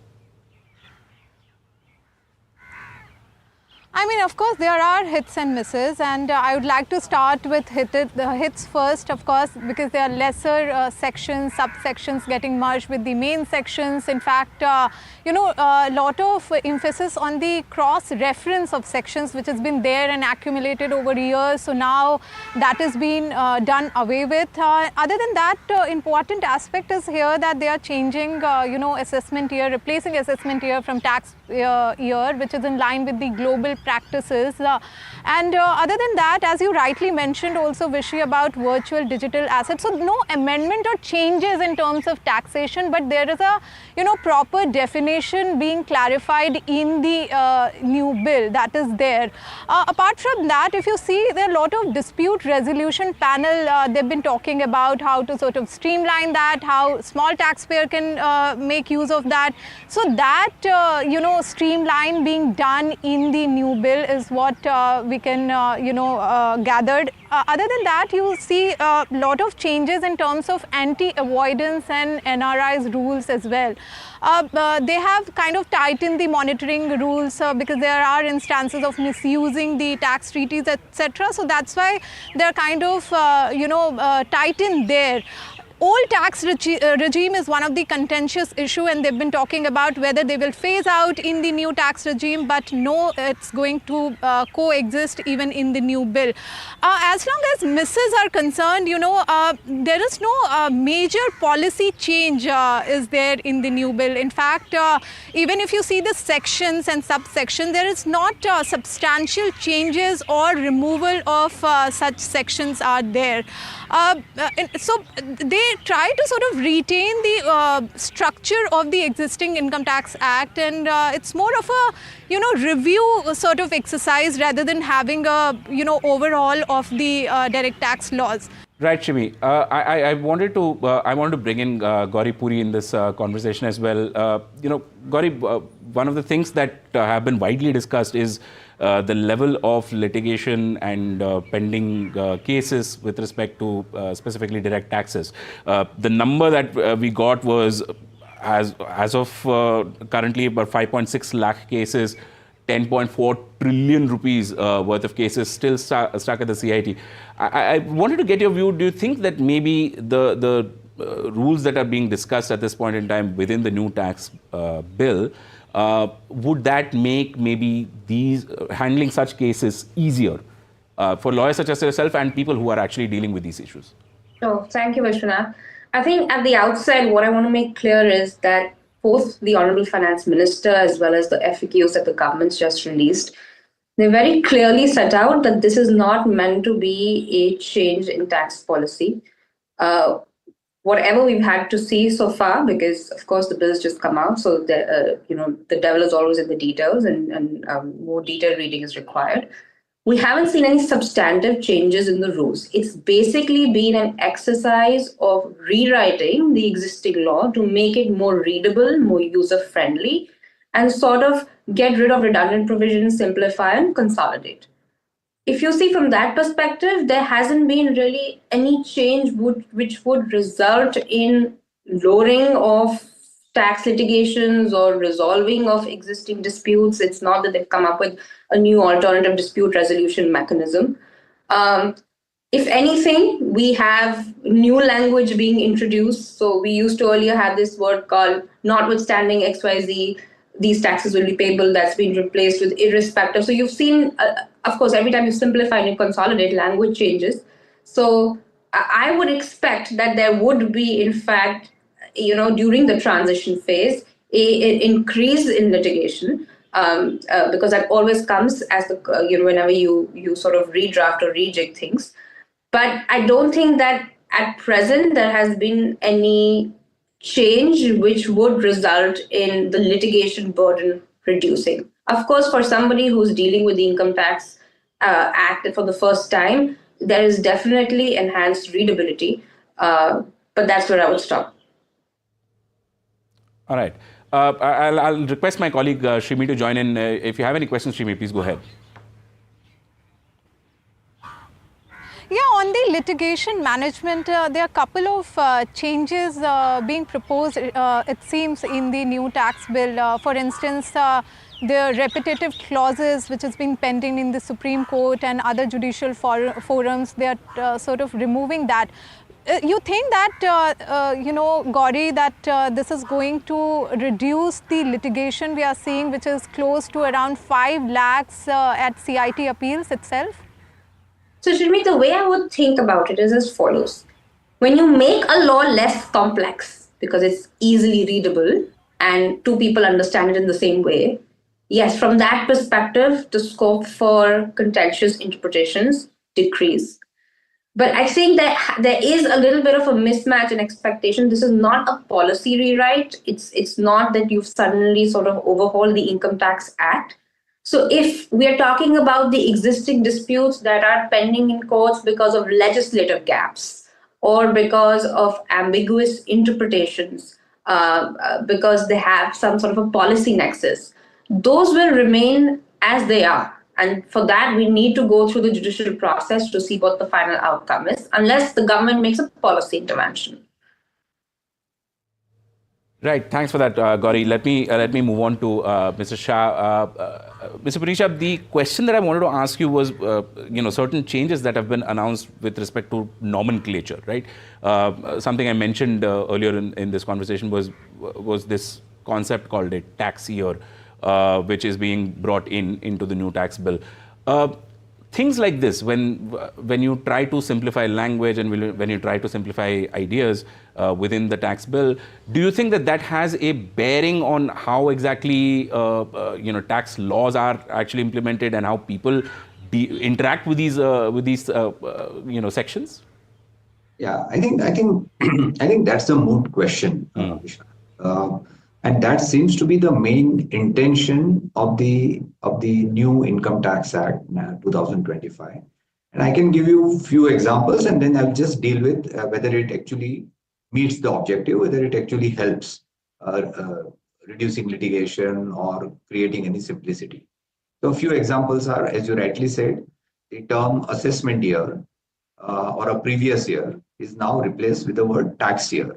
I mean, of course, there are hits and misses, and I would like to start with the hits first, of course, because there are lesser sections, subsections getting merged with the main sections. In fact, a lot of emphasis on the cross-reference of sections, which has been there and accumulated over years. So now that has been done away with. Other than that, important aspect is here that they are changing, assessment year, replacing assessment year from tax year, which is in line with the global practices. And other than that, as you rightly mentioned also, Vishy, about virtual digital assets, so no amendment or changes in terms of taxation, but there is a proper definition being clarified in the new bill that is there. Apart from that, if you see, there are a lot of dispute resolution panel, they've been talking about how to sort of streamline that, how small taxpayer can make use of that. So that, streamline being done in the new bill is what we can, gathered. Other than that, you see a lot of changes in terms of anti-avoidance and NRI's rules as well. They have kind of tightened the monitoring rules because there are instances of misusing the tax treaties, etc. So that's why they're kind of, tightened there. Old tax regime is one of the contentious issue, and they've been talking about whether they will phase out in the new tax regime, but no, it's going to coexist even in the new bill. As long as misses are concerned, there is no major policy change is there in the new bill. In fact, even if you see the sections and subsections, there is not substantial changes or removal of such sections are there. So they try to sort of retain the structure of the existing Income Tax Act, and it's more of a review sort of exercise rather than having a overhaul of the direct tax laws.
Right, Shimi. I wanted to bring in Gauri Puri in this conversation as well. Gauri, one of the things that have been widely discussed is the level of litigation and pending cases with respect to specifically direct taxes. The number that we got was, as of currently, about 5.6 lakh cases, 10.4 trillion rupees worth of cases still stuck at the CIT. I wanted to get your view. Do you think that maybe the rules that are being discussed at this point in time within the new tax bill, would that make maybe these handling such cases easier for lawyers such as yourself and people who are actually dealing with these issues?
Sure. Thank you, Vishwanath. I think at the outset, what I want to make clear is that both the Honorable Finance Minister as well as the FAQs that the government's just released, they very clearly set out that this is not meant to be a change in tax policy. Whatever we've had to see so far, because of course the bill's just come out, so the devil is always in the details, and more detailed reading is required. We haven't seen any substantive changes in the rules. It's basically been an exercise of rewriting the existing law to make it more readable, more user-friendly, and sort of get rid of redundant provisions, simplify and consolidate. If you see from that perspective, there hasn't been really any change which would result in lowering of tax litigations or resolving of existing disputes. It's not that they've come up with a new alternative dispute resolution mechanism. If anything, we have new language being introduced. So we used to earlier have this word called notwithstanding XYZ, these taxes will be payable. That's been replaced with irrespective. So you've seen, of course, every time you simplify and you consolidate, language changes. So I would expect that there would be, in fact, during the transition phase, an increase in litigation, because that always comes as whenever you sort of redraft or rejig things. But I don't think that at present there has been any change which would result in the litigation burden reducing. Of course, for somebody who's dealing with the Income Tax Act for the first time, there is definitely enhanced readability, but that's where I would stop.
All right. I'll request my colleague Shrimi to join in. If you have any questions, Shrimi, please go ahead.
Yeah, on the litigation management, there are a couple of changes being proposed, it seems, in the new tax bill. For instance, the repetitive clauses which has been pending in the Supreme Court and other judicial forums, they are sort of removing that. You think that, Gauri, that this is going to reduce the litigation we are seeing, which is close to around 5 lakhs at CIT appeals itself?
So, Shirmi, the way I would think about it is as follows. When you make a law less complex, because it's easily readable and two people understand it in the same way, yes, from that perspective, the scope for contentious interpretations decrease. But I think that there is a little bit of a mismatch in expectation. This is not a policy rewrite. It's not that you've suddenly sort of overhauled the Income Tax Act. So if we are talking about the existing disputes that are pending in courts because of legislative gaps or because of ambiguous interpretations, because they have some sort of a policy nexus, those will remain as they are. And for that, we need to go through the judicial process to see what the final outcome is, unless the government makes a policy intervention.
Right. Thanks for that, Gauri. Let me move on to Mr. Shah. Mr. Punisha, the question that I wanted to ask you was, certain changes that have been announced with respect to nomenclature, right? Something I mentioned earlier in this conversation was this concept called a tax year, which is being brought into the new tax bill. Things like this, when you try to simplify language and when you try to simplify ideas within the tax bill, do you think that has a bearing on how exactly tax laws are actually implemented and how people interact with these sections?
Yeah, I think that's a moot question. And that seems to be the main intention of the new Income Tax Act 2025. And I can give you a few examples, and then I'll just deal with whether it actually meets the objective, whether it actually helps reducing litigation or creating any simplicity. So a few examples are, as you rightly said, the term assessment year or a previous year is now replaced with the word tax year.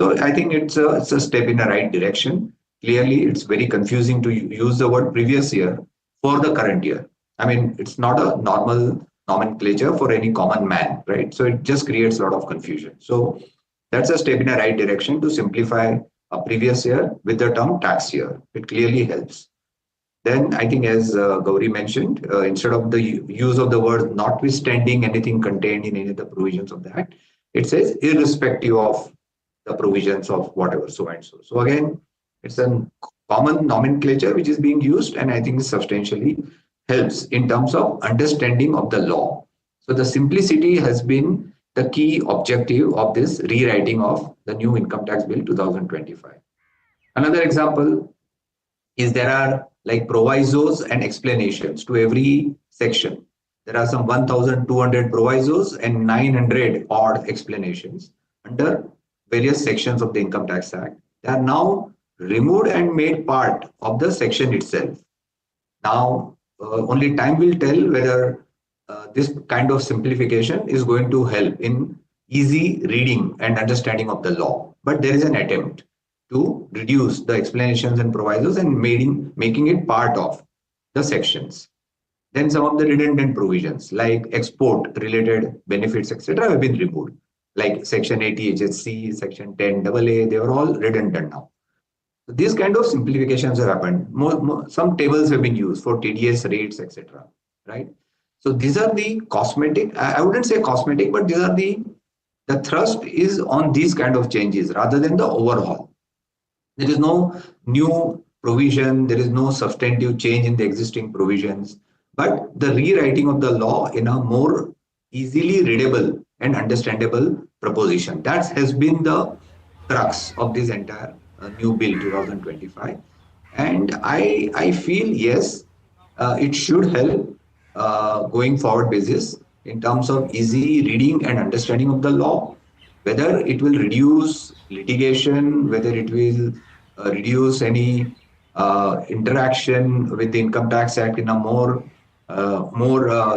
So I think it's a step in the right direction. Clearly, it's very confusing to use the word previous year for the current year. I mean, it's not a normal nomenclature for any common man, right? So it just creates a lot of confusion. So that's a step in the right direction to simplify a previous year with the term tax year. It clearly helps. Then I think, as Gauri mentioned, instead of the use of the word notwithstanding anything contained in any of the provisions of the Act, it says irrespective of the provisions of whatever, so and so. So again, it's a common nomenclature which is being used, and I think substantially helps in terms of understanding of the law. So the simplicity has been the key objective of this rewriting of the new Income Tax Bill 2025. Another example is there are like provisos and explanations to every section. There are some 1,200 provisos and 900 odd explanations under various sections of the Income Tax Act. They are now removed and made part of the section itself. Now, only time will tell whether this kind of simplification is going to help in easy reading and understanding of the law. But there is an attempt to reduce the explanations and provisos and making it part of the sections. Then some of the redundant provisions like export-related benefits, etc., have been removed. Like Section 80 HSC, Section 10 AA, they are all redundant now. So these kind of simplifications have happened. Some tables have been used for TDS rates, etc. Right? So these are the cosmetic, I wouldn't say cosmetic, but these are the thrust is on these kind of changes rather than the overhaul. There is no new provision, there is no substantive change in the existing provisions, but the rewriting of the law in a more easily readable and understandable proposition. That has been the crux of this entire new bill 2025. And I feel, yes, it should help going forward basis in terms of easy reading and understanding of the law, whether it will reduce litigation, whether it will reduce any interaction with the Income Tax Act in a more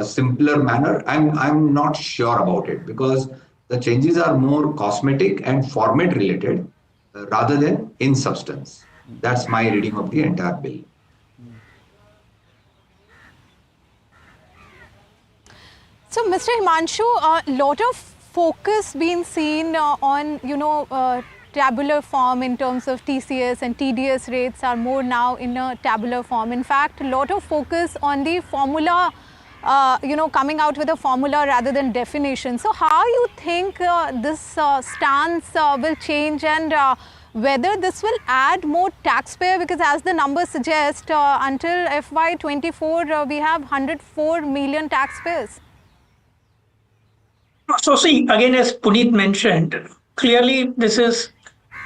simpler manner? I'm not sure about it, because the changes are more cosmetic and format related rather than in substance. That's my reading of the entire bill.
So, Mr. Himanshu, a lot of focus being seen on, tabular form in terms of TCS and TDS rates are more now in a tabular form. In fact, a lot of focus on the formula, coming out with a formula rather than definition. So how you think this stance will change, and whether this will add more taxpayer, because as the numbers suggest, until FY24, we have 104 million taxpayers.
So see, again, as Puneet mentioned, clearly this is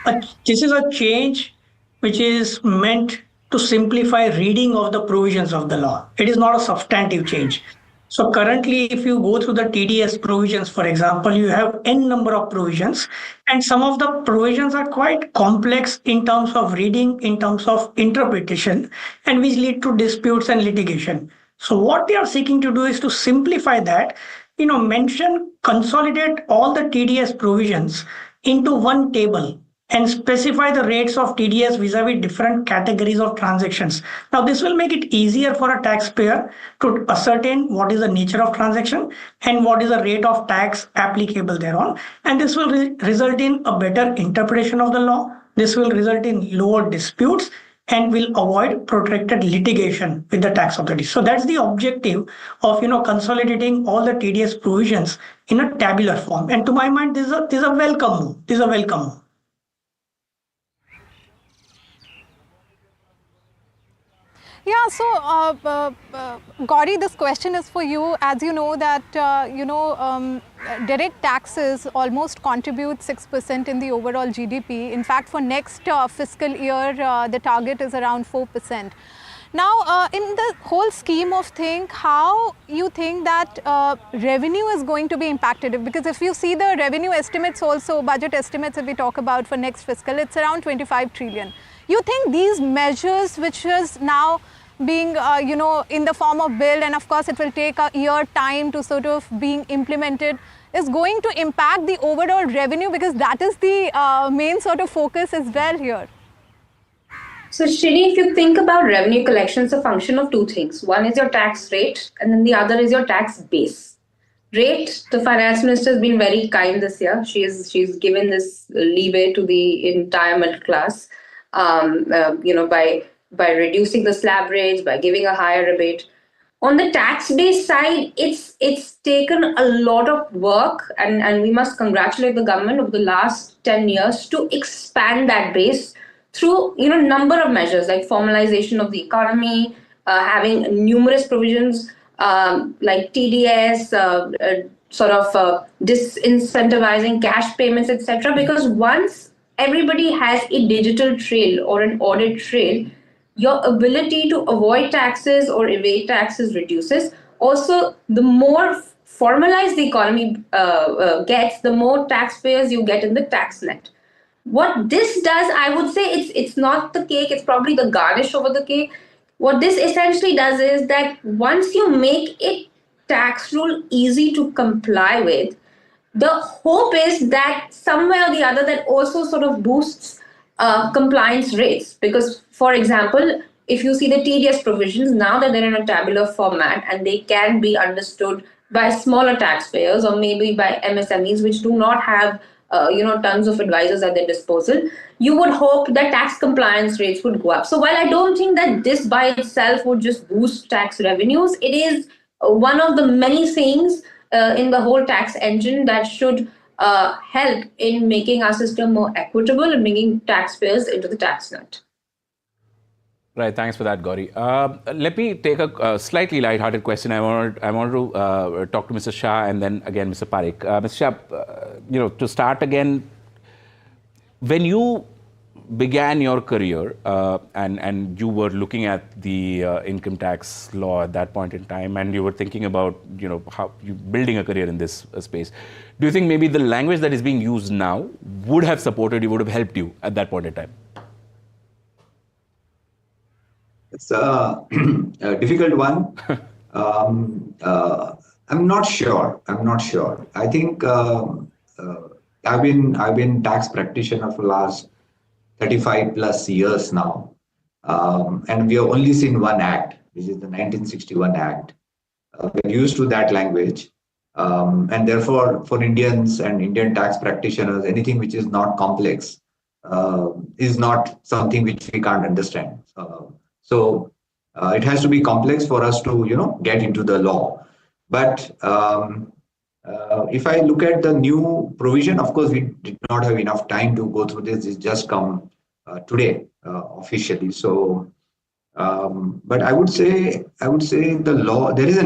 a change which is meant to simplify reading of the provisions of the law. It is not a substantive change. So currently, if you go through the TDS provisions, for example, you have n number of provisions, and some of the provisions are quite complex in terms of reading, in terms of interpretation, and which lead to disputes and litigation. So what they are seeking to do is to simplify that, consolidate all the TDS provisions into one table and specify the rates of TDS vis-a-vis different categories of transactions. Now, this will make it easier for a taxpayer to ascertain what is the nature of transaction and what is the rate of tax applicable thereon. And this will result in a better interpretation of the law. This will result in lower disputes and will avoid protracted litigation with the tax authorities. So that's the objective of consolidating all the TDS provisions in a tabular form. And to my mind, this is a welcome move. This is a welcome move.
Yeah, so Gauri, this question is for you. As you know that, direct taxes almost contribute 6% in the overall GDP. In fact, for next fiscal year, the target is around 4%. Now, in the whole scheme of things, how you think that revenue is going to be impacted? Because if you see the revenue estimates also, budget estimates if we talk about for next fiscal, it's around 25 trillion. You think these measures, which is now being, in the form of bill, and of course it will take a year time to sort of being implemented, is going to impact the overall revenue, because that is the main sort of focus as well here?
So Srini, if you think about revenue collection, it's a function of two things. One is your tax rate, and then the other is your tax base. Rate, the finance minister has been very kind this year. She's given this leeway to the entire middle class, by reducing the slab rates, by giving a higher rebate. On the tax base side, it's taken a lot of work, and we must congratulate the government over the last 10 years to expand that base through number of measures like formalization of the economy, having numerous provisions like TDS, disincentivizing cash payments, etc. Because once everybody has a digital trail or an audit trail, your ability to avoid taxes or evade taxes reduces. Also, the more formalized the economy gets, the more taxpayers you get in the tax net. What this does, I would say, it's not the cake, it's probably the garnish over the cake. What this essentially does is that once you make a tax rule easy to comply with, the hope is that somewhere or the other that also sort of boosts compliance rates. Because, for example, if you see the TDS provisions, now that they're in a tabular format and they can be understood by smaller taxpayers or maybe by MSMEs, which do not have tons of advisors at their disposal, you would hope that tax compliance rates would go up. So while I don't think that this by itself would just boost tax revenues, it is one of the many things in the whole tax engine that should help in making our system more equitable and bringing taxpayers into the tax net.
Right, thanks for that, Gauri. Let me take a slightly light-hearted question. I want to talk to Mr. Shah and then again Mr. Parekh. Mr. Shah, to start again, when you began your career and you were looking at the income tax law at that point in time, and you were thinking about how you building a career in this space, do you think maybe the language that is being used now would have supported you, would have helped you at that point in time?
It's a difficult one. I'm not sure. I think I've been tax practitioner for the last 35 plus years now, and we have only seen one act, which is the 1961 Act. We're used to that language, and therefore, for Indians and Indian tax practitioners, anything which is not complex is not something which we can't understand. So it has to be complex for us to, get into the law. But if I look at the new provision, of course, we did not have enough time to go through this. It's just come today officially. So, but I would say the law, there is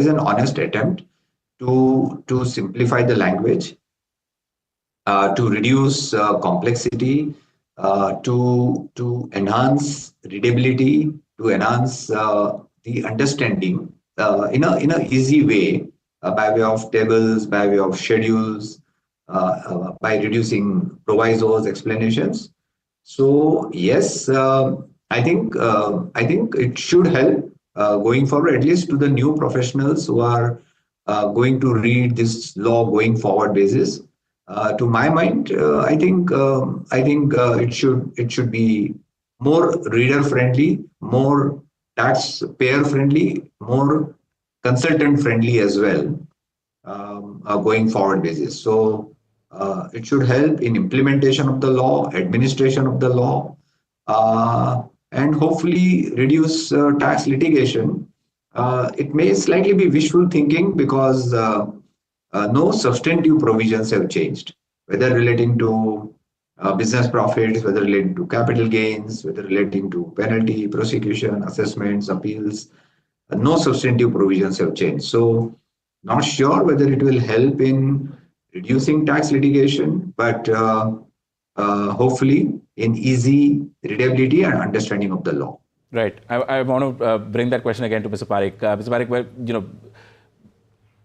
an honest attempt to simplify the language, to reduce complexity, to enhance readability, to enhance the understanding in a easy way, by way of tables, by way of schedules, by reducing provisos, explanations. So yes, I think it should help going forward, at least to the new professionals who are going to read this law going forward basis. To my mind, I think it should be more reader friendly, more taxpayer friendly, more consultant friendly as well, going forward basis. So it should help in implementation of the law, administration of the law, and hopefully reduce tax litigation. It may slightly be wishful thinking because no substantive provisions have changed, whether relating to business profits, whether relating to capital gains, whether relating to penalty, prosecution, assessments, appeals. No substantive provisions have changed. So not sure whether it will help in reducing tax litigation, but hopefully in easy readability and understanding of the law.
Right. I want to bring that question again to Mr. Parekh. Mr. Parekh, well,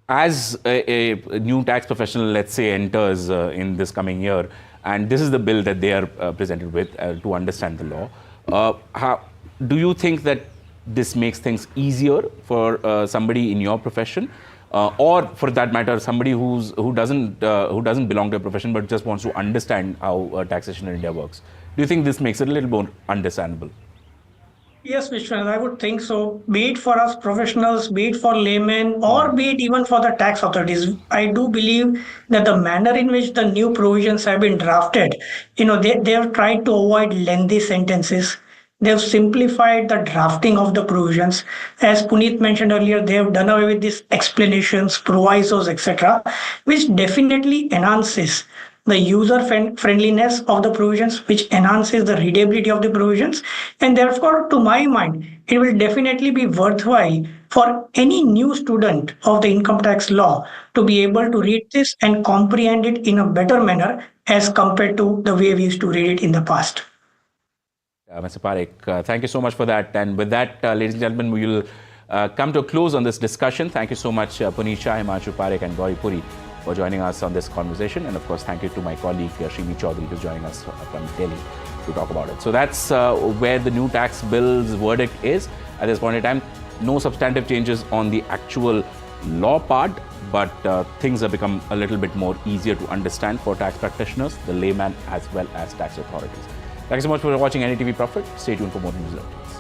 as a new tax professional, let's say, enters in this coming year, and this is the bill that they are presented with to understand the law, how do you think that this makes things easier for somebody in your profession, or for that matter, somebody who doesn't belong to a profession but just wants to understand how taxation in India works? Do you think this makes it a little more understandable?
Yes, Vishwanath, I would think so. Be it for us professionals, be it for laymen, or be it even for the tax authorities. I do believe that the manner in which the new provisions have been drafted, they have tried to avoid lengthy sentences. They have simplified the drafting of the provisions. As Puneet mentioned earlier, they have done away with these explanations, provisos, etc., which definitely enhances the user friendliness of the provisions, which enhances the readability of the provisions. And therefore, to my mind, it will definitely be worthwhile for any new student of the income tax law to be able to read this and comprehend it in a better manner as compared to the way we used to read it in the past.
Mr. Parekh, thank you so much for that. And with that, ladies and gentlemen, we will come to a close on this discussion. Thank you so much, Puneet Shah, Himanshu Parekh and Gauri Puri, for joining us on this conversation. And of course, thank you to my colleague, Shrimi Chaudhary, who's joining us from Delhi to talk about it. So that's where the new tax bill's verdict is. At this point in time, no substantive changes on the actual law part, but things have become a little bit more easier to understand for tax practitioners, the layman, as well as tax authorities. Thank you so much for watching NDTV Profit. Stay tuned for more news updates.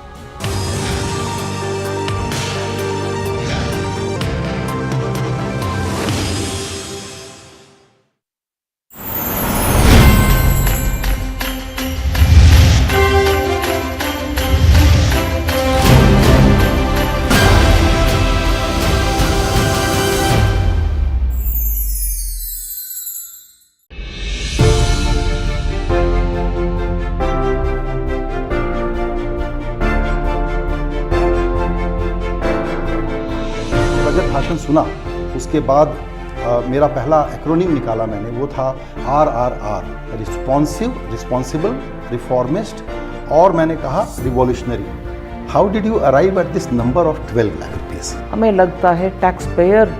भाषण सुना उसके बाद मेरा पहला acronym निकाला मैंने, वो था RRR, रिस्पॉन्सिबल, रिफॉर्मिस्ट, और मैंने कहा revolutionary. How did you arrive at this number of 12 lakh rupees?
हमें लगता है टैक्स पेयर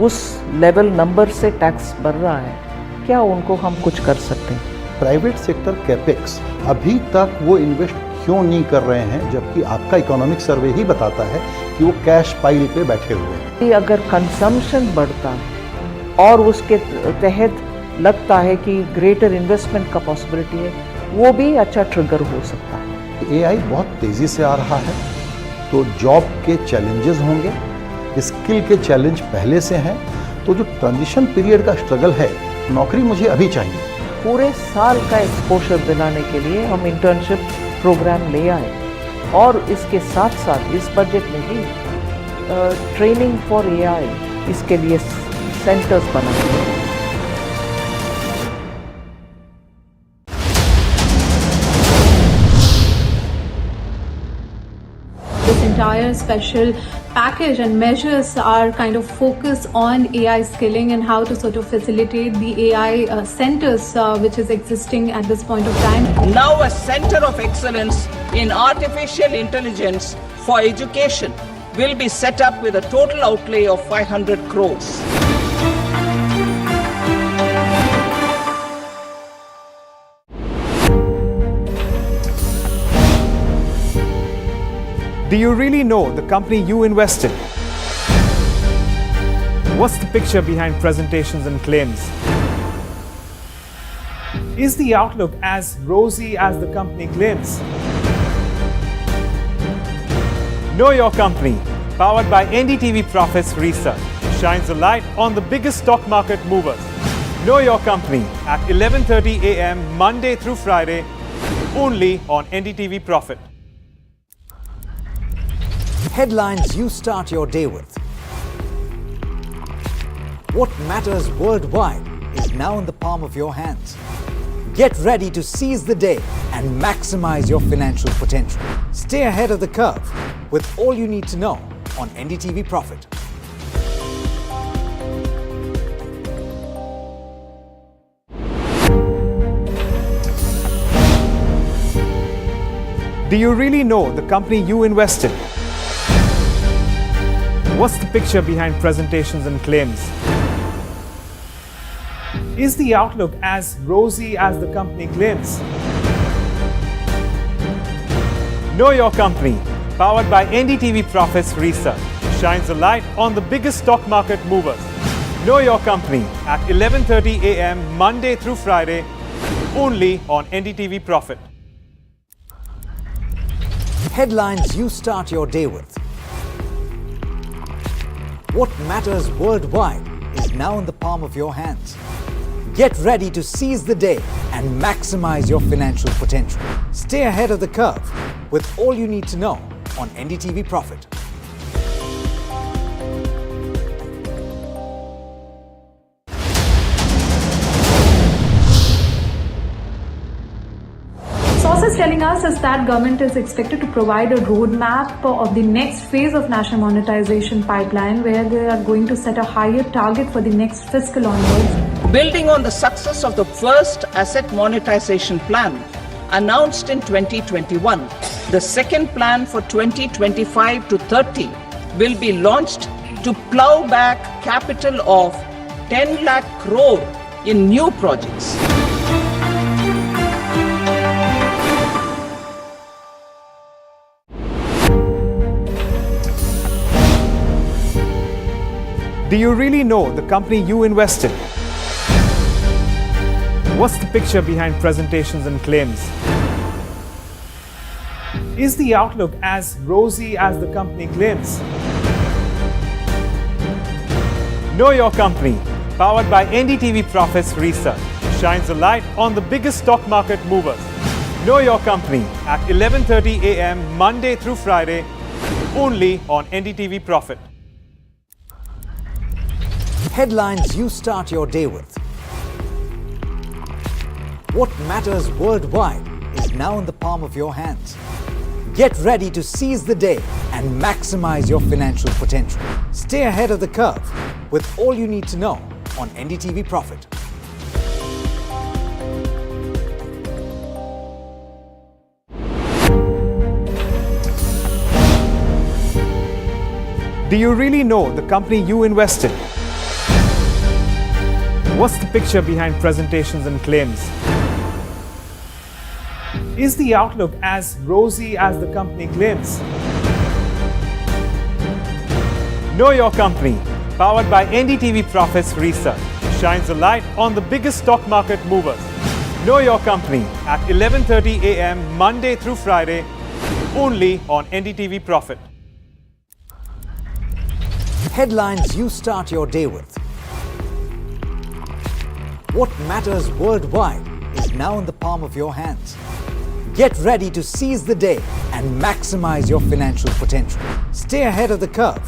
उस लेवल नंबर से टैक्स भर रहा है, क्या उनको हम कुछ कर सकते हैं?
प्राइवेट सेक्टर कैपेक्स अभी तक वो इन्वेस्ट क्यों नहीं कर रहे हैं, जबकि आपका इकोनॉमिक सर्वे ही बताता है कि वो कैश पाइल पे बैठे हुए हैं।
अगर कंजम्पशन बढ़ता और उसके तहत लगता है कि ग्रेटर इन्वेस्टमेंट का पॉसिबिलिटी है, वो भी अच्छा ट्रिगर हो सकता है।
एआई बहुत तेज़ी से आ रहा है, तो जॉब के चैलेंजेस होंगे, स्किल के चैलेंज पहले से हैं, तो जो ट्रांजिशन पीरियड का स्ट्रगल है, नौकरी मुझे अभी चाहिए।
पूरे साल का एक्सपोजर दिलाने के लिए हम इंटर्नशिप प्रोग्राम ले आए और इसके साथ साथ इस बजट में भी ट्रेनिंग फॉर एआई इसके लिए सेंटर्स बनाए हैं।
This entire special package and measures are kind of focused on AI skilling and how to sort of facilitate the AI centers which is existing at this point of time.
Now a center of excellence in artificial intelligence for education will be set up with a total outlay of 500 crores.
Do you really know the company you invested? What's the picture behind presentations and claims? Is the outlook as rosy as the company claims? Know Your Company, powered by NDTV Profits Research, shines a light on the biggest stock market movers. Know Your Company at 11:30 a.m. Monday through Friday, only on NDTV Profit.
Headlines you start your day with. What matters worldwide is now in the palm of your hands. Get ready to seize the day and maximize your financial potential. Stay ahead of the curve with all you need to know on NDTV Profit.
Do you really know the company you invested? What's the picture behind presentations and claims? Is the outlook as rosy as the company claims? Know Your Company, powered by NDTV Profits Research, shines a light on the biggest stock market movers. Know Your Company at 11:30 a.m. Monday through Friday, only on NDTV Profit.
Headlines you start your day with. What matters worldwide is now in the palm of your hands. Get ready to seize the day and maximize your financial potential. Stay ahead of the curve with all you need to know on NDTV Profit.
Sources telling us is that government is expected to provide a roadmap of the next phase of national monetization pipeline, where they are going to set a higher target for the next fiscal onwards.
Building on the success of the first asset monetization plan announced in 2021, the second plan for 2025 to 30 will be launched to plow back capital of 10 lakh crore in new projects.
Do you really know the company you invested? What's the picture behind presentations and claims? Is the outlook as rosy as the company claims? Know Your Company, powered by NDTV Profits Research, shines a light on the biggest stock market movers. Know Your Company at 11:30 a.m. Monday through Friday, only on NDTV Profit.
Headlines you start your day with. What matters worldwide is now in the palm of your hands. Get ready to seize the day and maximize your financial potential. Stay ahead of the curve with all you need to know on NDTV Profit.
Do you really know the company you invested? What's the picture behind presentations and claims? Is the outlook as rosy as the company claims? Know Your Company, powered by NDTV Profits Research, shines a light on the biggest stock market movers. Know Your Company at 11:30 a.m. Monday through Friday, only on NDTV Profit.
Headlines you start your day with. What matters worldwide is now in the palm of your hands. Get ready to seize the day and maximize your financial potential. Stay ahead of the curve.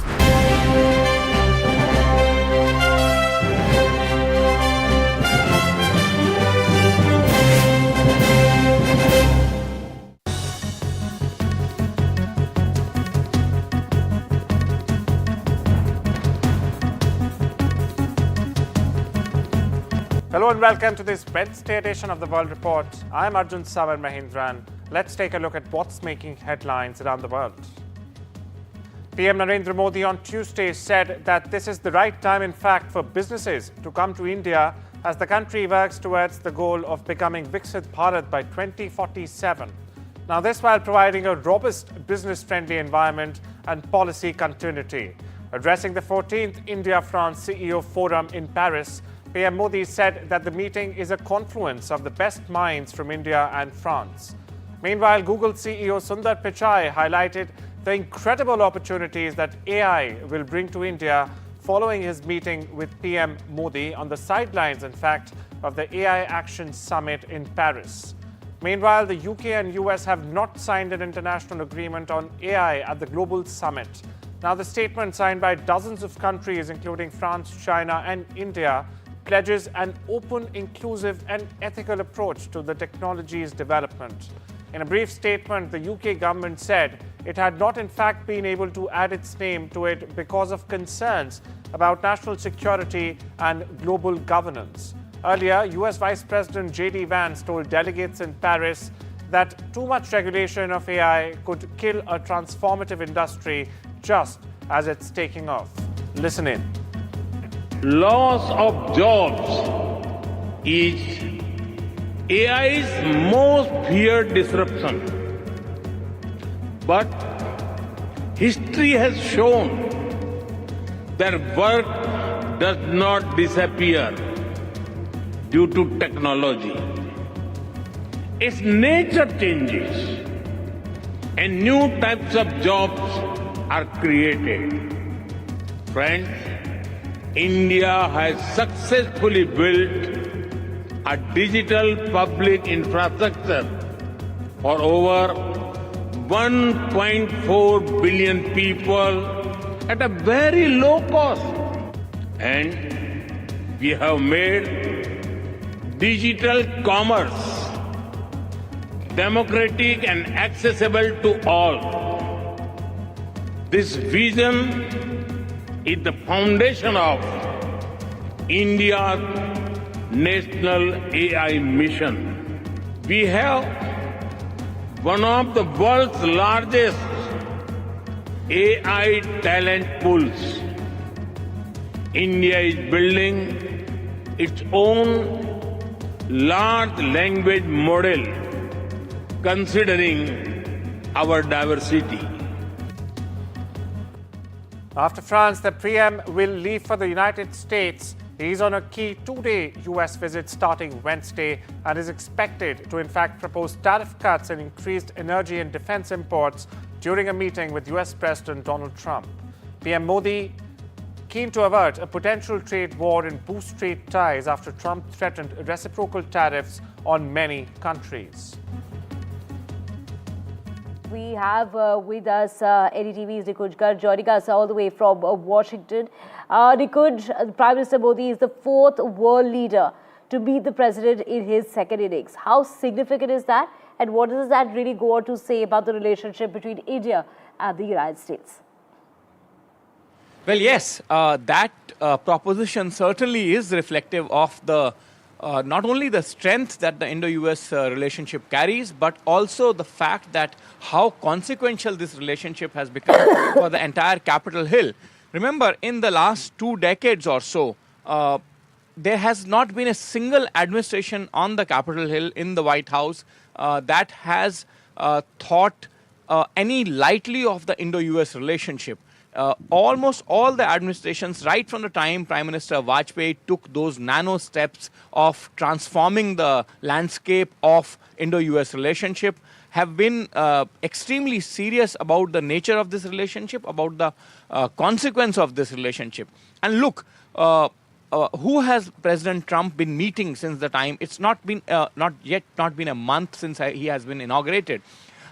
Hello and welcome to this Wednesday edition of the World Report. I'm Arjun Savar Mahindran. Let's take a look at what's making headlines around the world. PM Narendra Modi on Tuesday said that this is the right time, in fact, for businesses to come to India as the country works towards the goal of becoming Viksit Bharat by 2047. Now, this while providing a robust business-friendly environment and policy continuity. Addressing the 14th India-France CEO Forum in Paris, PM Modi said that the meeting is a confluence of the best minds from India and France. Meanwhile, Google CEO Sundar Pichai highlighted the incredible opportunities that AI will bring to India following his meeting with PM Modi on the sidelines, in fact, of the AI Action Summit in Paris. Meanwhile, the UK and US have not signed an international agreement on AI at the Global Summit. Now, the statement signed by dozens of countries, including France, China, and India, pledges an open, inclusive, and ethical approach to the technology's development. In a brief statement, the UK government said it had not, in fact, been able to add its name to it because of concerns about national security and global governance. Earlier, US Vice President J.D. Vance told delegates in Paris that too much regulation of AI could kill a transformative industry just as it's taking off. Listen in.
Loss of jobs is AI's most feared disruption. But history has shown that work does not disappear due to technology. Its nature changes and new types of jobs are created. Friends, India has successfully built a digital public infrastructure for over 1.4 billion people at a very low cost. And we have made digital commerce democratic and accessible to all. This vision is the foundation of India's national AI mission. We have one of the world's largest AI talent pools. India is building its own large language model considering our diversity.
After France, the PM will leave for the United States. He is on a key two-day US visit starting Wednesday and is expected to, in fact, propose tariff cuts and increased energy and defense imports during a meeting with US President Donald Trump. PM Modi keen to avert a potential trade war and boost trade ties after Trump threatened reciprocal tariffs on many countries.
We have with us NDTV's Nikuj Garg joining us all the way from Washington. Nikuj, Prime Minister Modi is the fourth world leader to beat the president in his second innings. How significant is that? And what does that really go on to say about the relationship between India and the United States?
Well, yes, that proposition certainly is reflective of the not only the strength that the Indo-US relationship carries, but also the fact that how consequential this relationship has become for the entire Capitol Hill. Remember, in the last 2 decades or so, there has not been a single administration on the Capitol Hill in the White House that has thought any lightly of the Indo-US relationship. Almost all the administrations, right from the time Prime Minister Vajpayee took those nano steps of transforming the landscape of Indo-US relationship, have been extremely serious about the nature of this relationship, about the consequence of this relationship. And look, who has President Trump been meeting since the time? It's not been not been a month since he has been inaugurated,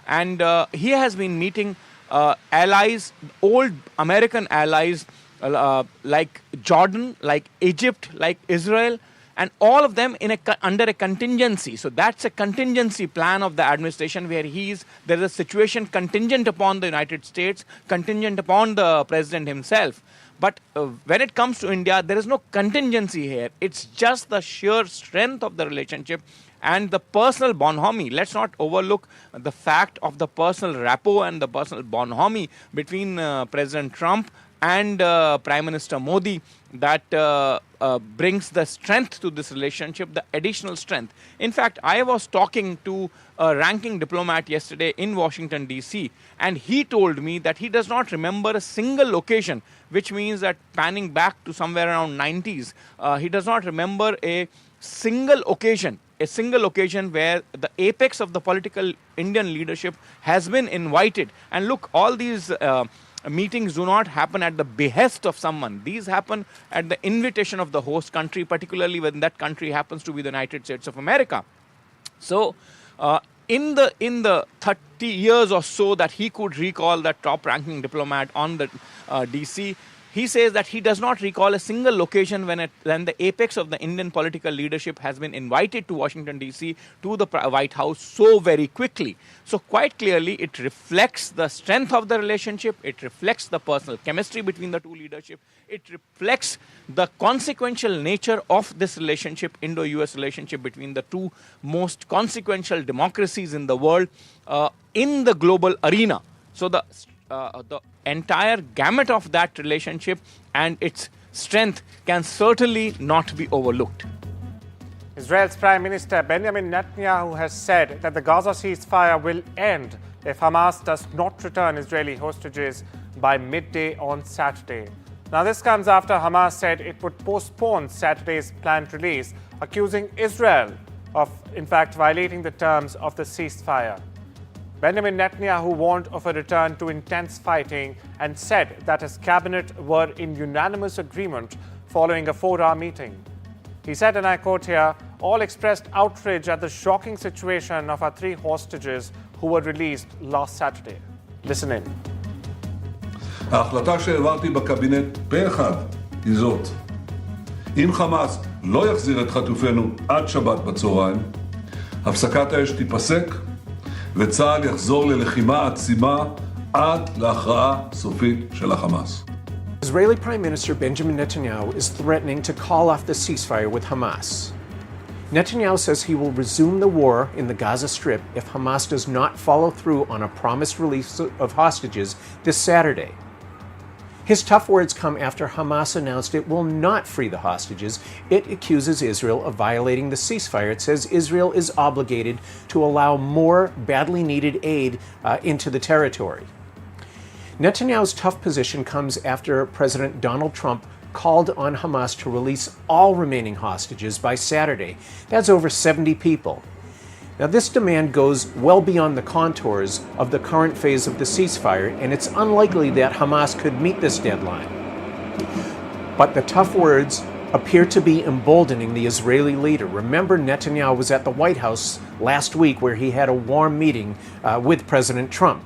and he has been meeting allies, old American allies like Jordan, like Egypt, like Israel, and all of them under a contingency. So that's a contingency plan of the administration where there is a situation contingent upon the United States, contingent upon the president himself. But when it comes to India, there is no contingency here. It's just the sheer strength of the relationship and the personal bonhomie. Let's not overlook the fact of the personal rapport and the personal bonhomie between President Trump and Prime Minister Modi that brings the strength to this relationship, the additional strength. In fact, I was talking to a ranking diplomat yesterday in Washington, D.C., and he told me that he does not remember a single occasion, which means that panning back to somewhere around 90s, he does not remember a single occasion where the apex of the political Indian leadership has been invited. And look, all these meetings do not happen at the behest of someone. These happen at the invitation of the host country, particularly when that country happens to be the United States of America. So, in the 30 years or so that he could recall, that top-ranking diplomat on the DC, he says that he does not recall a single occasion when the apex of the Indian political leadership has been invited to Washington, D.C., to the White House so very quickly. So quite clearly, it reflects the strength of the relationship. It reflects the personal chemistry between the two leadership. It reflects the consequential nature of this relationship, Indo-US relationship between the two most consequential democracies in the world, in the global arena. So the entire gamut of that relationship and its strength can certainly not be overlooked.
Israel's Prime Minister Benjamin Netanyahu has said that the Gaza ceasefire will end if Hamas does not return Israeli hostages by midday on Saturday. Now, this comes after Hamas said it would postpone Saturday's planned release, accusing Israel of, in fact, violating the terms of the ceasefire. Benjamin Netanyahu warned of a return to intense fighting and said that his cabinet were in unanimous agreement following a 4-hour meeting. He said, and I quote here, "All expressed outrage at the shocking situation of our 3 hostages who were released last Saturday." Listen in.
ההחלטה שהעברתי בקבינט פה אחד היא זאת: אם חמאס לא יחזיר את חטופינו עד שבת בצהריים, הפסקת האש תיפסק וצה"ל יחזור ללחימה עצימה עד להכרעה סופית של החמאס.
Israeli Prime Minister Benjamin Netanyahu is threatening to call off the ceasefire with Hamas. Netanyahu says he will resume the war in the Gaza Strip if Hamas does not follow through on a promised release of hostages this Saturday. His tough words come after Hamas announced it will not free the hostages. It accuses Israel of violating the ceasefire. It says Israel is obligated to allow more badly needed aid into the territory. Netanyahu's tough position comes after President Donald Trump called on Hamas to release all remaining hostages by Saturday. That's over 70 people. Now, this demand goes well beyond the contours of the current phase of the ceasefire, and it's unlikely that Hamas could meet this deadline. But the tough words appear to be emboldening the Israeli leader. Remember, Netanyahu was at the White House last week where he had a warm meeting with President Trump.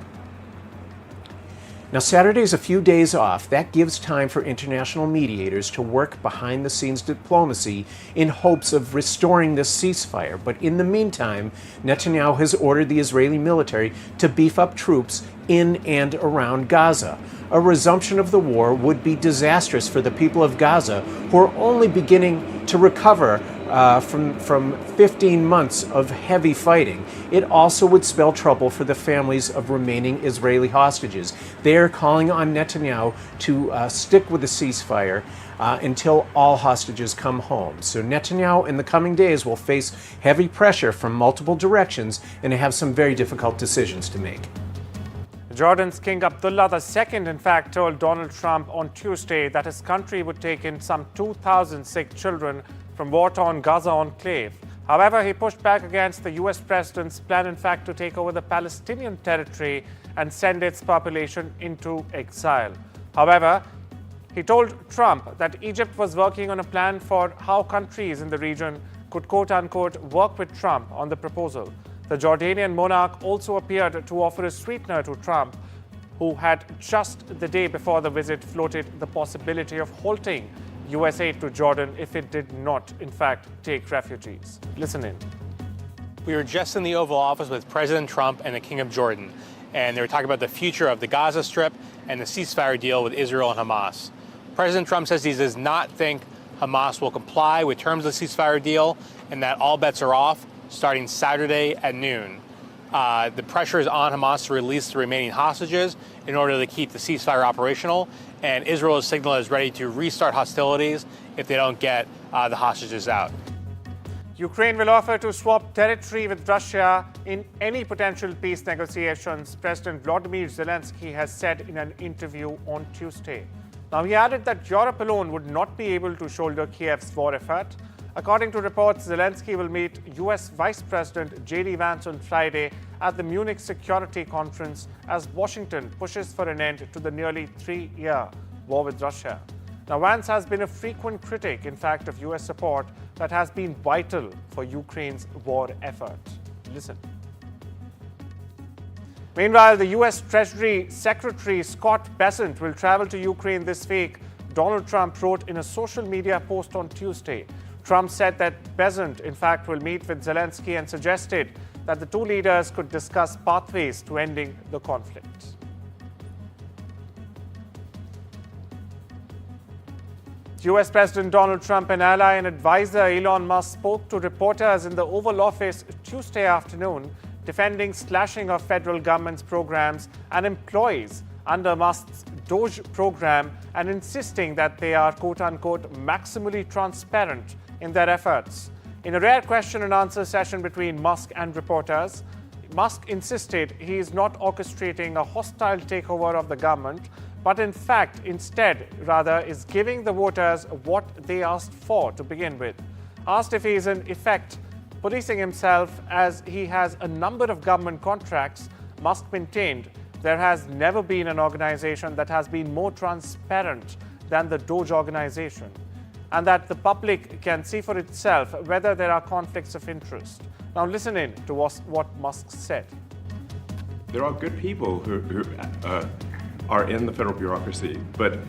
Now, Saturday's a few days off. That gives time for international mediators to work behind-the-scenes diplomacy in hopes of restoring this ceasefire. But in the meantime, Netanyahu has ordered the Israeli military to beef up troops in and around Gaza. A resumption of the war would be disastrous for the people of Gaza, who are only beginning to recover from 15 months of heavy fighting. It also would spell trouble for the families of remaining Israeli hostages. They are calling on Netanyahu to stick with the ceasefire until all hostages come home. So Netanyahu in the coming days will face heavy pressure from multiple directions and have some very difficult decisions to make.
Jordan's King Abdullah II, in fact, told Donald Trump on Tuesday that his country would take in some 2,000 sick children from war-torn Gaza enclave. However, he pushed back against the US president's plan, in fact, to take over the Palestinian territory and send its population into exile. However, he told Trump that Egypt was working on a plan for how countries in the region could, quote-unquote, work with Trump on the proposal. The Jordanian monarch also appeared to offer a sweetener to Trump, who had just the day before the visit floated the possibility of halting US aid to Jordan if it did not, in fact, take refugees. Listen in.
We were just in the Oval Office with President Trump and the King of Jordan, and they were talking about the future of the Gaza Strip and the ceasefire deal with Israel and Hamas. President Trump says he does not think Hamas will comply with terms of the ceasefire deal and that all bets are off starting Saturday at noon. The pressure is on Hamas to release the remaining hostages in order to keep the ceasefire operational, and Israel has signaled is ready to restart hostilities if they don't get the hostages out.
Ukraine will offer to swap territory with Russia in any potential peace negotiations, President Volodymyr Zelensky has said in an interview on Tuesday. Now, he added that Europe alone would not be able to shoulder Kiev's war effort. According to reports, Zelensky will meet US Vice President J.D. Vance on Friday at the Munich Security Conference as Washington pushes for an end to the nearly 3-year war with Russia. Now, Vance has been a frequent critic, in fact, of US support that has been vital for Ukraine's war effort. Listen. Meanwhile, the US Treasury Secretary Scott Bessent will travel to Ukraine this week, Donald Trump wrote in a social media post on Tuesday. Trump said that Bessent, in fact, will meet with Zelensky and suggested that the two leaders could discuss pathways to ending the conflict. US President Donald Trump and ally and advisor Elon Musk spoke to reporters in the Oval Office Tuesday afternoon, defending slashing of federal government's programs and employees under Musk's Doge program and insisting that they are, quote-unquote, maximally transparent in their efforts. In a rare question and answer session between Musk and reporters, Musk insisted he is not orchestrating a hostile takeover of the government, but in fact, instead, rather, is giving the voters what they asked for to begin with. Asked if he is in effect policing himself as he has a number of government contracts, Musk maintained there has never been an organization that has been more transparent than the Doge organization, and that the public can see for itself whether there are conflicts of interest. Now listen in to what Musk said.
There are good people who are in the federal bureaucracy, but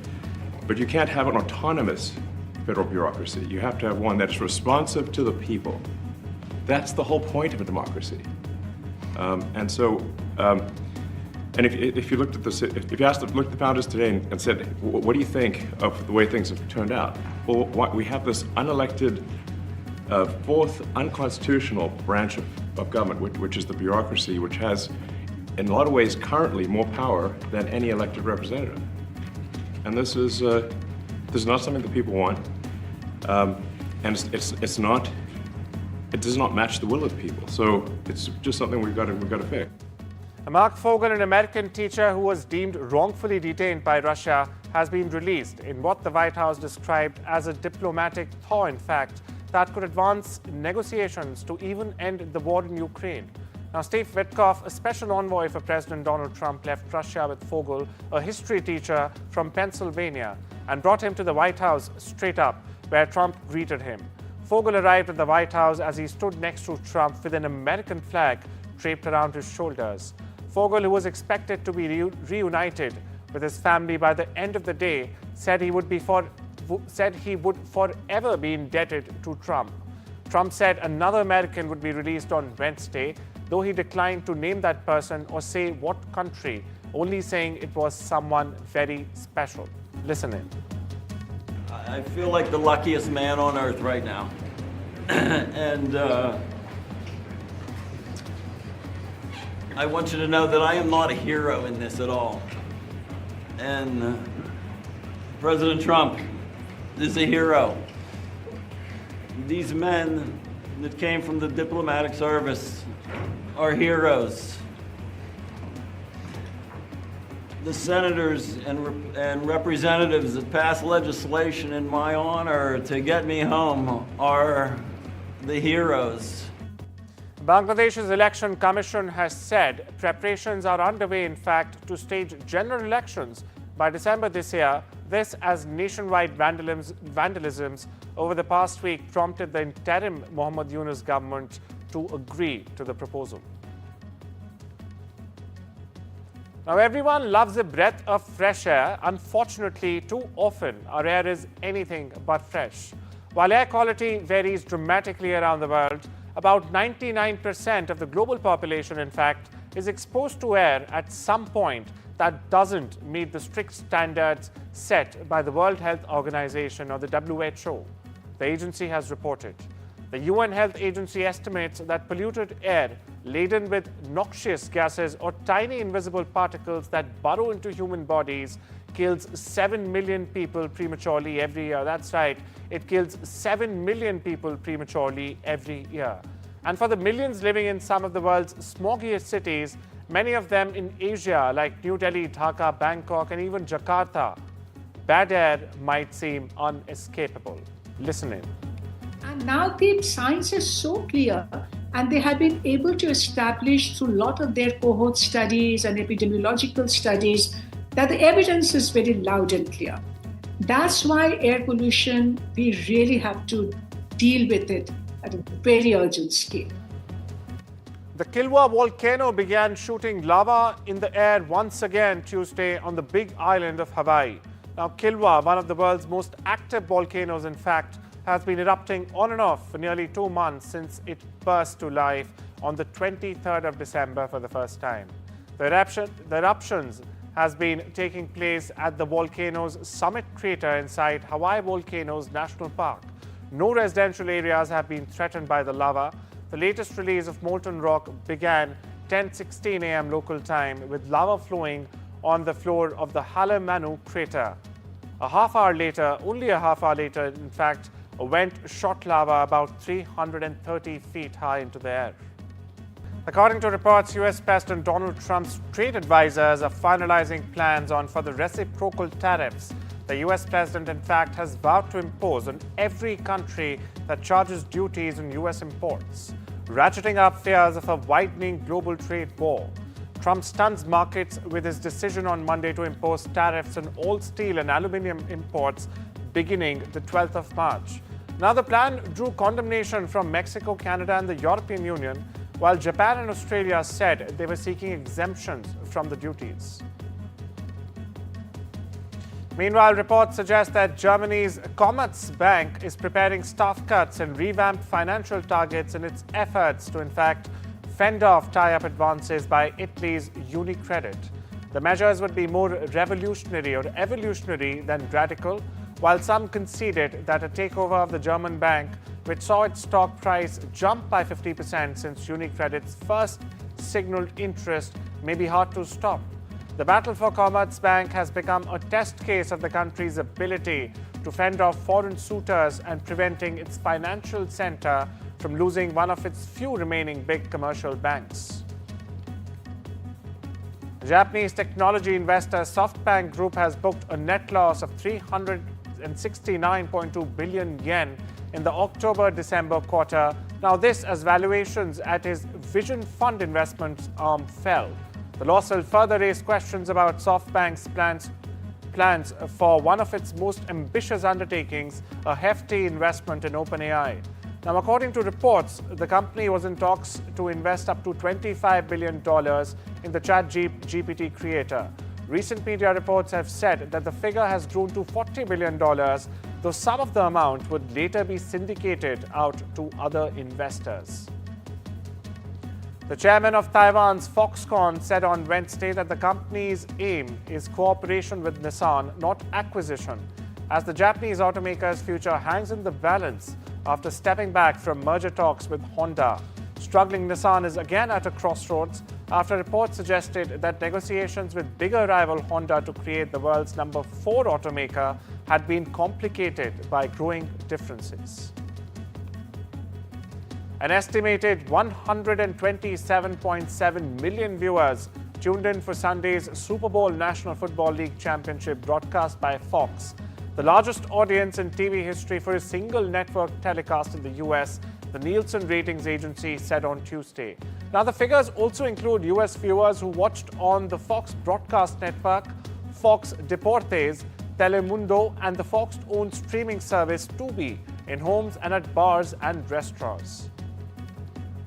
you can't have an autonomous federal bureaucracy. You have to have one that's responsive to the people. That's the whole point of a democracy. And if you looked at this, if you looked at the founders today and said, what do you think of the way things have turned out? Well, we have this unelected, fourth unconstitutional branch of government, which is the bureaucracy, which has, in a lot of ways, currently more power than any elected representative. And this is not something that people want, and it does not match the will of the people. So it's just something we've got to fix.
Mark Fogel, an American teacher who was deemed wrongfully detained by Russia, has been released in what the White House described as a diplomatic thaw, in fact, that could advance negotiations to even end the war in Ukraine. Now, Steve Witkoff, a special envoy for President Donald Trump, left Russia with Fogel, a history teacher from Pennsylvania, and brought him to the White House straight up, where Trump greeted him. Fogel arrived at the White House as he stood next to Trump with an American flag draped around his shoulders. Fogel, who was expected to be reunited with his family by the end of the day, said he would forever be indebted to Trump. Trump said another American would be released on Wednesday, though he declined to name that person or say what country, only saying it was someone very special. Listen in.
I feel like the luckiest man on earth right now.
and I want you to know that I am not a hero in this at all. And President Trump is a hero. These men that came from the diplomatic service are heroes. The senators and representatives that passed legislation in my honor to get me home are the heroes.
Bangladesh's Election Commission has said preparations are underway, in fact, to stage general elections by December this year. This as nationwide vandalisms over the past week prompted the interim Muhammad Yunus government to agree to the proposal. Now, everyone loves a breath of fresh air. Unfortunately, too often, our air is anything but fresh. While air quality varies dramatically around the world, about 99% of the global population, in fact, is exposed to air at some point that doesn't meet the strict standards set by the World Health Organization or the WHO, the agency has reported. The UN Health Agency estimates that polluted air laden with noxious gases or tiny invisible particles that burrow into human bodies kills 7 million people prematurely every year. That's right, it kills 7 million people prematurely every year. And for the millions living in some of the world's smoggiest cities, many of them in Asia like New Delhi, Dhaka, Bangkok, and even Jakarta, bad air might seem unescapable. Listen in.
And now the science is so clear, and they have been able to establish through a lot of their cohort studies and epidemiological studies that the evidence is very loud and clear. That's why air pollution, we really have to deal with it at a very urgent scale.
The Kilwa volcano began shooting lava in the air once again Tuesday on the big island of Hawaii. Now, Kilwa, one of the world's most active volcanoes, in fact, has been erupting on and off for nearly 2 months since it burst to life on the 23rd of December for the first time. The eruptions has been taking place at the volcano's summit crater inside Hawaii Volcanoes National Park. No residential areas have been threatened by the lava. The latest release of molten rock began 10:16 a.m. local time with lava flowing on the floor of the Halemanu crater. Only a half hour later, in fact, a vent shot lava about 330 feet high into the air. According to reports, US President Donald Trump's trade advisors are finalizing plans for the reciprocal tariffs. The US President, in fact, has vowed to impose on every country that charges duties on US imports, ratcheting up fears of a widening global trade war. Trump stuns markets with his decision on Monday to impose tariffs on all steel and aluminum imports beginning the 12th of March. Now, the plan drew condemnation from Mexico, Canada, and the European Union, while Japan and Australia said they were seeking exemptions from the duties. Meanwhile, reports suggest that Germany's Commerzbank is preparing staff cuts and revamped financial targets in its efforts to, in fact, fend off tie-up advances by Italy's UniCredit. The measures would be more revolutionary or evolutionary than radical, while some conceded that a takeover of the German bank, which saw its stock price jump by 50% since UniCredit's first signaled interest, may be hard to stop. The battle for Commerzbank has become a test case of the country's ability to fend off foreign suitors and preventing its financial center from losing one of its few remaining big commercial banks. Japanese technology investor SoftBank Group has booked a net loss of 369.2 billion yen in the October-December quarter. Now, this as valuations at his Vision Fund investments arm fell. The loss will further raise questions about SoftBank's plans for one of its most ambitious undertakings, a hefty investment in OpenAI. Now, according to reports, the company was in talks to invest up to $25 billion in the ChatGPT creator. Recent media reports have said that the figure has grown to $40 billion, though some of the amount would later be syndicated out to other investors. The chairman of Taiwan's Foxconn said on Wednesday that the company's aim is cooperation with Nissan, not acquisition, as the Japanese automaker's future hangs in the balance after stepping back from merger talks with Honda. Struggling Nissan is again at a crossroads after reports suggested that negotiations with bigger rival Honda to create the world's number 4 automaker had been complicated by growing differences. An estimated 127.7 million viewers tuned in for Sunday's Super Bowl National Football League Championship broadcast by Fox, the largest audience in TV history for a single network telecast in the US, the Nielsen ratings agency said on Tuesday. Now, the figures also include US viewers who watched on the Fox broadcast network, Fox Deportes, Telemundo, and the Fox-owned streaming service Tubi in homes and at bars and restaurants.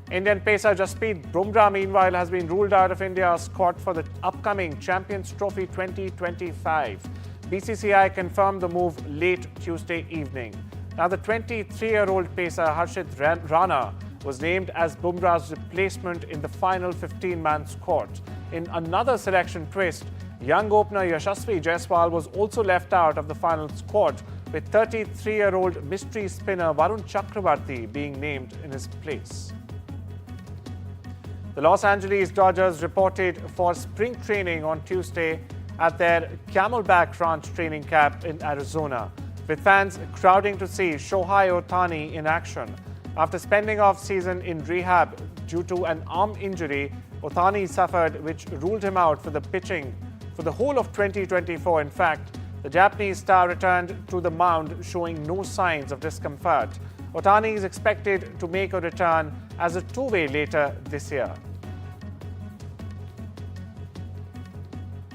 Indian pacer Jasprit Bumrah, meanwhile, has been ruled out of India's squad for the upcoming Champions Trophy 2025. BCCI confirmed the move late Tuesday evening. Now, the 23-year-old pacer Harshit Rana was named as Bumrah's replacement in the final 15-man squad. In another selection twist, young opener Yashasvi Jaiswal was also left out of the final squad, with 33-year-old mystery spinner Varun Chakravarti being named in his place. The Los Angeles Dodgers reported for spring training on Tuesday at their Camelback Ranch training camp in Arizona, with fans crowding to see Shohei Ohtani in action. After spending off-season in rehab due to an arm injury Ohtani suffered, which ruled him out for the pitching for the whole of 2024. In fact, the Japanese star returned to the mound showing no signs of discomfort. Ohtani is expected to make a return as a two-way later this year.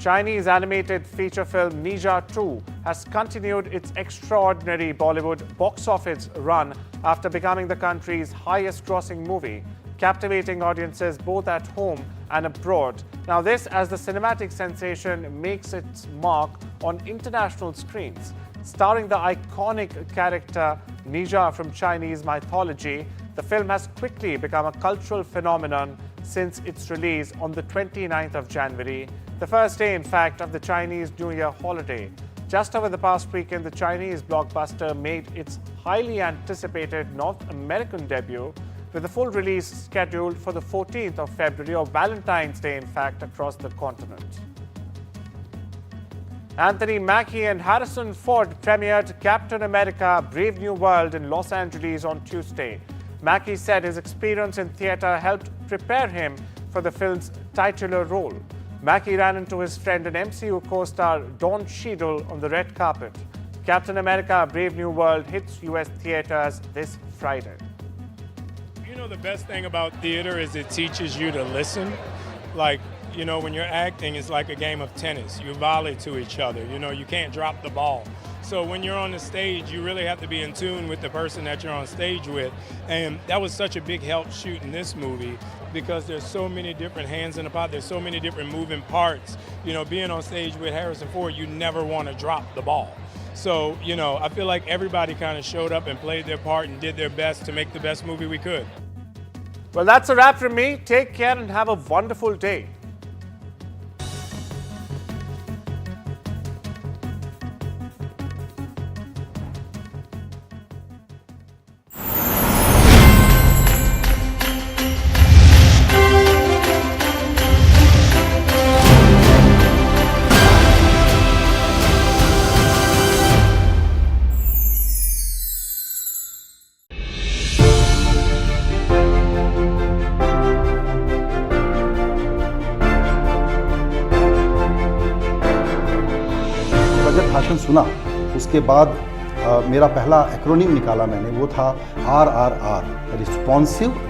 Chinese animated feature film Ninja 2 has continued its extraordinary Bollywood box office run after becoming the country's highest-grossing movie, captivating audiences both at home and abroad. Now this as the cinematic sensation makes its mark on international screens. Starring the iconic character Ninja from Chinese mythology, the film has quickly become a cultural phenomenon since its release on the 29th of January, the first day, in fact, of the Chinese New Year holiday. Just over the past weekend, the Chinese blockbuster made its highly anticipated North American debut, with a full release scheduled for the 14th of February, or Valentine's Day, in fact, across the continent. Anthony Mackie and Harrison Ford premiered Captain America: Brave New World in Los Angeles on Tuesday. Mackie said his experience in theater helped prepare him for the film's titular role. Mackie ran into his friend and MCU co-star Don Cheadle on the red carpet. Captain America: Brave New World hits US theaters this Friday.
You know, the best thing about theater is it teaches you to listen. Like, you know, when you're acting, it's like a game of tennis. You volley to each other. You know, you can't drop the ball. So when you're on the stage, you really have to be in tune with the person that you're on stage with. And that was such a big help shooting this movie, because there's so many different hands in the pot. There's so many different moving parts. You know, being on stage with Harrison Ford, you never want to drop the ball. So, you know, I feel like everybody kind of showed up and played their part and did their best to make the best movie we could.
Well, that's a wrap from me. Take care and have a wonderful day.
भाषण सुना उसके बाद मेरा पहला acronym निकाला मैंने, वो था RRR,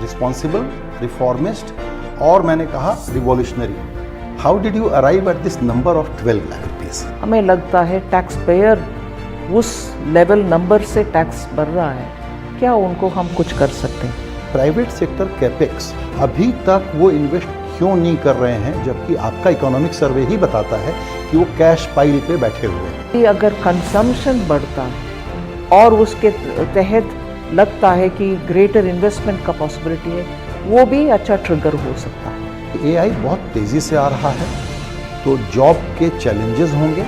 रिस्पॉन्सिबल, रिफॉर्मिस्ट, और मैंने कहा revolutionary. How did you arrive at this number of 12 lakh rupees?
हमें लगता है टैक्स पेयर उस लेवल नंबर से टैक्स भर रहा है, क्या उनको हम कुछ कर सकते हैं?
प्राइवेट सेक्टर कैपेक्स अभी तक वो इन्वेस्ट क्यों नहीं कर रहे हैं, जबकि आपका इकोनॉमिक सर्वे ही बताता है कि वो कैश पाइल पे बैठे हुए हैं।
अगर कंजम्पशन बढ़ता और उसके तहत लगता है कि ग्रेटर इन्वेस्टमेंट का पॉसिबिलिटी है, वो भी अच्छा ट्रिगर हो सकता है।
एआई बहुत तेज़ी से आ रहा है, तो जॉब के चैलेंजेस होंगे,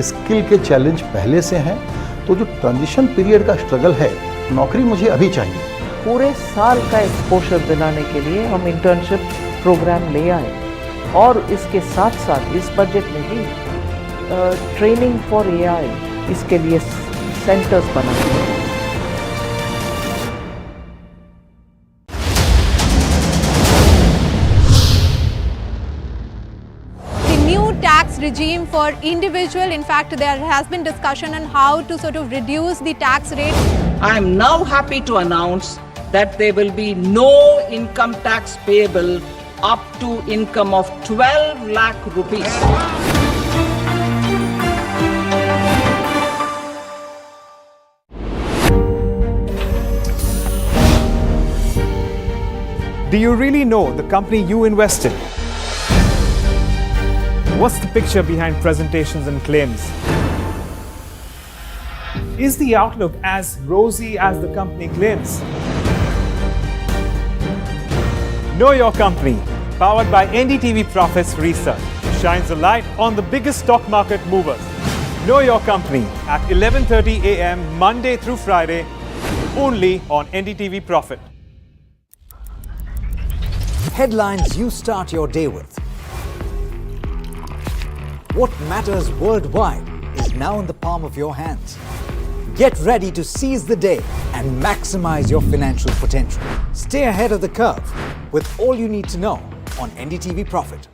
स्किल के चैलेंज पहले से हैं, तो जो ट्रांजिशन पीरियड का स्ट्रगल है नौकरी मुझे अभी चाहिए।
पूरे साल का एक्सपोजर दिलाने के लिए हम इंटर्नशिप प्रोग्राम ले आए और इसके साथ साथ इस बजट में भी ट्रेनिंग फॉर एआई इसके लिए सेंटर्स बनाए हैं।
Tax regime for individual. In fact, there has been discussion on how to sort of reduce the tax rate.
I am now happy to announce that there will be no income tax payable up to income of 12 lakh rupees.
Do you really know the company you invest in? What's the picture behind presentations and claims? Is the outlook as rosy as the company claims? Know Your Company, powered by NDTV Profits Research, shines a light on the biggest stock market movers. Know Your Company at 11:30 a.m. Monday through Friday, only on NDTV Profit.
Headlines you start your day with. What matters worldwide is now in the palm of your hands. Get ready to seize the day and maximize your financial potential. Stay ahead of the curve with all you need to know on NDTV Profit.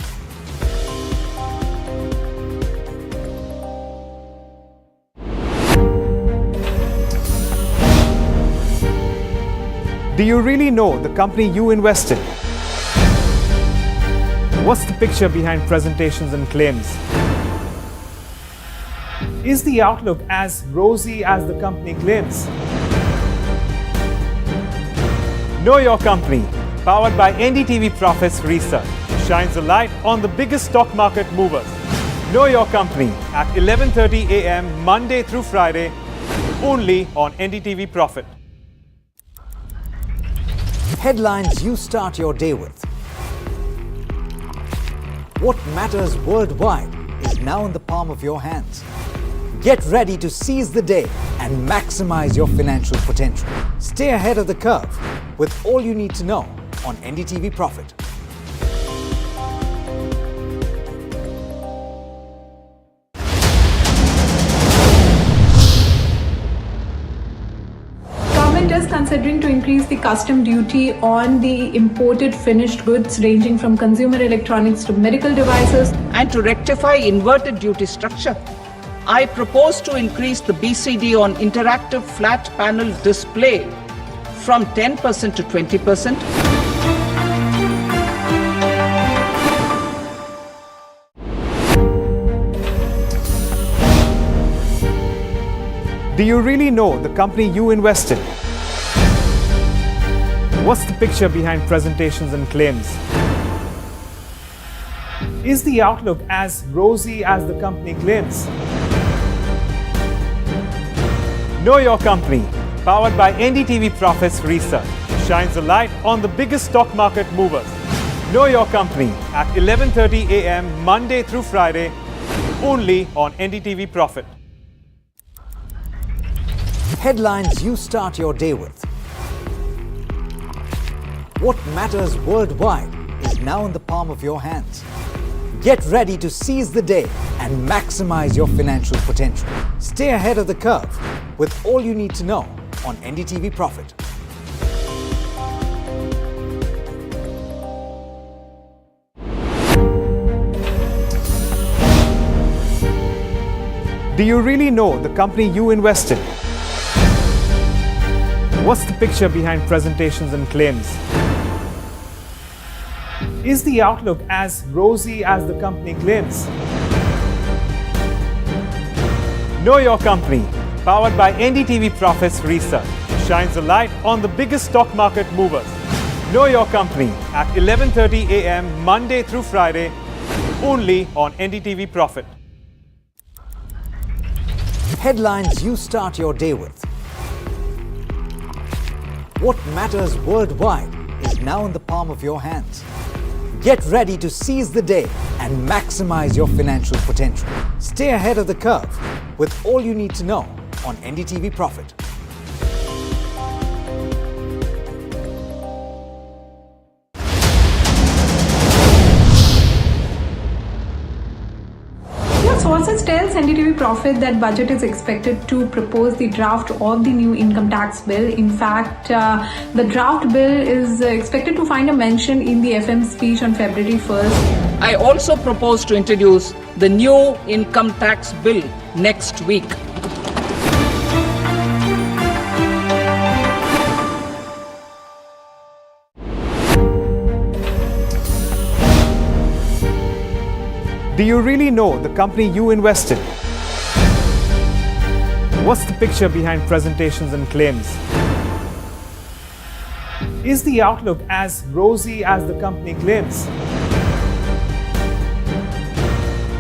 Do you really know the company you invest in? What's the picture behind presentations and claims? Is the outlook as rosy as the company claims? Know Your Company, powered by NDTV Profits Research, shines a light on the biggest stock market movers. Know Your Company at 11:30 a.m. Monday through Friday, only on NDTV Profit.
Headlines you start your day with. What matters worldwide is now in the palm of your hands. Get ready to seize the day and maximize your financial potential. Stay ahead of the curve with all you need to know on NDTV Profit.
Government is considering to increase the custom duty on the imported finished goods ranging from consumer electronics to medical devices.
And to rectify inverted duty structure, I propose to increase the BCD on interactive flat panel display from 10% to 20%.
Do you really know the company you invest in? What's the picture behind presentations and claims? Is the outlook as rosy as the company claims? Know Your Company, powered by NDTV Profits Research, shines a light on the biggest stock market movers. Know Your Company at 11:30 a.m. Monday through Friday, only on NDTV Profit.
Headlines you start your day with. What matters worldwide is now in the palm of your hands. Get ready to seize the day and maximize your financial potential. Stay ahead of the curve with all you need to know on NDTV Profit.
Do you really know the company you invest in? What's the picture behind presentations and claims? Is the outlook as rosy as the company claims? Know Your Company, powered by NDTV Profits Research, shines a light on the biggest stock market movers. Know Your Company at 11:30 a.m. Monday through Friday, only on NDTV Profit.
Headlines you start your day with. What matters worldwide is now in the palm of your hands. Get ready to seize the day and maximize your financial potential. Stay ahead of the curve with all you need to know on NDTV Profit.
Sources tells NDTV Profit that budget is expected to propose the draft of the new income tax bill. In fact, the draft bill is expected to find a mention in the FM speech on February 1st.
I also propose to introduce the new income tax bill next week.
Do you really know the company you invest in? What's the picture behind presentations and claims? Is the outlook as rosy as the company claims?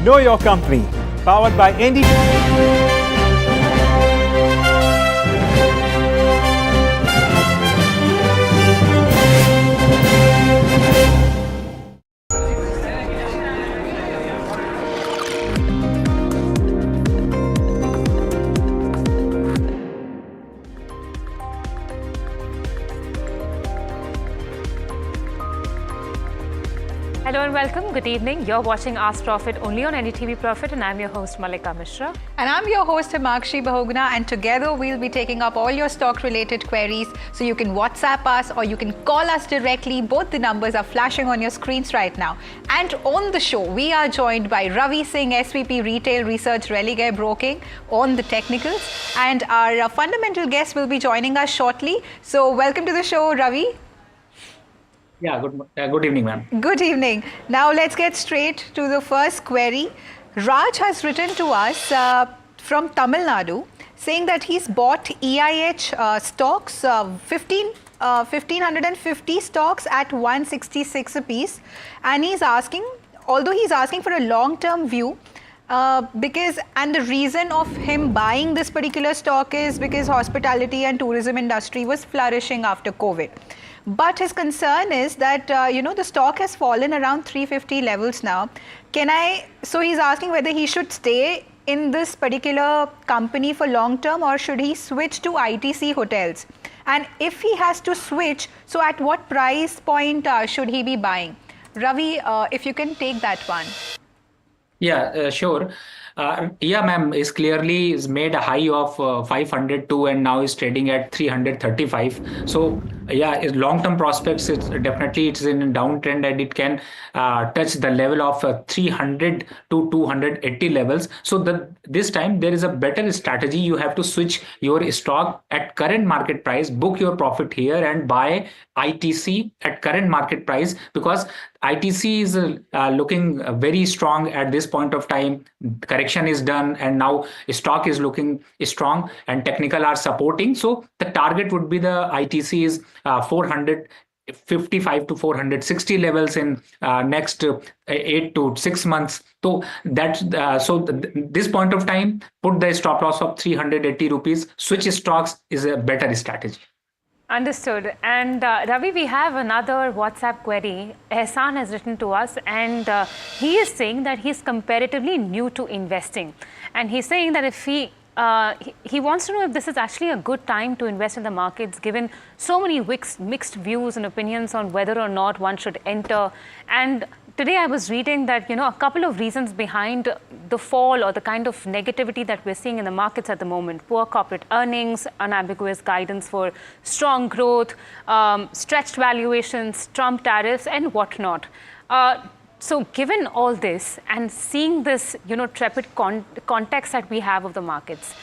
Know your company, powered by NDTV.
Hello and welcome. Good evening. You're watching Ask Profit only on NDTV Profit, and I'm your host Mallika Mishra.
And I'm your host Himakshi Bahuguna, and together we'll be taking up all your stock-related queries. So you can WhatsApp us or you can call us directly. Both the numbers are flashing on your screens right now. And on the show, we are joined by Ravi Singh, SVP Retail Research, Religare Broking, on the technicals. And our fundamental guest will be joining us shortly. So welcome to the show, Ravi.
Yeah, good evening, ma'am.
Good evening. Now let's get straight to the first query. Raj has written to us from Tamil Nadu saying that he's bought EIH stocks, 1,550 stocks at 166 a piece. And he's asking, although he's asking for a long-term view, and the reason of him buying this particular stock is because hospitality and tourism industry was flourishing after COVID. But his concern is that, the stock has fallen around 350 levels now. So he's asking whether he should stay in this particular company for long term or should he switch to ITC hotels? And if he has to switch, so at what price point should he be buying? Ravi, if you can take that one.
Yeah, sure. Ma'am, is made a high of 502 and now is trading at 335. So long-term prospects, it's in a downtrend and it can touch the level of 300 to 280 levels. So this time there is a better strategy. You have to switch your stock at current market price, book your profit here and buy ITC at current market price, because ITC is looking very strong at this point of time. Correction is done and now stock is looking strong and technical are supporting. So the target would be the ITC is 455 to 460 levels in next 8 to 6 months. So that's this point of time, put the stop loss of 380 rupees, switch stocks is a better strategy.
Understood. And Ravi, we have another WhatsApp query. Ehsan has written to us and he is saying that he's comparatively new to investing. And he's saying that if he wants to know if this is actually a good time to invest in the markets, given so many mixed views and opinions on whether or not one should enter. And today I was reading that, a couple of reasons behind the fall or the kind of negativity that we're seeing in the markets at the moment: poor corporate earnings, unambiguous guidance for strong growth, stretched valuations, Trump tariffs and whatnot. So given all this and seeing this, trepid context that we have of the markets,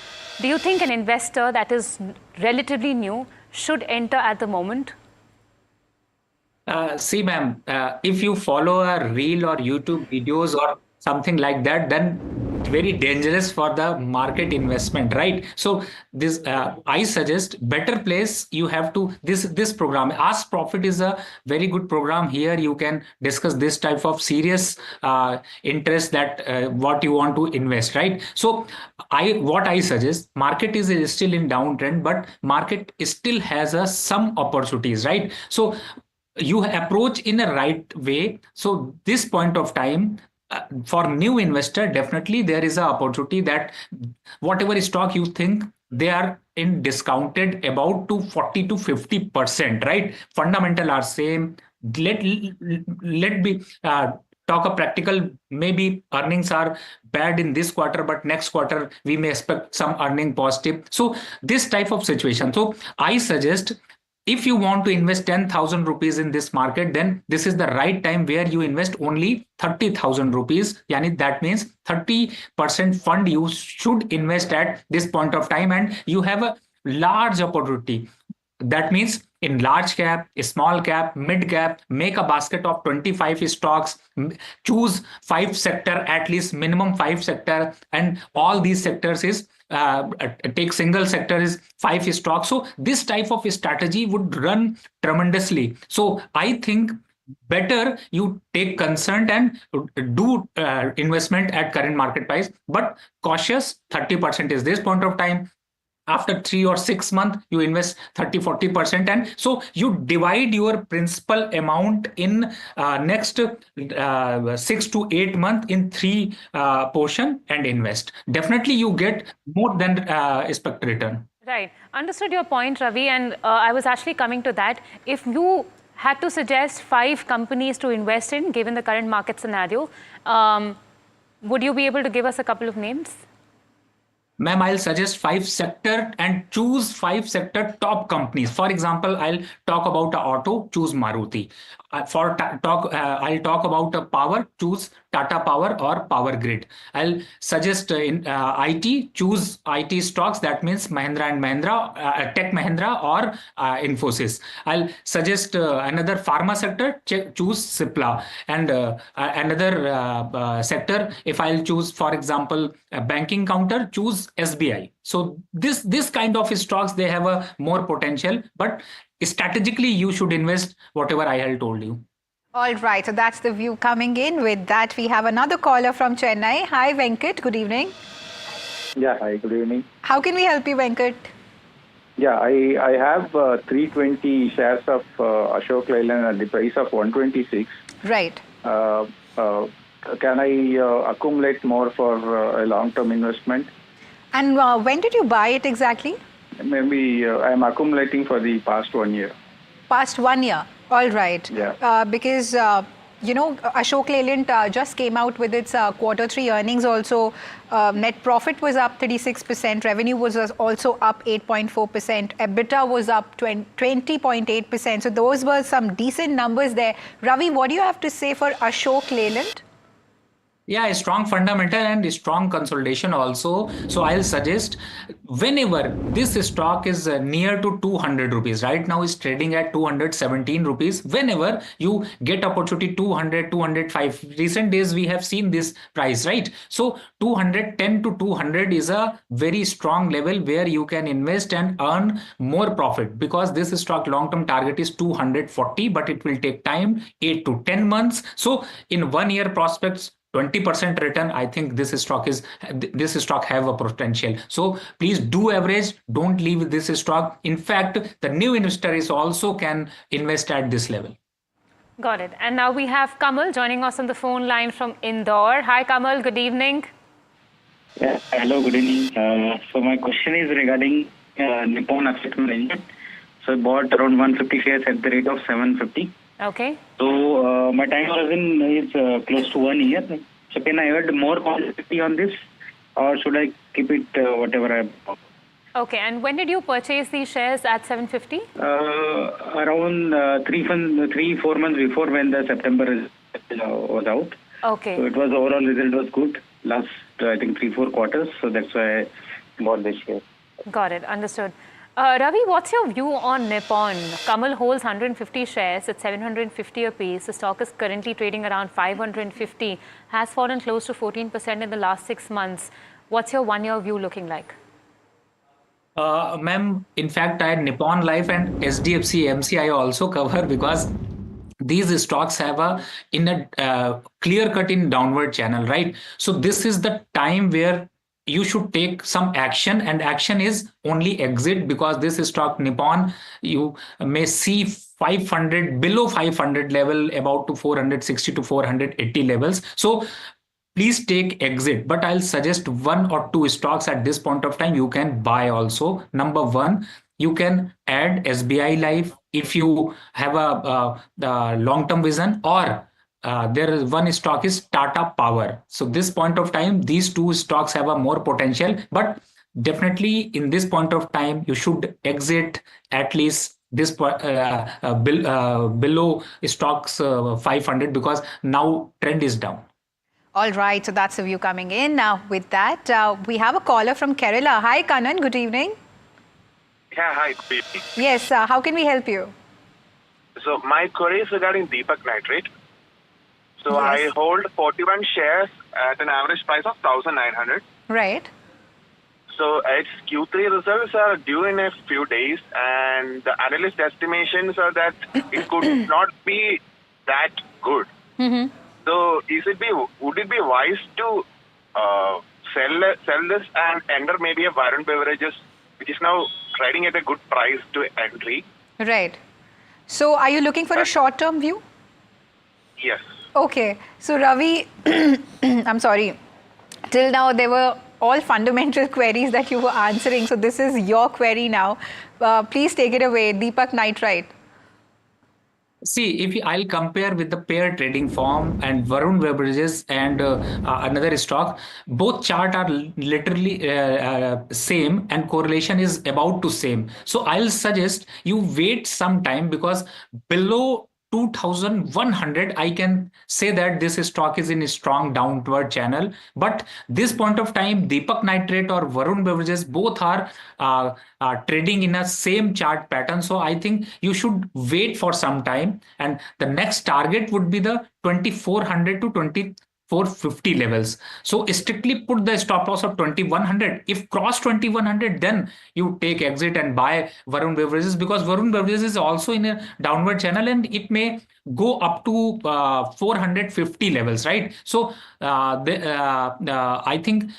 do you think an investor that is relatively new should enter at the moment?
See, ma'am, if you follow a reel or YouTube videos or something like that, then it's very dangerous for the market investment, right? So this, I suggest better place. You have to this program. Ask Profit is a very good program. Here you can discuss this type of serious interest that what you want to invest, right? So what I suggest, market is still in downtrend, but market still has some opportunities, right? So you approach in a right way. So this point of time, for new investor, definitely there is an opportunity that whatever stock you think they are in discounted about to 40 to 50%, right? Fundamental are same. Let be talk a practical, maybe earnings are bad in this quarter, but next quarter we may expect some earning positive. So this type of situation. So I suggest, if you want to invest 10,000 rupees in this market, then this is the right time where you invest only 30,000 rupees. Yani that means 30% fund you should invest at this point of time, and you have a large opportunity. That means in large cap, small cap, mid cap, make a basket of 25 stocks, choose 5 sector, at least minimum 5 sector, and all these sectors is take single sector is 5 stocks. So this type of strategy would run tremendously. So I think better you take consent and do investment at current market price, but cautious. 30% is this point of time. After 3 or 6 months, you invest 30-40%, and so you divide your principal amount in next 6 to 8 months in 3 portion and invest. Definitely, you get more than expected return.
Right. Understood your point, Ravi, and I was actually coming to that. If you had to suggest 5 companies to invest in, given the current market scenario, would you be able to give us a couple of names?
Ma'am, I'll suggest 5 sector and choose 5 sector top companies. For example, I'll talk about auto, choose Maruti. I'll talk about power, choose Tata Power or Power Grid. I'll suggest in IT, choose IT stocks. That means Mahindra and Mahindra, Tech Mahindra or Infosys. I'll suggest another pharma sector, choose Cipla. And another sector, if I'll choose, for example, a banking counter, choose SBI. So this kind of stocks, they have a more potential, but strategically you should invest whatever I had told you.
All right, so that's the view coming in. With that, we have another caller from Chennai. Hi, Venkat. Good evening.
Yeah, hi. Good evening.
How can we help you, Venkat?
Yeah, I have 320 shares of Ashok Leyland at the price of 126.
Right.
Can I accumulate more for a long-term investment?
And when did you buy it exactly?
Maybe I'm accumulating for the past 1 year.
Past 1 year. All right.
Yeah.
Because, Ashok Leyland just came out with its Q3 earnings also. Net profit was up 36%. Revenue was also up 8.4%. EBITDA was up 20.8%. So those were some decent numbers there. Ravi, what do you have to say for Ashok Leyland?
Yeah, a strong fundamental and a strong consolidation also. So I'll suggest, whenever this stock is near to 200 rupees, right now is trading at 217 rupees. Whenever you get opportunity 200, 205, recent days we have seen this price, right? So 210 to 200 is a very strong level where you can invest and earn more profit, because this stock long-term target is 240, but it will take time, 8 to 10 months. So in 1 year prospects, 20% return, I think this stock have a potential. So please do average, don't leave this stock. In fact, the new investor is also can invest at this level.
Got it. And now we have Kamal joining us on the phone line from Indore. Hi Kamal, good evening.
Yeah, hello, good evening. So my question is regarding Nippon Asset Management. So I bought around 150 shares at the rate of 750.
Okay.
So my time horizon is close to 1 year. So can I add more quantity on this, or should I keep it whatever I bought?
Okay, and when did you purchase these shares at 750?
Around 3-4 months before, when the September was out.
Okay.
So it was, overall result was good last I think 3-4 quarters. So that's why I bought this share.
Got it, understood. Ravi, what's your view on Nippon? Kamal holds 150 shares at 750 a piece. The stock is currently trading around 550, has fallen close to 14% in the last 6 months. What's your 1 year view looking like?
Ma'am, in fact, I had Nippon Life and SDFC MC I also cover, because these stocks have a clear cut in downward channel, right? So this is the time where you should take some action, and action is only exit, because this stock Nippon, you may see 500, below 500 level, about to 460 to 480 levels. So please take exit, but I'll suggest 1 or 2 stocks at this point of time you can buy also. Number 1, you can add SBI Life if you have a long-term vision, or there is one stock is Tata Power. So this point of time, these two stocks have a more potential, but definitely in this point of time, you should exit at least this below stocks 500 because now trend is down.
All right, so that's the view coming in. Now, with that, we have a caller from Kerala. Hi, Kanan. Good evening.
Yeah, hi. Good evening.
Yes, how can we help you?
So my query is regarding Deepak Nitrate. So
Yes.
I hold 41 shares at an average price of 1,900.
Right.
So its Q3 results are due in a few days, and the analyst estimations are that it could not be that good.
Mm-hmm.
So would it be wise to sell this and enter maybe a Varun Beverages, which is now trading at a good price to entry?
Right. So are you looking for a short-term view?
Yes.
Okay. So Ravi, I'm sorry. Till now, there were all fundamental queries that you were answering. So this is your query now. Please take it away, Deepak Nitrite.
See, I'll compare with the pair trading firm and Varun Beverages and another stock, both chart are literally same and correlation is about to same. So I'll suggest you wait some time because below 2,100, I can say that this stock is in a strong downward channel. But this point of time, Deepak Nitrate or Varun Beverages both are trading in a same chart pattern. So I think you should wait for some time. And the next target would be the 2,400 to 2,450 levels. So strictly put the stop loss of 2,100. If cross 2,100, then you take exit and buy Varun Beverages because Varun Beverages is also in a downward channel and it may go up to 450 levels, right? So I think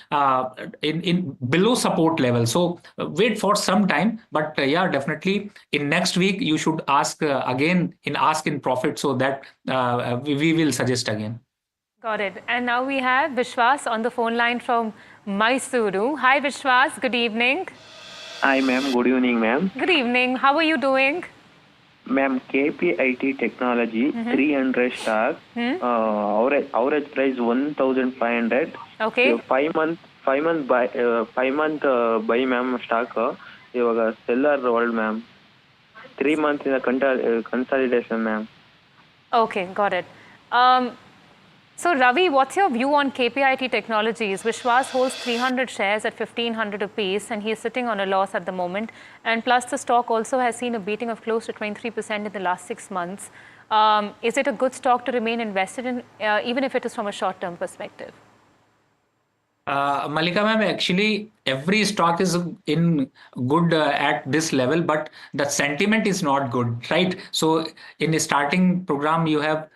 in below support level. So wait for some time, but yeah, definitely in next week you should ask again in Ask in Profit so that we will suggest again.
Got it. And now we have Vishwas on the phone line from Mysuru. Hi, Vishwas. Good evening.
Hi, ma'am. Good evening, ma'am.
Good evening. How are you doing?
Ma'am, KPIT Technology, 300 stock, average price 1,500.
Okay.
5 month buy, ma'am, stock. Ivaga seller hold, ma'am. 3 months in the consolidation, ma'am.
Okay, got it. So Ravi, what's your view on KPIT Technologies? Vishwas holds 300 shares at 1,500 apiece and he is sitting on a loss at the moment. And plus the stock also has seen a beating of close to 23% in the last 6 months. Is it a good stock to remain invested in, even if it is from a short-term perspective?
Malika ma'am, actually every stock is in good at this level, but the sentiment is not good, right? So in the starting program, you have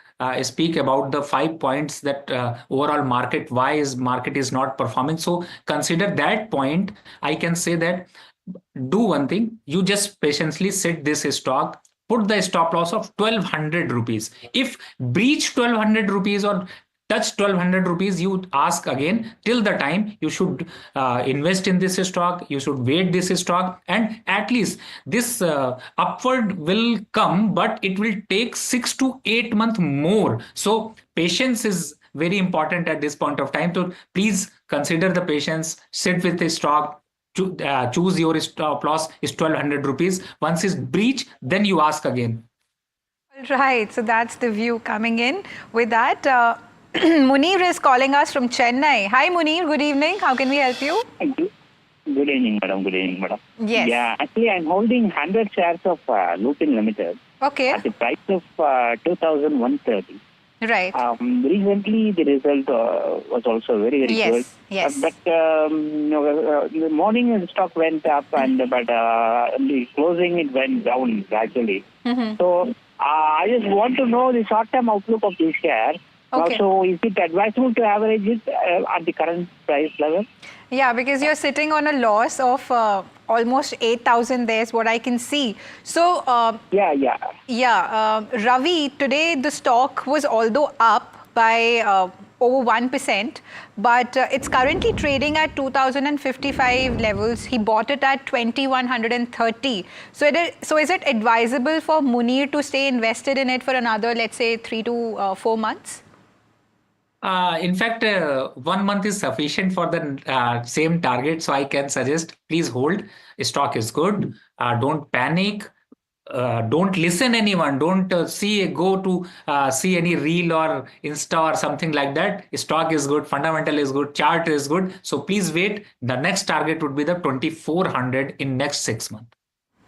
speak about the 5 points that overall market, market is not performing. So consider that point. I can say that do one thing, you just patiently sit this stock, put the stop loss of 1,200 rupees. If breach 1,200 rupees or touch 1,200 rupees, you ask again. Till the time you should invest in this stock, you should wait this stock, and at least this upward will come, but it will take 6 to 8 months more. So patience is very important at this point of time. So please consider the patience, sit with the stock, choose your stop loss is 1,200 rupees. Once it's breached, then you ask again.
Right, so that's the view coming in. With that, Munir is calling us from Chennai. Hi Munir, good evening. How can we help you?
Good evening, madam. Good evening, madam.
Yes.
Yeah, actually, I'm holding 100 shares of Lupin Limited.
Okay.
At the price of 2,130.
Right.
Recently, the result was also very, very good.
Yes.
But the morning the stock went up, and but the closing it went down gradually. So I just want to know the short-term outlook of this share.
Okay.
So is it advisable to average it at the current price level?
Yeah, because you're sitting on a loss of almost 8,000 there is what I can see. So, Ravi, today the stock was although up by over 1%, but it's currently trading at 2055 levels. He bought it at 2130. So is it advisable for Munir to stay invested in it for another, let's say, 3 to 4 months?
In fact, 1 month is sufficient for the same target. So I can suggest, please hold. Stock is good. Don't panic. Don't listen anyone. Don't go to see any reel or Insta or something like that. Stock is good. Fundamental is good. Chart is good. So please wait. The next target would be the 2400 in next 6 months.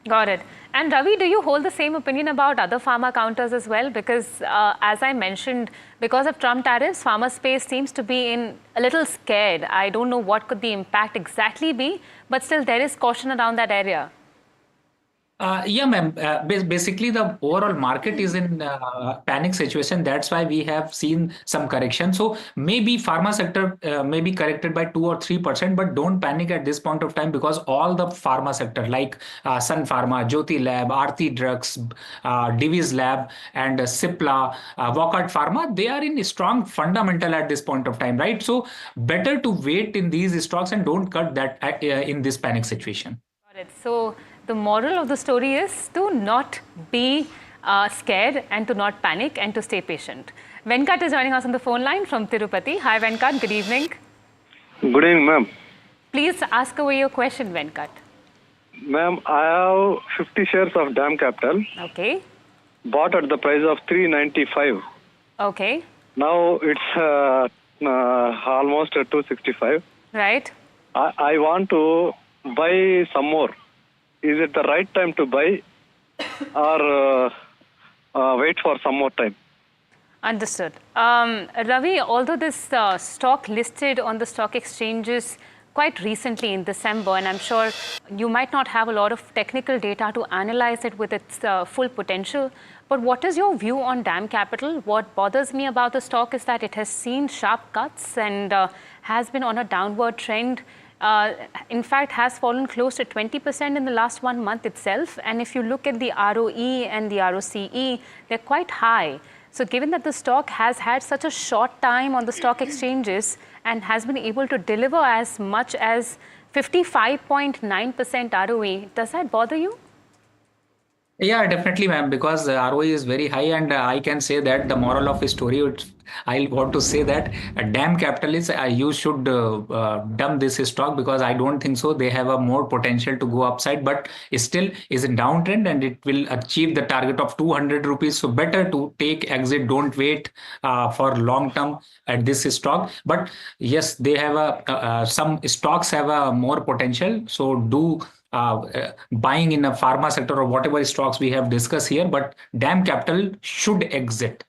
Got it. And Ravi, do you hold the same opinion about other pharma counters as well? Because as I mentioned, because of Trump tariffs, pharma space seems to be in a little scared. I don't know what could the impact exactly be, but still there is caution around that area.
Yeah, ma'am. Basically, the overall market is in panic situation. That's why we have seen some correction. So maybe pharma sector may be corrected by 2 or 3%, but don't panic at this point of time because all the pharma sector like Sun Pharma, Jyoti Lab, Aarti Drugs, Divi's Lab, and Cipla, Wockhardt Pharma, they are in strong fundamental at this point of time, right? So better to wait in these stocks and don't cut that in this panic situation.
Got it. So the moral of the story is to not be scared and to not panic and to stay patient. Venkat is joining us on the phone line from Tirupati. Hi Venkat, good evening.
Good evening, ma'am.
Please ask away your question, Venkat.
Ma'am, I have 50 shares of DAM Capital.
Okay.
Bought at the price of 395.
Okay.
Now it's almost 265.
Right.
I want to buy some more. Is it the right time to buy or wait for some more time?
Understood. Ravi, although this stock listed on the stock exchanges quite recently in December, and I'm sure you might not have a lot of technical data to analyze it with its full potential, but what is your view on DAM Capital? What bothers me about the stock is that it has seen sharp cuts and has been on a downward trend. In fact, has fallen close to 20% in the last 1 month itself. And if you look at the ROE and the ROCE, they're quite high. So given that the stock has had such a short time on the stock exchanges and has been able to deliver as much as 55.9% ROE, does that bother you?
Yeah, definitely, ma'am, because the ROE is very high, and I can say that the moral of the story, I want to say that DAM capitalists, you should dump this stock because I don't think so. They have a more potential to go upside, but it still is in downtrend and it will achieve the target of 200 rupees. So better to take exit. Don't wait for long term at this stock. But yes, they have some stocks have a more potential. So do buying in a pharma sector or whatever stocks we have discussed here, but DAM Capital should exit.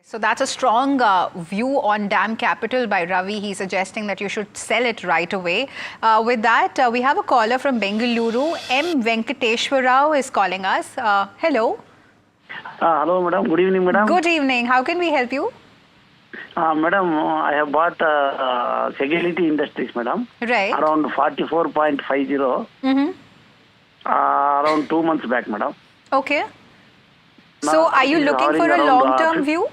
So that's a strong view on DAM Capital by Ravi. He's suggesting that you should sell it right away. With that, we have a caller from Bengaluru. M. Venkateshwar Rao is calling us. Hello.
Hello, madam. Good evening, madam.
Good evening. How can we help you?
Madam, I have bought Security Industries, madam.
Right.
Around 44.50. Around 2 months back, madam.
Okay. So are you looking for a long-term view?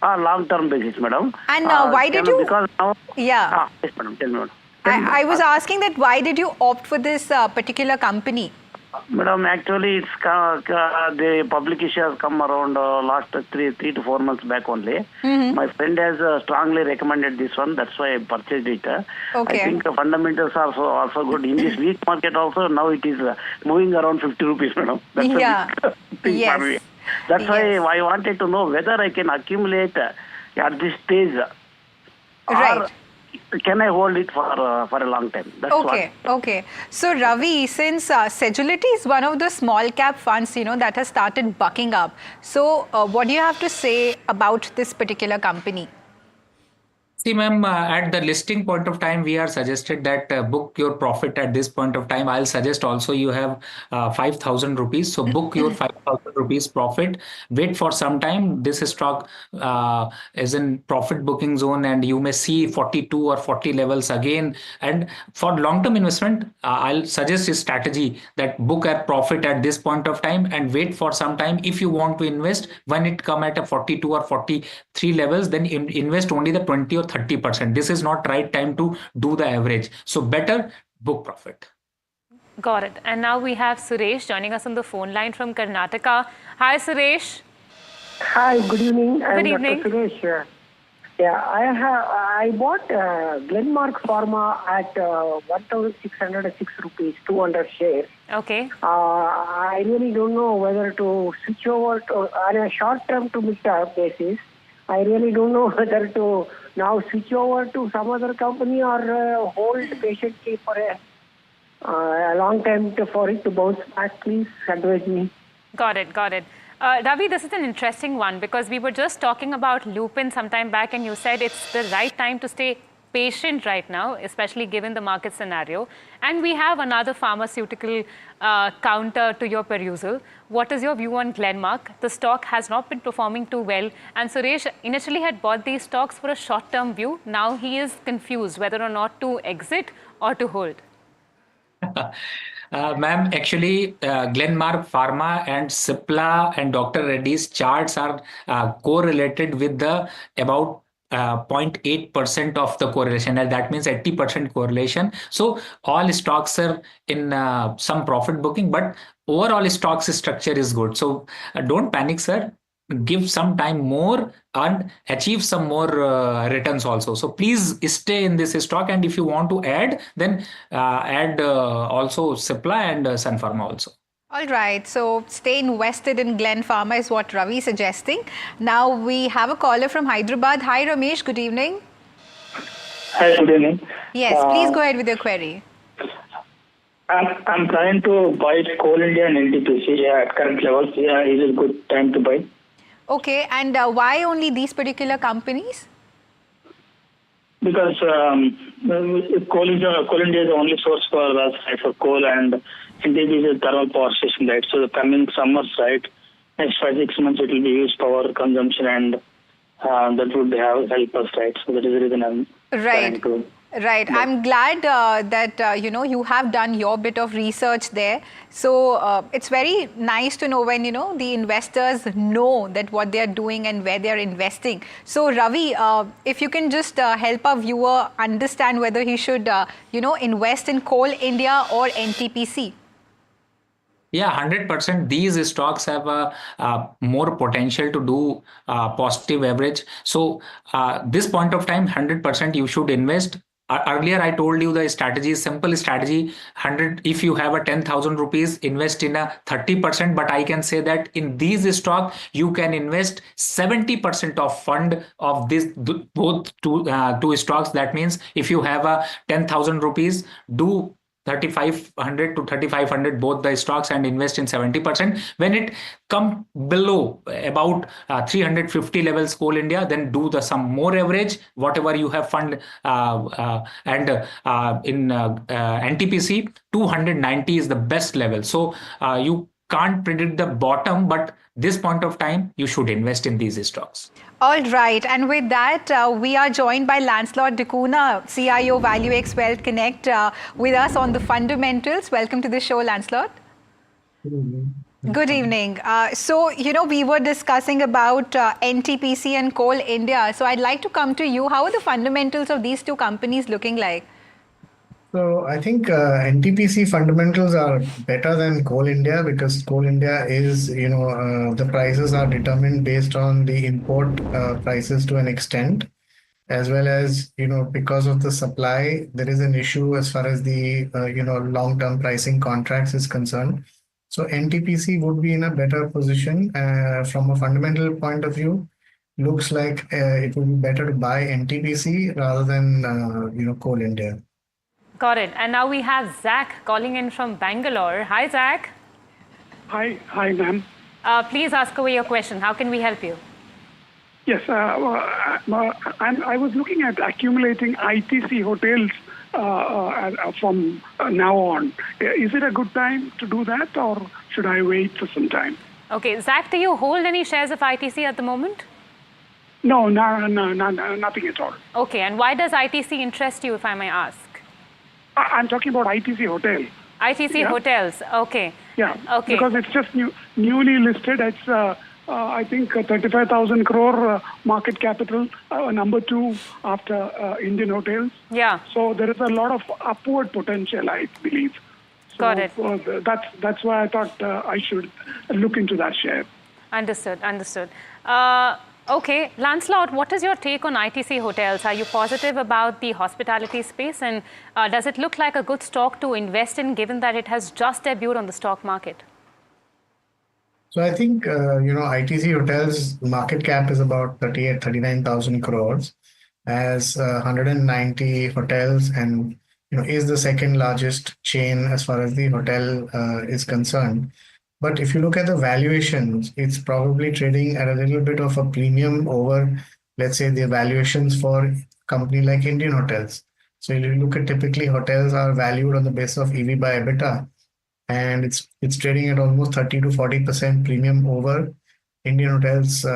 Long-term basis, madam.
And why did you?
Because now.
Yeah.
Yes, madam. Tell me, madam.
I was asking that why did you opt for this particular company?
Madam, actually, it's the public issue has come around last 3 to 4 months back only. My friend has strongly recommended this one. That's why I purchased it.
Okay.
I think the fundamentals are also good. In this weak market also, now it is moving around 50 rupees, madam. That's a big thing for me. That's why I wanted to know whether I can accumulate at this stage.
Right.
Can I hold it for a long time? That's
Okay. So Ravi, since Sedulity is one of the small cap funds, that has started bucking up. So what do you have to say about this particular company?
See, ma'am, at the listing point of time, we are suggested that book your profit at this point of time. I'll suggest also you have 5,000 rupees. So book your 5,000 rupees profit. Wait for some time. This stock is in profit booking zone, and you may see 42 or 40 levels again. And for long-term investment, I'll suggest a strategy that book at profit at this point of time and wait for some time. If you want to invest, when it come at a 42 or 43 levels, then invest only the 20 or 30%. This is not right time to do the average. So better book profit.
Got it. And now we have Suresh joining us on the phone line from Karnataka. Hi, Suresh.
Hi, good evening.
Good evening.
Dr. Suresh. I bought Glenmark Pharma at 1,606 rupees, 200 shares.
Okay.
I really don't know whether to switch over to, on a short-term to mid-term basis. I really don't know whether to now switch over to some other company or hold patiently for a long time for it to bounce back. Please advise me.
Got it. Ravi, this is an interesting one because we were just talking about Lupin some time back and you said it's the right time to stay patient right now, especially given the market scenario. And we have another pharmaceutical counter to your perusal. What is your view on Glenmark? The stock has not been performing too well. And Suresh initially had bought these stocks for a short-term view. Now he is confused whether or not to exit or to hold.
Ma'am, actually, Glenmark Pharma and Cipla and Dr. Reddy's charts are correlated with the about 0.8% of the correlation, and that means 80% correlation. So all stocks are in some profit booking, but overall stocks structure is good. So don't panic, sir. Give some time more and achieve some more returns also. So please stay in this stock, and if you want to add, then add also Cipla and Sun Pharma also.
All right, so stay invested in Glen Pharma is what Ravi is suggesting. Now we have a caller from Hyderabad. Hi Ramesh, good evening.
Hi, good evening.
Yes, please go ahead with your query.
I'm trying to buy Coal India and NTPC at current levels. Is it a good time to buy?
Okay, and why only these particular companies?
Because Coal India is the only source for coal, and NTPC is a thermal power station, right? So the coming summers, right, next 5-6 months it will be huge power consumption, and that would help us, right? So that is the reason I'm trying to.
Right. I'm glad that you have done your bit of research there. So it's very nice to know when the investors know that what they are doing and where they are investing. So Ravi, if you can just help our viewer understand whether he should invest in Coal India or NTPC.
Yeah, 100%. These stocks have more potential to do positive average. So this point of time, 100% you should invest. Earlier, I told you the strategy is simple strategy. 100. If you have a 10,000 rupees, invest in a 30%. But I can say that in these stock, you can invest 70% of fund of this both two stocks. That means if you have a 10,000 rupees, do 3,500 to 3,500 both the stocks and invest in 70%. When it come below about 350 levels Coal India, then do some more average, whatever you have fund and in NTPC 290 is the best level. So you can't predict the bottom, but this point of time you should invest in these stocks.
All right, and with that, we are joined by Lancelot Dacuna, CIO ValueX Wealth Connect, with us on the fundamentals. Welcome to the show, Lancelot. Good evening. So, we were discussing about NTPC and Coal India. So, I'd like to come to you. How are the fundamentals of these two companies looking like?
So I think NTPC fundamentals are better than Coal India because Coal India is, the prices are determined based on the import prices to an extent, as well as, because of the supply, there is an issue as far as the, long-term pricing contracts is concerned. So NTPC would be in a better position from a fundamental point of view. Looks like it would be better to buy NTPC rather than, Coal India.
Got it. And now we have Zach calling in from Bangalore. Hi, Zach.
Hi, ma'am.
Please ask away your question. How can we help you?
Yes, I was looking at accumulating ITC hotels from now on. Is it a good time to do that, or should I wait for some time?
Okay, Zach, do you hold any shares of ITC at the moment?
No, nothing at all.
Okay, and why does ITC interest you, if I may ask?
I'm talking about ITC Hotel.
ITC Hotels, okay.
Yeah,
okay.
Because it's just newly listed. It's, I think, 35,000 crore market capital, number 2 after Indian Hotels.
Yeah.
So there is a lot of upward potential, I believe. So,
Got it.
That's why I thought I should look into that share.
Understood. Okay, Lancelot, what is your take on ITC Hotels? Are you positive about the hospitality space, and does it look like a good stock to invest in, given that it has just debuted on the stock market?
So I think, ITC Hotels market cap is about 39,000 crores, as 190 hotels, and is the second largest chain as far as the hotel is concerned. But if you look at the valuations, it's probably trading at a little bit of a premium over, let's say, the valuations for a company like Indian Hotels. So you look at, typically hotels are valued on the basis of EV by EBITDA, and it's trading at almost 30 to 40% premium over Indian Hotels,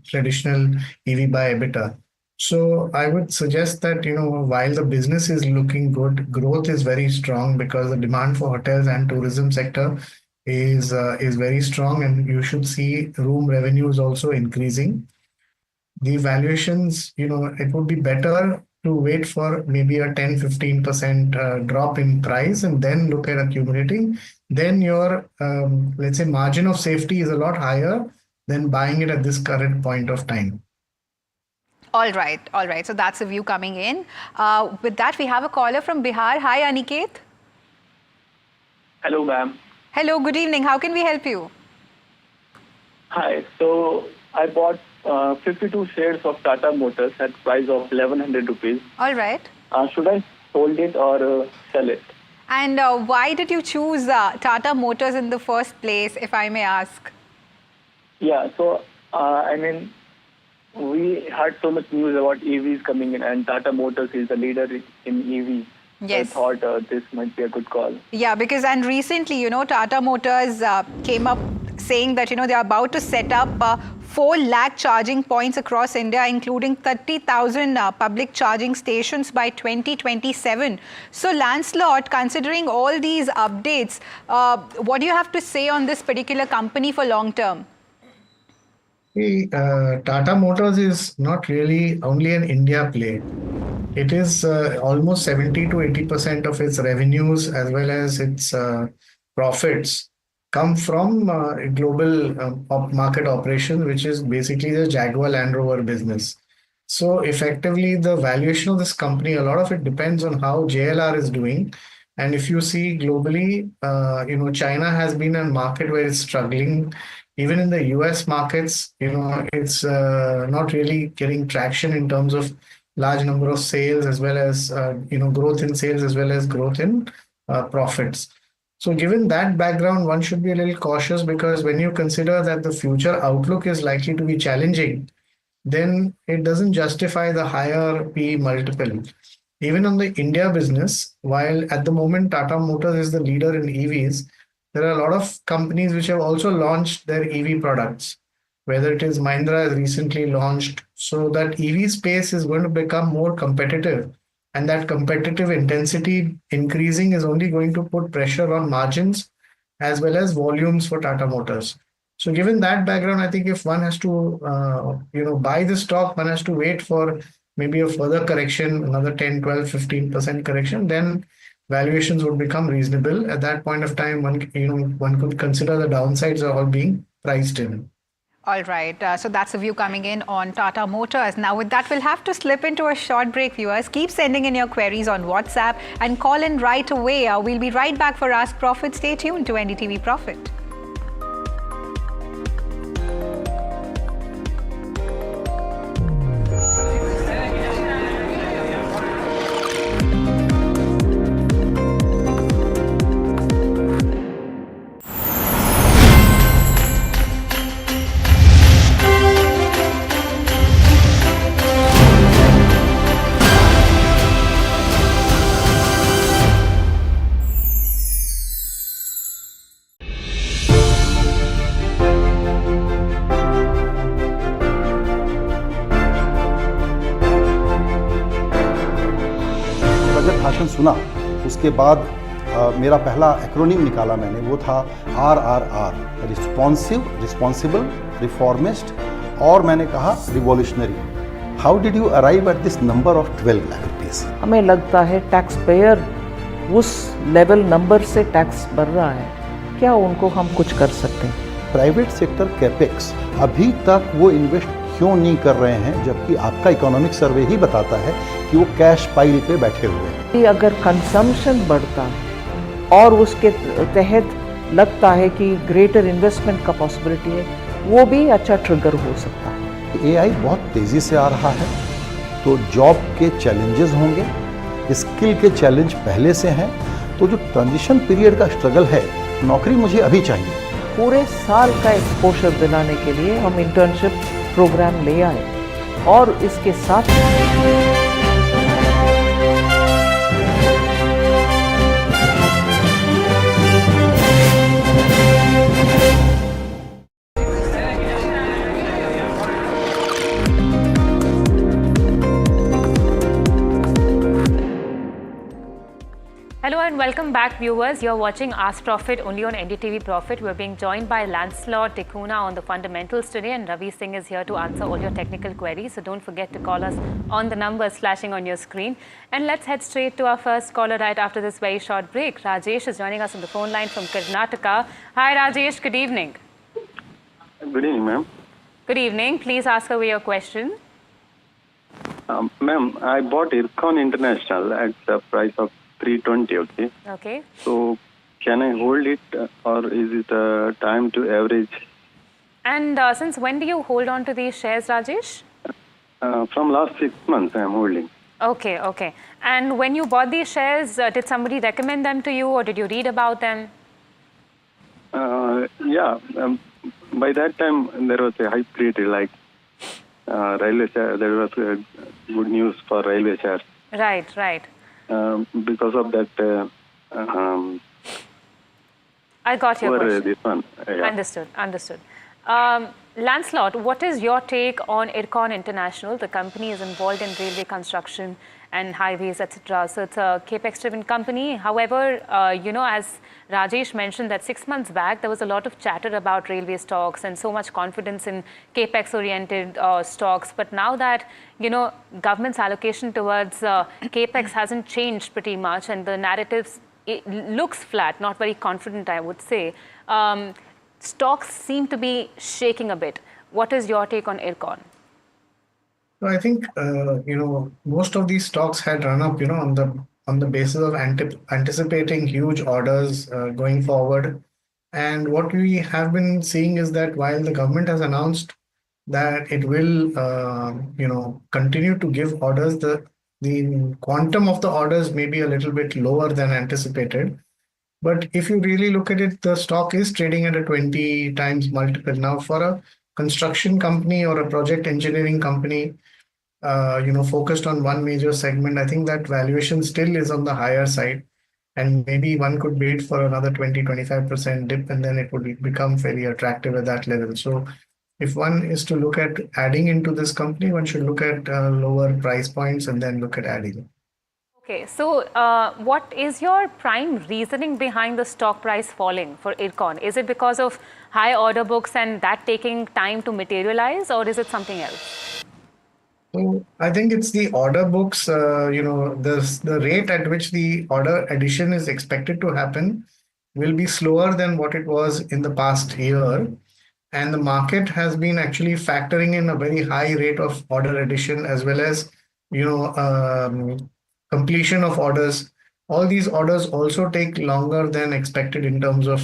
traditional EV by EBITDA. So I would suggest that, while the business is looking good, growth is very strong because the demand for hotels and tourism sector is very strong, and you should see room revenues also increasing. The valuations, it would be better to wait for maybe a 10-15% drop in price and then look at accumulating. Then your, let's say, margin of safety is a lot higher than buying it at this current point of time.
All right. So that's a view coming in. With that, we have a caller from Bihar. Hi, Aniket.
Hello, ma'am.
Hello, good evening. How can we help you?
Hi. So I bought 52 shares of Tata Motors at price of 1,100 rupees.
All right.
Should I hold it or sell it?
And why did you choose Tata Motors in the first place, if I may ask?
Yeah. So, we heard so much news about EVs coming in, and Tata Motors is the leader in EV.
Yes.
So I thought this might be a good call.
Yeah, because recently, Tata Motors came up saying that, they are about to set up 4 lakh charging points across India, including 30,000 public charging stations by 2027. So, Lancelot, considering all these updates, what do you have to say on this particular company for long term?
Tata Motors is not really only an India play. It is almost 70 to 80% of its revenues as well as its profits come from global market operations, which is basically the Jaguar Land Rover business. So effectively, the valuation of this company, a lot of it depends on how JLR is doing. And if you see globally, China has been a market where it's struggling. Even in the US markets, it's not really getting traction in terms of large number of sales, as well as, growth in sales, as well as growth in profits. So given that background, one should be a little cautious, because when you consider that the future outlook is likely to be challenging, then it doesn't justify the higher P multiple. Even on the India business, while at the moment Tata Motors is the leader in EVs, there are a lot of companies which have also launched their EV products, whether it is Mahindra has recently launched. So that EV space is going to become more competitive, and that competitive intensity increasing is only going to put pressure on margins as well as volumes for Tata Motors. So given that background, I think if one has to, buy the stock, one has to wait for maybe a further correction, another 10, 12, 15% correction, then valuations would become reasonable. At that point of time, one could consider the downsides are all being priced in.
All right. So that's a view coming in on Tata Motors. Now, with that, we'll have to slip into a short break, viewers. Keep sending in your queries on WhatsApp and call in right away. We'll be right back for Ask Profit. Stay tuned to NDTV Profit.
Presentation सुना उसके बाद मेरा पहला acronym निकाला मैंने, वो था RRR, responsive, responsible, reformist, और मैंने कहा revolutionary. How did you arrive at this number of 12 lakh rupees?
हमें लगता है टैक्स पेयर उस लेवल नंबर से टैक्स भर रहा है, क्या उनको हम कुछ कर सकते हैं?
प्राइवेट सेक्टर कैपेक्स अभी तक वो इन्वेस्ट क्यों नहीं कर रहे हैं, जबकि आपका इकोनॉमिक सर्वे ही बताता है कि वो कैश पाइल पे बैठे हुए हैं।
अगर कंजम्पशन बढ़ता और उसके तहत लगता है कि ग्रेटर इन्वेस्टमेंट का पॉसिबिलिटी है, वो भी अच्छा ट्रिगर हो सकता है।
एआई बहुत तेज़ी से आ रहा है, तो जॉब के चैलेंजेस होंगे, स्किल के चैलेंज पहले से हैं, तो जो ट्रांजिशन पीरियड का स्ट्रगल है, नौकरी मुझे अभी चाहिए।
पूरे साल का एक्सपोजर दिलाने के लिए हम इंटर्नशिप प्रोग्राम ले आए और इसके साथ
Hello and welcome back, viewers. You're watching Ask Profit only on NDTV Profit. We're being joined by Lancelot Tikuna on the fundamentals today, and Ravi Singh is here to answer all your technical queries. So don't forget to call us on the numbers flashing on your screen. And let's head straight to our first caller right after this very short break. Rajesh is joining us on the phone line from Karnataka. Hi, Rajesh. Good evening.
Good evening, ma'am.
Good evening. Please ask away your question.
Ma'am, I bought Ircon International at the price of 320, okay?
Okay.
So, can I hold it or is it time to average?
And since when do you hold on to these shares, Rajesh?
From last 6 months, I am holding.
Okay, okay. And when you bought these shares, did somebody recommend them to you or did you read about them?
Yeah, by that time there was a hype created like railway share. There was good news for railway shares.
Right, right.
Because of that,
I got your question.
this one. Yeah.
Understood, understood. Lancelot, what is your take on Ircon International? The company is involved in railway construction and highways, etc. So it's a capex-driven company. However, you know, as Rajesh mentioned that 6 months back, there was a lot of chatter about railway stocks and so much confidence in capex-oriented stocks. But now that, you know, government's allocation towards capex hasn't changed pretty much and the narratives, it looks flat, not very confident, I would say. Stocks seem to be shaking a bit. What is your take on Ircon?
So I think you know, most of these stocks had run up, you know, on the basis of anticipating huge orders going forward. And what we have been seeing is that while the government has announced that it will you know, continue to give orders, the quantum of the orders may be a little bit lower than anticipated. But if you really look at it, the stock is trading at a 20 times multiple. Now, for a construction company or a project engineering company, you know, focused on one major segment, I think that valuation still is on the higher side. And maybe one could wait for another 20-25% dip, and then it would become fairly attractive at that level. So if one is to look at adding into this company, one should look at lower price points and then look at adding.
Okay, so what is your prime reasoning behind the stock price falling for Ircon? Is it because of high order books and that taking time to materialize, or is it something else?
So I think it's the order books, you know, the rate at which the order addition is expected to happen will be slower than what it was in the past year. And the market has been actually factoring in a very high rate of order addition as well as, you know, completion of orders. All these orders also take longer than expected in terms of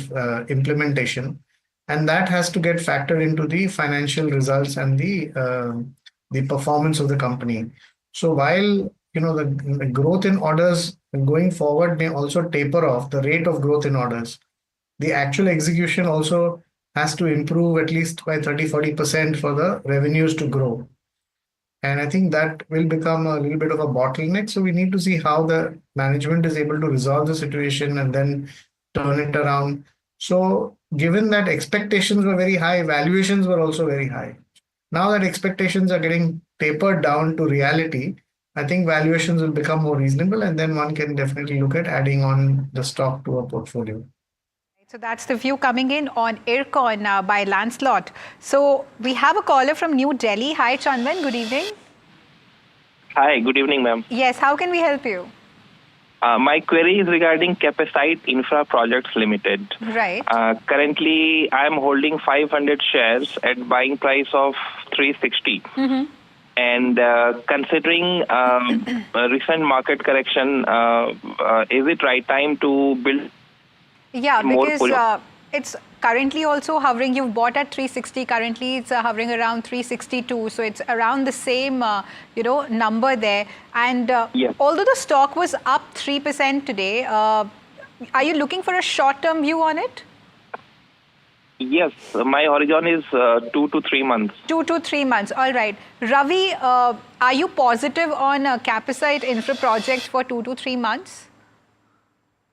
implementation. And that has to get factored into the financial results and the performance of the company. So while, you know, the growth in orders going forward may also taper off, the rate of growth in orders, the actual execution also has to improve at least by 30-40% for the revenues to grow. And I think that will become a little bit of a bottleneck. So we need to see how the management is able to resolve the situation and then turn it around. So given that expectations were very high, valuations were also very high. Now that expectations are getting tapered down to reality, I think valuations will become more reasonable, and then one can definitely look at adding on the stock to a portfolio.
So that's the view coming in on Ircon by Lancelot. So we have a caller from New Delhi. Hi, Chandan. Good evening.
Hi, good evening, ma'am.
Yes, how can we help you?
My query is regarding Capacite Infra Projects Limited.
Right.
Currently, I am holding 500 shares at buying price of 360. And considering a recent market correction, is it right time to build?
Yeah,
more
because it's currently also hovering. You've bought at 360. Currently, it's hovering around 362. So it's around the same, number there. And although the stock was up 3% today, are you looking for a short-term view on it?
Yes, my horizon is 2 to 3 months.
2 to 3 months. All right. Ravi, are you positive on Capacite Infra project for 2 to 3 months?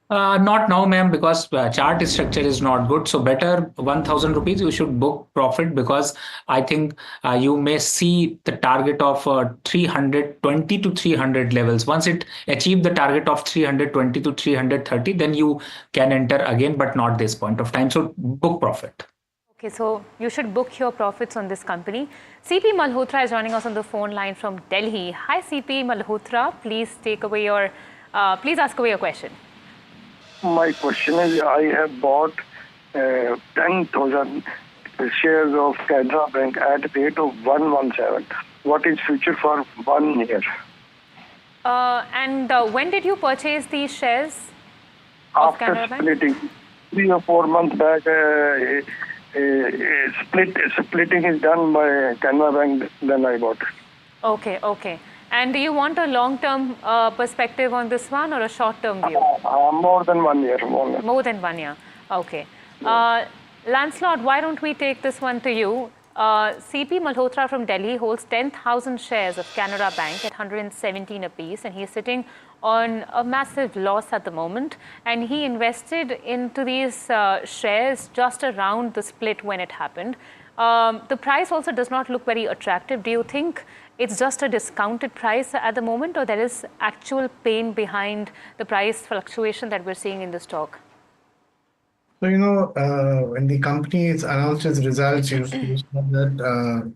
Not now, ma'am, because chart structure is not good. So better 1,000 rupees, you should book profit, because I think you may see the target of 320 to 300 levels. Once it achieve the target of 320 to 330, then you can enter again, but not this point of time. So book profit.
Okay, so you should book your profits on this company. CP Malhotra is joining us on the phone line from Delhi. Hi, CP Malhotra. Please please ask away your question.
My question is, I have bought 10,000 shares of Canara Bank at a rate of 117. What is future for 1 year?
And when did you purchase these shares of
After
Canara Bank?
splitting, 3 or 4 months back, splitting is done by Canara Bank, then I bought.
Okay, okay. And do you want a long-term perspective on this one or a short-term view?
More than 1 year.
More than 1 year. Okay. Lancelot, why don't we take this one to you? CP Malhotra from Delhi holds 10,000 shares of Canara Bank at 117 apiece, and he's sitting on a massive loss at the moment. And he invested into these shares just around the split when it happened. The price also does not look very attractive. Do you think it's just a discounted price at the moment, or there is actual pain behind the price fluctuation that we're seeing in the stock?
So, when the company announced its results, you saw that,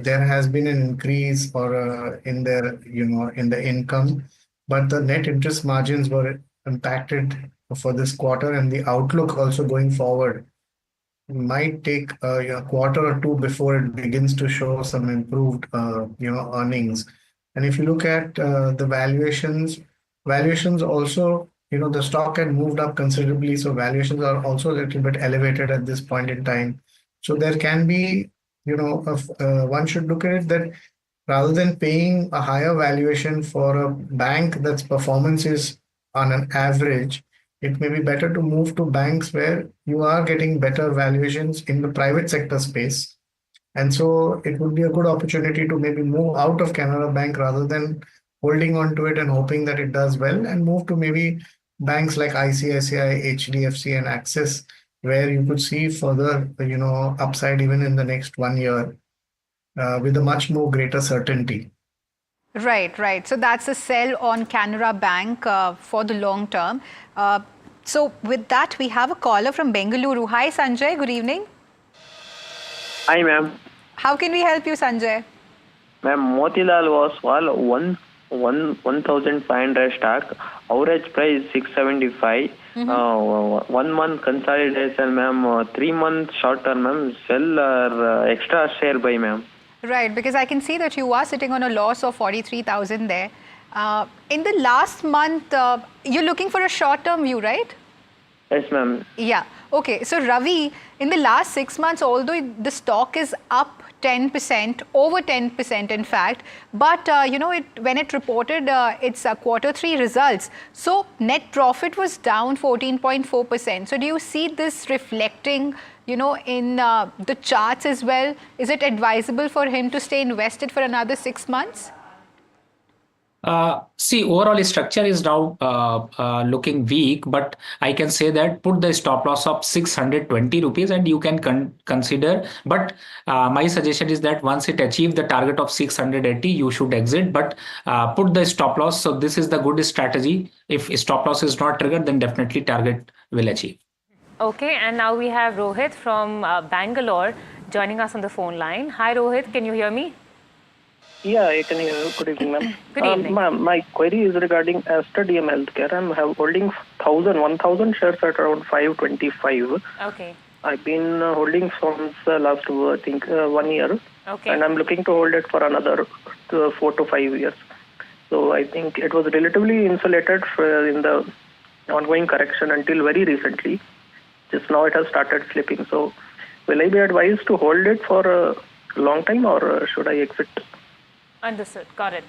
there has been an increase in the income, but the net interest margins were impacted for this quarter, and the outlook also going forward might take a quarter or two before it begins to show some improved, earnings. And if you look at the valuations also, the stock had moved up considerably, so valuations are also a little bit elevated at this point in time. So there can be, one should look at it that rather than paying a higher valuation for a bank that's performance is on an average, it may be better to move to banks where you are getting better valuations in the private sector space. And so it would be a good opportunity to maybe move out of Canara Bank rather than holding on to it and hoping that it does well, and move to maybe banks like ICICI, HDFC, and Axis, where you could see further, upside even in the next 1 year with a much more greater certainty.
Right, right. So that's a sell on Canara Bank for the long term. So with that, we have a caller from Bengaluru. Hi, Sanjay. Good evening.
Hi, ma'am.
How can we help you, Sanjay?
Ma'am, Motilal was 1,500 stock. Average price 675. 1 month consolidation, ma'am. 3 months short term, ma'am. Sell or extra share buy, ma'am.
Right, because I can see that you are sitting on a loss of 43,000 there. In the last month, you're looking for a short-term view, right?
Yes, ma'am.
Yeah. Okay. So, Ravi, in the last 6 months, although the stock is up 10%, over 10%, in fact, but, when it reported its Q3 results, so net profit was down 14.4%. So, do you see this reflecting, in the charts as well? Is it advisable for him to stay invested for another 6 months?
See, overall structure is now looking weak, but I can say that put the stop loss of 620 rupees and you can consider. But my suggestion is that once it achieves the target of 680, you should exit, but put the stop loss. So this is the good strategy. If stop loss is not triggered, then definitely target will achieve.
Okay, and now we have Rohit from Bangalore joining us on the phone line. Hi Rohit, can you hear me?
Yeah, I can hear you. Good evening, ma'am.
Good evening.
Ma'am, my query is regarding Aster DM Healthcare. I'm holding 1,000 shares at around 525.
Okay.
I've been holding from the last, I think, 1 year.
Okay.
And I'm looking to hold it for another 4 to 5 years. So I think it was relatively insulated in the ongoing correction until very recently. Just now it has started slipping. So will I be advised to hold it for a long time or should I exit?
Understood. Got it.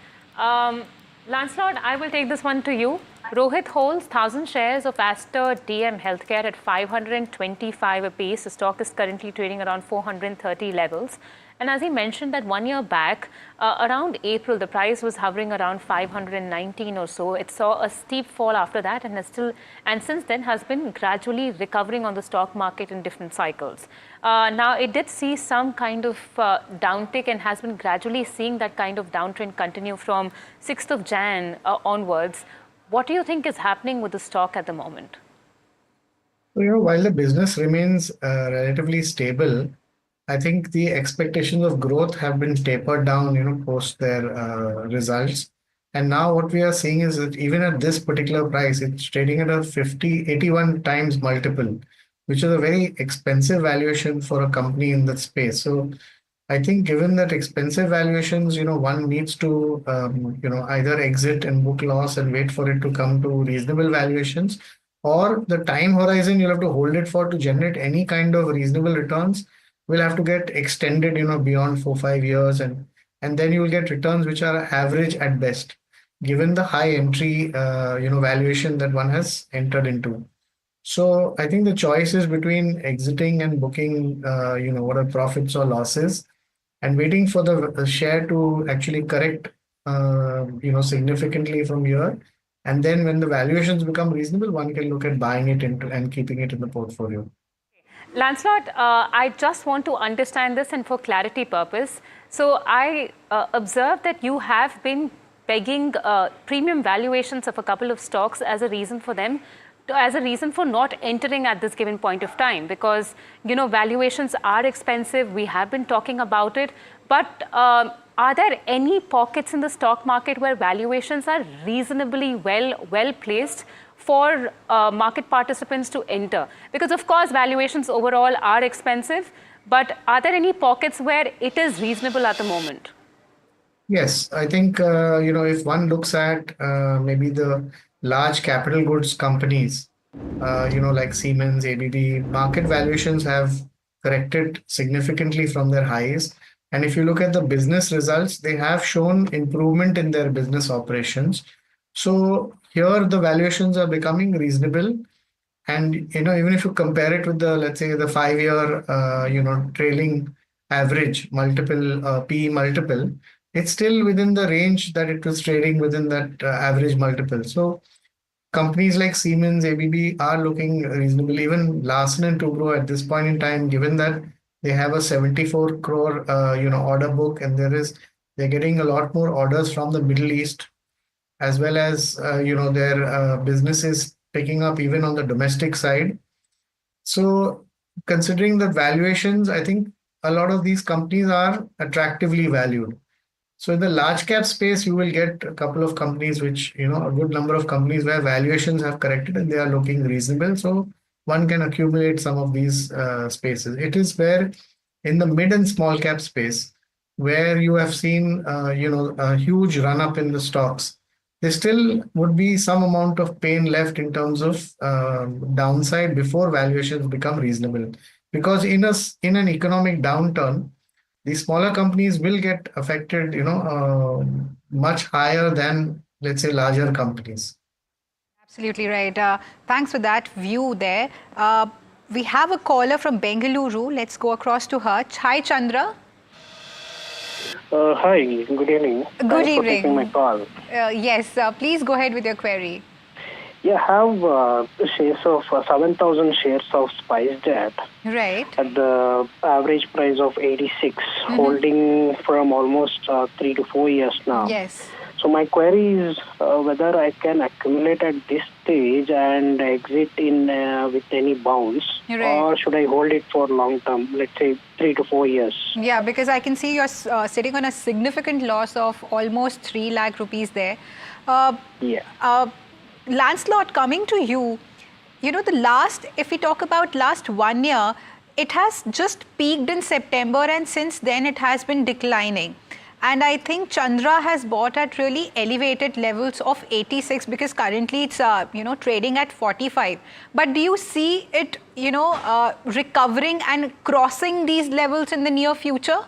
Lancelot, I will take this one to you. Rohit holds 1,000 shares of Aster DM Healthcare at 525 apiece. The stock is currently trading around 430 levels. And as he mentioned that 1 year back, around April, the price was hovering around 519 or so. It saw a steep fall after that and since then has been gradually recovering on the stock market in different cycles. Now, it did see some kind of downtick and has been gradually seeing that kind of downtrend continue from 6th of Jan onwards. What do you think is happening with the stock at the moment?
While the business remains relatively stable, I think the expectations of growth have been tapered down, post their results. And now what we are seeing is that even at this particular price, it's trading at a 81 times multiple, which is a very expensive valuation for a company in that space. So I think given that expensive valuations, one needs to, either exit and book loss and wait for it to come to reasonable valuations, or the time horizon you'll have to hold it for to generate any kind of reasonable returns will have to get extended, beyond 4-5 years. And then you will get returns which are average at best, given the high entry, valuation that one has entered into. So I think the choice is between exiting and booking, what are profits or losses, and waiting for the share to actually correct, significantly from here. And then when the valuations become reasonable, one can look at buying it into and keeping it in the portfolio.
Lancelot, I just want to understand this and for clarity purpose. So I observed that you have been pegging premium valuations of a couple of stocks as a reason for them, as a reason for not entering at this given point of time, because valuations are expensive. We have been talking about it, but are there any pockets in the stock market where valuations are reasonably well placed for market participants to enter? Because of course valuations overall are expensive, but are there any pockets where it is reasonable at the moment?
Yes, I think if one looks at maybe the large capital goods companies, like Siemens, ABB, market valuations have corrected significantly from their highs. And if you look at the business results, they have shown improvement in their business operations. So here the valuations are becoming reasonable. And, even if you compare it with the, let's say, the 5-year, trailing average multiple, PE multiple, it's still within the range that it was trading within that average multiple. So companies like Siemens, ABB are looking reasonable. Even Larsen and Toubro at this point in time, given that they have a 74 crore, order book, and they're getting a lot more orders from the Middle East, as well as, their businesses picking up even on the domestic side. So considering the valuations, I think a lot of these companies are attractively valued. So in the large cap space, you will get a couple of companies which, a good number of companies where valuations have corrected and they are looking reasonable. So one can accumulate some of these spaces. It is where in the mid and small cap space, where you have seen, a huge run up in the stocks, there still would be some amount of pain left in terms of downside before valuations become reasonable. Because in an economic downturn, the smaller companies will get affected, much higher than, let's say, larger companies.
Absolutely right. Thanks for that view there. We have a caller from Bengaluru. Let's go across to her. Hi, Chandra.
Hi, good evening.
Good
Thanks
evening.
for taking my call.
Yes, please go ahead with your query.
Yeah, I have shares of 7,000 shares of SpiceJet
Right.
at the average price of 86, holding from almost 3 to 4 years now.
Yes.
So my query is whether I can accumulate at this stage and exit in with any bounce,
Right.
or should I hold it for long term, let's say 3 to 4 years?
Yeah, because I can see you're sitting on a significant loss of almost 3 lakh rupees there.
Yeah.
Lancelot, coming to you, if we talk about last 1 year, it has just peaked in September and since then it has been declining. And I think Chandra has bought at really elevated levels of 86 because currently it's, trading at 45. But do you see it, recovering and crossing these levels in the near future?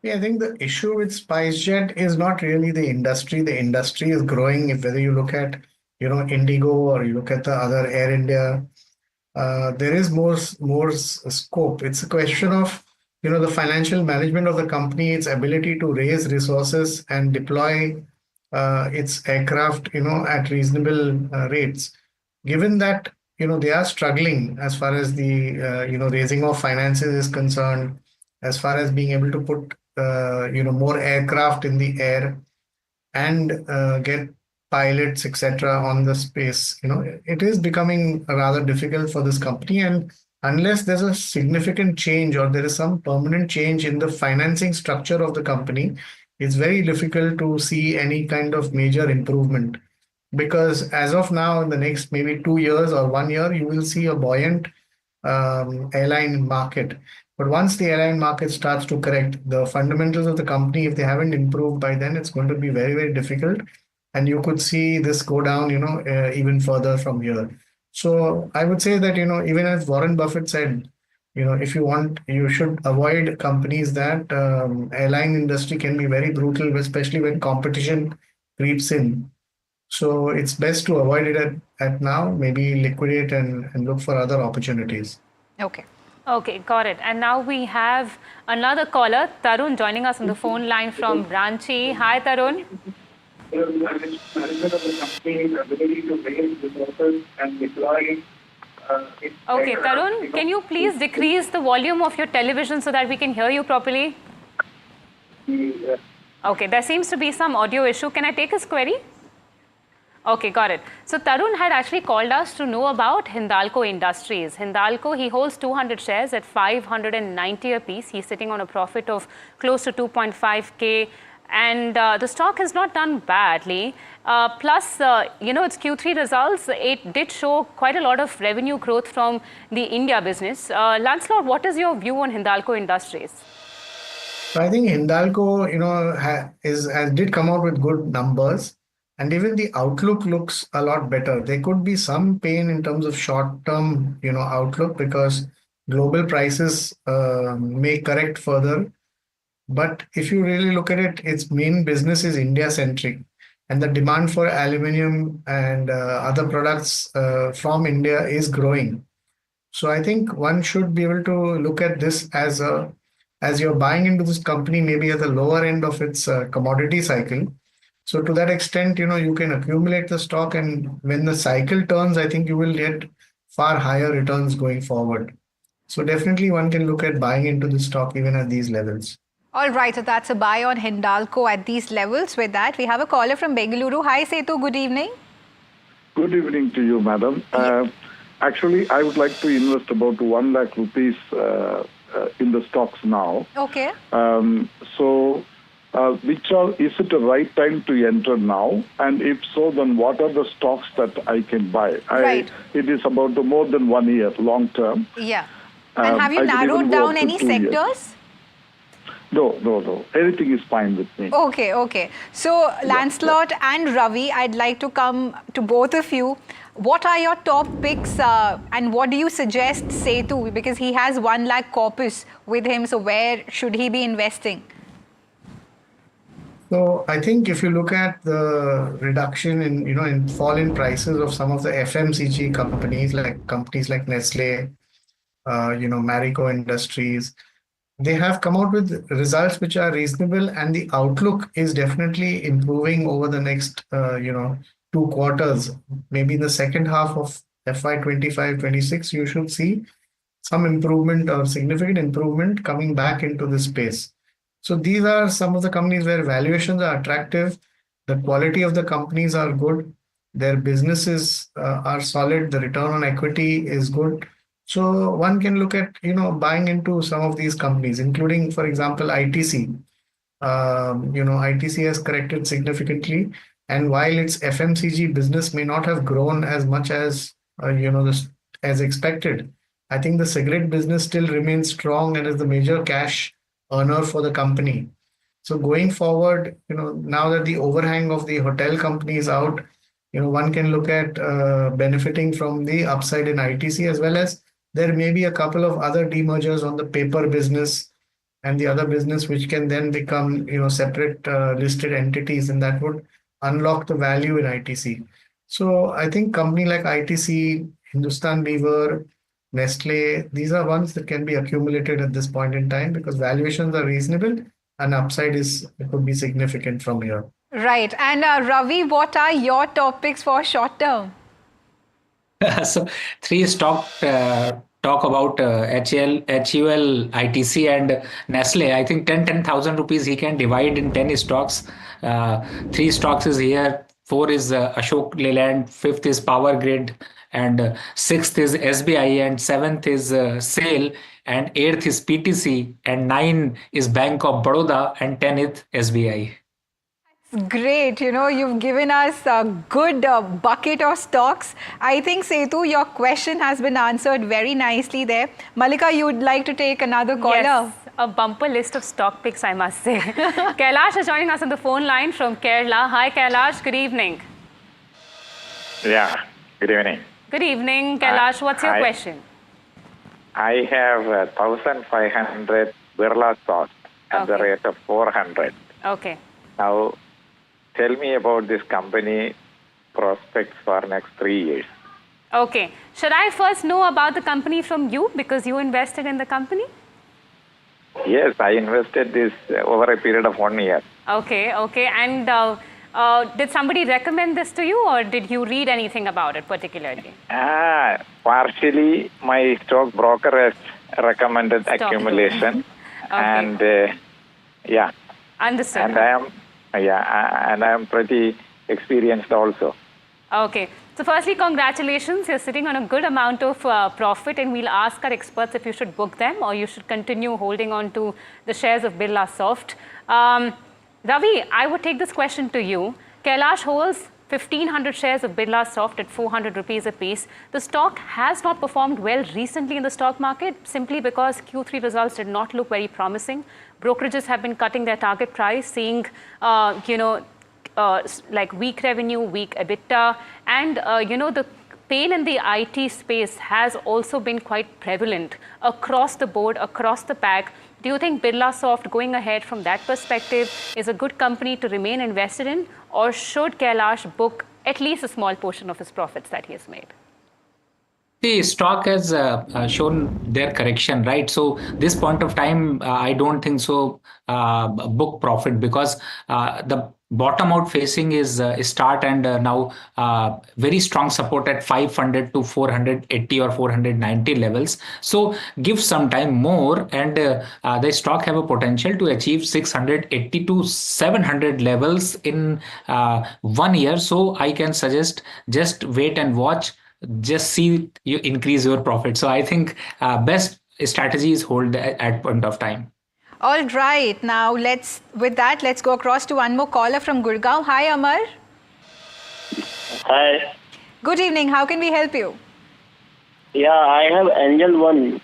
Yeah, I think the issue with SpiceJet is not really the industry. The industry is growing. If whether you look at, Indigo or you look at the other Air India, there is more scope. It's a question of, the financial management of the company, its ability to raise resources and deploy its aircraft, at reasonable rates. Given that, they are struggling as far as the, raising of finances is concerned, as far as being able to put more aircraft in the air and get pilots, etc., on the space. It is becoming rather difficult for this company, and unless there's a significant change or there is some permanent change in the financing structure of the company, it's very difficult to see any kind of major improvement. Because as of now, in the next maybe 2 years or 1 year, you will see a buoyant airline market. But once the airline market starts to correct, the fundamentals of the company, if they haven't improved by then, it's going to be very, very difficult. And you could see this go down, even further from here. So I would say that, even as Warren Buffett said, if you want, you should avoid companies that airline industry can be very brutal, especially when competition creeps in. So it's best to avoid it at now, maybe liquidate and look for other opportunities.
Okay.
Okay, got it. And now we have another caller, Tarun, joining us on the phone line from Ranchi. Hi, Tarun. Okay, Tarun, can you please decrease the volume of your television so that we can hear you properly? Okay, there seems to be some audio issue. Can I take his query? Okay, got it. So Tarun had actually called us to know about Hindalco Industries. Hindalco, he holds 200 shares at 590 a piece. He's sitting on a profit of close to 2.5K. And the stock has not done badly. Plus, its Q3 results, it did show quite a lot of revenue growth from the India business. Lancelot, what is your view on Hindalco Industries?
So I think Hindalco, did come out with good numbers. And even the outlook looks a lot better. There could be some pain in terms of short-term, outlook because global prices may correct further. But if you really look at it, its main business is India-centric. And the demand for aluminium and other products from India is growing. So I think one should be able to look at this as you're buying into this company, maybe at the lower end of its commodity cycle. So to that extent, you can accumulate the stock, and when the cycle turns, I think you will get far higher returns going forward. So definitely one can look at buying into the stock even at these levels.
All right, so that's a buy on Hindalco at these levels. With that, we have a caller from Bengaluru. Hi, Setu, good evening.
Good evening to you, madam. Actually, I would like to invest about 1 lakh rupees in the stocks now.
Okay.
Is it the right time to enter now? And if so, then what are the stocks that I can buy?
Right.
It is about more than 1 year, long term.
Yeah. And have you narrowed down any sectors?
No. Everything is fine with me.
Okay. So, Lancelot and Ravi, I'd like to come to both of you. What are your top picks and what do you suggest Setu? Because he has 1 lakh corpus with him. So, where should he be investing?
So I think if you look at the reduction in fall in prices of some of the FMCG companies like Nestle, Marico Industries, they have come out with results which are reasonable, and the outlook is definitely improving over the next, 2 quarters. Maybe in the second half of FY 25-26, you should see some improvement or significant improvement coming back into this space. So these are some of the companies where valuations are attractive, the quality of the companies are good, their businesses are solid, the return on equity is good. So one can look at, buying into some of these companies, including, for example, ITC. ITC has corrected significantly, and while its FMCG business may not have grown as much as as expected, I think the cigarette business still remains strong and is the major cash earner for the company. So going forward, now that the overhang of the hotel company is out, one can look at benefiting from the upside in ITC, as well as there may be a couple of other demergers on the paper business and the other business, which can then become, separate listed entities, and that would unlock the value in ITC. So I think company like ITC, Hindustan Lever, Nestle, these are ones that can be accumulated at this point in time because valuations are reasonable and upside could be significant from here.
Right. And Ravi, what are your topics for short term?
So 3 stock talk about HUL, ITC and Nestle. I think 10,000 rupees he can divide in 10 stocks. 3 stocks is here. 4 is Ashok Leyland. 5th is Power Grid. And 6th is SBI. And 7th is SAIL. And 8th is PTC. And 9 is Bank of Baroda. And 10th SBI.
Great. You've given us a good bucket of stocks. I think, Setu, your question has been answered very nicely there. Malika, you would like to take another caller?
Yes, a bumper list of stock picks, I must say. Kailash is joining us on the phone line from Kerala. Hi, Kailash. Good evening.
Yeah, good evening.
Good evening, Kailash. What's your question?
I have 1,500 Birla stocks at the rate of 400.
Okay.
Now, tell me about this company prospects for next 3 years.
Okay. Should I first know about the company from you because you invested in the company?
Yes, I invested this over a period of 1 year.
Okay. And did somebody recommend this to you or did you read anything about it particularly?
Partially, my stock broker has recommended accumulation. And yeah.
Understood.
And I am pretty experienced also.
Okay. So firstly, congratulations. You're sitting on a good amount of profit, and we'll ask our experts if you should book them or you should continue holding on to the shares of Birlasoft. Ravi, I would take this question to you. Kailash holds 1,500 shares of Birlasoft at 400 rupees a piece. The stock has not performed well recently in the stock market simply because Q3 results did not look very promising. Brokerages have been cutting their target price, seeing, like weak revenue, weak EBITDA, and, the pain in the IT space has also been quite prevalent across the board, across the pack. Do you think Birlasoft, going ahead from that perspective, is a good company to remain invested in, or should Kailash book at least a small portion of his profits that he has made?
The stock has shown their correction, right? So this point of time, I don't think so book profit because the bottom out facing is start and now very strong support at 500 to 480 or 490 levels. So give some time more and the stock have a potential to achieve 680 to 700 levels in 1 year. So I can suggest just wait and watch. Just see you increase your profit. So I think best strategy is hold at point of time.
All right. Now let's go across to one more caller from Gurgaon. Hi, Amar.
Hi.
Good evening. How can we help you?
Yeah, I have Angel 1.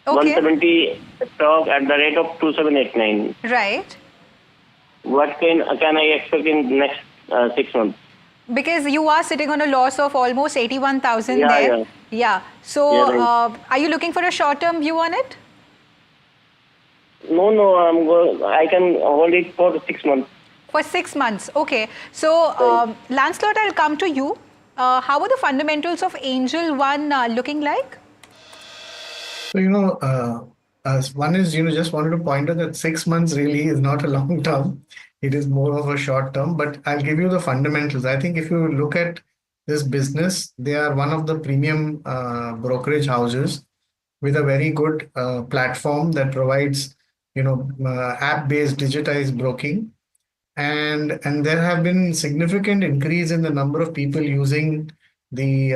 Okay.
170 stock at the rate of 2789.
Right.
What can I expect in next 6 months?
Because you are sitting on a loss of almost 81,000 there. Yeah. So are you looking for a short-term view on it?
No, I can hold it for 6 months.
For 6 months. Okay. So Lancelot, I'll come to you. How are the fundamentals of Angel 1 looking like?
So, One is, just wanted to point out that 6 months really is not a long term. It is more of a short term, but I'll give you the fundamentals. I think if you look at this business, they are one of the premium brokerage houses with a very good platform that provides, app-based digitized broking. And there have been significant increase in the number of people using the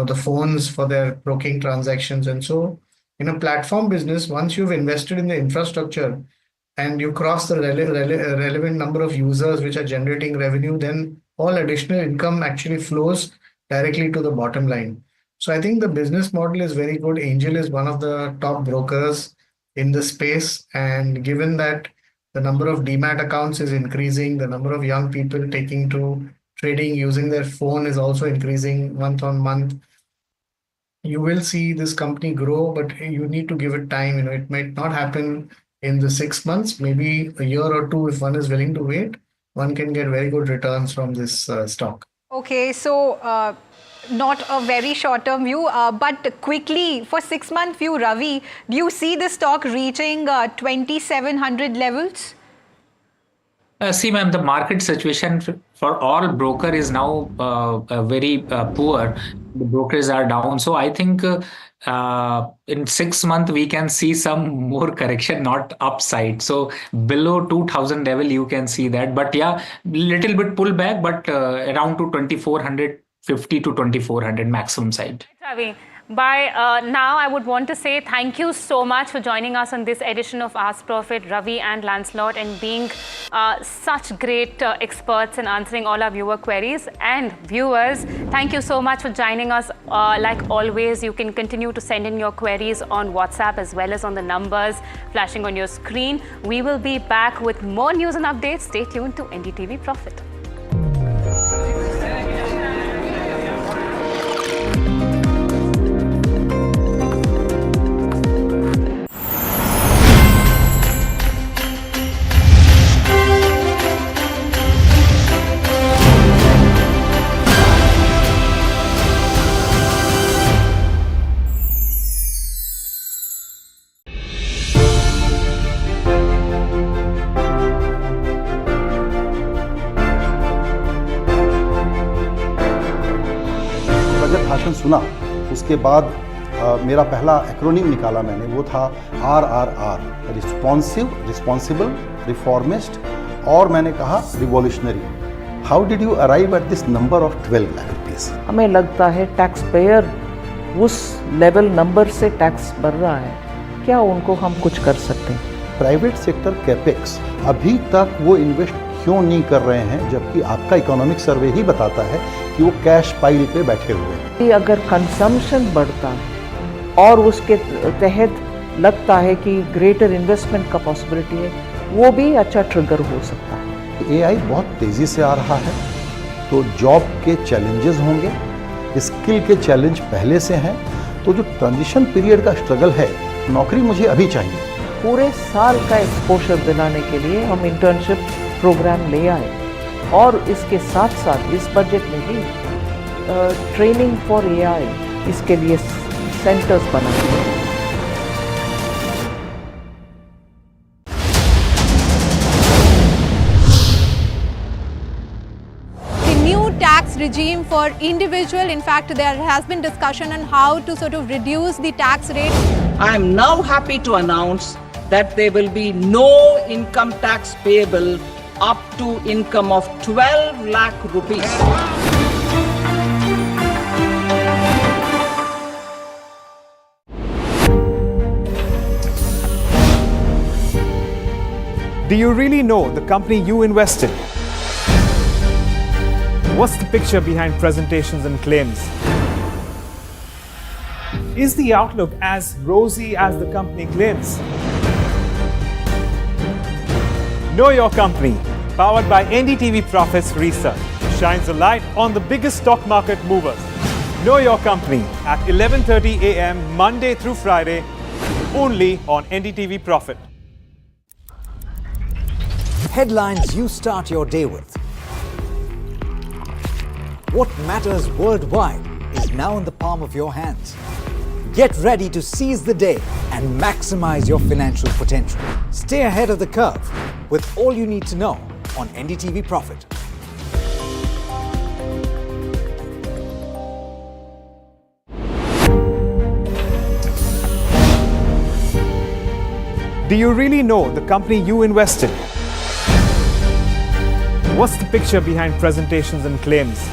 the phones for their broking transactions. And so in a platform business, once you've invested in the infrastructure and you cross the relevant number of users which are generating revenue, then all additional income actually flows directly to the bottom line. So I think the business model is very good. Angel is one of the top brokers in the space, and given that the number of demat accounts is increasing, the number of young people taking to trading using their phone is also increasing month on month. You will see this company grow, but you need to give it time. It might not happen in the 6 months, maybe a year or two. If one is willing to wait, one can get very good returns from this stock.
Okay, so not a very short-term view, but quickly for 6-month view, Ravi, do you see the stock reaching 2,700 levels?
See, ma'am, the market situation for all broker is now very poor. The brokers are down. So I think in 6 months, we can see some more correction, not upside. So below 2,000 level, you can see that. But yeah, little bit pull back, but around to 2,450 to 2,400 maximum side.
Ravi, by now, I would want to say thank you so much for joining us on this edition of Ask Profit, Ravi and Lancelot, and being such great experts in answering all our viewer queries. And viewers, thank you so much for joining us. Like always, you can continue to send in your queries on WhatsApp as well as on the numbers flashing on your screen. We will be back with more news and updates. Stay tuned to NDTV Profit.
सुना उसके बाद मेरा पहला acronym निकाला मैंने, वो था RRR, responsible, reformist, और मैंने कहा revolutionary. How did you arrive at this number of 12 lakh rupees?
हमें लगता है टैक्स पेयर उस लेवल नंबर से टैक्स भर रहा है, क्या उनको हम कुछ कर सकते हैं?
प्राइवेट सेक्टर कैपेक्स अभी तक वो इन्वेस्ट क्यों नहीं कर रहे हैं, जबकि आपका इकोनॉमिक सर्वे ही बताता है कि वो कैश पाइल पे बैठे हुए हैं।
अगर कंजम्पशन बढ़ता है और उसके तहत लगता है कि ग्रेटर इन्वेस्टमेंट का पॉसिबिलिटी है, वो भी अच्छा ट्रिगर हो सकता है।
AI बहुत तेज़ी से आ रहा है, तो जॉब के चैलेंजेस होंगे, स्किल के चैलेंज पहले से हैं, तो जो ट्रांजिशन पीरियड का स्ट्रगल है, नौकरी मुझे अभी चाहिए।
पूरे साल का एक्सपोजर दिलाने के लिए हम इंटर्नशिप प्रोग्राम ले आए, और इसके साथ साथ इस बजट में भी ट्रेनिंग फॉर AI इसके लिए सेंटर्स बनाए हैं।
Tax regime for individual. In fact, there has been discussion on how to sort of reduce the tax rate.
I am now happy to announce that there will be no income tax payable up to income of 12 lakh rupees.
Do you really know the company you invest in? What's the picture behind presentations and claims? Is the outlook as rosy as the company claims? Know your company, powered by NDTV Profit's research, shines a light on the biggest stock market movers. Know your company at 11:30 a.m. Monday through Friday, only on NDTV Profit.
Headlines you start your day with. What matters worldwide is now in the palm of your hands. Get ready to seize the day and maximize your financial potential. Stay ahead of the curve with all you need to know on NDTV Profit.
Do you really know the company you invest in? What's the picture behind presentations and claims?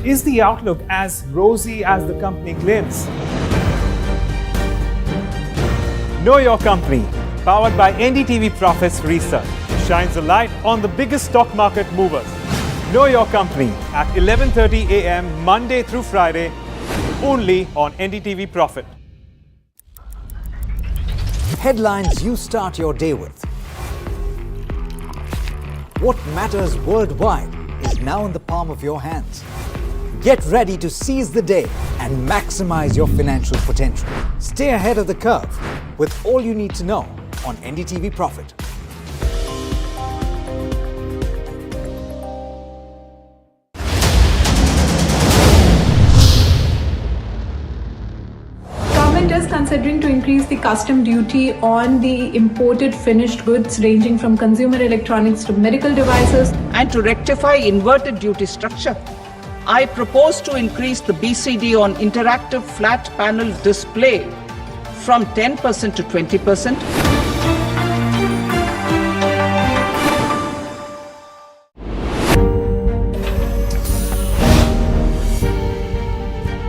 Is the outlook as rosy as the company claims? Know Your Company, powered by NDTV Profits Research, shines a light on the biggest stock market movers. Know Your Company at 11:30 a.m. Monday through Friday, only on NDTV Profit.
Headlines you start your day with. What matters worldwide is now in the palm of your hands. Get ready to seize the day and maximize your financial potential. Stay ahead of the curve with all you need to know on NDTV Profit.
Government is considering to increase the custom duty on the imported finished goods ranging from consumer electronics to medical devices.
And to rectify inverted duty structure, I propose to increase the BCD on interactive flat panel display from 10% to 20%.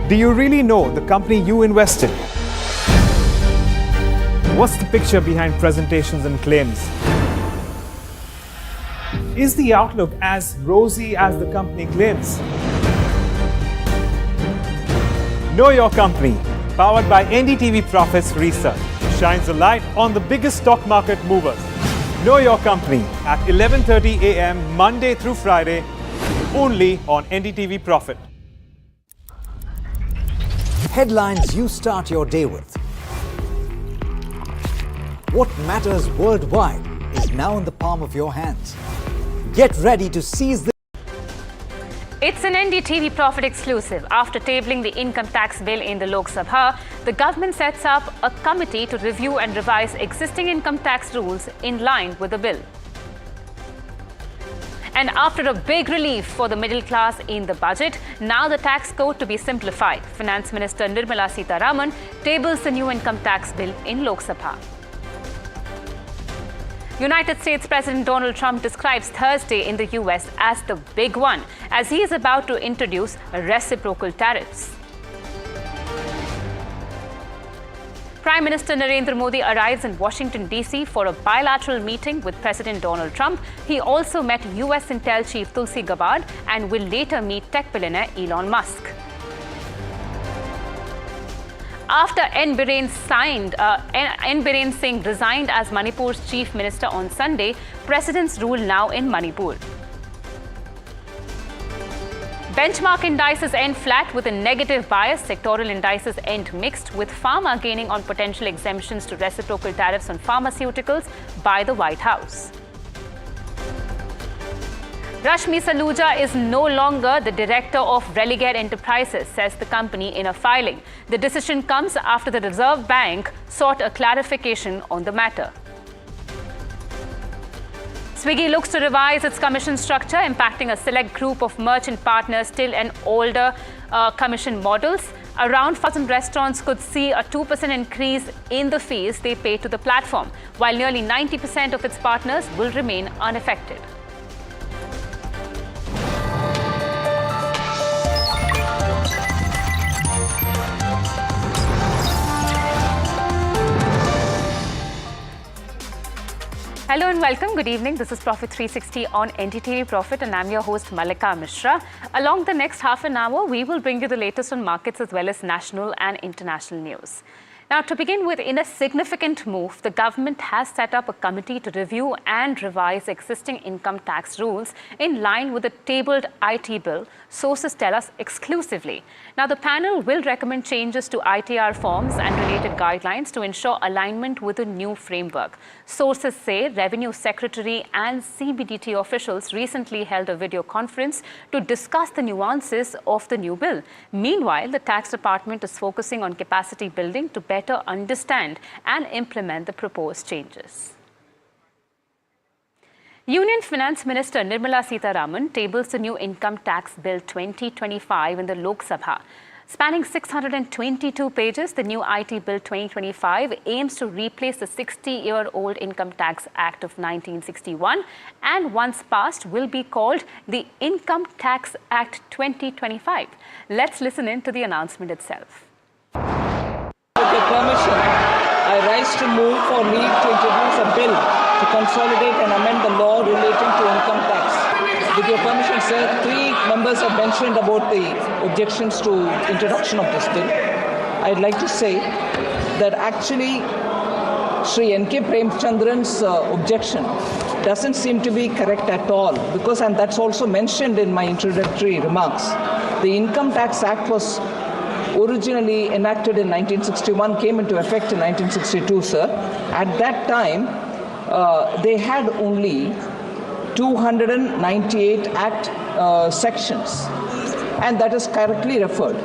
Do you really know the company you invest in? What's the picture behind presentations and claims? Is the outlook as rosy as the company claims? Know Your Company, powered by NDTV Profits Research, shines a light on the biggest stock market movers. Know Your Company at 11:30 a.m. Monday through Friday, only on NDTV Profit.
Headlines you start your day with. What matters worldwide is now in the palm of your hands. Get ready to seize the
It's an NDTV Profit exclusive. After tabling the income tax bill in the Lok Sabha, the government sets up a committee to review and revise existing income tax rules in line with the bill. And after a big relief for the middle class in the budget, now the tax code to be simplified. Finance Minister Nirmala Sitharaman tables the new income tax bill in Lok Sabha. United States President Donald Trump describes Thursday in the US as the big one, as he is about to introduce reciprocal tariffs. Prime Minister Narendra Modi arrives in Washington, D.C. for a bilateral meeting with President Donald Trump. He also met US Intel Chief Tulsi Gabbard and will later meet tech billionaire Elon Musk. After N. Biren Singh resigned as Manipur's chief minister on Sunday, presidents rule now in Manipur. Benchmark indices end flat with a negative bias. Sectorial indices end mixed, with pharma gaining on potential exemptions to reciprocal tariffs on pharmaceuticals by the White House. Rashmi Saluja is no longer the director of Religare Enterprises, says the company in a filing. The decision comes after the Reserve Bank sought a clarification on the matter. Swiggy looks to revise its commission structure, impacting a select group of merchant partners still in older commission models. Around 1,000 restaurants could see a 2% increase in the fees they pay to the platform, while nearly 90% of its partners will remain unaffected. Hello and welcome. Good evening. This is Profit 360 on NDTV Profit and I'm your host Malika Mishra. Along the next half an hour, we will bring you the latest on markets as well as national and international news. Now, to begin with, in a significant move, the government has set up a committee to review and revise existing income tax rules in line with the tabled IT bill, sources tell us exclusively. Now, the panel will recommend changes to ITR forms and related guidelines to ensure alignment with the new framework. Sources say Revenue Secretary and CBDT officials recently held a video conference to discuss the nuances of the new bill. Meanwhile, the tax department is focusing on capacity building to better understand and implement the proposed changes. Union Finance Minister Nirmala Sitharaman tables the new Income Tax Bill 2025 in the Lok Sabha. Spanning 622 pages, the new IT Bill 2025 aims to replace the 60-year-old Income Tax Act of 1961 and once passed will be called the Income Tax Act 2025. Let's listen in to the announcement itself.
With your permission, I rise to move for leave to introduce a bill to consolidate and amend the law relating to income tax. With your permission, sir, 3 members have mentioned about the objections to introduction of this bill. I'd like to say that actually Sri N.K. Premchandran's objection doesn't seem to be correct at all because, and that's also mentioned in my introductory remarks, the Income Tax Act was originally enacted in 1961, came into effect in 1962, sir. At that time, they had only 298 Act sections, and that is correctly referred.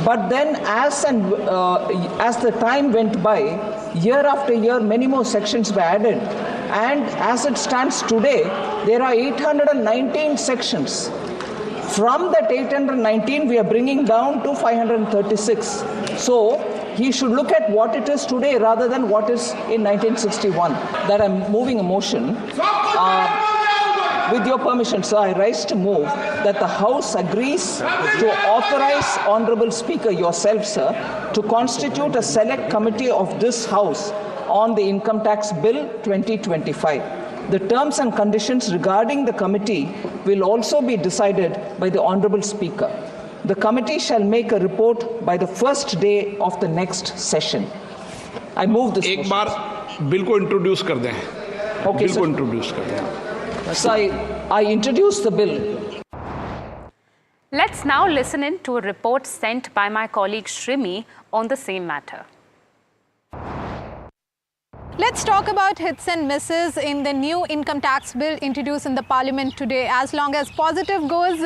But then as the time went by, year after year, many more sections were added. And as it stands today, there are 819 sections. From that 819, we are bringing down to 536. So he should look at what it is today rather than what is in 1961. That I'm moving a motion. With your permission, sir, I rise to move that the House agrees to authorize Honorable Speaker, yourself, sir, to constitute a select committee of this House on the Income Tax Bill 2025. The terms and conditions regarding the committee will also be decided by the Honorable Speaker. The committee shall make a report by the first day of the next session. I move this motion.
एक बार bill को introduce कर दें.
Okay,
bill को introduce कर दें.
So I introduce the bill.
Let's now listen in to a report sent by my colleague Shrimi on the same matter.
Let's talk about hits and misses in the new income tax bill introduced in the parliament today. As long as positive goes,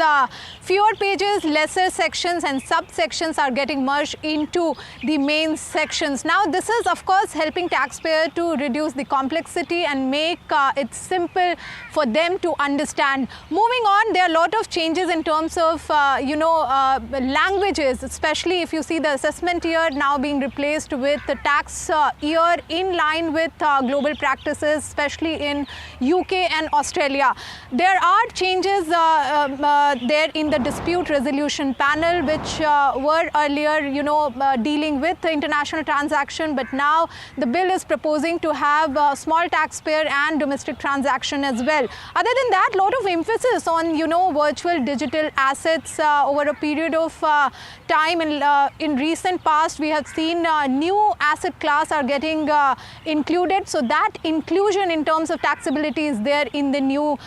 fewer pages, lesser sections and subsections are getting merged into the main sections. Now, this is of course helping taxpayer to reduce the complexity and make it simple for them to understand. Moving on, there are a lot of changes in terms of, languages, especially if you see the assessment year now being replaced with the tax year in line with global practices, especially in UK and Australia. There are changes there in the dispute resolution panel, which were earlier, dealing with the international transaction, but now the bill is proposing to have small taxpayer and domestic transaction as well. Other than that, a lot of emphasis on, virtual digital assets over a period of time. In recent past, we have seen new asset class are getting included. So that inclusion in terms of taxability is there in the new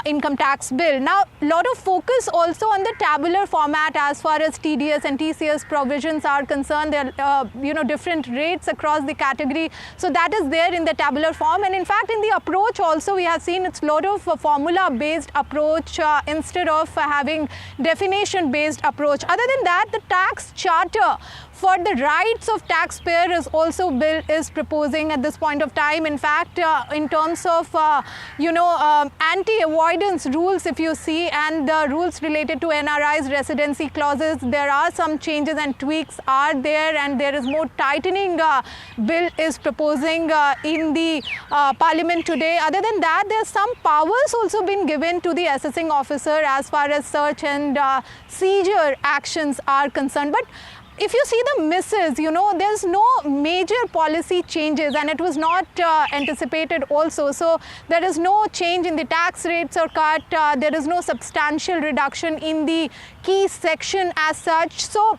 income tax bill. Now, a lot of focus also on the tabular format as far as TDS and TCS provisions are concerned. There are, different rates across the category. So that is there in the tabular form. And in fact, in the approach also, we have seen it's a lot of formula-based approach instead of having definition-based approach. Other than that, the tax charter for the rights of taxpayer is also bill is proposing at this point of time. In fact, in terms of anti-avoidance rules, if you see, and the rules related to NRI's residency clauses, there are some changes and tweaks are there, and there is more tightening bill is proposing in the parliament today. Other than that, there's some powers also been given to the assessing officer as far as search and seizure actions are concerned. But if you see the misses, there's no major policy changes, and it was not anticipated also. So there is no change in the tax rates or cut. There is no substantial reduction in the key section as such. So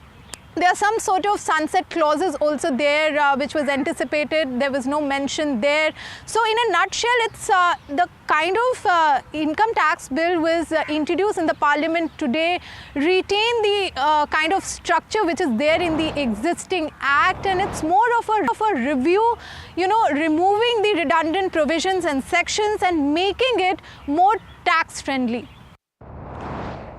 There are some sort of sunset clauses also there, which was anticipated. There was no mention there. So in a nutshell, it's the kind of income tax bill was introduced in the parliament today, retain the kind of structure which is there in the existing act, and it's more of a review, you know, removing the redundant provisions and sections and making it more tax friendly.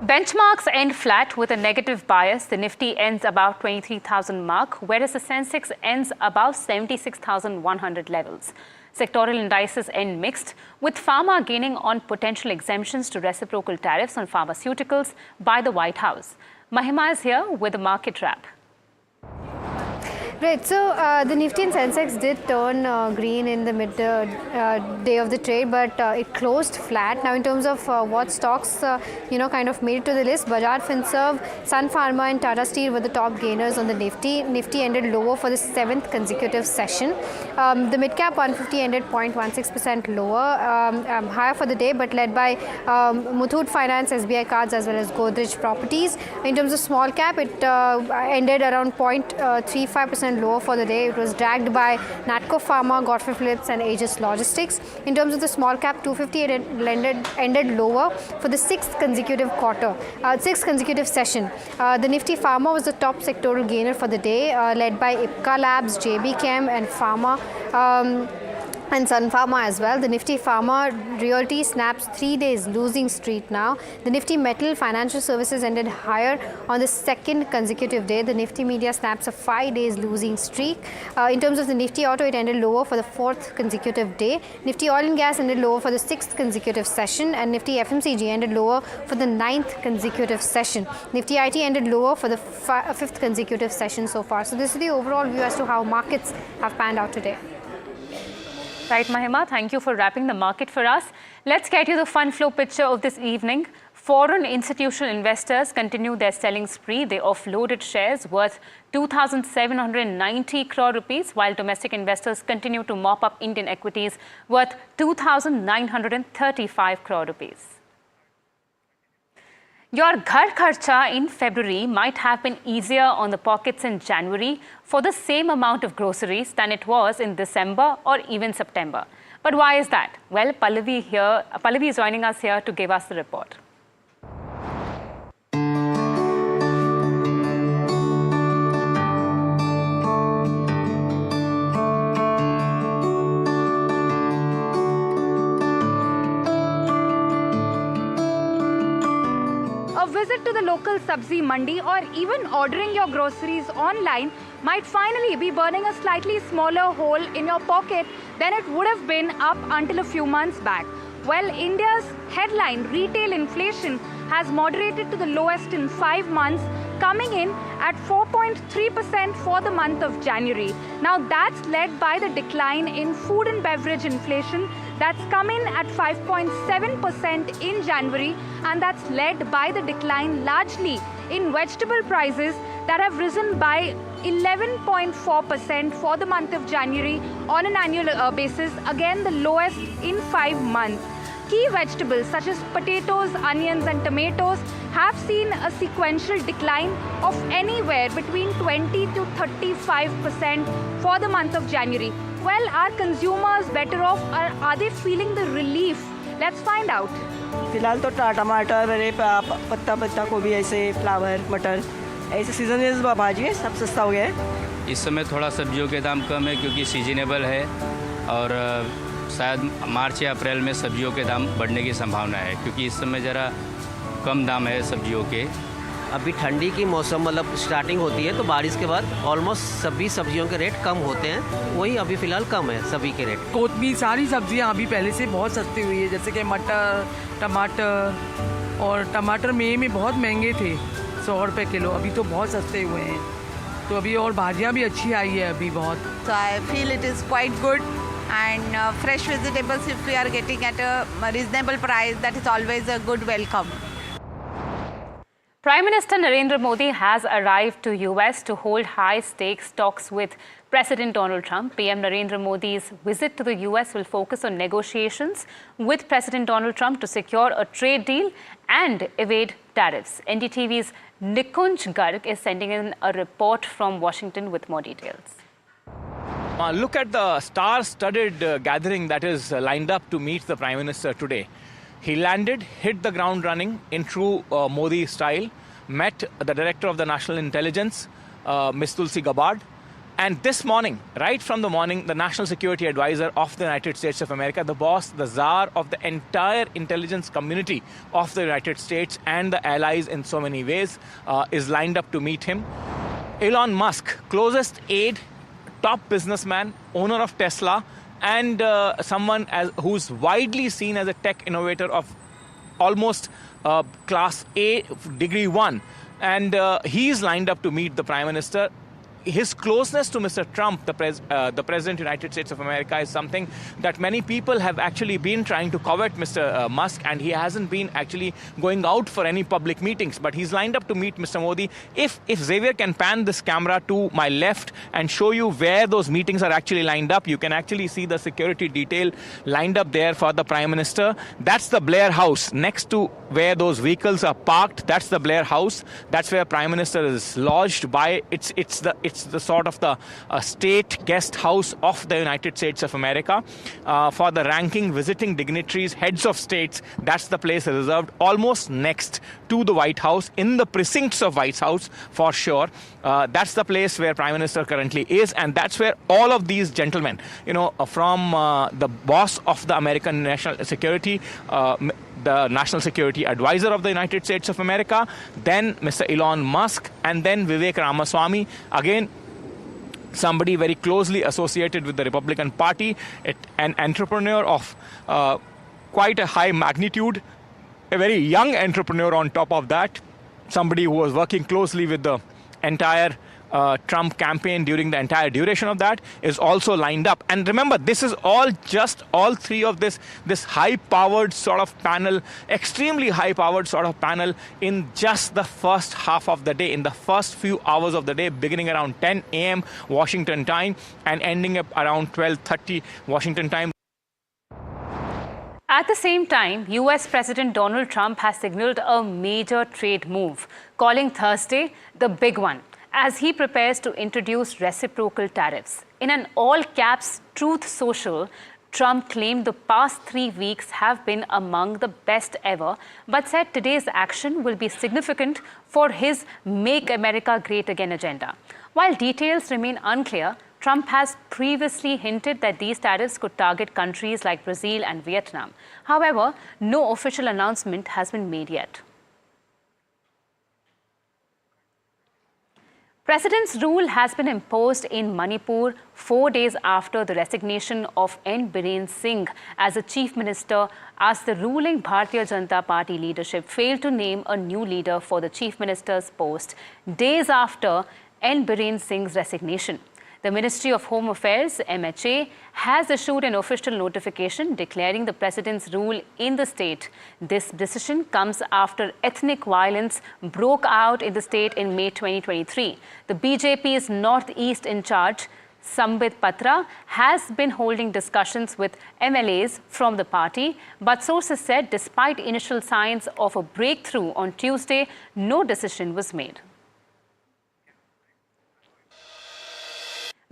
Benchmarks end flat with a negative bias. The Nifty ends above 23,000 mark, whereas the Sensex ends above 76,100 levels. Sectorial indices end mixed, with pharma gaining on potential exemptions to reciprocal tariffs on pharmaceuticals by the White House. Mahima is here with a market wrap.
Right, so the Nifty and Sensex did turn green in the mid day of the trade, but it closed flat. Now, in terms of what stocks, kind of made it to the list, Bajaj Finserv, Sun Pharma and Tata Steel were the top gainers on the Nifty. Nifty ended lower for the 7th consecutive session. The Midcap 150 ended 0.16% lower, higher for the day, but led by Muthoot Finance, SBI Cards as well as Godrej Properties. In terms of small cap, it ended around 0.35% lower for the day. It was dragged by Natco Pharma, Godfrey Phillips and Aegis Logistics. In terms of the small cap, 250 it ended lower for the 6th consecutive session. The Nifty Pharma was the top sectoral gainer for the day, led by Ipca Labs, JB Chem and Pharma. And Sun Pharma as well. The Nifty Pharma Realty snaps 3 days losing streak now. The Nifty Metal Financial Services ended higher on the 2nd consecutive day. The Nifty Media snaps a 5 days losing streak. In terms of the Nifty Auto, it ended lower for the 4th consecutive day. Nifty Oil and Gas ended lower for the 6th consecutive session, and Nifty FMCG ended lower for the 9th consecutive session. Nifty IT ended lower for the 5th consecutive session so far. So this is the overall view as to how markets have panned out today.
Right, Mahima, thank you for wrapping the market for us. Let's get you the fund flow picture of this evening. Foreign institutional investors continue their selling spree. They offloaded shares worth 2,790 crore rupees, while domestic investors continue to mop up Indian equities worth 2,935 crore rupees. Your ghar kharcha in February might have been easier on the pockets in January for the same amount of groceries than it was in December or even September. But why is that? Well, Pallavi is joining us here to give us the report.
Visit to the local sabzi mandi or even ordering your groceries online might finally be burning a slightly smaller hole in your pocket than it would have been up until a few months back. Well, India's headline retail inflation has moderated to the lowest in 5 months, coming in at 4.3% for the month of January. Now that's led by the decline in food and beverage inflation that's come in at 5.7% in January, and that's led by the decline largely in vegetable prices that have risen by 11.4% for the month of January on an annual basis, again the lowest in 5 months. Key vegetables such as potatoes, onions and tomatoes have seen a sequential decline of anywhere between 20 to 35% for the month of January. Well, are consumers better off, or are they feeling the relief? Let's find out.
फिलहाल तो टमाटर, पत्ता गोभी, ऐसे flower, मटर, ऐसे seasonal भाजी है, सब सस्ता हो गया है।
इस समय थोड़ा सब्जियों के दाम कम है क्योंकि सीजनेबल है और शायद मार्च या अप्रैल में सब्जियों के दाम बढ़ने की संभावना है क्योंकि इस समय ज़रा कम दाम है सब्जियों के।
अभी ठंडी की मौसम मतलब स्टार्टिंग होती है तो बारिश के बाद ऑलमोस्ट सभी सब्जियों के रेट कम होते हैं, वही अभी फ़िलहाल कम है सभी के रेट।
कोतमीर सारी सब्जियां अभी पहले से बहुत सस्ती हुई है, जैसे कि मटर, टमाटर, और टमाटर मई में बहुत महंगे थे 100 रुपये किलो, अभी तो बहुत सस्ते हुए हैं, तो अभी और भाजियाँ भी अच्छी आई है अभी बहुत।
So I feel it is quite good, and fresh vegetables if we are getting at a reasonable price, that is always a good welcome.
Prime Minister Narendra Modi has arrived to US to hold high-stakes talks with President Donald Trump. PM Narendra Modi's visit to the US will focus on negotiations with President Donald Trump to secure a trade deal and evade tariffs. NDTV's Nikunj Garg is sending in a report from Washington with more details.
Look at the star-studded gathering that is lined up to meet the Prime Minister today. He landed, hit the ground running in true Modi style, met the Director of the National Intelligence, Ms. Tulsi Gabbard, and this morning, right from the morning, the National Security Advisor of the United States of America, the boss, the czar of the entire intelligence community of the United States and the allies in so many ways, is lined up to meet him. Elon Musk, closest aide, top businessman, owner of Tesla, and someone who's widely seen as a tech innovator of almost class A, degree 1. And he's lined up to meet the Prime Minister. His closeness to Mr. Trump, the President of the United States of America, is something that many people have actually been trying to covet Mr. Musk, and he hasn't been actually going out for any public meetings. But he's lined up to meet Mr. Modi. If Xavier can pan this camera to my left and show you where those meetings are actually lined up, you can actually see the security detail lined up there for the Prime Minister. That's the Blair House. Next to where those vehicles are parked, that's the Blair House. That's where Prime Minister is lodged by. It's the sort of the state guest house of the United States of America. For the ranking visiting dignitaries, heads of states, that's the place reserved almost next to the White House, in the precincts of White House for sure. That's the place where Prime Minister currently is, and that's where all of these gentlemen, from the boss of the American national security, the National Security Advisor of the United States of America, then Mr. Elon Musk, and then Vivek Ramaswamy, again somebody very closely associated with the Republican Party, an entrepreneur of quite a high magnitude, a very young entrepreneur on top of that, somebody who was working closely with the entire Trump campaign during the entire duration of that, is also lined up. And remember, this is all three of this high-powered sort of panel, extremely high-powered sort of panel in just the first half of the day, in the first few hours of the day, beginning around 10 a.m. Washington time and ending up around 12:30 Washington time.
At the same time, US President Donald Trump has signaled a major trade move, calling Thursday the big one, as he prepares to introduce reciprocal tariffs. In an all-caps Truth Social, Trump claimed the past 3 weeks have been among the best ever, but said today's action will be significant for his Make America Great Again agenda. While details remain unclear, Trump has previously hinted that these tariffs could target countries like Brazil and Vietnam. However, no official announcement has been made yet. President's rule has been imposed in Manipur 4 days after the resignation of N. Biren Singh as the chief minister, as the ruling Bharatiya Janata Party leadership failed to name a new leader for the chief minister's post days after N. Biren Singh's resignation. The Ministry of Home Affairs, MHA, has issued an official notification declaring the president's rule in the state. This decision comes after ethnic violence broke out in the state in May 2023. The BJP's Northeast in charge, Sambit Patra, has been holding discussions with MLAs from the party, but sources said despite initial signs of a breakthrough on Tuesday, no decision was made.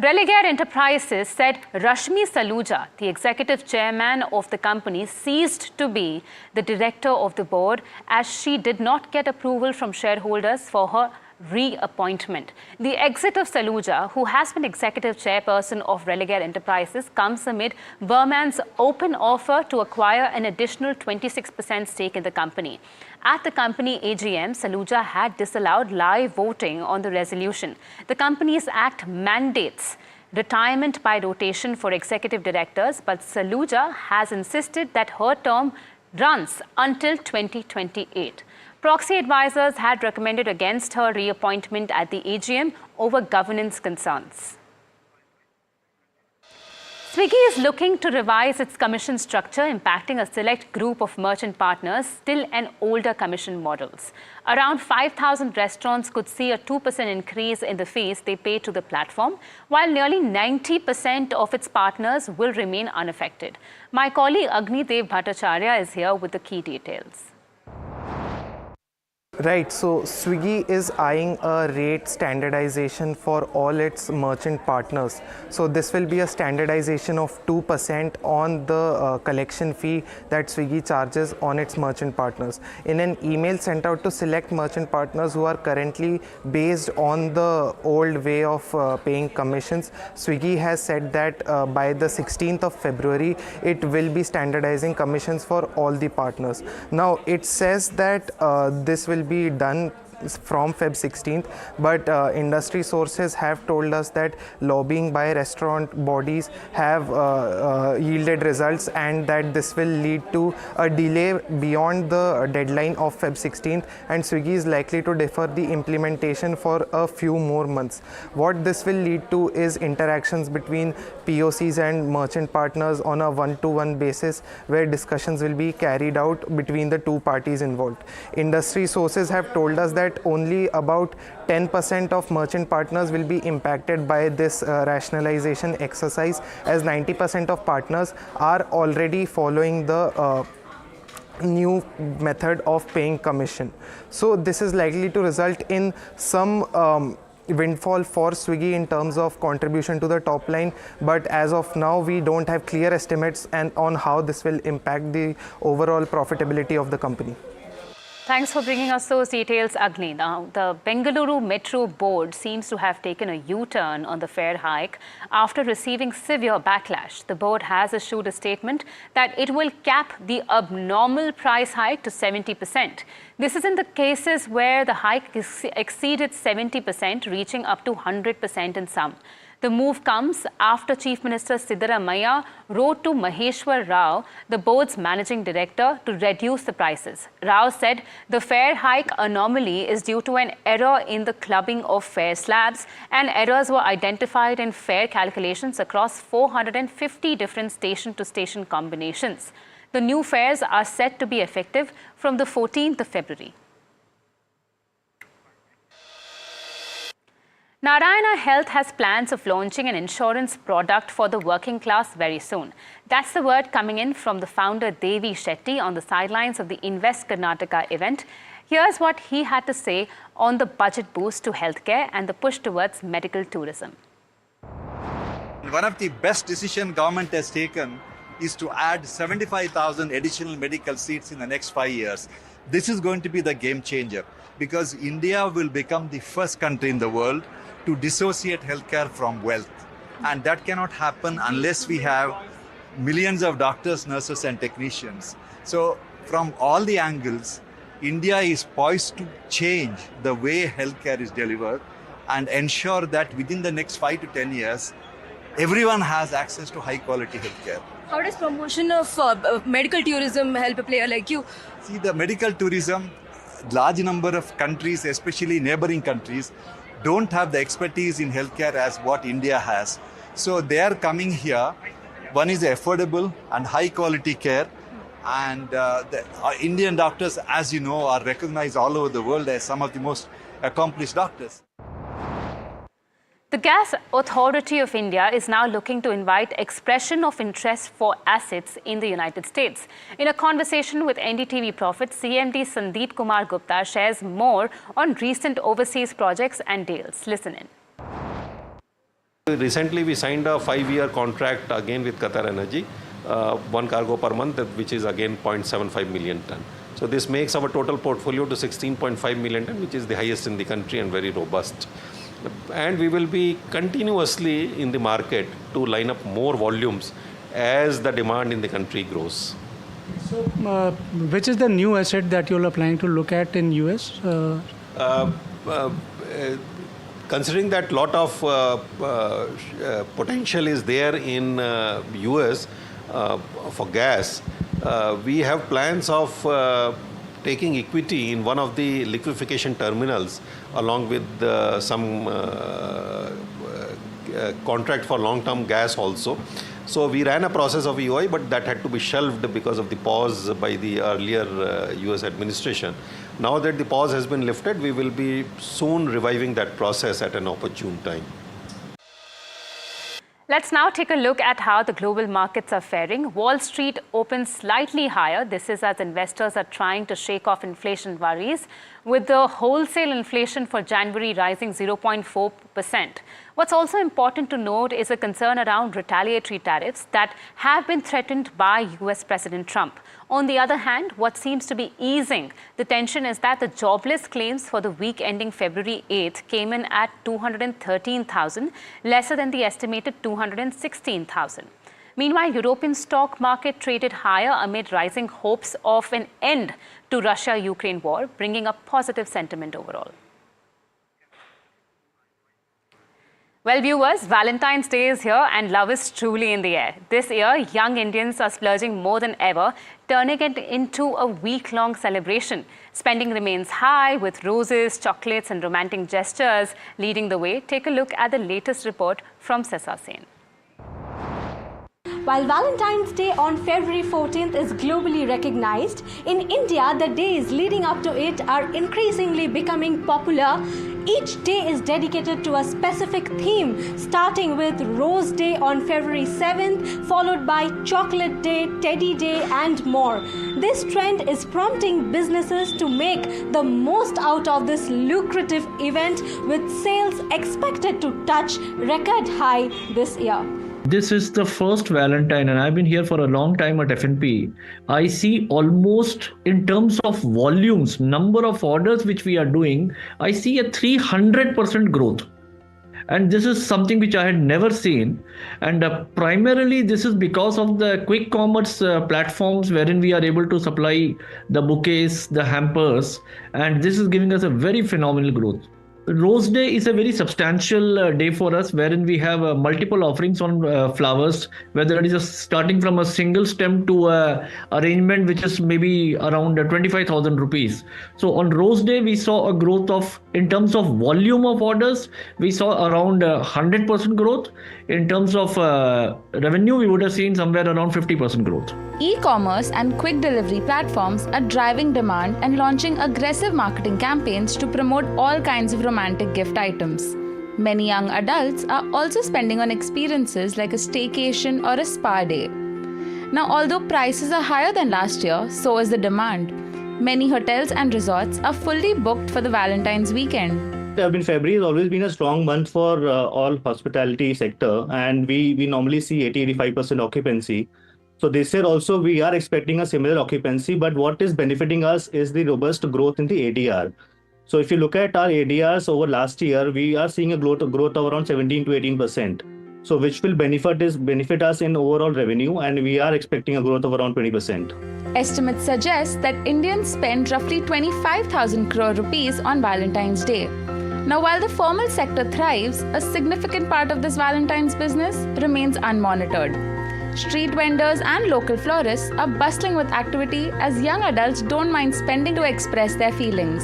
Religare Enterprises said Rashmi Saluja, the executive chairman of the company, ceased to be the director of the board as she did not get approval from shareholders for her reappointment. The exit of Saluja, who has been executive chairperson of Religare Enterprises, comes amid Burman's open offer to acquire an additional 26% stake in the company. At the company AGM, Saluja had disallowed live voting on the resolution. The company's act mandates retirement by rotation for executive directors, but Saluja has insisted that her term runs until 2028. Proxy advisors had recommended against her reappointment at the AGM over governance concerns. Swiggy is looking to revise its commission structure, impacting a select group of merchant partners still in older commission models. Around 5,000 restaurants could see a 2% increase in the fees they pay to the platform, while nearly 90% of its partners will remain unaffected. My colleague Agnidev Bhattacharya is here with the key details.
Right, so Swiggy is eyeing a rate standardization for all its merchant partners. So this will be a standardization of 2% on the collection fee that Swiggy charges on its merchant partners. In an email sent out to select merchant partners who are currently based on the old way of paying commissions, Swiggy has said that by the 16th of February, it will be standardizing commissions for all the partners. Now, it says that this will be done from Feb 16th, but industry sources have told us that lobbying by restaurant bodies have yielded results, and that this will lead to a delay beyond the deadline of Feb 16th, and Swiggy is likely to defer the implementation for a few more months. What this will lead to is interactions between POCs and merchant partners on a one-to-one basis, where discussions will be carried out between the two parties involved. Industry sources have told us that only about 10% of merchant partners will be impacted by this rationalization exercise, as 90% of partners are already following the new method of paying commission. So this is likely to result in some windfall for Swiggy in terms of contribution to the top line, but as of now we don't have clear estimates on how this will impact the overall profitability of the company.
Thanks for bringing us those details, Agni. Now, the Bengaluru Metro Board seems to have taken a U-turn on the fare hike after receiving severe backlash. The board has issued a statement that it will cap the abnormal price hike to 70%. This is in the cases where the hike exceeded 70%, reaching up to 100% in some. The move comes after Chief Minister Siddaramaiah wrote to Maheshwar Rao, the board's managing director, to reduce the prices. Rao said the fare hike anomaly is due to an error in the clubbing of fare slabs, and errors were identified in fare calculations across 450 different station-to-station combinations. The new fares are set to be effective from the 14th of February. Narayana Health has plans of launching an insurance product for the working class very soon. That's the word coming in from the founder Devi Shetty on the sidelines of the Invest Karnataka event. Here's what he had to say on the budget boost to healthcare and the push towards medical tourism.
One of the best decisions government has taken is to add 75,000 additional medical seats in the next 5 years. This is going to be the game changer, because India will become the first country in the world to dissociate healthcare from wealth. And that cannot happen unless we have millions of doctors, nurses and technicians. So from all the angles, India is poised to change the way healthcare is delivered and ensure that within the next 5 to 10 years, everyone has access to high quality healthcare.
How does promotion of medical tourism help a player like you?
See, the medical tourism, large number of countries, especially neighboring countries, don't have the expertise in healthcare as what India has. So they are coming here. One is affordable and high quality care. And our Indian doctors, as you know, are recognized all over the world as some of the most accomplished doctors.
The Gas Authority of India is now looking to invite expression of interest for assets in the United States. In a conversation with NDTV Profit, CMD Sandeep Kumar Gupta shares more on recent overseas projects and deals. Listen in.
Recently, we signed a 5-year contract again with Qatar Energy, one cargo per month, which is again 0.75 million ton. So this makes our total portfolio to 16.5 million ton, which is the highest in the country and very robust. And we will be continuously in the market to line up more volumes as the demand in the country grows.
So, which is the new asset that you are planning to look at in US?
Considering that lot of potential is there in US for gas, we have plans of taking equity in one of the liquefaction terminals along with some contract for long-term gas also. So we ran a process of EOI, but that had to be shelved because of the pause by the earlier US administration. Now that the pause has been lifted, we will be soon reviving that process at an opportune time.
Let's now take a look at how the global markets are faring. Wall Street opens slightly higher. This is as investors are trying to shake off inflation worries, with the wholesale inflation for January rising 0.4%. What's also important to note is a concern around retaliatory tariffs that have been threatened by US President Trump. On the other hand, what seems to be easing the tension is that the jobless claims for the week ending February 8th came in at 213,000, lesser than the estimated 216,000. Meanwhile, European stock market traded higher amid rising hopes of an end to Russia-Ukraine war, bringing a positive sentiment overall. Well, viewers, Valentine's Day is here and love is truly in the air. This year, young Indians are splurging more than ever, turning it into a week-long celebration. Spending remains high, with roses, chocolates and romantic gestures leading the way. Take a look at the latest report from Sesa Sen.
While Valentine's Day on February 14th is globally recognized, in India, the days leading up to it are increasingly becoming popular. Each day is dedicated to a specific theme, starting with Rose Day on February 7th, followed by Chocolate Day, Teddy Day, and more. This trend is prompting businesses to make the most out of this lucrative event, with sales expected to touch record high this year.
This is the first Valentine and I've been here for a long time at F&P. I see almost in terms of volumes, number of orders which we are doing, I see a 300% growth. And this is something which I had never seen. And primarily this is because of the quick commerce platforms wherein we are able to supply the bouquets, the hampers, and this is giving us a very phenomenal growth. Rose Day is a very substantial day for us, wherein we have multiple offerings on flowers, whether it is starting from a single stem to a arrangement which is maybe around 25,000 rupees. So on Rose Day, we saw a growth of, in terms of volume of orders, we saw around 100% growth. In terms of revenue, we would have seen somewhere around 50% growth.
E-commerce and quick delivery platforms are driving demand and launching aggressive marketing campaigns to promote all kinds of romantic gift items. Many young adults are also spending on experiences like a staycation or a spa day. Now, although prices are higher than last year, so is the demand. Many hotels and resorts are fully booked for the Valentine's weekend.
February has always been a strong month for all hospitality sector, and we normally see 80-85% occupancy. So this year also we are expecting a similar occupancy, but what is benefiting us is the robust growth in the ADR. So if you look at our ADRs over last year, we are seeing a growth of around 17 to 18%. So which will benefit us in overall revenue, and we are expecting a growth of around 20%.
Estimates suggest that Indians spend roughly 25,000 crore rupees on Valentine's Day. Now, while the formal sector thrives, a significant part of this Valentine's business remains unmonitored. Street vendors and local florists are bustling with activity as young adults don't mind spending to express their feelings.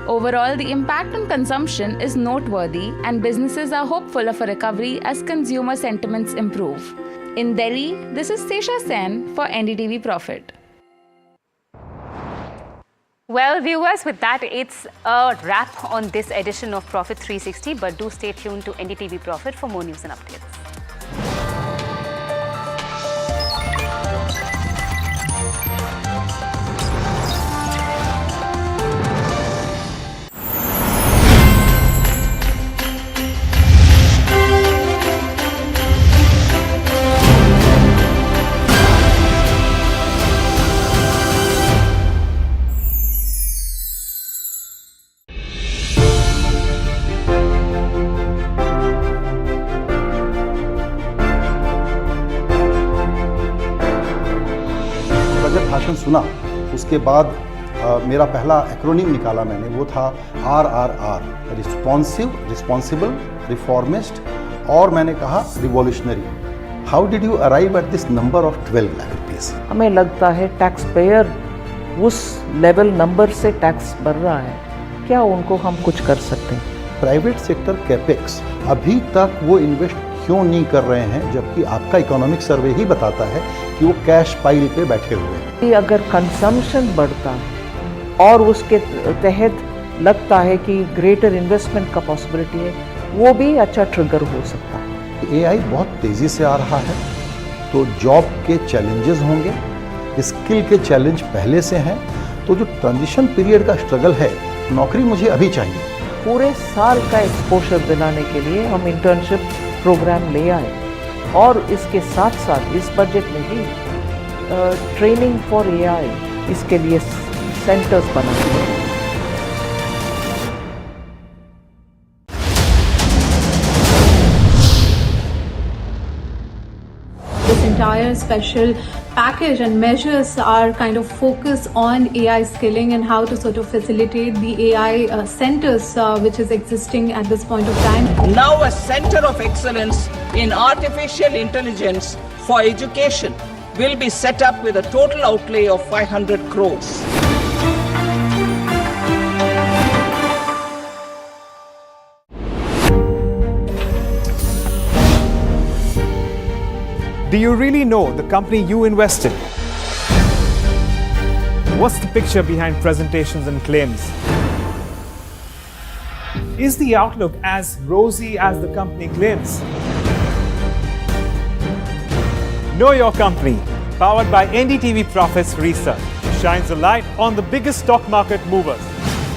Overall, the impact on consumption is noteworthy, and businesses are hopeful of a recovery as consumer sentiments improve. In Delhi, this is Sesha Sen for NDTV Profit.
Well, viewers, with that, it's a wrap on this edition of Profit 360, but do stay tuned to NDTV Profit for more news and updates.
भाषण सुना, उसके बाद मेरा पहला acronym निकाला मैंने, वो था RRR, रिस्पॉन्सिव, रिस्पॉन्सिबल, रिफॉर्मिस्ट, और मैंने कहा revolutionary. How did you arrive at this number of 12 lakh rupees?
हमें लगता है टैक्स पेयर उस लेवल नंबर से टैक्स भर रहा है, क्या उनको हम कुछ कर सकते हैं?
प्राइवेट सेक्टर कैपेक्स अभी तक वो इन्वेस्ट क्यों नहीं कर रहे हैं, जबकि आपका इकोनॉमिक सर्वे ही बताता है कि वो कैश पाइल पे बैठे हुए हैं।
अगर कंजम्पशन बढ़ता और उसके तहत लगता है कि ग्रेटर इन्वेस्टमेंट का पॉसिबिलिटी है, वो भी अच्छा ट्रिगर हो सकता है।
एआई बहुत तेज़ी से आ रहा है, तो जॉब के चैलेंजेस होंगे, स्किल के चैलेंज पहले से हैं, तो जो ट्रांजिशन पीरियड का स्ट्रगल है, नौकरी मुझे अभी चाहिए।
पूरे साल का एक्सपोजर दिलाने के लिए हम इंटर्नशिप प्रोग्राम ले आए और इसके साथ साथ इस बजट में भी ट्रेनिंग फॉर एआई इसके लिए सेंटर्स बनाए हैं।
This entire special package and measures are kind of focused on AI skilling and how to sort of facilitate the AI centers which is existing at this point of time.
Now a center of excellence in artificial intelligence for education will be set up with a total outlay of 500 crores.
Do you really know the company you invest in? What's the picture behind presentations and claims? Is the outlook as rosy as the company claims? Know your company, powered by NDTV Profits Research, shines a light on the biggest stock market movers.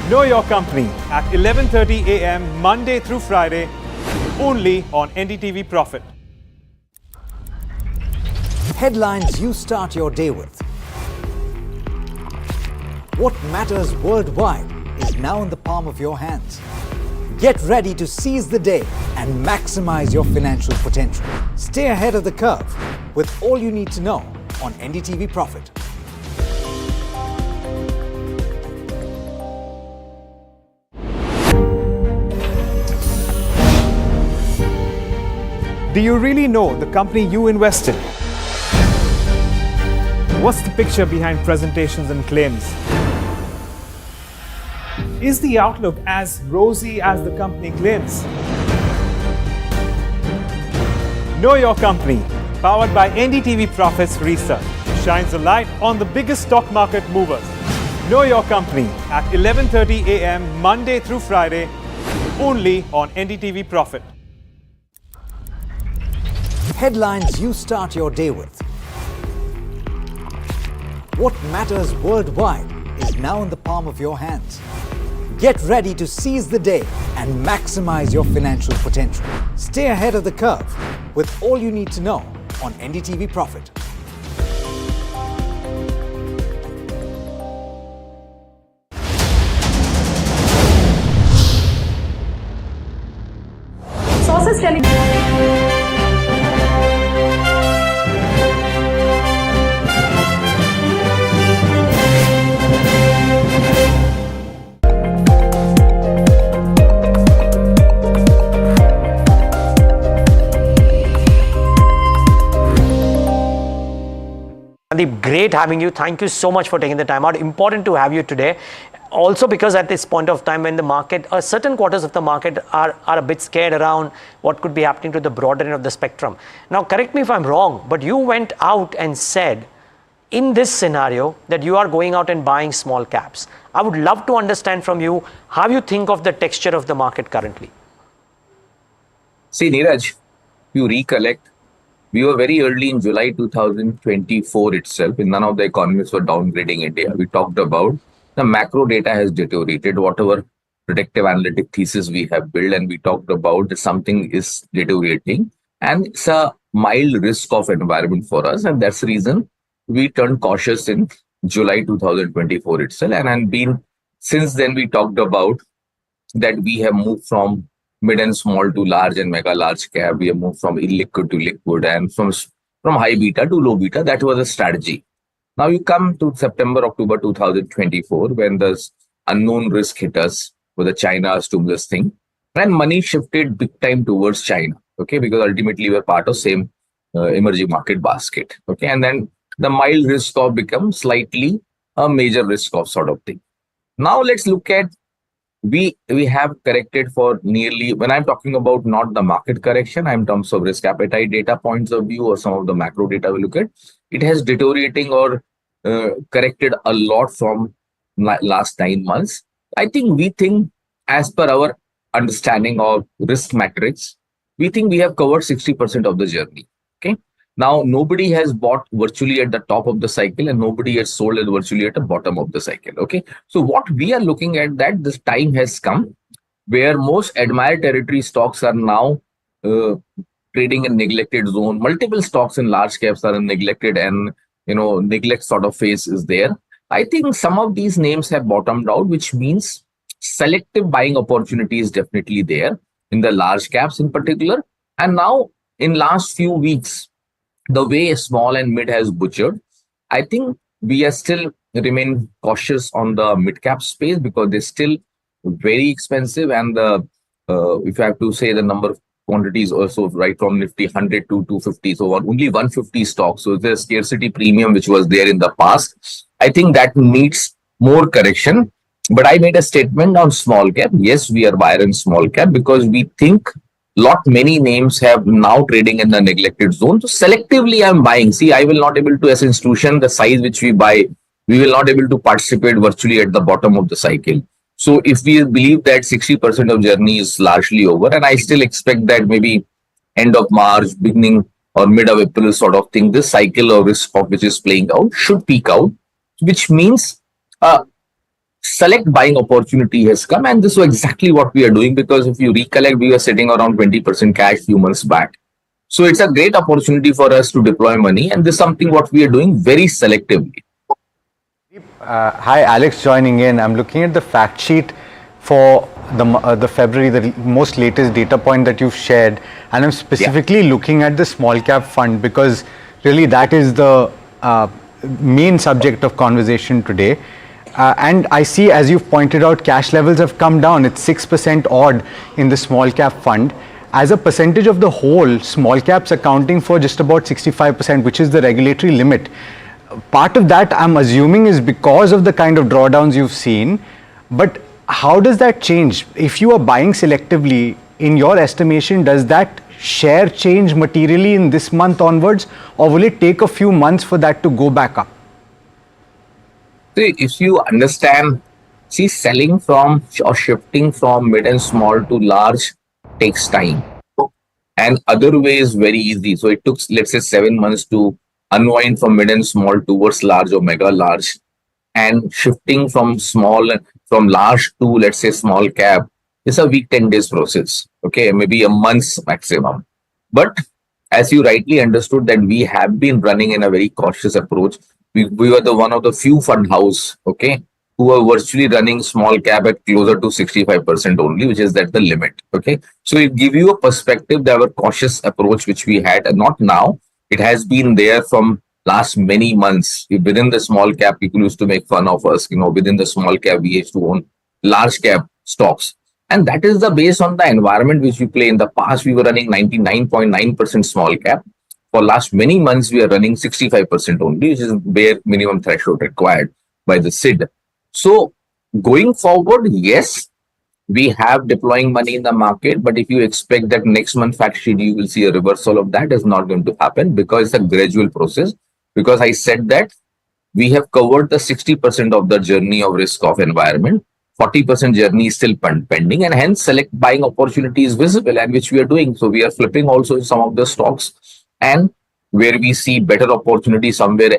Know your company at 11:30 a.m. Monday through Friday, only on NDTV Profit.
Headlines you start your day with. What matters worldwide is now in the palm of your hands. Get ready to seize the day and maximize your financial potential. Stay ahead of the curve with all you need to know on NDTV Profit.
Do you really know the company you invest in? What's the picture behind presentations and claims? Is the outlook as rosy as the company claims? Know your company, powered by NDTV Profits Research, shines a light on the biggest stock market movers. Know your company at 11:30 a.m. Monday through Friday, only on NDTV Profit.
Headlines you start your day with. What matters worldwide is now in the palm of your hands. Get ready to seize the day and maximize your financial potential. Stay ahead of the curve with all you need to know on NDTV Profit.
Sources telling
Sandeep, great having you. Thank you so much for taking the time out. Important to have you today. Also because at this point of time when the market, certain quarters of the market are a bit scared around what could be happening to the broader end of the spectrum. Now, correct me if I'm wrong, but you went out and said in this scenario that you are going out and buying small caps. I would love to understand from you how you think of the texture of the market currently.
See, Neeraj, you recollect, we were very early in July 2024 itself, and none of the economists were downgrading India. We talked about the macro data has deteriorated, whatever predictive analytic thesis we have built, and we talked about that something is deteriorating, and it's a mild risk of environment for us, and that's the reason we turned cautious in July 2024 itself, and been since then we talked about that we have moved from mid and small to large and mega large cap. We have moved from illiquid to liquid and from high beta to low beta. That was a strategy. Now you come to September, October 2024 when the unknown risk hit us with the China stimulus thing, and money shifted big time towards China. Okay, because ultimately we're part of same emerging market basket. Okay, and then the mild risk of become slightly a major risk of sort of thing. Now let's look at we have corrected for nearly, when I'm talking about not the market correction, I'm in terms of risk appetite data points of view or some of the macro data we look at, it has deteriorating or corrected a lot from last 9 months. I think as per our understanding of risk metrics, we think we have covered 60% of the journey. Okay. Now, nobody has bought virtually at the top of the cycle and nobody has sold it virtually at the bottom of the cycle. Okay. So what we are looking at, that this time has come where most admired territory stocks are now trading in neglected zone. Multiple stocks in large caps are in neglected and, neglect sort of phase is there. I think some of these names have bottomed out, which means selective buying opportunity is definitely there in the large caps in particular. And now in last few weeks, the way small and mid has butchered, I think we are still remain cautious on the mid cap space because they're still very expensive. And if I have to say the number of quantities also right from Nifty 100 to 250, so only 150 stocks. So the scarcity premium which was there in the past, I think that needs more correction. But I made a statement on small cap. Yes, we are buyer in small cap because we think many names have now trading in the neglected zone. So selectively I'm buying. See, I will not able to, as an institution, the size which we buy, we will not able to participate virtually at the bottom of the cycle. So if we believe that 60% of journey is largely over, and I still expect that maybe end of March, beginning or mid of April sort of thing, this cycle of risk of which is playing out should peak out, which means select buying opportunity has come, and this is exactly what we are doing, because if you recollect, we were sitting around 20% cash few months back. So it's a great opportunity for us to deploy money, and this is something what we are doing very selectively.
Hi, Alex joining in. I'm looking at the fact sheet for the February, the most latest data point that you've shared, and I'm specifically looking at the small cap fund because really that is the main subject of conversation today. And I see, as you've pointed out, cash levels have come down. It's 6% odd in the small cap fund. As a percentage of the whole, small caps accounting for just about 65%, which is the regulatory limit. Part of that, I'm assuming, is because of the kind of drawdowns you've seen. But how does that change? If you are buying selectively, in your estimation, does that share change materially in this month onwards, or will it take a few months for that to go back up?
See, if you understand, selling from or shifting from mid and small to large takes time. And other way is very easy. So it took, let's say, 7 months to unwind from mid and small towards large or mega large. And shifting from large to, let's say, small cap is a week, 10 days process. Okay, maybe a month's maximum. But as you rightly understood that we have been running in a very cautious approach. We were one of the few fund house, okay, who are virtually running small cap at closer to 65% only, which is that the limit, okay. So it give you a perspective that our cautious approach, which we had, and not now, it has been there from last many months. Within the small cap, people used to make fun of us, within the small cap, we used to own large cap stocks. And that is the base on the environment which we play. In the past, we were running 99.9% small cap. For last many months, we are running 65% only, which is bare minimum threshold required by the SID. So going forward, yes, we have deploying money in the market, but if you expect that next month fact sheet, you will see a reversal of that, is not going to happen because it's a gradual process. Because I said that we have covered the 60% of the journey of risk of environment, 40% journey is still pending, and hence select buying opportunity is visible, and which we are doing. So we are flipping also some of the stocks, and where we see better opportunity somewhere